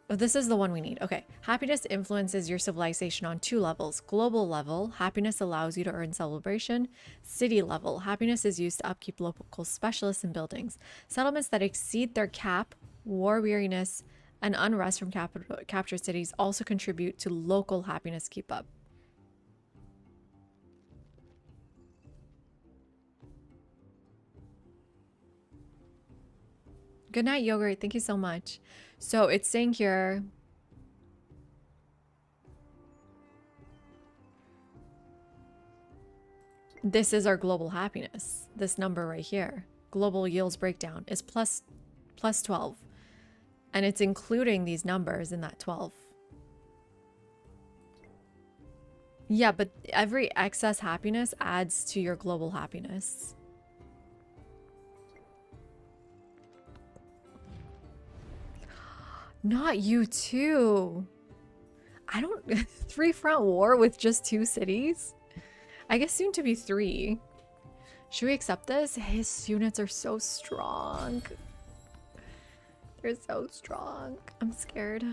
This is the one we need. Okay. Happiness influences your civilization on 2 levels. Global level, happiness allows you to earn celebration. City level, happiness is used to upkeep local specialists and buildings. Settlements that exceed their cap, war weariness, and unrest from captured cities also contribute to local happiness keep up. Good night, Yogurt. Thank you so much. So it's saying here, This is our global happiness. This number right here. Global yields breakdown is plus 12. And it's including these numbers in that 12. Yeah, but every excess happiness adds to your global happiness. Not you too. I don't... 3-front war with just 2 cities? I guess soon to be 3. Should we accept this? His units are so strong. They're so strong. I'm scared.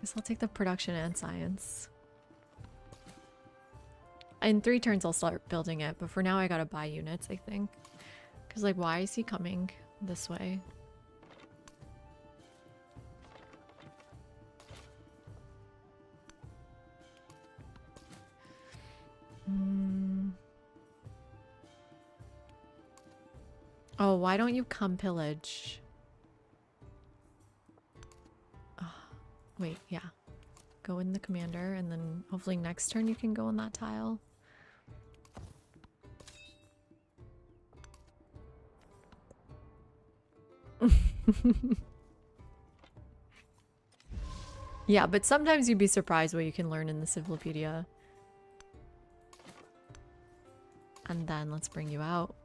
Guess I'll take the production and science. In 3 turns I'll start building it, but for now I gotta buy units, I think. Because, like, why is he coming this way? Oh, why don't you come pillage? Oh, wait, yeah. Go in the commander, and then hopefully next turn you can go in that tile. Yeah, but sometimes you'd be surprised what you can learn in the Civilopedia. And then let's bring you out.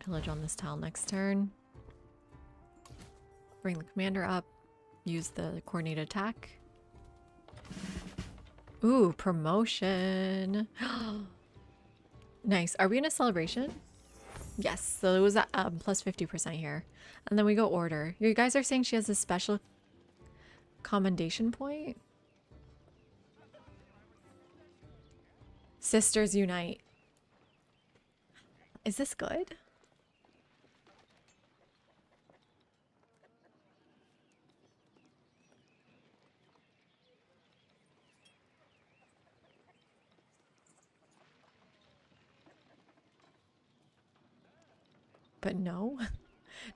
Pillage on this tile next turn. Bring the commander up. Use the coordinated attack. Ooh, promotion. Nice. Are we in a celebration? Yes. So it was at plus 50% here. And then we go order. You guys are saying she has a special commendation point? Sisters unite. Is this good? But no,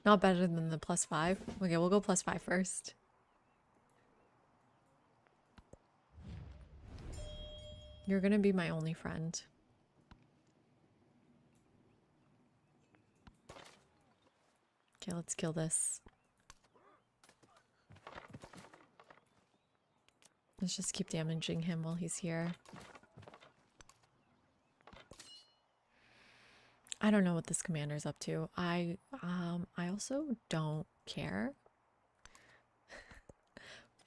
not better than the +5. Okay, we'll go +5 first. You're gonna be my only friend. Okay, let's kill this. Let's just keep damaging him while he's here. I don't know what this commander's up to. I also don't care.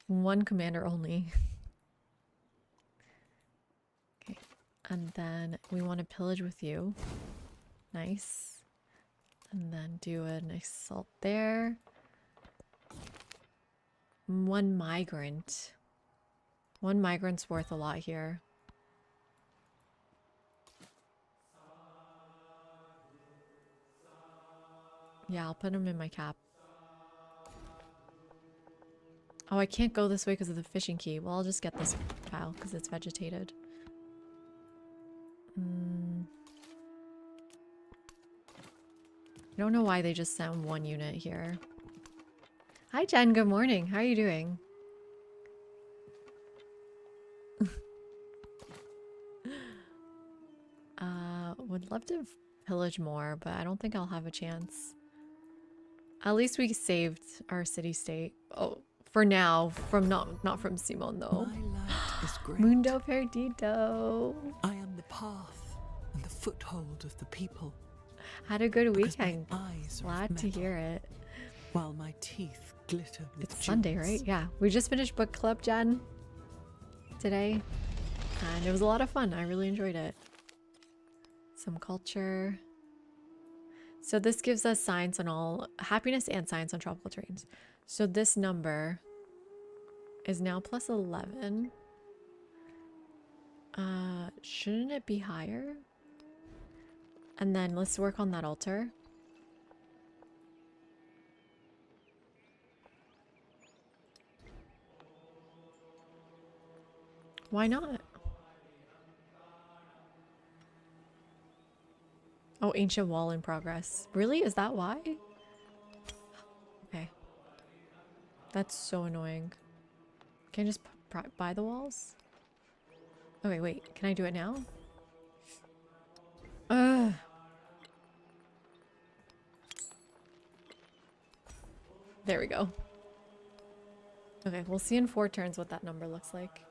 One commander only. Okay. And then we want to pillage with you. Nice. And then do a nice assault there. 1 migrant. 1 migrant's worth a lot here. Yeah, I'll put him in my cap. Oh, I can't go this way because of the fishing key. Well, I'll just get this tile because it's vegetated. I don't know why they just sent 1 unit here. Hi, Jen. Good morning. How are you doing? Would love to pillage more, but I don't think I'll have a chance. At least we saved our city-state. Oh, for now, from not from Simon though. My light is great. Mundo Perdido. I am the path and the foothold of the people. Had a good Because my weekend. eyes are of Glad to metal, hear it. while my teeth glitter with It's Sunday, jewels. right? Yeah. We just finished book club, Jen, today. And it was a lot of fun. I really enjoyed it. Some culture. So this gives us science on all, happiness and science on tropical terrains. So this number is now +11. Shouldn't it be higher? And then let's work on that altar. Why not? Oh, ancient wall in progress. Really? Is that why? Okay. That's so annoying. Can I just by the walls? Okay, wait. Can I do it now? Ugh. There we go. Okay, we'll see in 4 turns what that number looks like.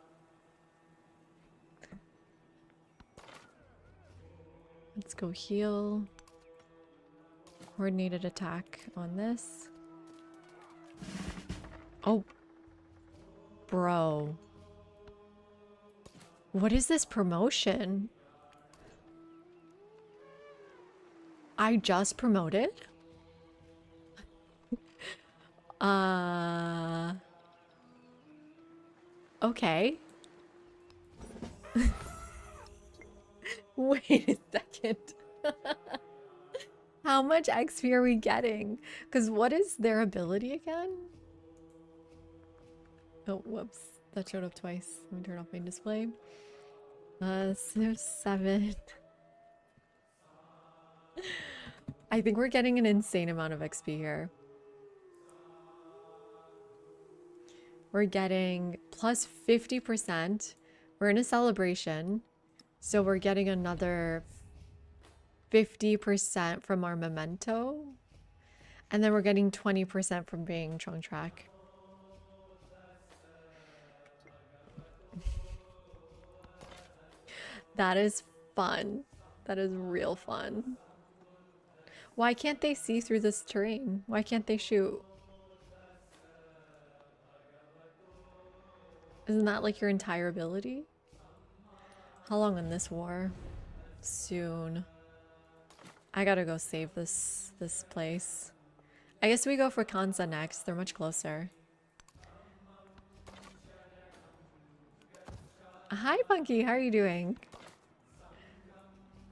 Let's go heal. Coordinated attack on this. Oh. Bro. What is this promotion? I just promoted? Okay. Wait a second. How much XP are we getting? Because what is their ability again? Oh, whoops. That showed up twice. Let me turn off main display. So 7. I think we're getting an insane amount of XP here. We're getting plus 50%. We're in a celebration. So we're getting another 50% from our memento. And then we're getting 20% from being Trung Track. That is fun. That is real fun. Why can't they see through this terrain? Why can't they shoot? Isn't that like your entire ability? How long in this war? Soon. I gotta go save this place. I guess we go for Kansa next. They're much closer. Hi, Punky. How are you doing?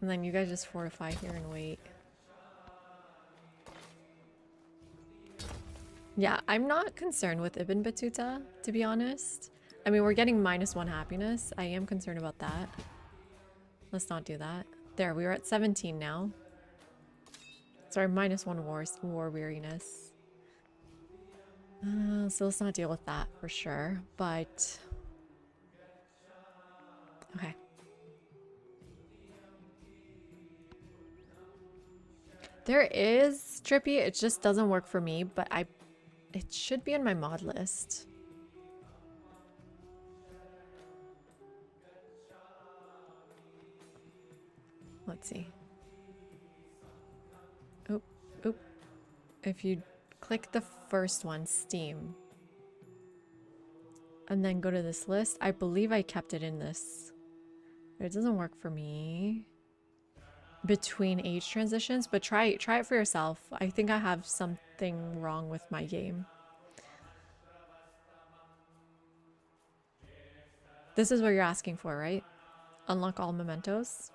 And then you guys just fortify here and wait. Yeah, I'm not concerned with Ibn Battuta, to be honest. I mean, we're getting -1 happiness. I am concerned about that. Let's not do that. There, we are at 17 now. Sorry, -1 war weariness. So let's not deal with that for sure, but... Okay. There is Trippy, it just doesn't work for me, but it should be in my mod list. Let's see. Oop, oop. If you click the first one, Steam, and then go to this list, I believe I kept it in this. But it doesn't work for me between age transitions, but try it for yourself. I think I have something wrong with my game. This is what you're asking for, right? Unlock all mementos.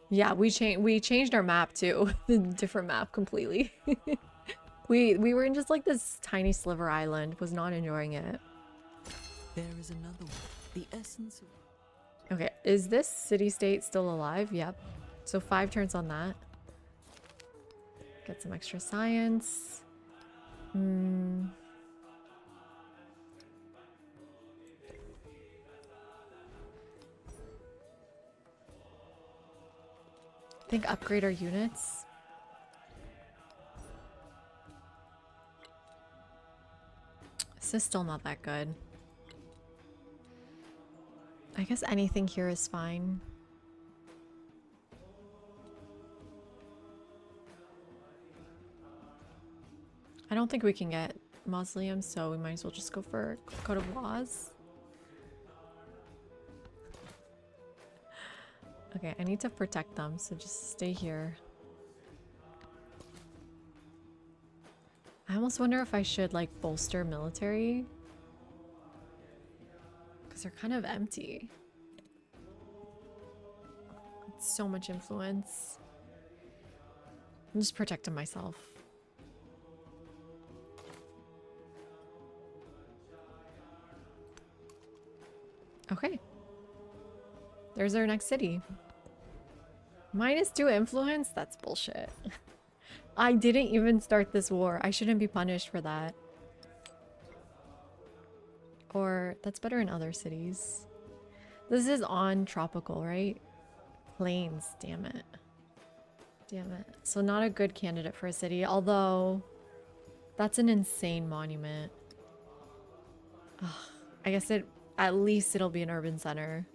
Yeah, we changed our map too. Different map completely. We were in just like this tiny sliver island, was not enjoying it. There is another one. The essence of... Okay, is this city-state still alive? Yep. So 5 turns on that. Get some extra science. I think upgrade our units. This is still not that good. I guess anything here is fine. I don't think we can get mausoleums, so we might as well just go for Code of Laws. Okay, I need to protect them, so just stay here. I almost wonder if I should like bolster military. Because they're kind of empty. It's so much influence. I'm just protecting myself. Okay. There's our next city. -2 influence? That's bullshit. I didn't even start this war. I shouldn't be punished for that. Or that's better in other cities. This is on tropical, right? Plains, damn it. Damn it. So not a good candidate for a city, although that's an insane monument. Ugh, I guess at least it'll be an urban center.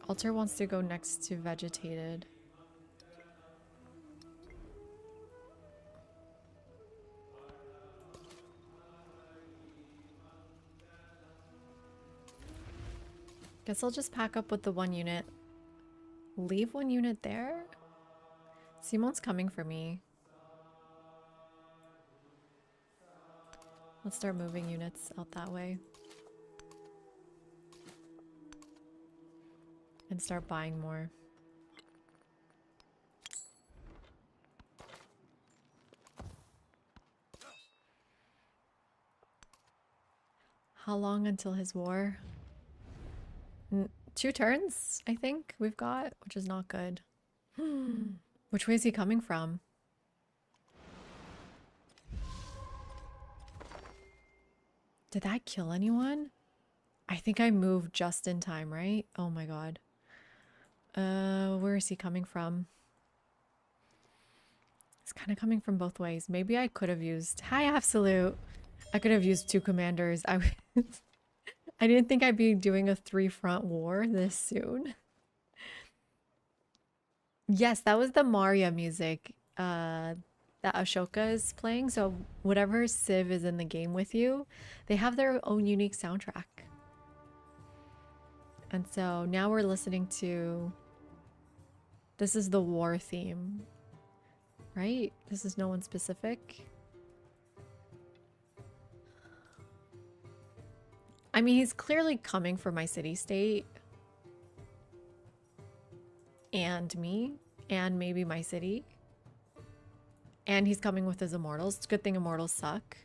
Alter wants to go next to vegetated. Guess I'll just pack up with the 1 unit. Leave 1 unit there? Simon's coming for me. Let's start moving units out that way. And start buying more. How long until his war? 2 turns, I think we've got, which is not good. Which way is he coming from? Did that kill anyone? I think I moved just in time, right? Oh my god. Where is he coming from? He's kind of coming from both ways. Maybe I could have used... Hi, Absolute! I could have used 2 commanders. I didn't think I'd be doing a 3-front war this soon. Yes, that was the Maria music that Ashoka is playing. So whatever Civ is in the game with you, they have their own unique soundtrack. And so now we're listening to... This is the war theme, right? This is no one specific. I mean, he's clearly coming for my city-state. And me. And maybe my city. And he's coming with his immortals. It's a good thing immortals suck.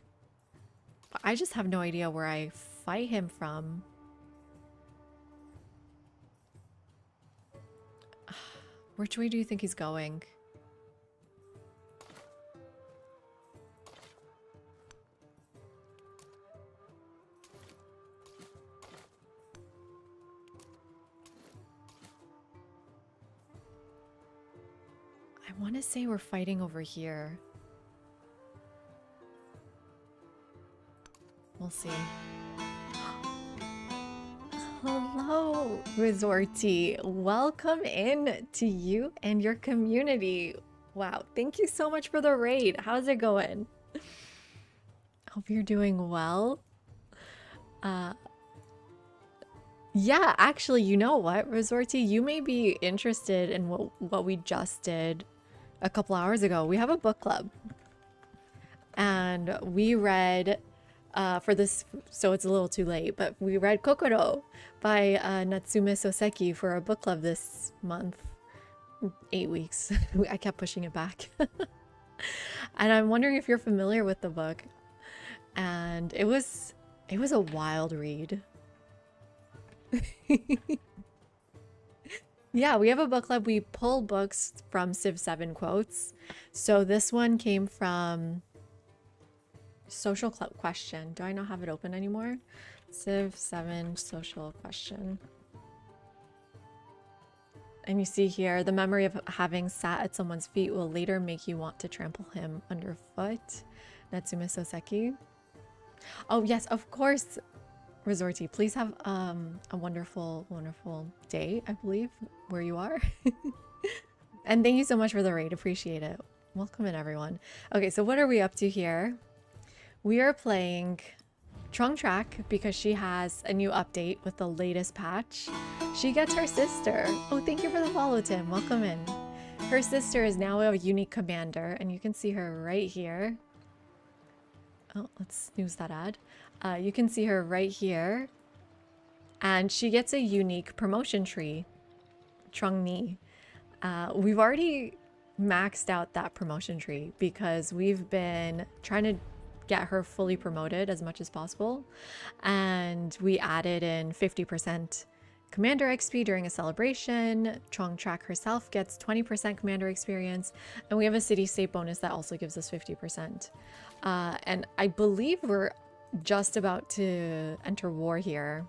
But I just have no idea where I fight him from. Which way do you think he's going? I want to say we're fighting over here. We'll see. Hello, Resorty. Welcome in to you and your community. Wow, thank you so much for the raid. How's it going? Hope you're doing well. Yeah, actually, you know what, Resorty? You may be interested in what we just did a couple hours ago. We have a book club. And we read... for this, so it's a little too late, but we read Kokoro by Natsume Soseki for a book club this month. 8 weeks. I kept pushing it back. And I'm wondering if you're familiar with the book. And it was a wild read. Yeah, we have a book club. We pull books from Civ 7 quotes. So this one came from... Social club question. Do I not have it open anymore? Civ 7 social question. And you see here, the memory of having sat at someone's feet will later make you want to trample him underfoot. Natsume Soseki. Oh yes, of course, Resorty. Please have a wonderful, wonderful day, I believe, where you are. And thank you so much for the raid. Appreciate it. Welcome in, everyone. Okay, so what are we up to here? We are playing Trung Track because she has a new update with the latest patch. She gets her sister. Oh, thank you for the follow, Tim. Welcome in. Her sister is now a unique commander, and you can see her right here. Oh, let's snooze that ad. You can see her right here. And she gets a unique promotion tree. Trung Ni. We've already maxed out that promotion tree because we've been trying to get her fully promoted as much as possible. And we added in 50% commander XP during a celebration. Trong Track herself gets 20% commander experience. And we have a city state bonus that also gives us 50%. And I believe we're just about to enter war here.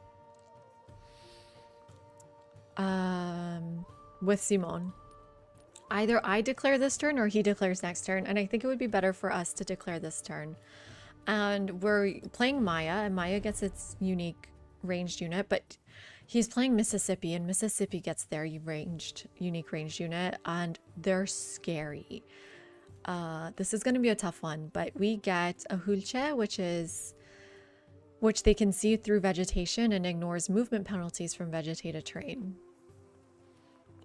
With Simone. Either I declare this turn or he declares next turn, and I think it would be better for us to declare this turn. And we're playing Maya, and Maya gets its unique ranged unit, but he's playing Mississippi, and Mississippi gets their unique ranged unit, and they're scary. This is going to be a tough one, but we get a Hulche, which they can see through vegetation and ignores movement penalties from vegetated terrain.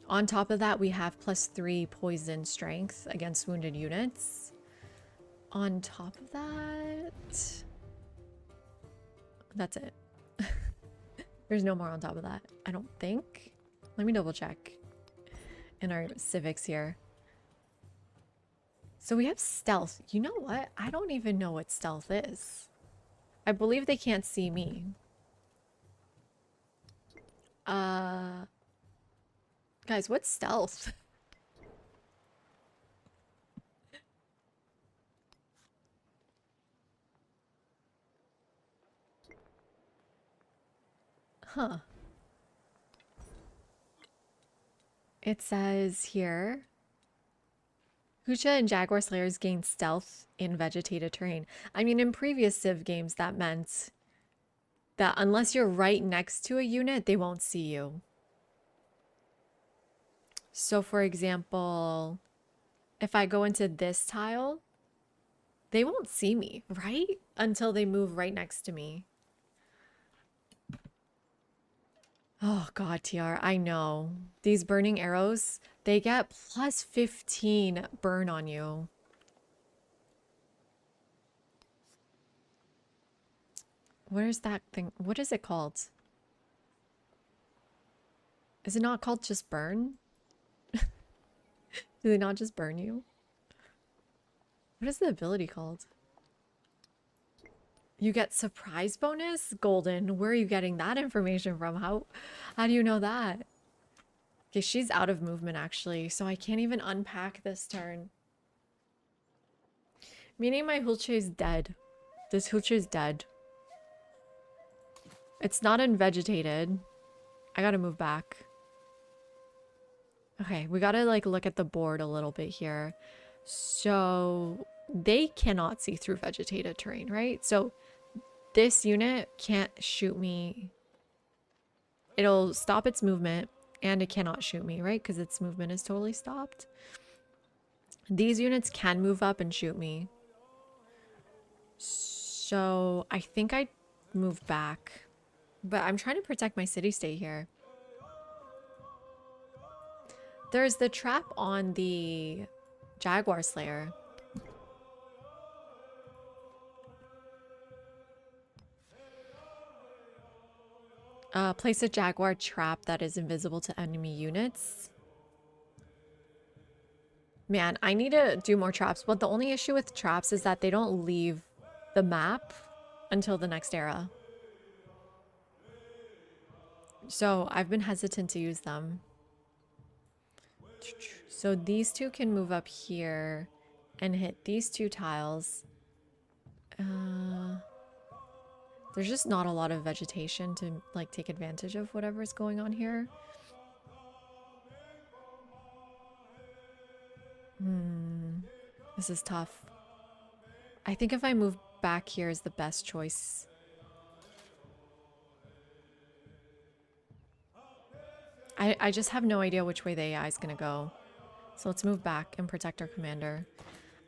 On top of that, we have +3 poison strength against wounded units. On top of that, that's it. There's no more on top of that, I don't think. Let me double check in our civics here. So we have stealth. You know what? I don't even know what stealth is. I believe they can't see me. Guys, what's stealth? Huh. It says here, Husha and Jaguar Slayers gain stealth in vegetated terrain. I mean, in previous Civ games, that meant that unless you're right next to a unit, they won't see you. So for example, if I go into this tile, they won't see me, right? Until they move right next to me. Oh God, TR, I know. These burning arrows, they get +15 burn on you. Where's that thing? What is it called? Is it not called just burn? Do they not just burn you? What is the ability called? You get surprise bonus? Golden. Where are you getting that information from? How do you know that? Okay, she's out of movement actually, so I can't even unpack this turn. Meaning my Hulche is dead. This Hulche is dead. It's not unvegetated. I gotta move back. Okay, we gotta like look at the board a little bit here. So they cannot see through vegetated terrain, right? So this unit can't shoot me. It'll stop its movement and it cannot shoot me, right? Because its movement is totally stopped. These units can move up and shoot me. So I think I move back. But I'm trying to protect my city-state here. There's the trap on the Jaguar Slayer. Place a Jaguar trap that is invisible to enemy units. Man, I need to do more traps, but the only issue with traps is that they don't leave the map until the next era. So I've been hesitant to use them. So these two can move up here and hit these two tiles. There's just not a lot of vegetation to like take advantage of whatever's going on here. This is tough. I think if I move back here is the best choice. I just have no idea which way the AI is gonna go. So let's move back and protect our commander.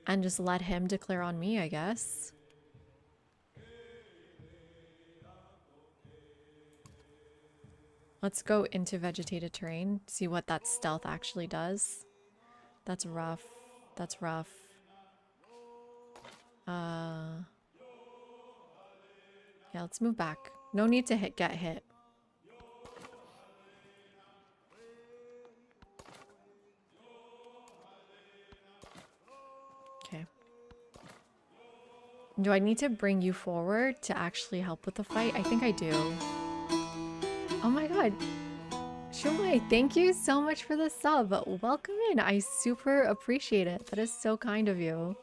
And just let him declare on me, I guess. Let's go into vegetated terrain, see what that stealth actually does. That's rough. That's rough. Yeah, let's move back. No need to get hit. Okay. Do I need to bring you forward to actually help with the fight? I think I do. Oh my god. Shumai, thank you so much for the sub. Welcome in. I super appreciate it. That is so kind of you.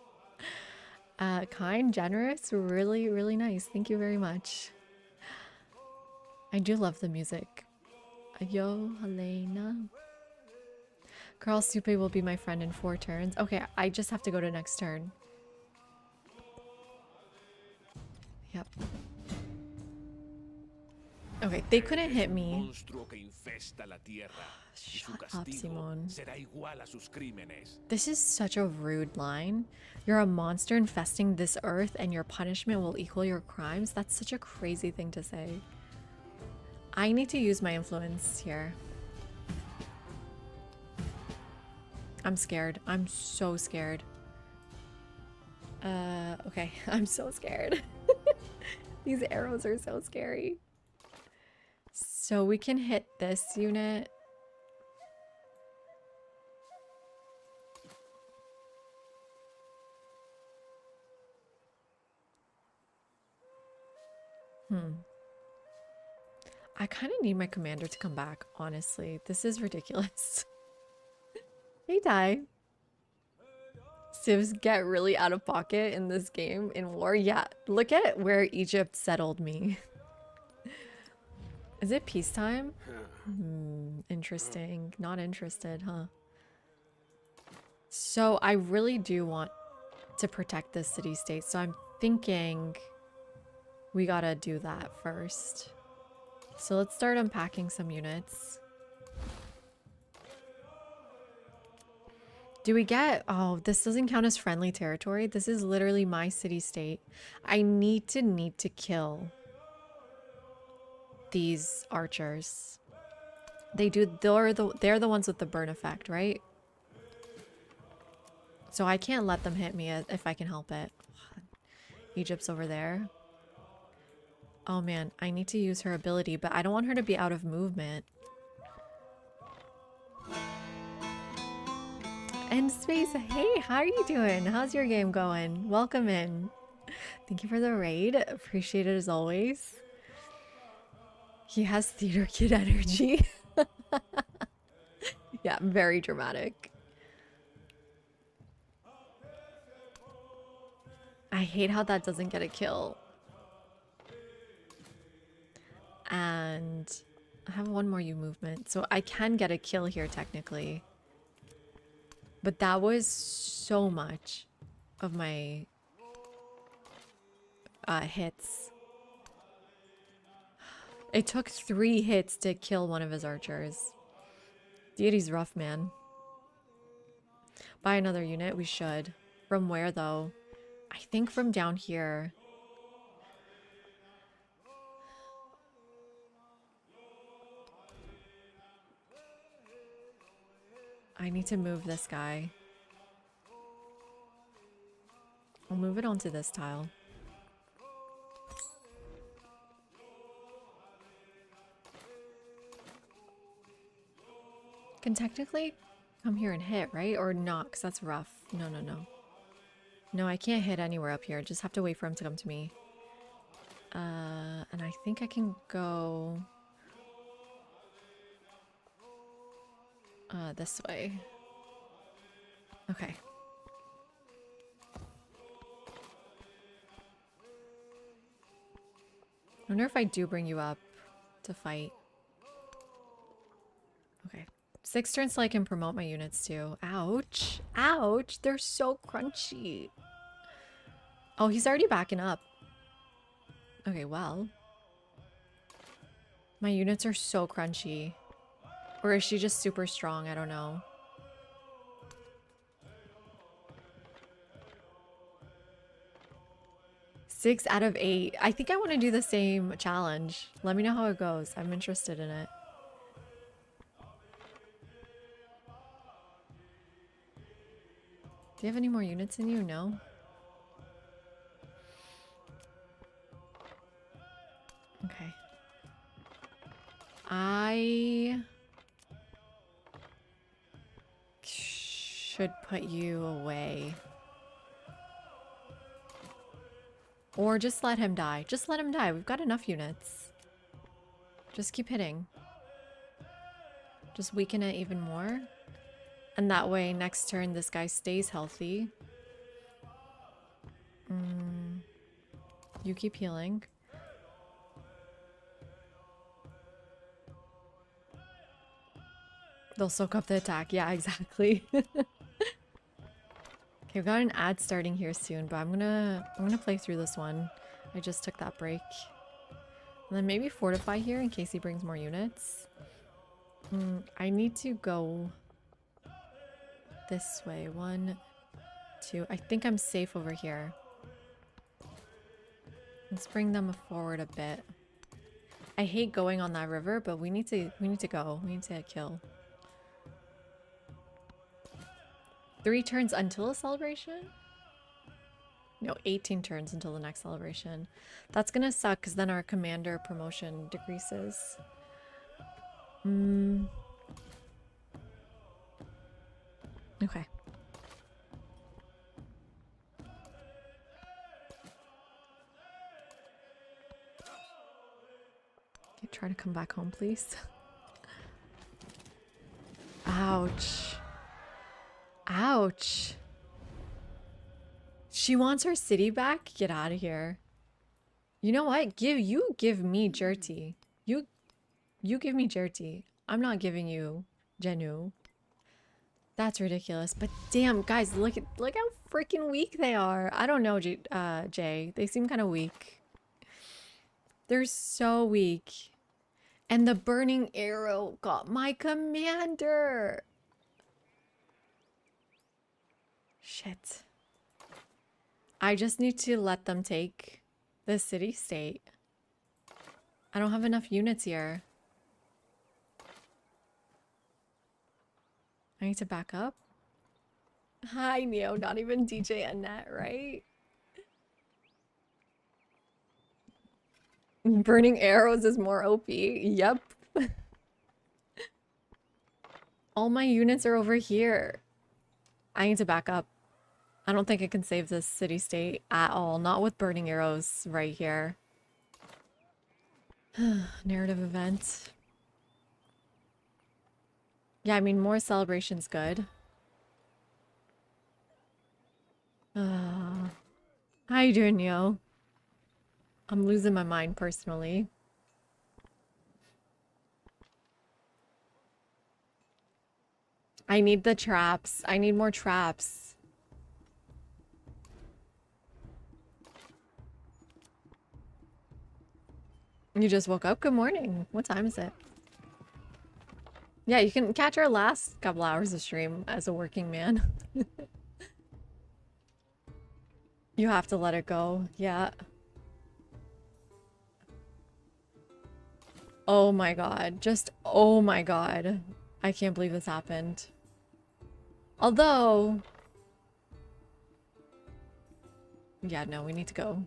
Kind, generous, really, really nice. Thank you very much. I do love the music. Yo, Helena. Carl Supe will be my friend in 4 turns. Okay, I just have to go to next turn. Yep. Okay, they couldn't hit me. Shut up, Simone. This is such a rude line. You're a monster infesting this earth and your punishment will equal your crimes? That's such a crazy thing to say. I need to use my influence here. I'm scared. I'm so scared. Okay. I'm so scared. These arrows are so scary. So we can hit this unit. I kind of need my commander to come back, honestly. This is ridiculous. Hey, Ty. Civs get really out of pocket in this game in war. Yeah, look at where Egypt settled me. Is it peacetime? Interesting. Not interested, huh? So I really do want to protect this city-state, so I'm thinking we gotta do that first. So let's start unpacking some units. Do we get... Oh, this doesn't count as friendly territory. This is literally my city-state. I need to kill these archers. They're the ones with the burn effect, right? So I can't let them hit me if I can help it. Egypt's over there. Oh man, I need to use her ability, but I don't want her to be out of movement. End space, hey, how are you doing? How's your game going? Welcome in. Thank you for the raid. Appreciate it as always. He has theater kid energy. Yeah, very dramatic. I hate how that doesn't get a kill. And I have one more U movement, so I can get a kill here technically. But that was so much of my hits. It took 3 hits to kill one of his archers. Deity's rough, man. Buy another unit? We should. From where, though? I think from down here. I need to move this guy. I'll move it onto this tile. Can technically come here and hit, right? Or not, because that's rough. No, no, no. No, I can't hit anywhere up here. Just have to wait for him to come to me. And I think I can go... this way. Okay. I wonder if I do bring you up to fight. Okay. 6 turns so I can promote my units too. Ouch. Ouch. They're so crunchy. Oh, he's already backing up. Okay, well. My units are so crunchy. Or is she just super strong? I don't know. Six out of 8. I think I want to do the same challenge. Let me know how it goes. I'm interested in it. Do you have any more units in you? No? Okay. I should put you away. Or just let him die. Just let him die. We've got enough units. Just keep hitting. Just weaken it even more. And that way, next turn, this guy stays healthy. You keep healing. They'll soak up the attack. Yeah, exactly. Okay, we've got an ad starting here soon, but I'm gonna play through this one. I just took that break. And then maybe fortify here in case he brings more units. I need to go this way. 1, 2. I think I'm safe over here. Let's bring them forward a bit. I hate going on that river, but we need to go. We need to kill. 3 turns until a celebration? No, 18 turns until the next celebration. That's gonna suck because then our commander promotion decreases. Okay. Okay, try to come back home, please. Ouch. Ouch. She wants her city back? Get out of here. You know what? Give me Jerty. You give me Jerty. I'm not giving you Genu. That's ridiculous. But damn, guys, look how freaking weak they are. I don't know, Jay. They seem kind of weak. They're so weak. And the burning arrow got my commander. Shit. I just need to let them take the city-state. I don't have enough units here. I need to back up. Hi, Neo. Not even DJ Annette, right? Burning arrows is more OP. Yep. All my units are over here. I need to back up. I don't think I can save this city-state at all. Not with burning arrows right here. Narrative event. Yeah, I mean, more celebration's good. How you doing, Neo? I'm losing my mind personally. I need the traps. I need more traps. You just woke up? Good morning. What time is it? Yeah, you can catch our last couple hours of stream as a working man. You have to let it go. Yeah. Oh my god. Just, oh my god. I can't believe this happened. Although... Yeah, no, we need to go.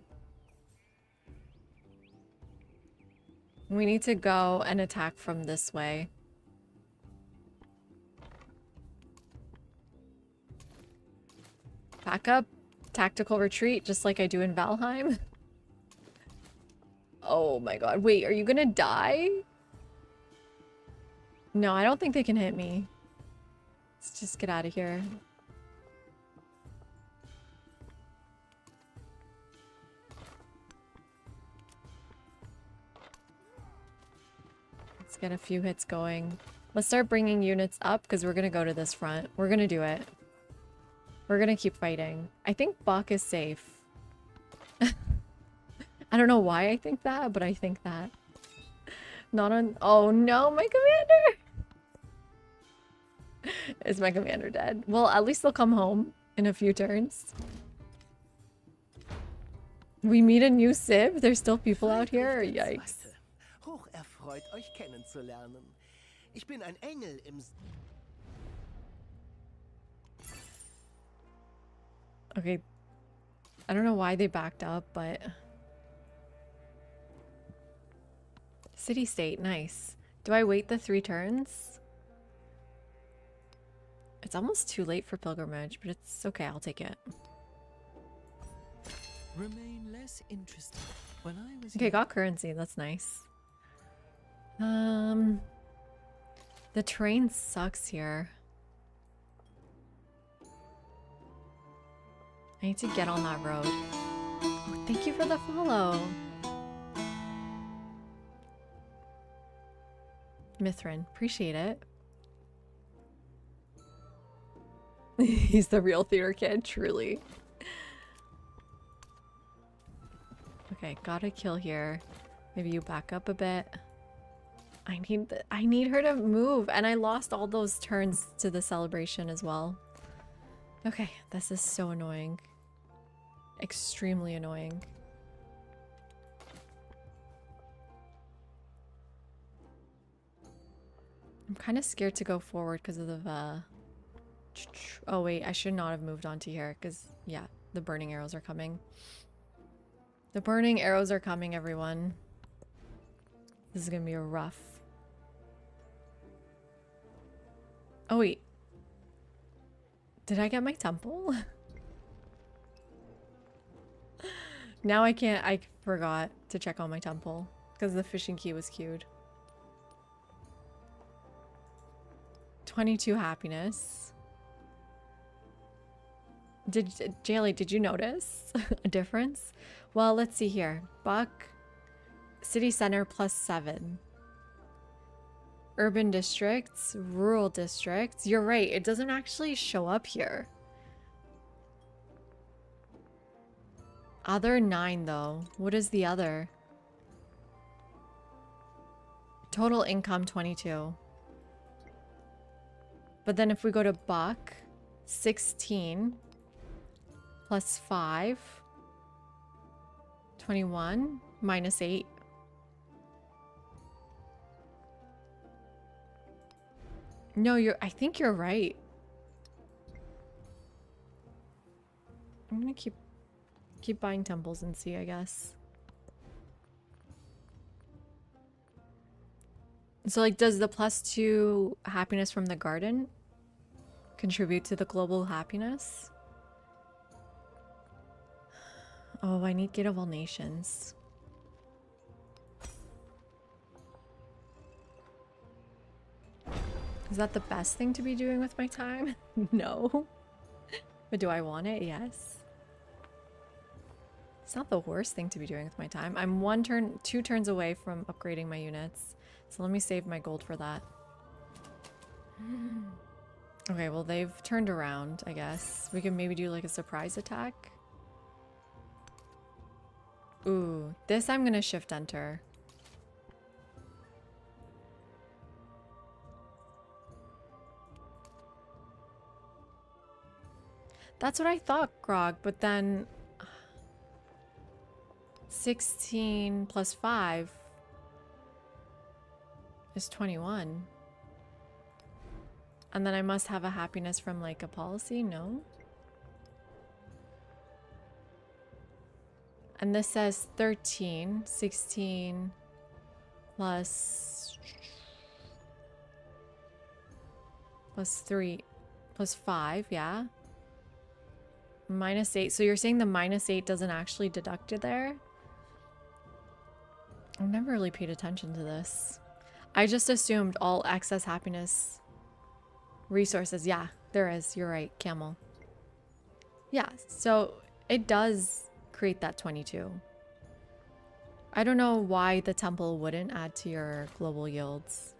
We need to go and attack from this way. Back up. Tactical retreat, just like I do in Valheim. Oh my god. Wait, are you gonna die? No, I don't think they can hit me. Let's just get out of here. Let's get a few hits going. Let's start bringing units up because we're gonna go to this front. We're gonna do it. We're gonna keep fighting. I think Bach is safe. I don't know why I think that, but I think that. Not on... Oh no, my commander! Is my commander dead? Well, at least they'll come home in a few turns. We meet a new Civ? There's still people out here? Yikes. Hocherfreut, euch kennenzulernen. Ich bin ein Engel im... Okay. I don't know why they backed up, but... City-state, nice. Do I wait the 3 turns? It's almost too late for pilgrimage, but it's okay, I'll take it. remain less interested. When I was Okay, young, got currency. That's nice. The train sucks here. I need to get on that road. Oh, thank you for the follow. Mithrin, appreciate it. He's the real theater kid, truly. Okay, got a kill here. Maybe you back up a bit. I need her to move, and I lost all those turns to the celebration as well. Okay, this is so annoying. Extremely annoying. I'm kind of scared to go forward because of the oh wait, I should not have moved on to here because yeah, the burning arrows are coming. The burning arrows are coming, everyone. This is gonna be a rough. Oh wait. Did I get my temple? Now I can't, I forgot to check on my temple because the fishing key was queued. 22 happiness. Jaylee, did you notice a difference? Well, let's see here. Buck, city center +7. Urban districts, rural districts. You're right, it doesn't actually show up here. Other 9 though. What is the other? Total income 22. But then if we go to Buck, 16 +5, 21 -8. No, I think you're right. I'm gonna keep buying temples and see, I guess. So like, does the +2 happiness from the garden contribute to the global happiness? Oh, I need Gate of All Nations. Is that the best thing to be doing with my time? No. But do I want it? Yes. It's not the worst thing to be doing with my time. I'm 2 turns away from upgrading my units. So let me save my gold for that. Okay, well they've turned around, I guess. We can maybe do like a surprise attack. Ooh, this I'm gonna shift enter. That's what I thought, Grog, but then 16 +5 is 21. And then I must have a happiness from like a policy? No? And this says 13, 16 plus 3 plus 5, yeah. -8. So you're saying the -8 doesn't actually deduct it there? I've never really paid attention to this. I just assumed all excess happiness resources. Yeah, there is. You're right, camel. Yeah, so it does create that 22. I don't know why the temple wouldn't add to your global yields.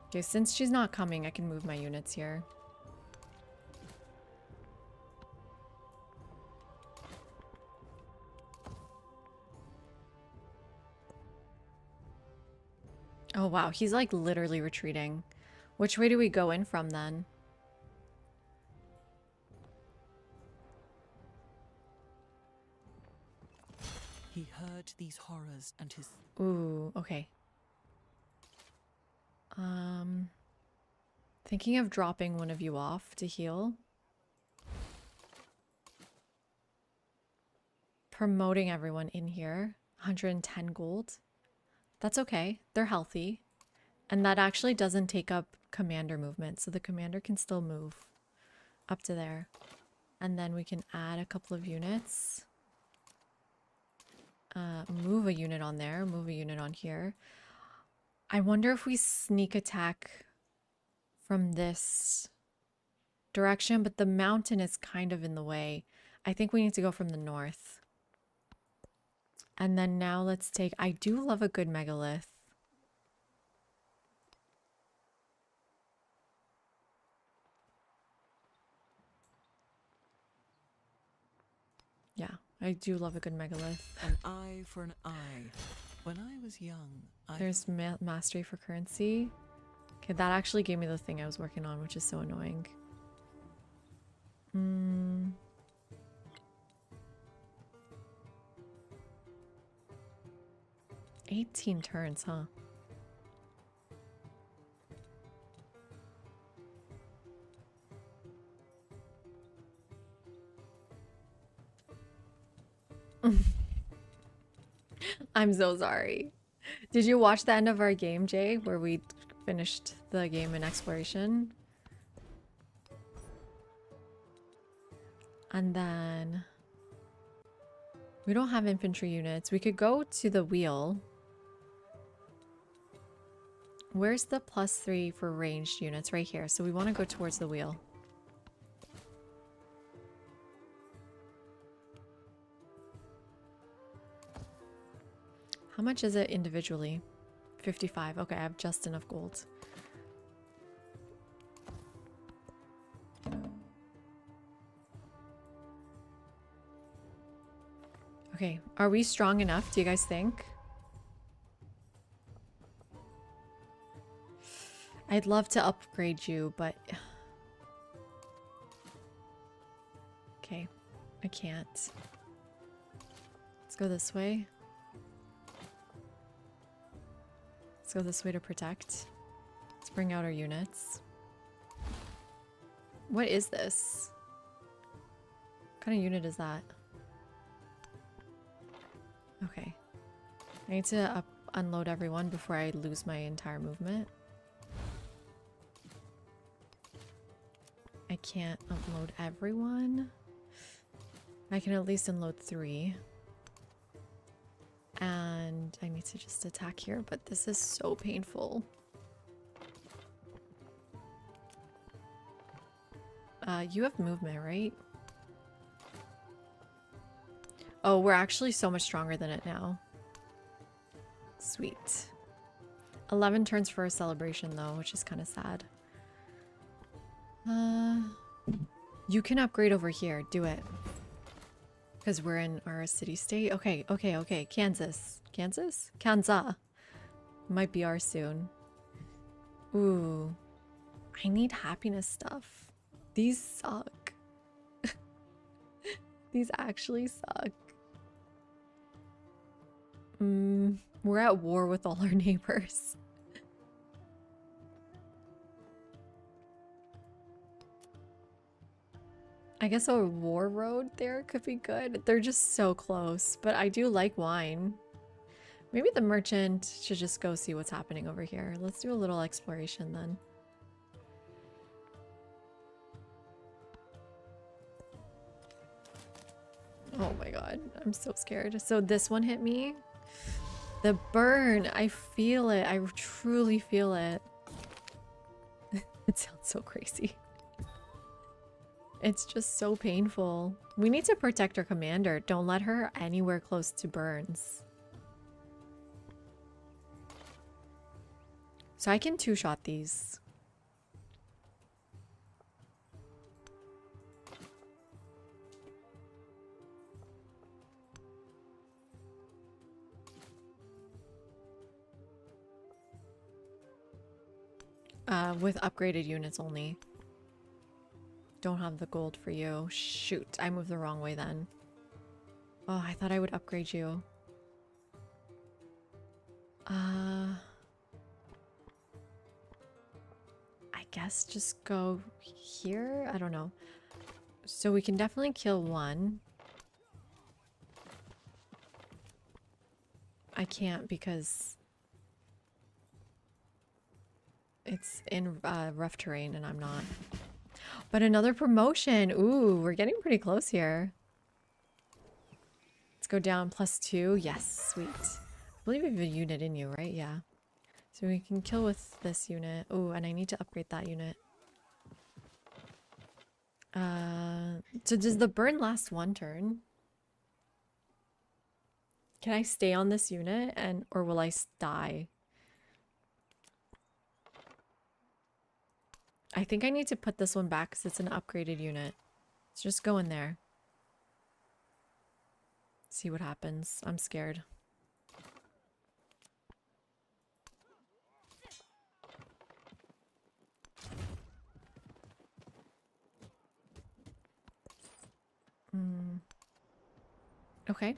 Okay, since she's not coming, I can move my units here. Oh wow, he's like literally retreating. Which way do we go in from then? he heard these horrors and his... Ooh, okay. Thinking of dropping one of you off to heal. Promoting everyone in here. 110 gold. That's okay. They're healthy. And that actually doesn't take up commander movement, so the commander can still move up to there. And then we can add a couple of units. Move a unit on there, move a unit on here. I wonder if we sneak attack from this direction, but the mountain is kind of in the way. I think we need to go from the north. And then now let's take... I do love a good megalith. Yeah, I do love a good megalith. An eye for an eye. When I was young, There's mastery for currency. Okay, that actually gave me the thing I was working on, which is so annoying. 18 turns, huh? I'm so sorry. Did you watch the end of our game, Jay, where we finished the game in exploration? And then we don't have infantry units. We could go to the wheel. Where's the +3 for ranged units? Right here. So we want to go towards the wheel. How much is it individually? 55. Okay, I have just enough gold. Okay, are we strong enough, do you guys think? I'd love to upgrade you, but... Okay, I can't. Let's go this way. Let's go this way to protect. Let's bring out our units. What is this? What kind of unit is that? Okay. I need to unload everyone before I lose my entire movement. I can't unload everyone. I can at least unload 3. And I need to just attack here, but this is so painful. You have movement, right? Oh, we're actually so much stronger than it now. Sweet. 11 turns for a celebration though, which is kind of sad. You can upgrade over here. Do it. Because we're in our city state. Okay, okay, okay. Kansas. Kansas? Kansas. Might be ours soon. Ooh. I need happiness stuff. These suck. These actually suck. We're at war with all our neighbors. I guess a war road there could be good. They're just so close, but I do like wine. Maybe the merchant should just go see what's happening over here. Let's do a little exploration then. Oh my god, I'm so scared. So this one hit me. The burn, I feel it. I truly feel it. It sounds so crazy. It's just so painful. We need to protect our commander. Don't let her anywhere close to burns. So I can two-shot these. With upgraded units only. Don't have the gold for you. Shoot, I moved the wrong way then. Oh, I thought I would upgrade you. I guess just go here? I don't know. So we can definitely kill one. I can't because It's in rough terrain and I'm not. But another promotion. Ooh, we're getting pretty close here. Let's go down +2. Yes, sweet. I believe you have a unit in you, right? Yeah. So we can kill with this unit. Ooh, and I need to upgrade that unit. So does the burn last 1 turn? Can I stay on this unit or will I die? I think I need to put this one back because it's an upgraded unit. Let's just go in there. See what happens. I'm scared. Okay.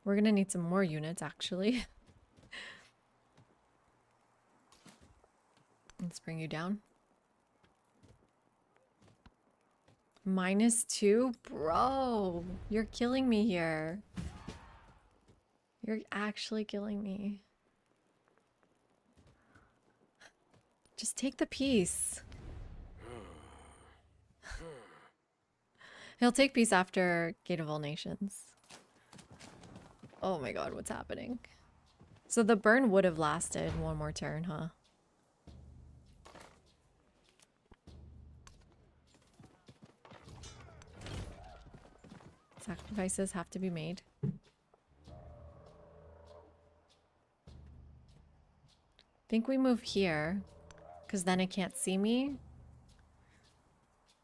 We're gonna need some more units, actually. Let's bring you down. -2? Bro, you're killing me here. You're actually killing me. Just take the piece. He'll take peace after Gate of All Nations. Oh my god, what's happening? So the burn would have lasted 1 more turn, huh? Sacrifices have to be made. Think we move here, because then it can't see me.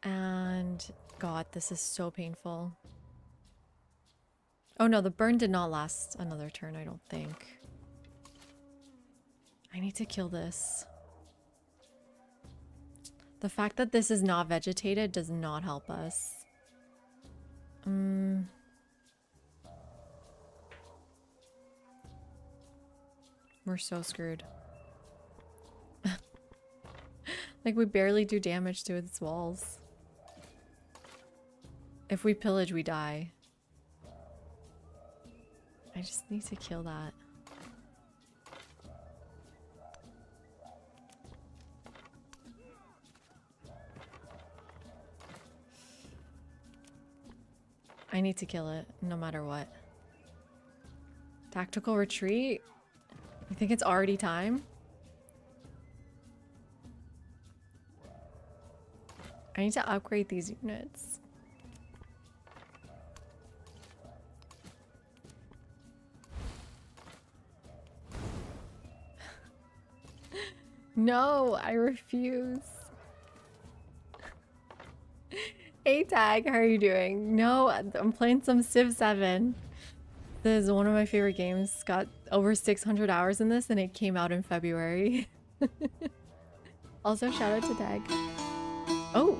And god, this is so painful. Oh no, the burn did not last another turn, I don't think. I need to kill this. The fact that this is not vegetated does not help us. We're so screwed. Like, we barely do damage to its walls. If we pillage, we die. I just need to kill that. I need to kill it, no matter what. Tactical retreat? I think it's already time. I need to upgrade these units. No, I refuse. Hey Tag, how are you doing? No, I'm playing some Civ 7. This is one of my favorite games. Got over 600 hours in this and it came out in February. Also, shout out to Tag. Oh,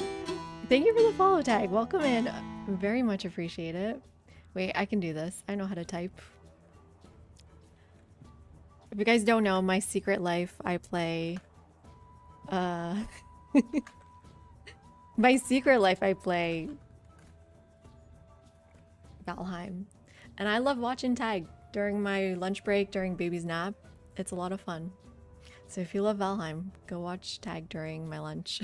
thank you for the follow, Tag. Welcome in. Very much appreciate it. Wait, I can do this. I know how to type. If you guys don't know, my secret life, I play... my secret life, I play... Valheim. And I love watching Tag during my lunch break, during baby's nap. It's a lot of fun. So if you love Valheim, go watch Tag during my lunch.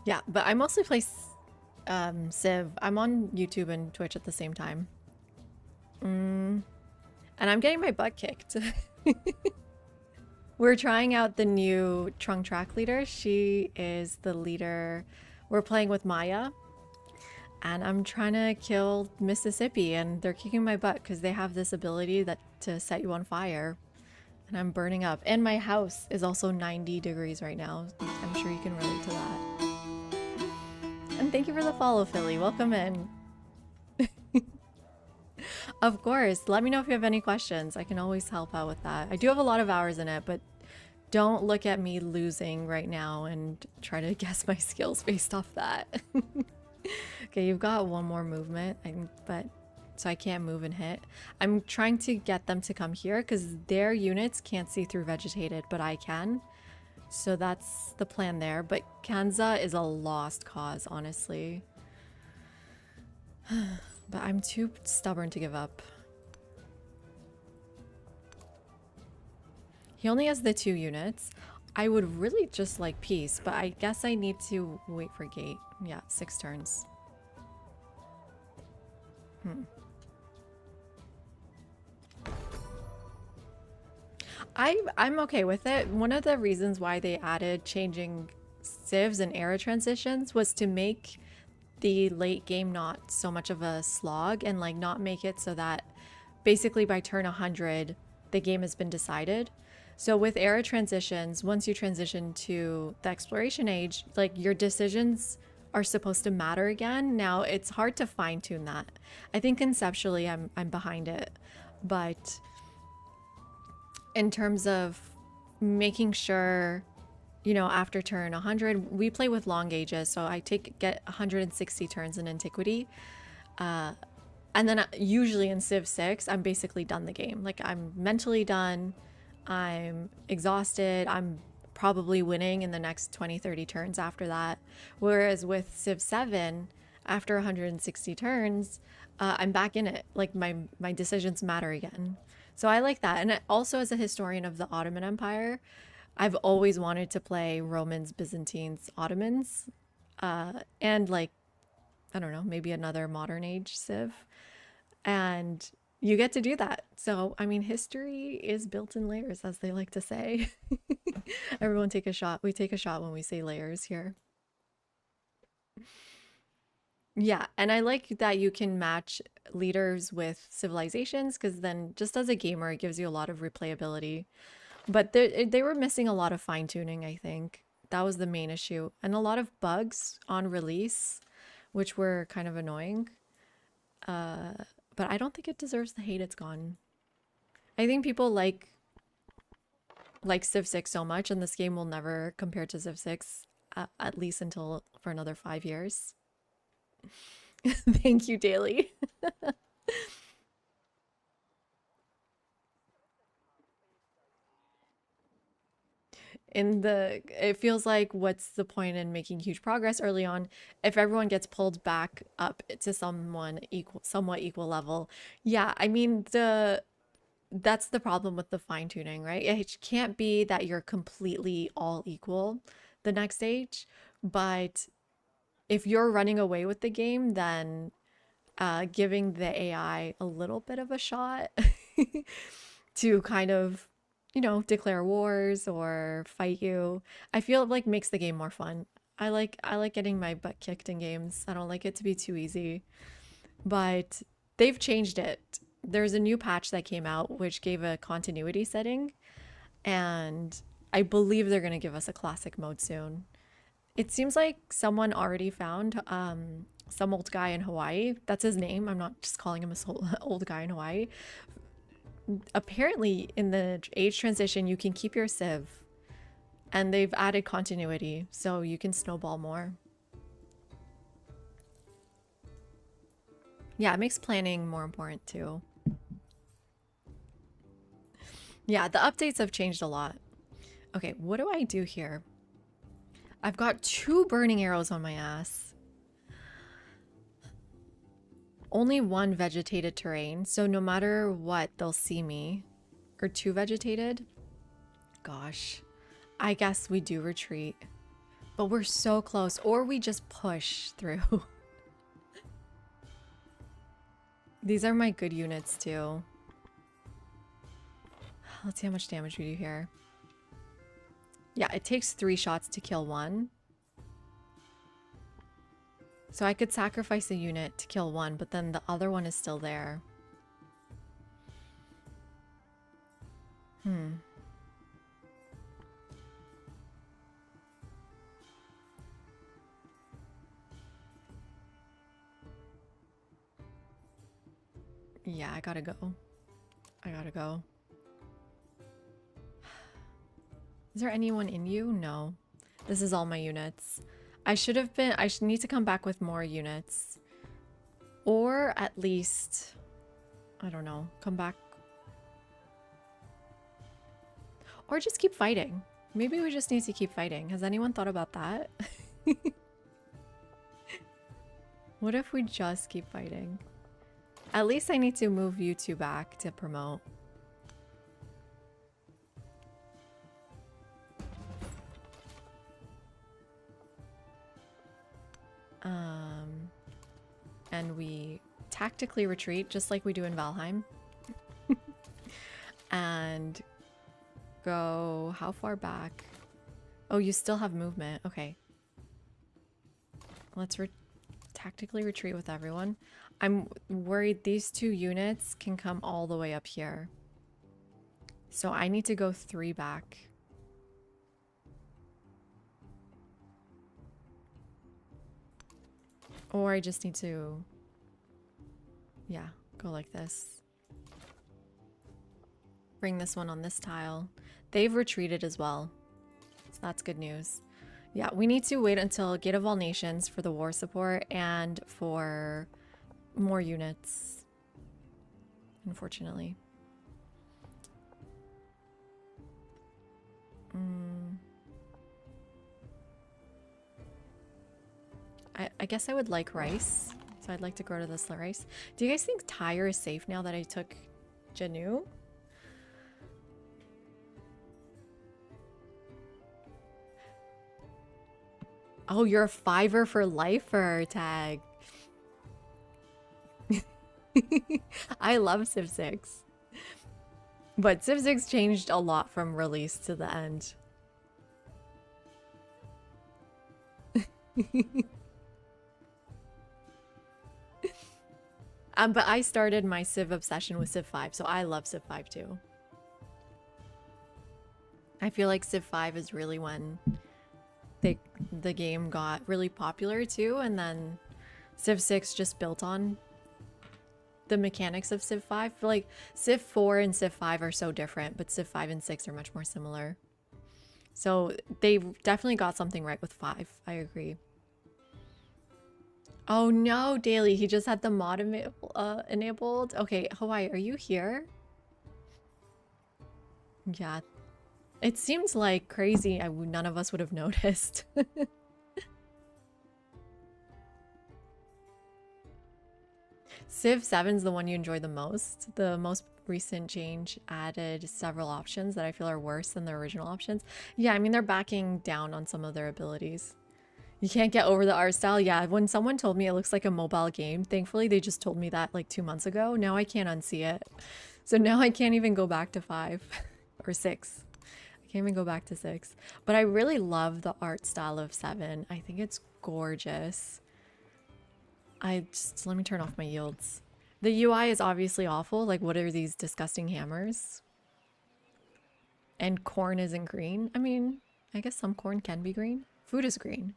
Yeah, but I mostly play Civ. I'm on YouTube and Twitch at the same time. And I'm getting my butt kicked. We're trying out the new Trunk Track leader. She is the leader. We're playing with Maya. And I'm trying to kill Mississippi, and they're kicking my butt because they have this ability to set you on fire. And I'm burning up. And my house is also 90 degrees right now. I'm sure you can relate to that. And thank you for the follow, Philly. Welcome in. Of course. Let me know if you have any questions. I can always help out with that. I do have a lot of hours in it, but don't look at me losing right now and try to guess my skills based off that. Okay, you've got 1 more movement, but so I can't move and hit. I'm trying to get them to come here because their units can't see through vegetated, but I can. So that's the plan there. But Kanza is a lost cause, honestly. But I'm too stubborn to give up. He only has the 2 units. I would really just like peace, but I guess I need to wait for gate. Yeah, 6 turns. I'm okay with it. One of the reasons why they added changing civs and era transitions was to make the late game not so much of a slog, and like not make it so that basically by turn 100 the game has been decided. So with era transitions, once you transition to the exploration age, like your decisions are supposed to matter again. Now it's hard to fine tune that. I think conceptually I'm behind it, but in terms of making sure, you know, after turn 100, we play with long gauges, so I get 160 turns in Antiquity. And then usually in Civ 6, I'm basically done the game. Like, I'm mentally done, I'm exhausted, I'm probably winning in the next 20, 30 turns after that. Whereas with Civ 7, after 160 turns, I'm back in it. Like, my decisions matter again. So I like that. And also, as a historian of the Ottoman Empire, I've always wanted to play Romans, Byzantines, Ottomans, and like, I don't know, maybe another modern age Civ. And you get to do that. So, I mean, history is built in layers, as they like to say. Everyone take a shot. We take a shot when we say layers here. Yeah, and I like that you can match leaders with civilizations, because then just as a gamer, it gives you a lot of replayability. But they were missing a lot of fine tuning, I think. That was the main issue. And a lot of bugs on release, which were kind of annoying. But I don't think it deserves the hate it's gotten. I think people like Civ 6 so much, and this game will never compare to Civ 6, at least until for another 5 years. Thank you, Daily. It feels like, what's the point in making huge progress early on if everyone gets pulled back up to somewhat equal level? Yeah, I mean, that's the problem with the fine tuning, right? It can't be that you're completely all equal the next stage, but if you're running away with the game, then giving the AI a little bit of a shot to kind of, you know, declare wars or fight you, I feel like makes the game more fun. I like getting my butt kicked in games. I don't like it to be too easy. But they've changed it. There's a new patch that came out which gave a continuity setting, and I believe they're going to give us a classic mode soon. It seems like someone already found some old guy in Hawaii. That's his name. I'm not just calling him a old guy in Hawaii. Apparently, in the age transition, you can keep your civ, and they've added continuity, so you can snowball more. Yeah, it makes planning more important too. Yeah, the updates have changed a lot. Okay, what do I do here? I've got 2 burning arrows on my ass. Only 1 vegetated terrain, so no matter what, they'll see me. Or 2 vegetated. Gosh, I guess we do retreat. But we're so close, or we just push through. These are my good units too. Let's see how much damage we do here. Yeah, it takes 3 shots to kill 1. So I could sacrifice a unit to kill 1, but then the other one is still there. Yeah, I gotta go. I gotta go. Is there anyone in you? No. This is all my units. I should need to come back with more units. Or at least, I don't know, come back. Or just keep fighting. Maybe we just need to keep fighting. Has anyone thought about that? What if we just keep fighting? At least I need to move you 2 back to promote. and we tactically retreat just like we do in Valheim. And go how far back? Oh, you still have movement. Okay. Let's tactically retreat with everyone. I'm worried these 2 units can come all the way up here. So I need to go 3 back. Or I just need to, yeah, go like this. Bring this one on this tile. They've retreated as well. So that's good news. Yeah, we need to wait until Gate of All Nations for the war support and for more units, unfortunately. I guess I would like rice, so I'd like to go to this rice. Do you guys think Tyre is safe now that I took Janu? Oh, you're a 5er for lifer tag. I love Civ 6. But Civ 6 changed a lot from release to the end. But I started my Civ obsession with Civ 5, so I love Civ 5 too. I feel like Civ 5 is really when the game got really popular too, and then Civ 6 just built on the mechanics of Civ 5. Like Civ 4 and Civ 5 are so different, but Civ 5 and 6 are much more similar. So they definitely got something right with 5. I agree. Oh no, Daily, he just had the mod enabled. Okay, Hawaii, are you here? Yeah. It seems like crazy. None of us would have noticed. Civ 7's the one you enjoy the most. The most recent change added several options that I feel are worse than the original options. Yeah, I mean, they're backing down on some of their abilities. You can't get over the art style. Yeah, when someone told me it looks like a mobile game, thankfully they just told me that like 2 months ago. Now I can't unsee it. So now I can't even go back to 5 or 6. I can't even go back to 6. But I really love the art style of 7. I think it's gorgeous. Let me turn off my yields. The UI is obviously awful. Like, what are these disgusting hammers? And corn isn't green. I mean, I guess some corn can be green. Food is green.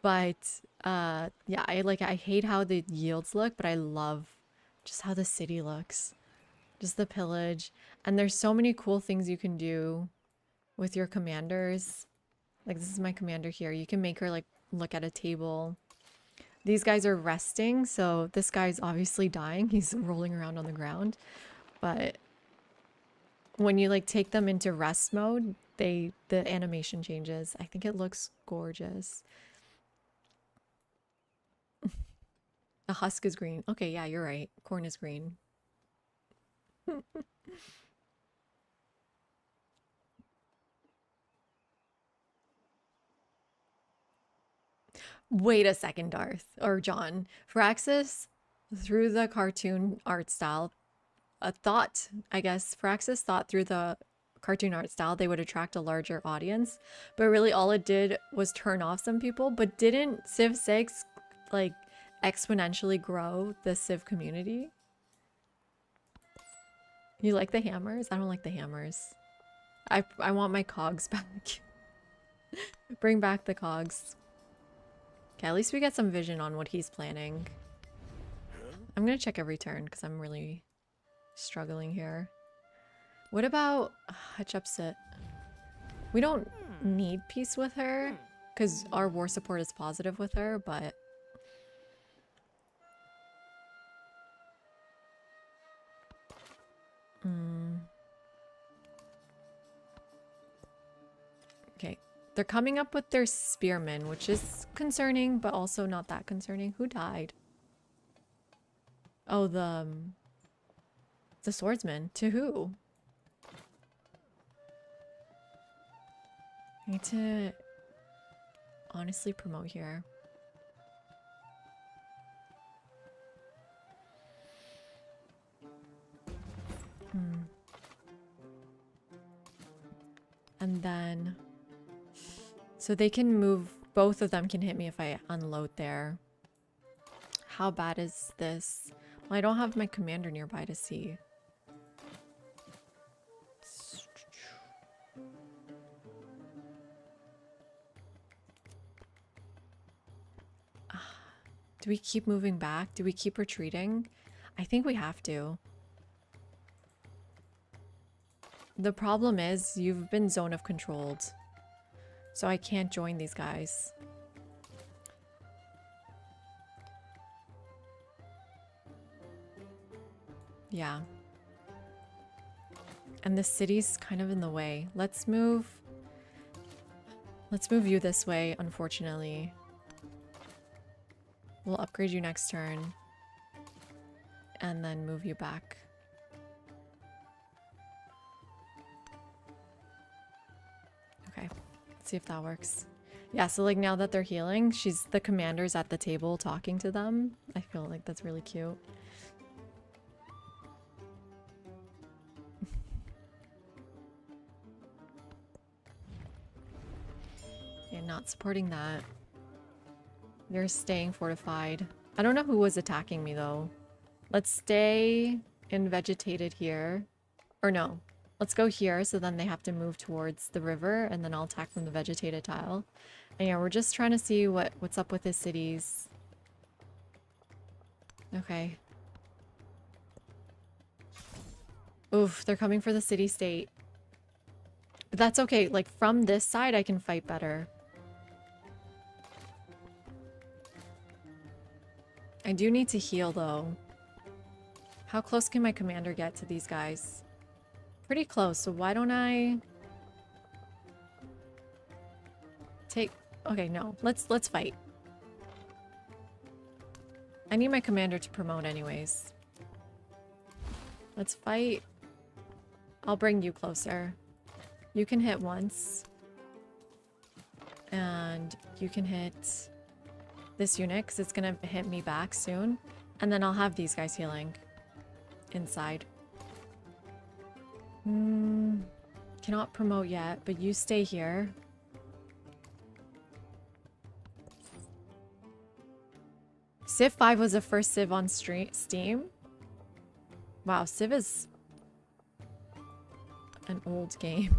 But yeah, I hate how the yields look, but I love just how the city looks. Just the pillage. And there's so many cool things you can do with your commanders. Like, this is my commander here. You can make her like look at a table. These guys are resting, so this guy's obviously dying. He's rolling around on the ground. But when you like take them into rest mode, the animation changes. I think it looks gorgeous. The husk is green. Okay, yeah, you're right. Corn is green. Wait a second, Darth or John. Firaxis, through the cartoon art style, Firaxis thought through the cartoon art style they would attract a larger audience, but really all it did was turn off some people. But didn't Civ 6 like exponentially grow the Civ community? You like the hammers? I don't like the hammers. I want my cogs back. Bring back the cogs. Okay, at least we get some vision on what he's planning. I'm gonna check every turn because I'm really struggling here. What about Hatshepsut? We don't need peace with her because our war support is positive with her, but okay. They're coming up with their spearmen, which is concerning, but also not that concerning. Who died? Oh, the swordsman. To who? I need to honestly promote here. And then... So they can move... Both of them can hit me if I unload there. How bad is this? Well, I don't have my commander nearby to see. Do we keep moving back? Do we keep retreating? I think we have to. The problem is you've been zone of controlled. So I can't join these guys. Yeah. And the city's kind of in the way. Let's move you this way, unfortunately. We'll upgrade you next turn. And then move you back. Okay. Let's see if that works. Yeah, so like now that they're healing, the commander's at the table talking to them. I feel like that's really cute. Yeah, not supporting that. You're staying fortified. I don't know who was attacking me though. Let's stay in vegetated here. Or no. Let's go here so then they have to move towards the river and then I'll attack from the vegetated tile. And yeah, we're just trying to see what's up with his cities. Okay. Oof, they're coming for the city-state. But that's okay. Like, from this side, I can fight better. I do need to heal, though. How close can my commander get to these guys? Pretty close, so why don't I... take... Okay, no. Let's fight. I need my commander to promote anyways. Let's fight. I'll bring you closer. You can hit once. And you can hit this unit because it's gonna hit me back soon. And then I'll have these guys healing inside. Cannot promote yet, but you stay here. Civ 5 was the first Civ on Steam. Wow, Civ is an old game.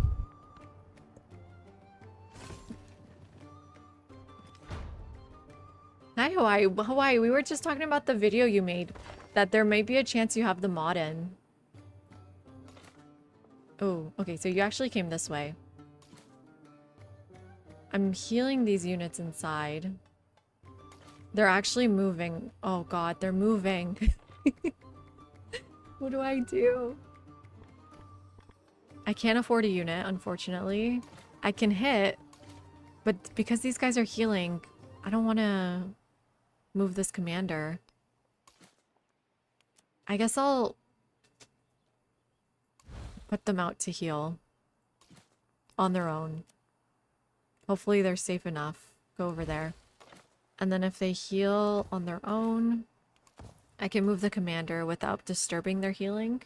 Hi, Hawaii. Hawaii, we were just talking about the video you made. That there may be a chance you have the mod in. Oh, okay, so you actually came this way. I'm healing these units inside. They're actually moving. Oh god, they're moving. What do I do? I can't afford a unit, unfortunately. I can hit, but because these guys are healing, I don't want to move this commander. I guess I'll put them out to heal on their own. Hopefully they're safe enough. Go over there. And then if they heal on their own, I can move the commander without disturbing their healing.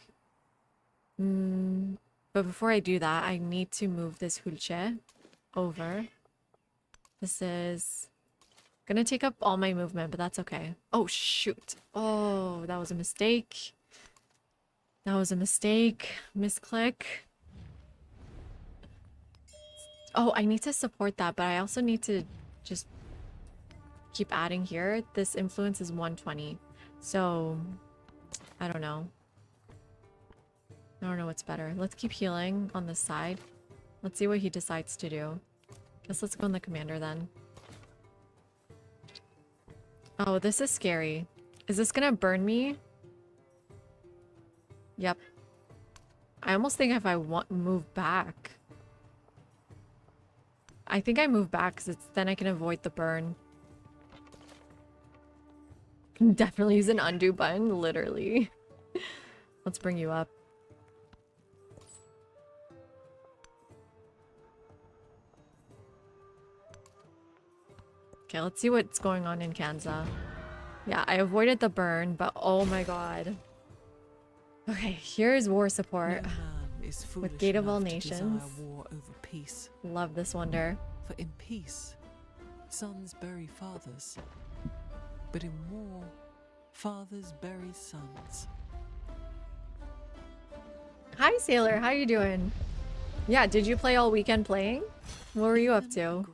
But before I do that, I need to move this Hulche over. This is gonna take up all my movement, but that's okay. Oh, shoot. Oh, that was a mistake. That was a mistake. Misclick. Oh, I need to support that, but I also need to just keep adding here. This influence is 120. So, I don't know. I don't know what's better. Let's keep healing on this side. Let's see what he decides to do. Guess let's go on the commander then. Oh, this is scary. Is this gonna burn me? Yep. I almost think if I move back. I think I move back because then I can avoid the burn. Can definitely use an undo button, literally. Let's bring you up. Okay, let's see what's going on in Kanza. Yeah, I avoided the burn, but oh my god. Okay, here's war No support. man is foolish Gate of All enough to desire Nations. war over peace. Love this wonder. For in peace, sons bury fathers. But in war, fathers bury sons. Hi, Sailor. How you doing? Yeah, did you play all weekend playing? What were you up to?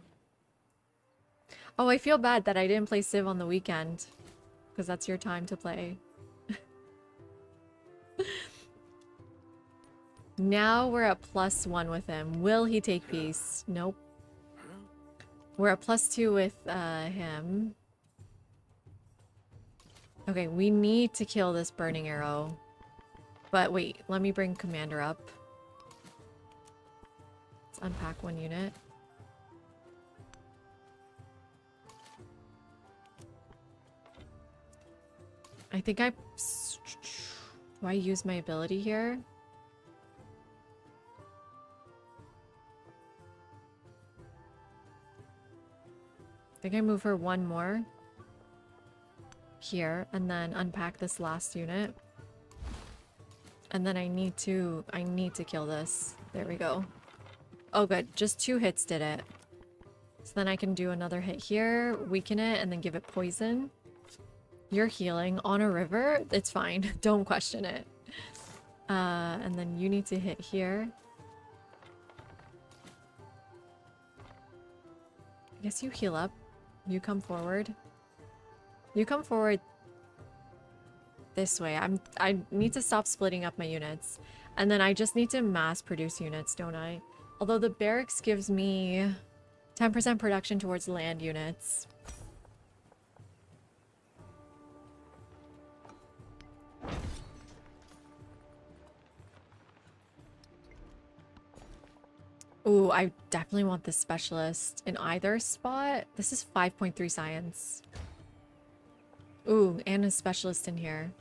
Oh, I feel bad that I didn't play Civ on the weekend. Because that's your time to play. Now we're at +1 with him. Will he take peace? Nope. We're at +2 with him. Okay, we need to kill this burning arrow. But wait, let me bring Commander up. Let's unpack one unit. I think do I use my ability here? I think I move her one more here and then unpack this last unit. And then I need to kill this. There we go. Oh good, just 2 hits did it. So then I can do another hit here, weaken it, and then give it poison. You're healing on a river? It's fine. Don't question it. And then you need to hit here. I guess you heal up. You come forward. You come forward this way. I need to stop splitting up my units. And then I just need to mass produce units, don't I? Although the barracks gives me 10% production towards land units. Ooh, I definitely want this specialist in either spot. This is 5.3 science. Ooh, and a specialist in here.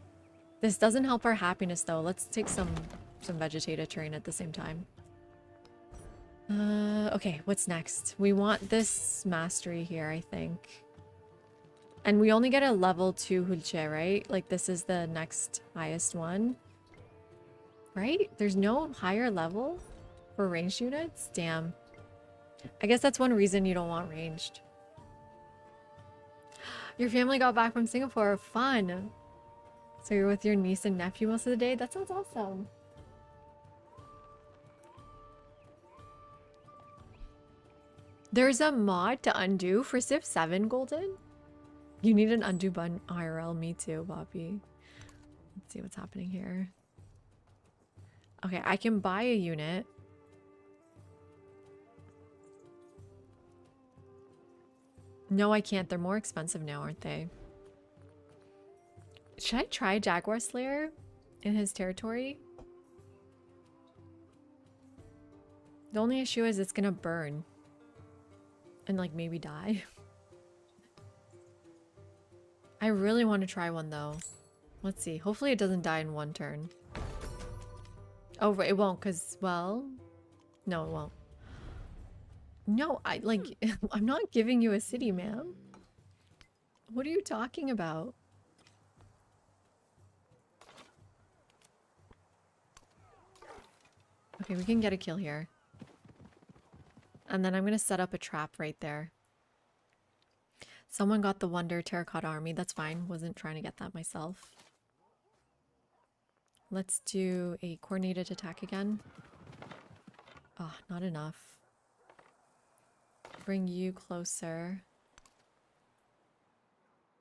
This doesn't help our happiness though. Let's take some vegetative terrain at the same time. Okay, what's next? We want this mastery here, I think. And we only get a level 2 Hulche, right? Like this is the next highest one. Right? There's no higher level for ranged units? Damn. I guess that's one reason you don't want ranged. Your family got back from Singapore. Fun. So you're with your niece and nephew most of the day? That sounds awesome. There's a mod to undo for Civ 7, Golden? You need an undo button IRL. Me too, Bobby. Let's see what's happening here. Okay, I can buy a unit. No, I can't. They're more expensive now, aren't they? Should I try Jaguar Slayer in his territory? The only issue is it's gonna burn. And like maybe die. I really want to try one though. Let's see. Hopefully it doesn't die in one turn. Oh, it won't because, well... No, it won't. No, I'm not giving you a city, ma'am. What are you talking about? Okay, we can get a kill here. And then I'm going to set up a trap right there. Someone got the Wonder Terracotta Army. That's fine. Wasn't trying to get that myself. Let's do a coordinated attack again. Oh, not enough. Bring you closer.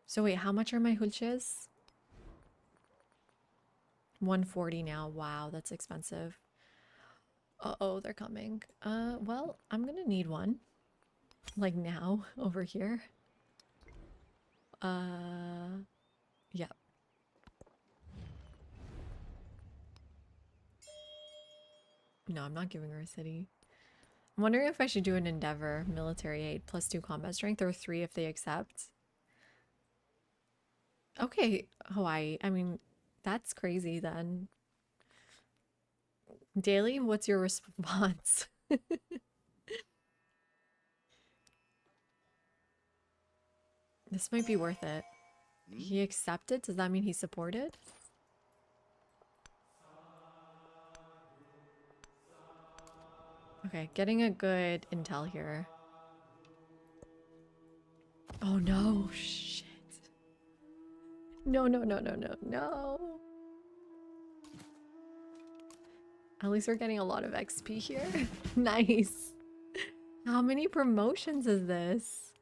So wait, how much are my hulches? 140 now. Wow, that's expensive. Uh-oh, they're coming. Well, I'm gonna need one. Like now, over here. Yep. No, I'm not giving her a city. I'm wondering if I should do an endeavor, military aid, +2 combat strength, or 3 if they accept. Okay, Hawaii. I mean, that's crazy then. Daily, what's your response? This might be worth it. He accepted? Does that mean he supported? Okay, getting a good intel here. Oh no, shit. No, no, no, no, no, no. At least we're getting a lot of XP here. Nice. How many promotions is this?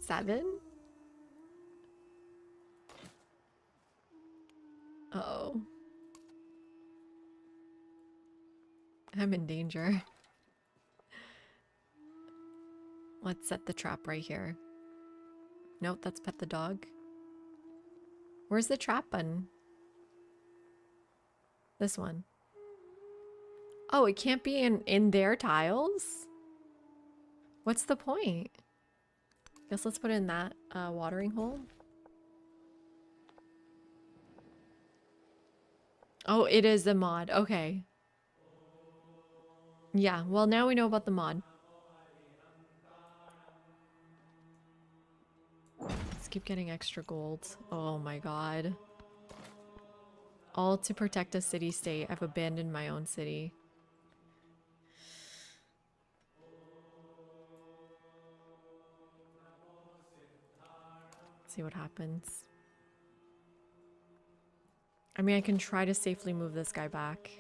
Seven? Uh-oh. I'm in danger. Let's set the trap right here. Nope, that's pet the dog. Where's the trap button? This one. Oh, it can't be in their tiles? What's the point? Guess let's put it in that watering hole. Oh, it is the mod. Okay. Yeah, well now we know about the mod. Let's keep getting extra gold. Oh my god. All to protect a city-state. I've abandoned my own city. See what happens. I mean, I can try to safely move this guy back.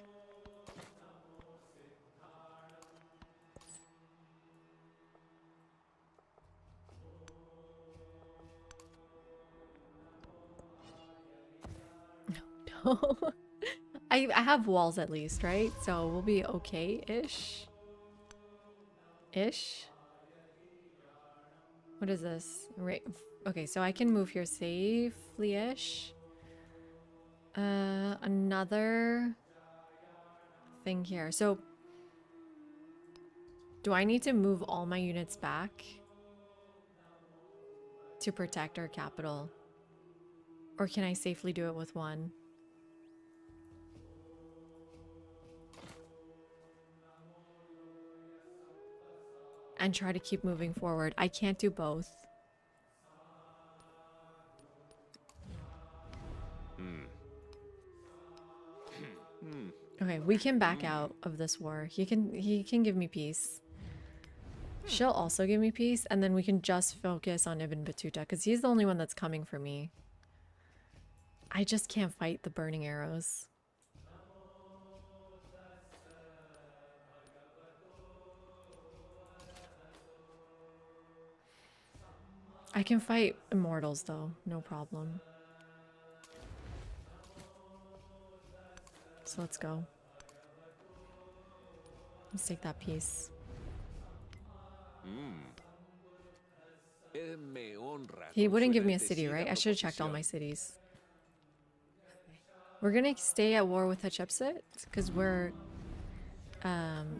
No. I have walls at least, right? So we'll be okay-ish. Ish? What is this? Right. Okay, so I can move here safely-ish. Another thing here. So do I need to move all my units back to protect our capital? Or can I safely do it with one? And try to keep moving forward. I can't do both. Okay, we can back out of this war. He can give me peace. She'll also give me peace, and then we can just focus on Ibn Battuta, because he's the only one that's coming for me. I just can't fight the burning arrows. I can fight immortals though, no problem. So let's go. Let's take that piece. He wouldn't give me a city, right? I should have checked all my cities. We're gonna stay at war with Hatshepsut because we're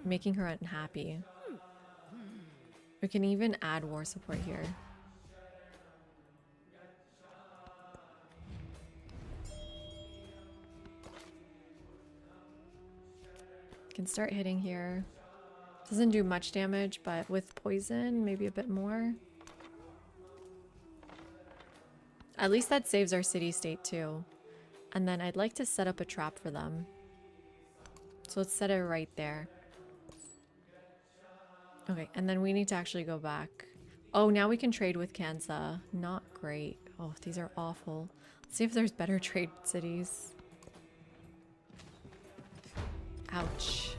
making her unhappy. We can even add war support here. Can start hitting here. Doesn't do much damage, but with poison, maybe a bit more. At least that saves our city-state too. And then I'd like to set up a trap for them. So let's set it right there. Okay, and then we need to actually go back. Oh, now we can trade with Kansa. Not great. Oh, these are awful. Let's see if there's better trade cities. Ouch.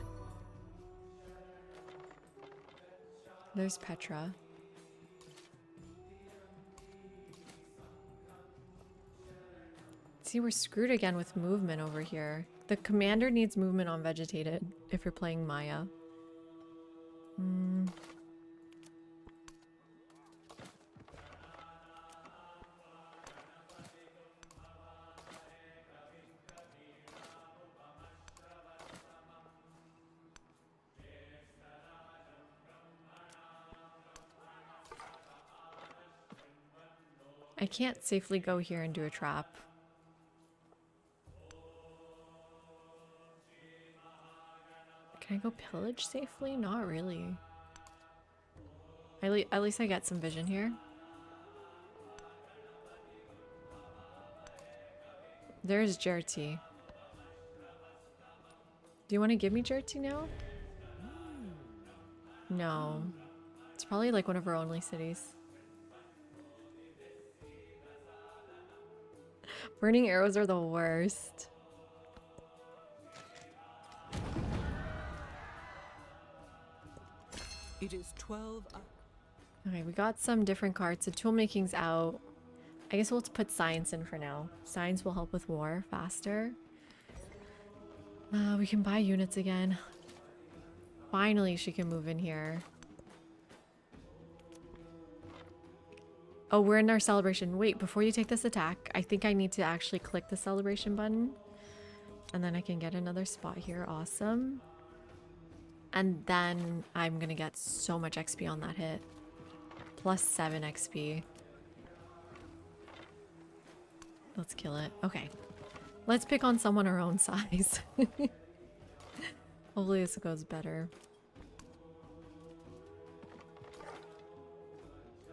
There's Petra. See, we're screwed again with movement over here. The commander needs movement on vegetated if you're playing Maya. I can't safely go here and do a trap. Can I go pillage safely? Not really. At least I get some vision here. There's Jerti. Do you want to give me Jerty now? No. It's probably like one of our only cities. Burning arrows are the worst. It is 12 Okay, we got some different cards. So tool making's out. I guess we'll put science in for now. Science will help with war faster. We can buy units again. Finally, she can move in here. Oh, we're in our celebration. Wait, before you take this attack, I think I need to actually click the celebration button. And then I can get another spot here. Awesome. And then I'm gonna get so much XP on that hit. Plus 7 XP. Let's kill it. Okay. Let's pick on someone our own size. Hopefully this goes better.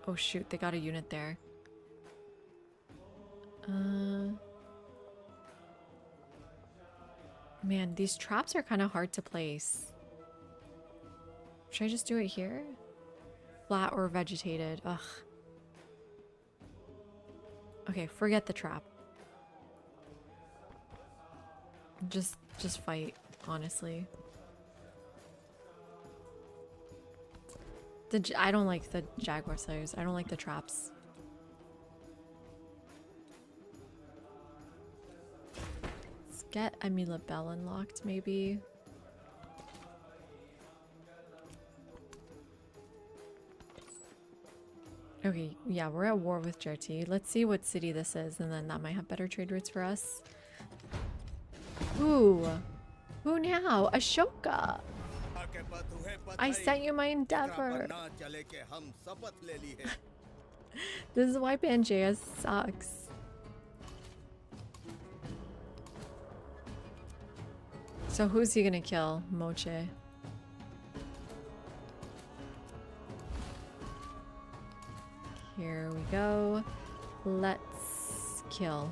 Oh shoot, they got a unit there. Man, these traps are kind of hard to place. Should I just do it here? Flat or vegetated? Ugh. Okay, forget the trap. Just fight, honestly. I don't like the Jaguar Slayers. I don't like the traps. Let's get Emila Bell unlocked, maybe. Okay, yeah, we're at war with Jerty. Let's see what city this is, and then that might have better trade routes for us. Ooh. Who now? Ashoka. I sent you my endeavor. This is why Pangea sucks. So who's he gonna kill? Moche. Here we go. Let's kill.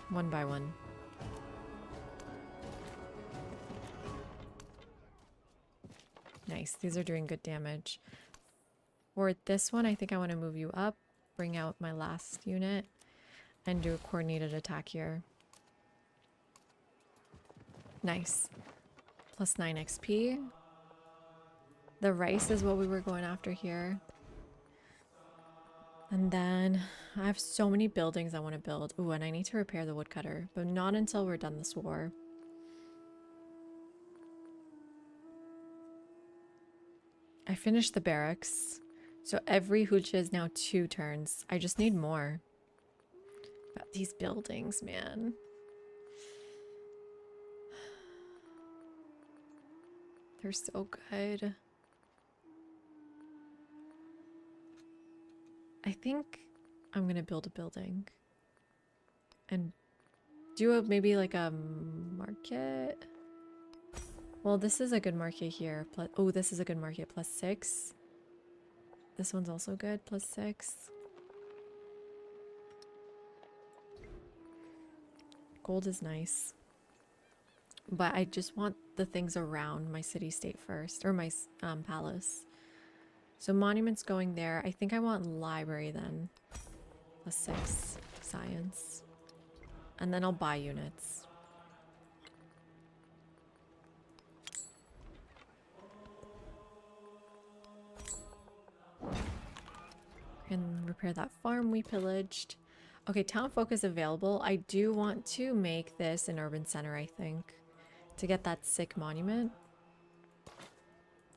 One by one. Nice. These are doing good damage. For this one, I think I want to move you up, bring out my last unit, and do a coordinated attack here. Nice. Plus 9 XP. The rice is what we were going after here. And then I have so many buildings I want to build. Ooh, and I need to repair the woodcutter, but not until we're done this war. I finished the barracks. So every Hoocha is now 2 turns. I just need more. But these buildings, man. They're so good. I think I'm gonna build a building and do maybe like a market. Well, this is a good market here. Plus, oh, this is a good market. Plus 6. This one's also good. Plus 6. Gold is nice, but I just want the things around my city-state first, or my palace. So monuments going there. I think I want library then. Plus 6. Science. And then I'll buy units. And repair that farm we pillaged. Okay, town folk is available. I do want to make this an urban center, I think, to get that sick monument.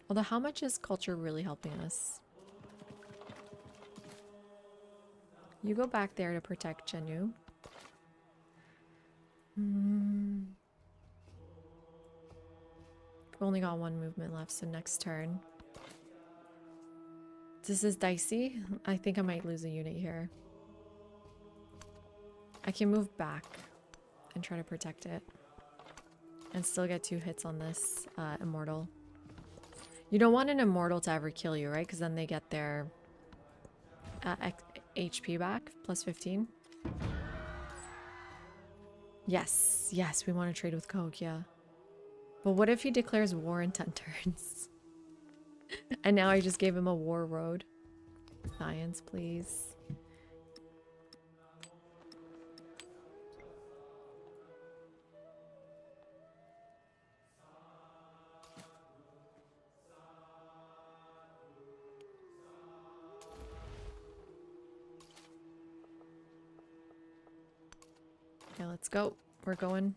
Although, how much is culture really helping us? You go back there to protect Jenu. We've only got 1 movement left, so next turn. This is dicey. I think I might lose a unit here. I can move back and try to protect it. And still get 2 hits on this immortal. You don't want an immortal to ever kill you, right? Because then they get their HP back, plus 15. Yes, yes, we want to trade with Coke, yeah. But what if he declares war in 10 turns? And now I just gave him a war road. Science, please. Okay, let's go. We're going.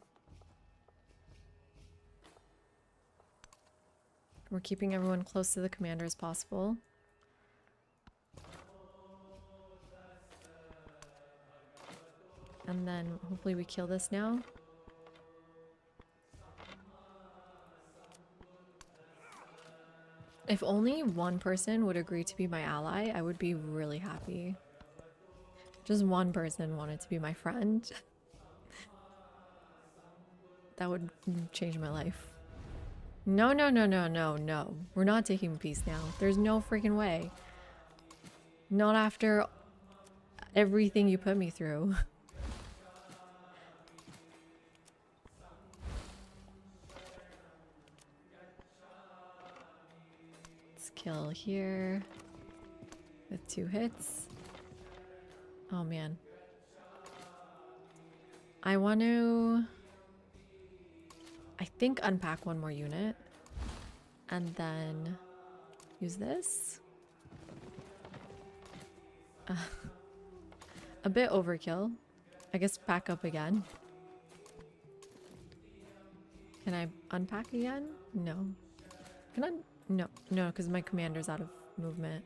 We're keeping everyone close to the commander as possible. And then hopefully we kill this now. If only one person would agree to be my ally, I would be really happy. Just one person wanted to be my friend. That would change my life. No, no, no, no, no, no. We're not taking peace now. There's no freaking way. Not after everything you put me through. Let's kill here with 2 hits. Oh man. I want to... I think unpack 1 more unit. And then use this. A bit overkill. I guess pack up again. Can I unpack again? No. Can I? No. No, because my commander's out of movement.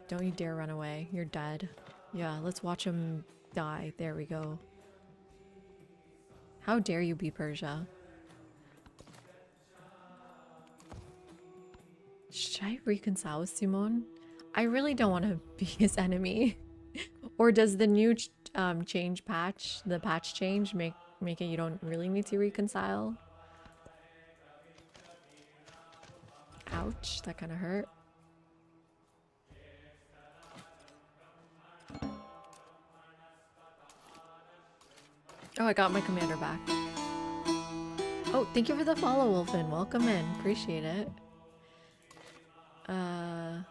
Don't you dare run away. You're dead. Yeah, let's watch him die. There we go. How dare you be Persia? Should I reconcile with Simon? I really don't want to be his enemy. Or does the new change patch, the patch change, make it you don't really need to reconcile? Ouch, that kind of hurt. Oh, I got my commander back. Oh, thank you for the follow, Wolfen. Welcome in. Appreciate it. How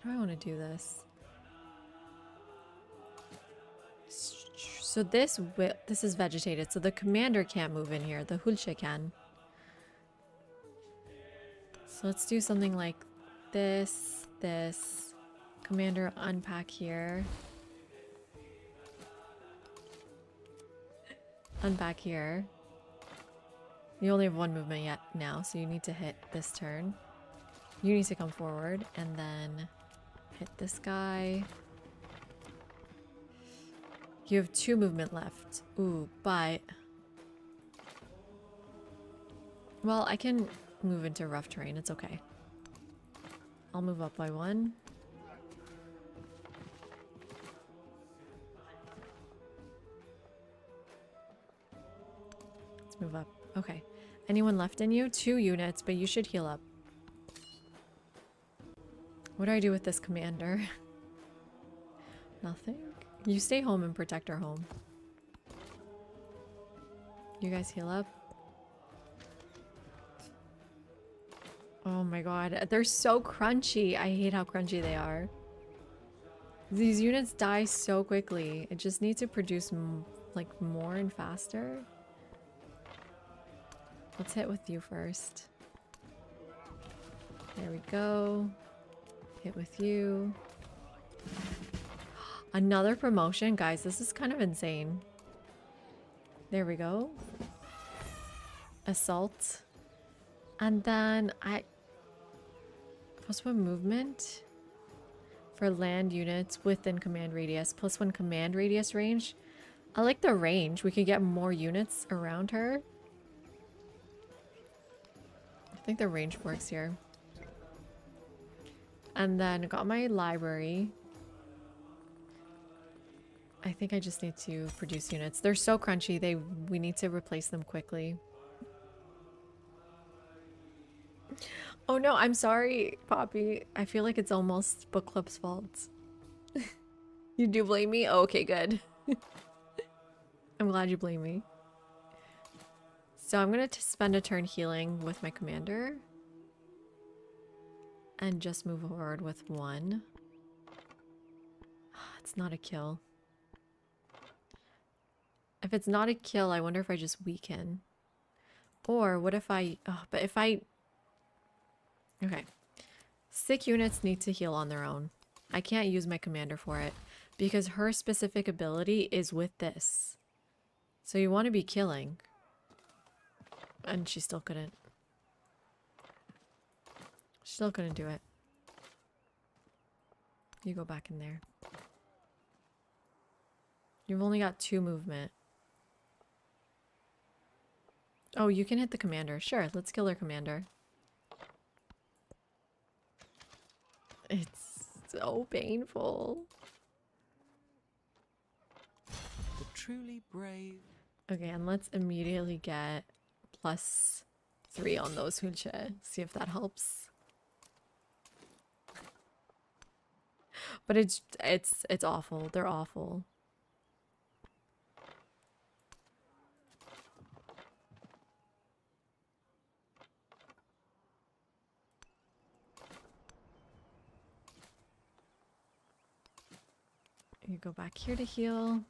do I want to do this? So this is vegetated, so the commander can't move in here. The Hulshe can. So let's do something like this. Commander unpack here. Unpack here. You only have 1 movement yet now, so you need to hit this turn. You need to come forward and then hit this guy. You have 2 movement left. Ooh, but... Well, I can move into rough terrain. It's okay. I'll move up by 1. Let's move up. Okay. Anyone left in you? 2 units, but you should heal up. What do I do with this commander? Nothing? You stay home and protect our home. You guys heal up. Oh my god. They're so crunchy. I hate how crunchy they are. These units die so quickly. I just need to produce like more and faster. Let's hit with you first. There we go. Hit with you. Another promotion? Guys, this is kind of insane. There we go. Assault. And then +1 movement for land units within command radius. +1 command radius range. I like the range. We could get more units around her. I think the range works here. And then got my library. I think I just need to produce units. They're so crunchy, we need to replace them quickly. Oh no, I'm sorry, Poppy. I feel like it's almost book club's fault. You do blame me? Oh, okay, good. I'm glad you blame me. So I'm gonna spend a turn healing with my commander. And just move forward with one. It's not a kill. If it's not a kill, I wonder if I just weaken. Or what if I... Oh, but if I... Okay. Sick units need to heal on their own. I can't use my commander for it. Because her specific ability is with this. So you want to be killing. And she still couldn't. She still couldn't do it. You go back in there. You've only got 2 movement. Oh, you can hit the commander. Sure, let's kill their commander. It's so painful. The truly brave. Okay, and let's immediately get +3 on those Hunche. See if that helps. But it's awful. They're awful. You go back here to heal.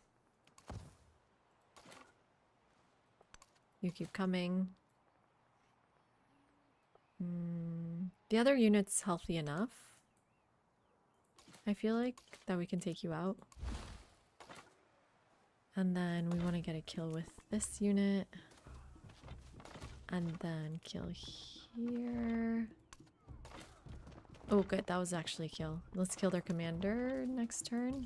You keep coming. The other unit's healthy enough. I feel like that we can take you out. And then we want to get a kill with this unit. And then kill here. Oh good, that was actually a kill. Let's kill their commander next turn.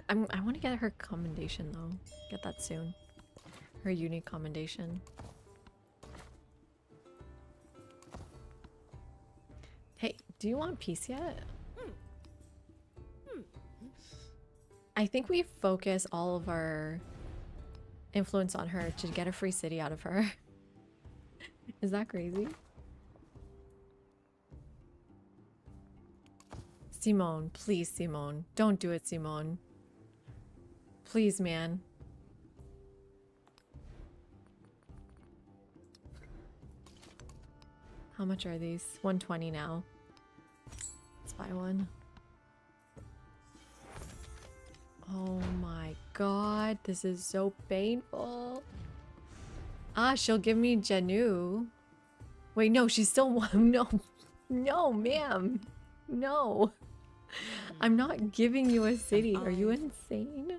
I want to get her commendation though. Get that soon. Her unique commendation. Hey, do you want peace yet? I think we focus all of our influence on her to get a free city out of her. Is that crazy? Simone, please, Simone. Don't do it, Simone. Please, man. How much are these? 120 now. Let's buy one. Oh my god, this is so painful. Ah, she'll give me Janu. Wait, no, she's still one. No, no, ma'am. No. I'm not giving you a city. Are you insane?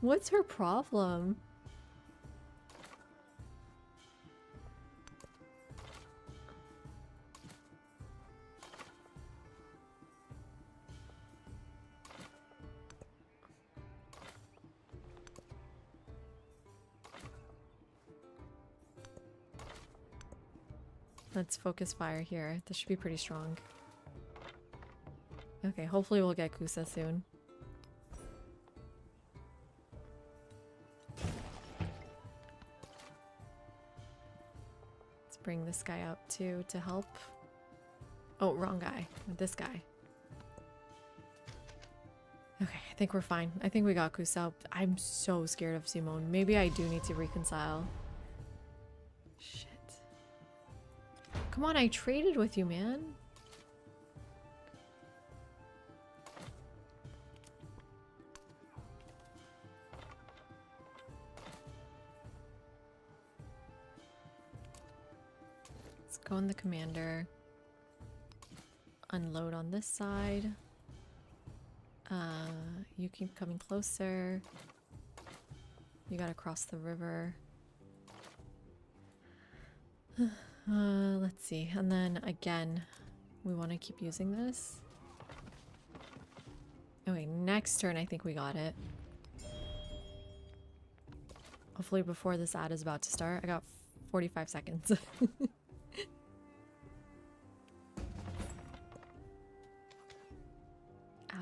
What's her problem? Let's focus fire here. This should be pretty strong. Okay, hopefully we'll get Kusa soon. Let's bring this guy out too to help. Oh, wrong guy. This guy. Okay, I think we're fine. I think we got Kusa. I'm so scared of Simone. Maybe I do need to reconcile. Shit. Come on, I traded with you, man. Let's go on the commander. Unload on this side. You keep coming closer. You gotta cross the river. Let's see. And then again, we want to keep using this. Okay, next turn I think we got it. Hopefully before this ad is about to start. I got 45 seconds.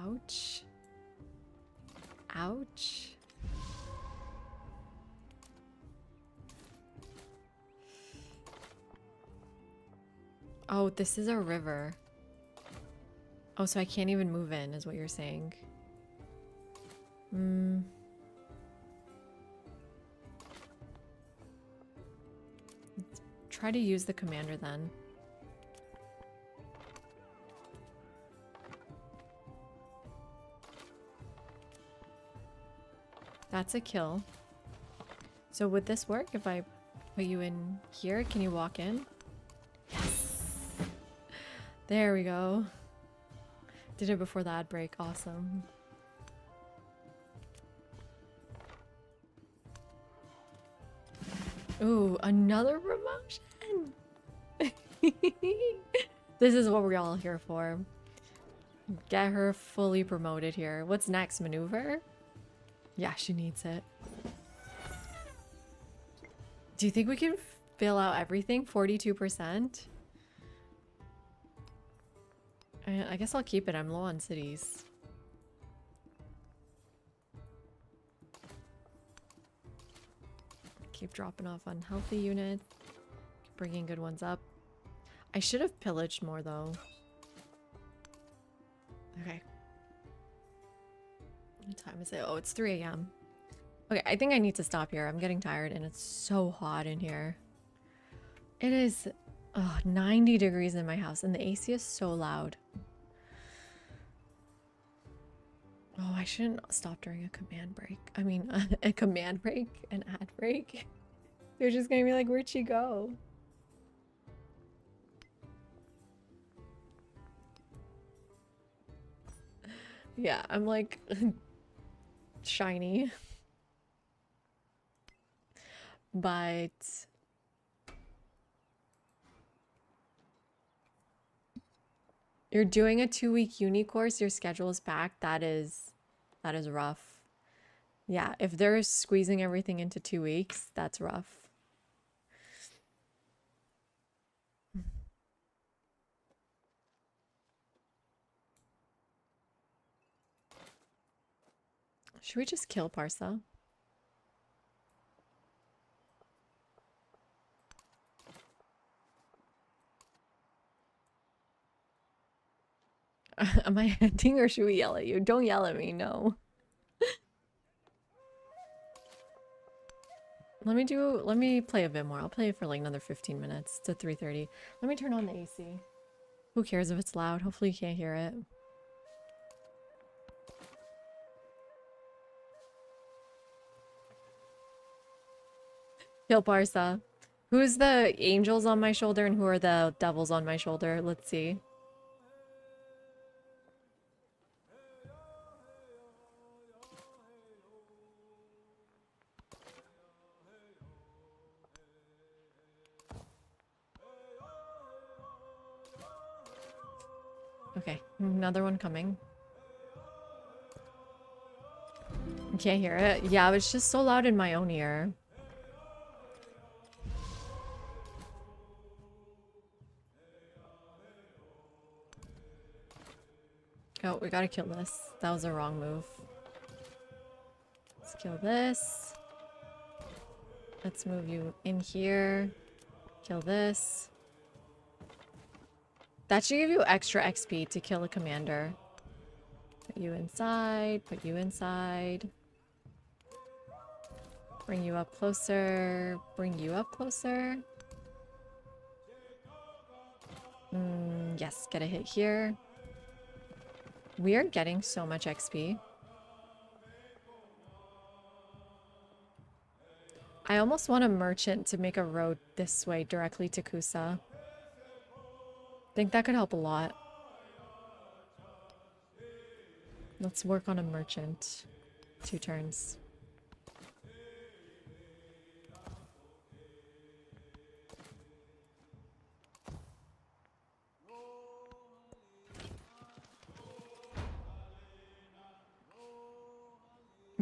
Ouch. Ouch. Oh, this is a river. Oh, so I can't even move in, is what you're saying. Let's try to use the commander then. That's a kill. So would this work if I put you in here? Can you walk in? Yes. There we go. Did it before the ad break. Awesome. Ooh, another promotion. This is what we're all here for. Get her fully promoted here. What's next? Maneuver? Yeah, she needs it. Do you think we can fill out everything? 42%? I guess I'll keep it. I'm low on cities. Keep dropping off unhealthy units. Keep bringing good ones up. I should have pillaged more though. Okay. What time is it? Oh, it's 3 a.m. Okay, I think I need to stop here. I'm getting tired and it's so hot in here. It is 90 degrees in my house and the AC is so loud. Oh, I shouldn't stop during a command break. I mean, a command break? An ad break? They're just gonna be like, where'd she go? Yeah, I'm like shiny. But you're doing a 2-week uni course, your schedule is packed. That is rough. Yeah, if they're squeezing everything into 2 weeks, that's rough. Should we just kill Parsa? Am I ending or should we yell at you? Don't yell at me, no. Let me play a bit more. I'll play for like another 15 minutes to 3:30. Let me turn on the AC. Who cares if it's loud? Hopefully you can't hear it. Kill Parsa. Who's the angels on my shoulder and who are the devils on my shoulder? Let's see. Okay, another one coming. You can't hear it? Yeah, but it's just so loud in my own ear. Oh, we gotta kill this. That was a wrong move. Let's kill this. Let's move you in here. Kill this. That should give you extra XP to kill a commander. Put you inside. Put you inside. Bring you up closer. Bring you up closer. Yes, get a hit here. We are getting so much XP. I almost want a merchant to make a road this way directly to Kusa. Think that could help a lot. Let's work on a merchant. 2 turns.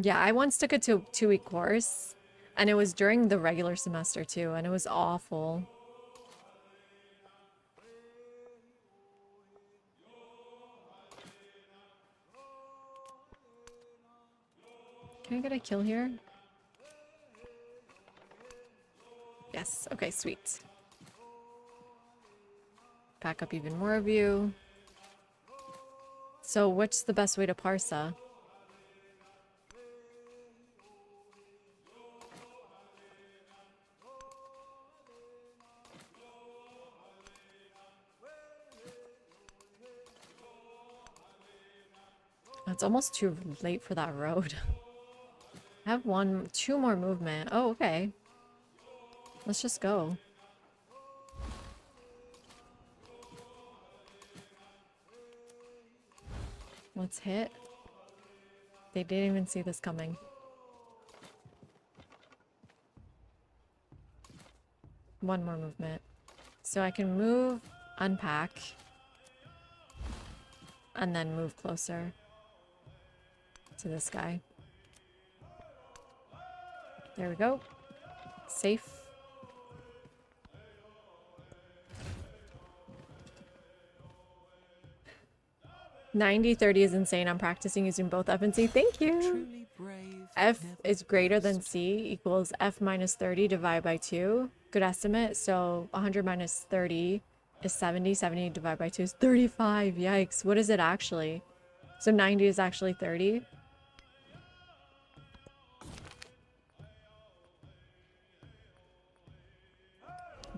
Yeah, I once took a 2-week course, and it was during the regular semester too, and it was awful. Can I get a kill here? Yes, okay, sweet. Pack up even more of you. So what's the best way to Parsa? It's almost too late for that road. I have two more movement. Oh, okay. Let's just go. Let's hit. They didn't even see this coming. One more movement. So I can move, unpack, and then move closer to this guy. There we go. Safe. $90-30 is insane. I'm practicing using both F and C. Thank you. Truly brave, F never is greater than lost. C equals F minus 30 divided by 2. Good estimate. So 100 minus 30 is 70. 70 divided by 2 is 35. Yikes. What is it actually? So 90 is actually 30.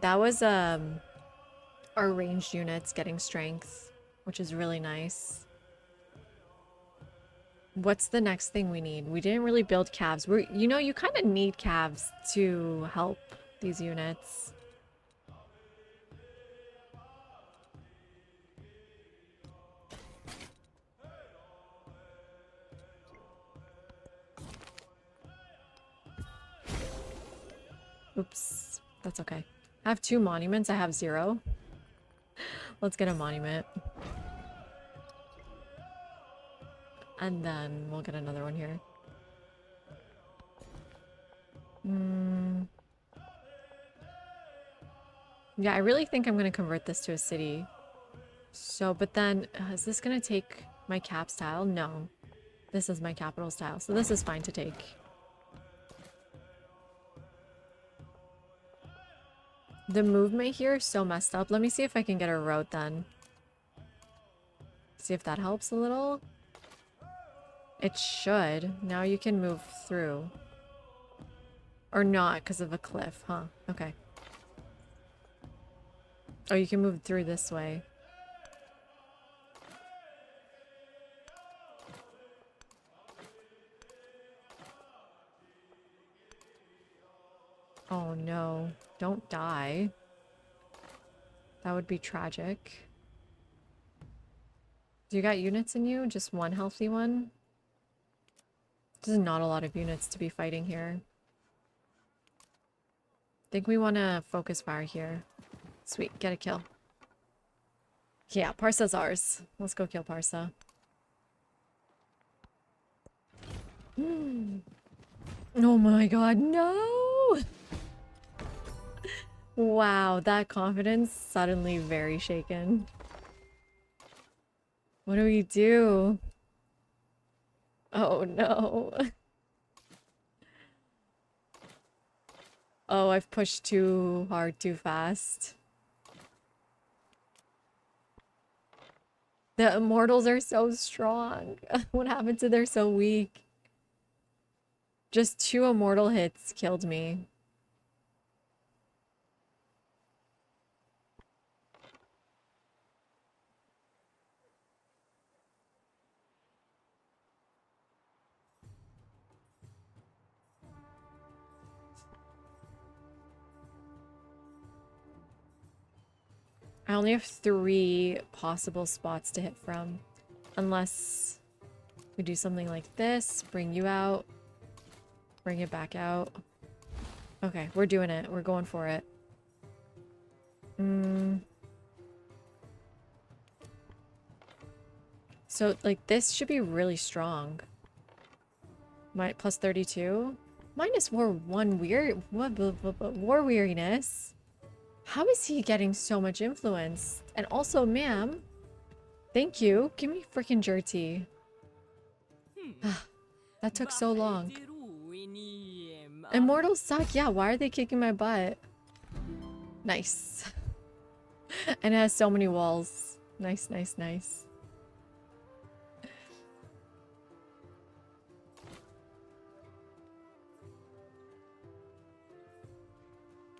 That was our ranged units getting strength, which is really nice. What's the next thing we need? We didn't really build calves. You know, you kind of need calves to help these units. Oops, that's okay. I have 2 monuments. I have 0. Let's get a monument. And then we'll get another one here. Yeah, I really think I'm going to convert this to a city. So, but then, is this going to take my cap style? No. This is my capital style, so this is fine to take. The movement here is so messed up. Let me see if I can get a road then. See if that helps a little. It should. Now you can move through. Or not because of a cliff, huh? Okay. Oh, you can move through this way. Oh no. Don't die. That would be tragic. Do you got units in you? Just one healthy one? There's not a lot of units to be fighting here. I think we want to focus fire here. Sweet, get a kill. Yeah, Parsa's ours. Let's go kill Parsa. Oh my god, no! Wow, that confidence suddenly very shaken. What do we do? Oh no. Oh, I've pushed too hard, too fast. The immortals are so strong. What happened to they're so weak? Just 2 immortal hits killed me. I only have 3 possible spots to hit from. Unless we do something like this, bring you out, bring it back out. Okay, we're doing it. We're going for it. So, like, this should be really strong. Plus 32? Minus war weariness? How is he getting so much influence? And also, ma'am, thank you. Give me freaking jerty. That took so long. Immortals suck. Yeah, why are they kicking my butt? Nice. And it has so many walls. Nice, nice, nice.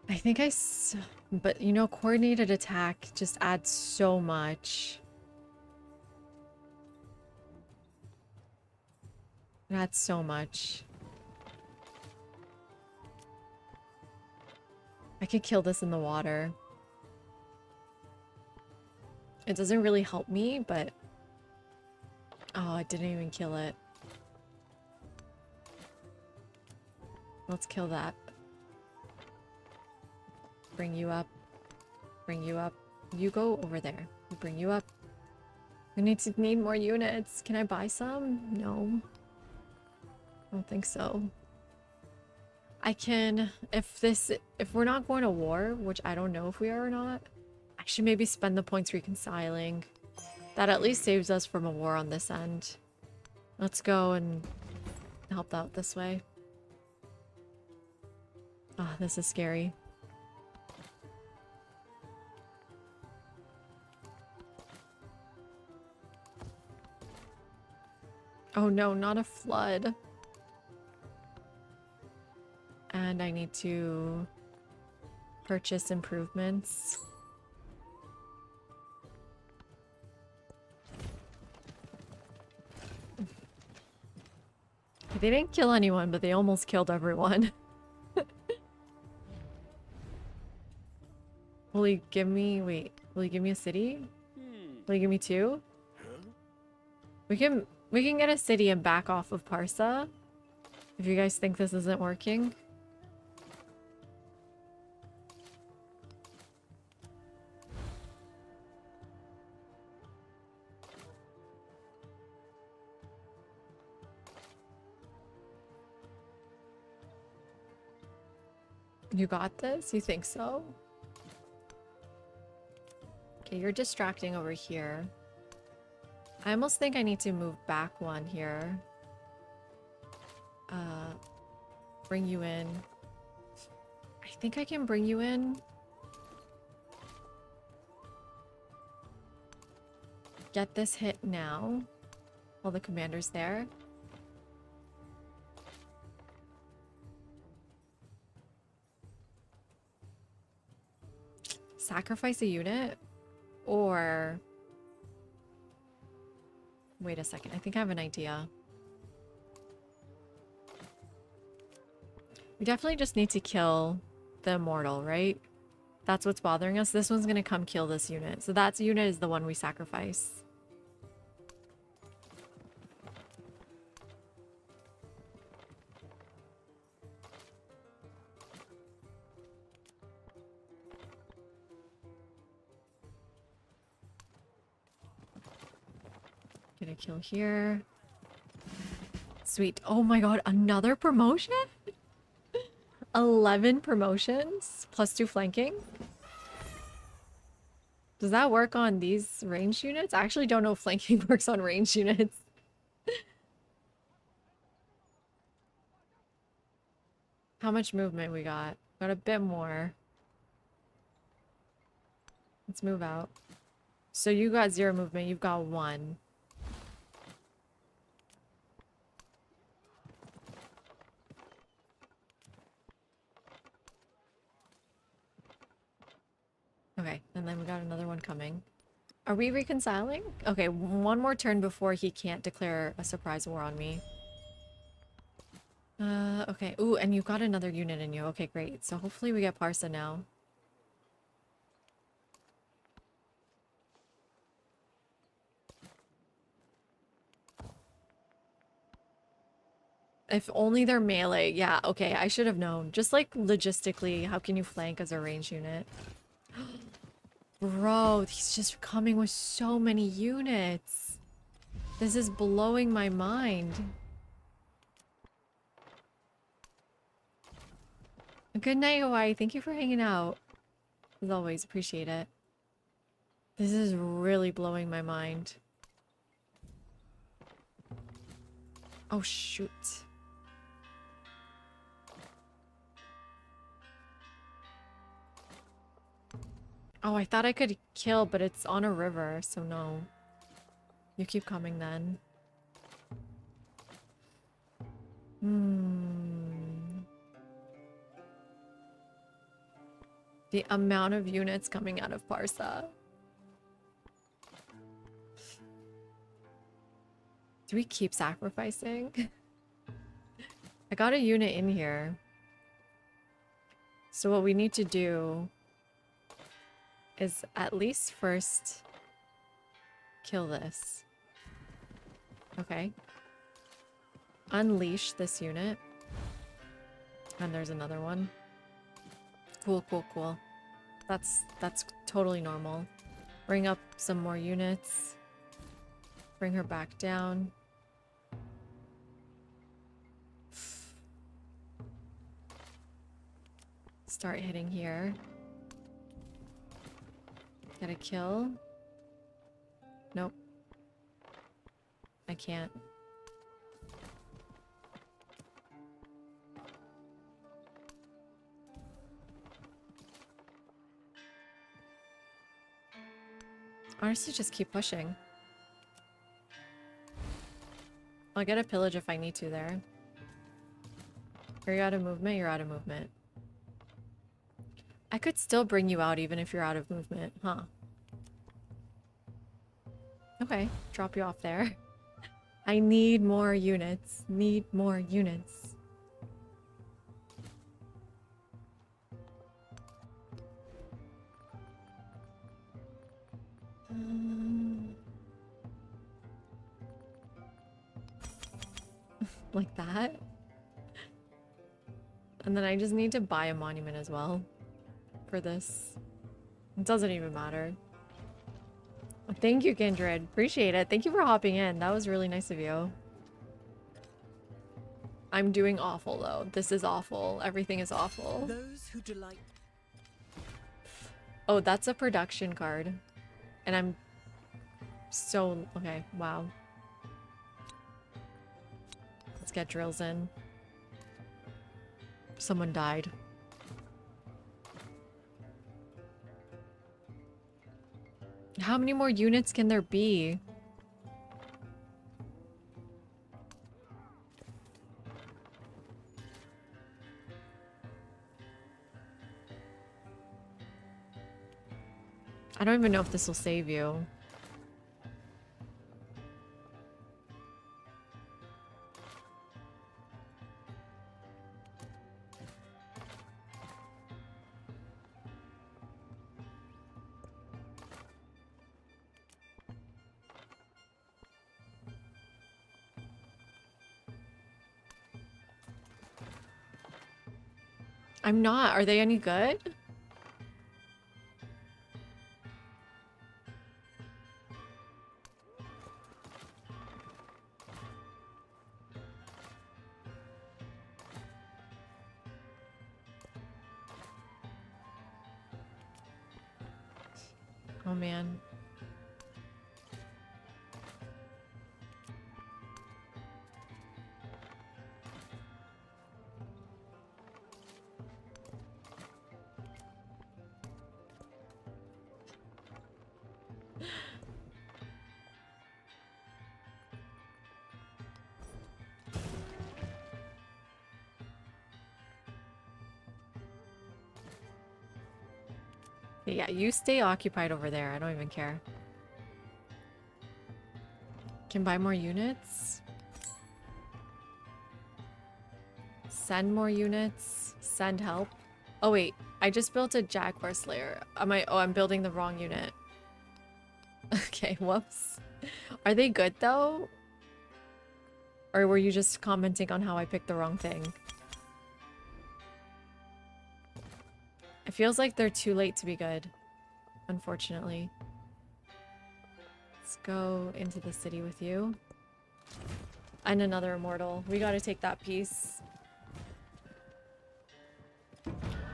I think but you know, coordinated attack just adds so much. It adds so much. I could kill this in the water. It doesn't really help me, but... Oh, I didn't even kill it. Let's kill that. Bring you up. Bring you up. You go over there. We'll bring you up. We need more units. Can I buy some? No. I don't think so. I can... If we're not going to war, which I don't know if we are or not, I should maybe spend the points reconciling. That at least saves us from a war on this end. Let's go and help out this way. Oh, this is scary. Oh no, not a flood. And I need to purchase improvements. They didn't kill anyone, but they almost killed everyone. Will he give me... Wait. Will he give me a city? Will he give me 2? We can get a city and back off of Parsa. If you guys think this isn't working. You got this? You think so? Okay, you're distracting over here. I almost think I need to move back one here. Bring you in. I think I can bring you in. Get this hit now. While the commander's there. Sacrifice a unit? Or... Wait a second, I think I have an idea. We definitely just need to kill the immortal, right? That's what's bothering us. This one's gonna come kill this unit. So that unit is the one we sacrifice. Gonna kill here. Sweet. Oh my god, another promotion? 11 promotions plus 2 flanking. Does that work on these ranged units? I actually don't know if flanking works on ranged units. How much movement we got? Got a bit more. Let's move out. So you got 0 movement, you've got 1. Okay, and then we got another one coming. Are we reconciling? Okay, one more turn before he can't declare a surprise war on me. Okay. Ooh, and you've got another unit in you. Okay, great. So hopefully we get Parsa now. If only they're melee. Yeah, okay, I should have known. Just like logistically, how can you flank as a ranged unit? Bro, he's just coming with so many units. This is blowing my mind. Good night, Hawaii. Thank you for hanging out. As always, appreciate it. This is really blowing my mind. Oh, shoot. Oh, I thought I could kill, but it's on a river, so no. You keep coming then. The amount of units coming out of Parsa. Do we keep sacrificing? I got a unit in here. So what we need to do is at least first kill this. Okay. Unleash this unit. And there's another one. Cool, cool, cool. That's totally normal. Bring up some more units. Bring her back down. Start hitting here. Get a kill. Nope. I can't. Honestly, just keep pushing. I'll get a pillage if I need to there. Are you out of movement? You're out of movement. I could still bring you out even if you're out of movement, huh? Okay, drop you off there. I need more units. Need more units. Like that. And then I just need to buy a monument as well for this. It doesn't even matter. Thank you, Kindred. Appreciate it. Thank you for hopping in. That was really nice of you. I'm doing awful though. This is awful. Everything is awful. Those who delight. Oh, that's a production card. And I'm so... Okay, wow. Let's get drills in. Someone died. How many more units can there be? I don't even know if this will save you. I'm not. Are they any good? Oh man. Yeah, you stay occupied over there. I don't even care. Can buy more units. Send more units. Send help. Oh wait, I just built a Jaguar Slayer. Oh, I'm building the wrong unit. Okay, whoops. Are they good though? Or were you just commenting on how I picked the wrong thing? It feels like they're too late to be good, unfortunately. Let's go into the city with you. And another immortal. We gotta take that piece.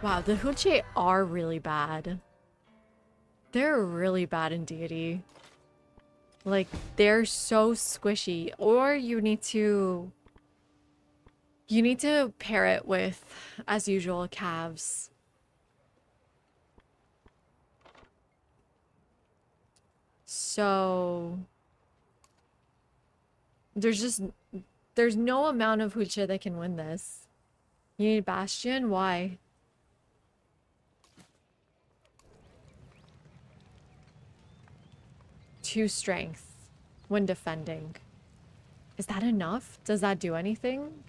Wow, the Hunche are really bad. They're really bad in deity. Like, they're so squishy. Or you need to pair it with, as usual, calves. So there's no amount of Hucha that can win this. You need Bastion? Why? Two strength when defending. Is that enough? Does that do anything?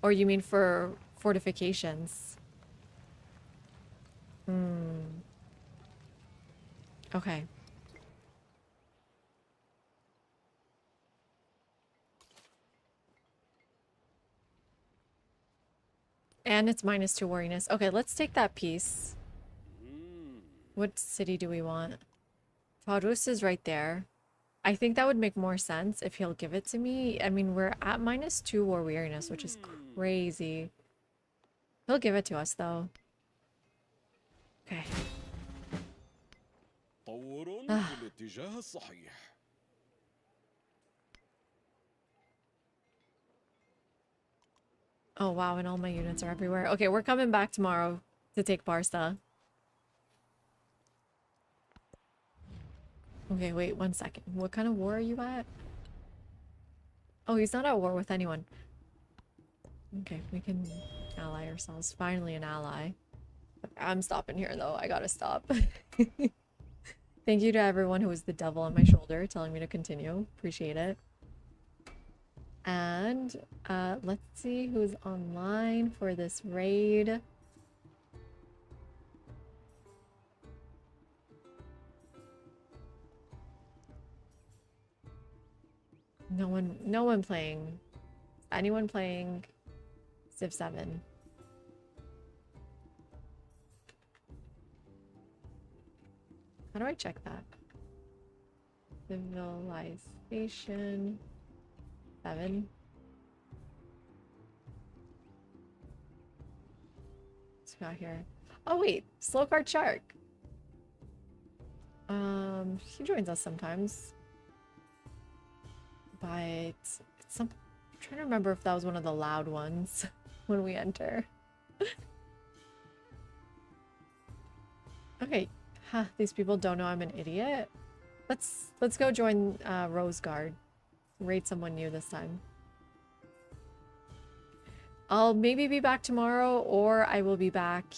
Or you mean for fortifications? Okay. And it's -2 wariness. Okay, let's take that piece. What city do we want? Taurus is right there. I think that would make more sense if he'll give it to me. I mean, we're at -2 war weariness, which is crazy. He'll give it to us, though. Okay. Oh, wow, and all my units are everywhere. Okay, we're coming back tomorrow to take Barca. Okay, wait 1 second. What kind of war are you at? Oh, he's not at war with anyone. Okay, we can ally ourselves. Finally an ally. I'm stopping here, though. I gotta stop. Thank you to everyone who was the devil on my shoulder telling me to continue. Appreciate it. And let's see who's online for this raid. No one playing. Anyone playing Civ 7? How do I check that? Civilization 7. What's got here? Oh wait, Slowcard Shark. He joins us sometimes. But I'm trying to remember if that was one of the loud ones when we enter. Okay. Huh, these people don't know I'm an idiot. Let's go join Rose Guard. Raid someone new this time. I'll maybe be back tomorrow, or I will be back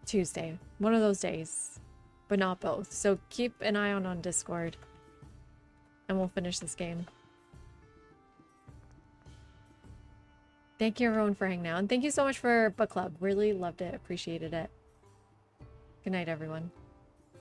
Tuesday. One of those days. But not both. So keep an eye on Discord. And we'll finish this game. Thank you everyone for hanging out. And thank you so much for book club. Really loved it. Appreciated it. Good night, everyone.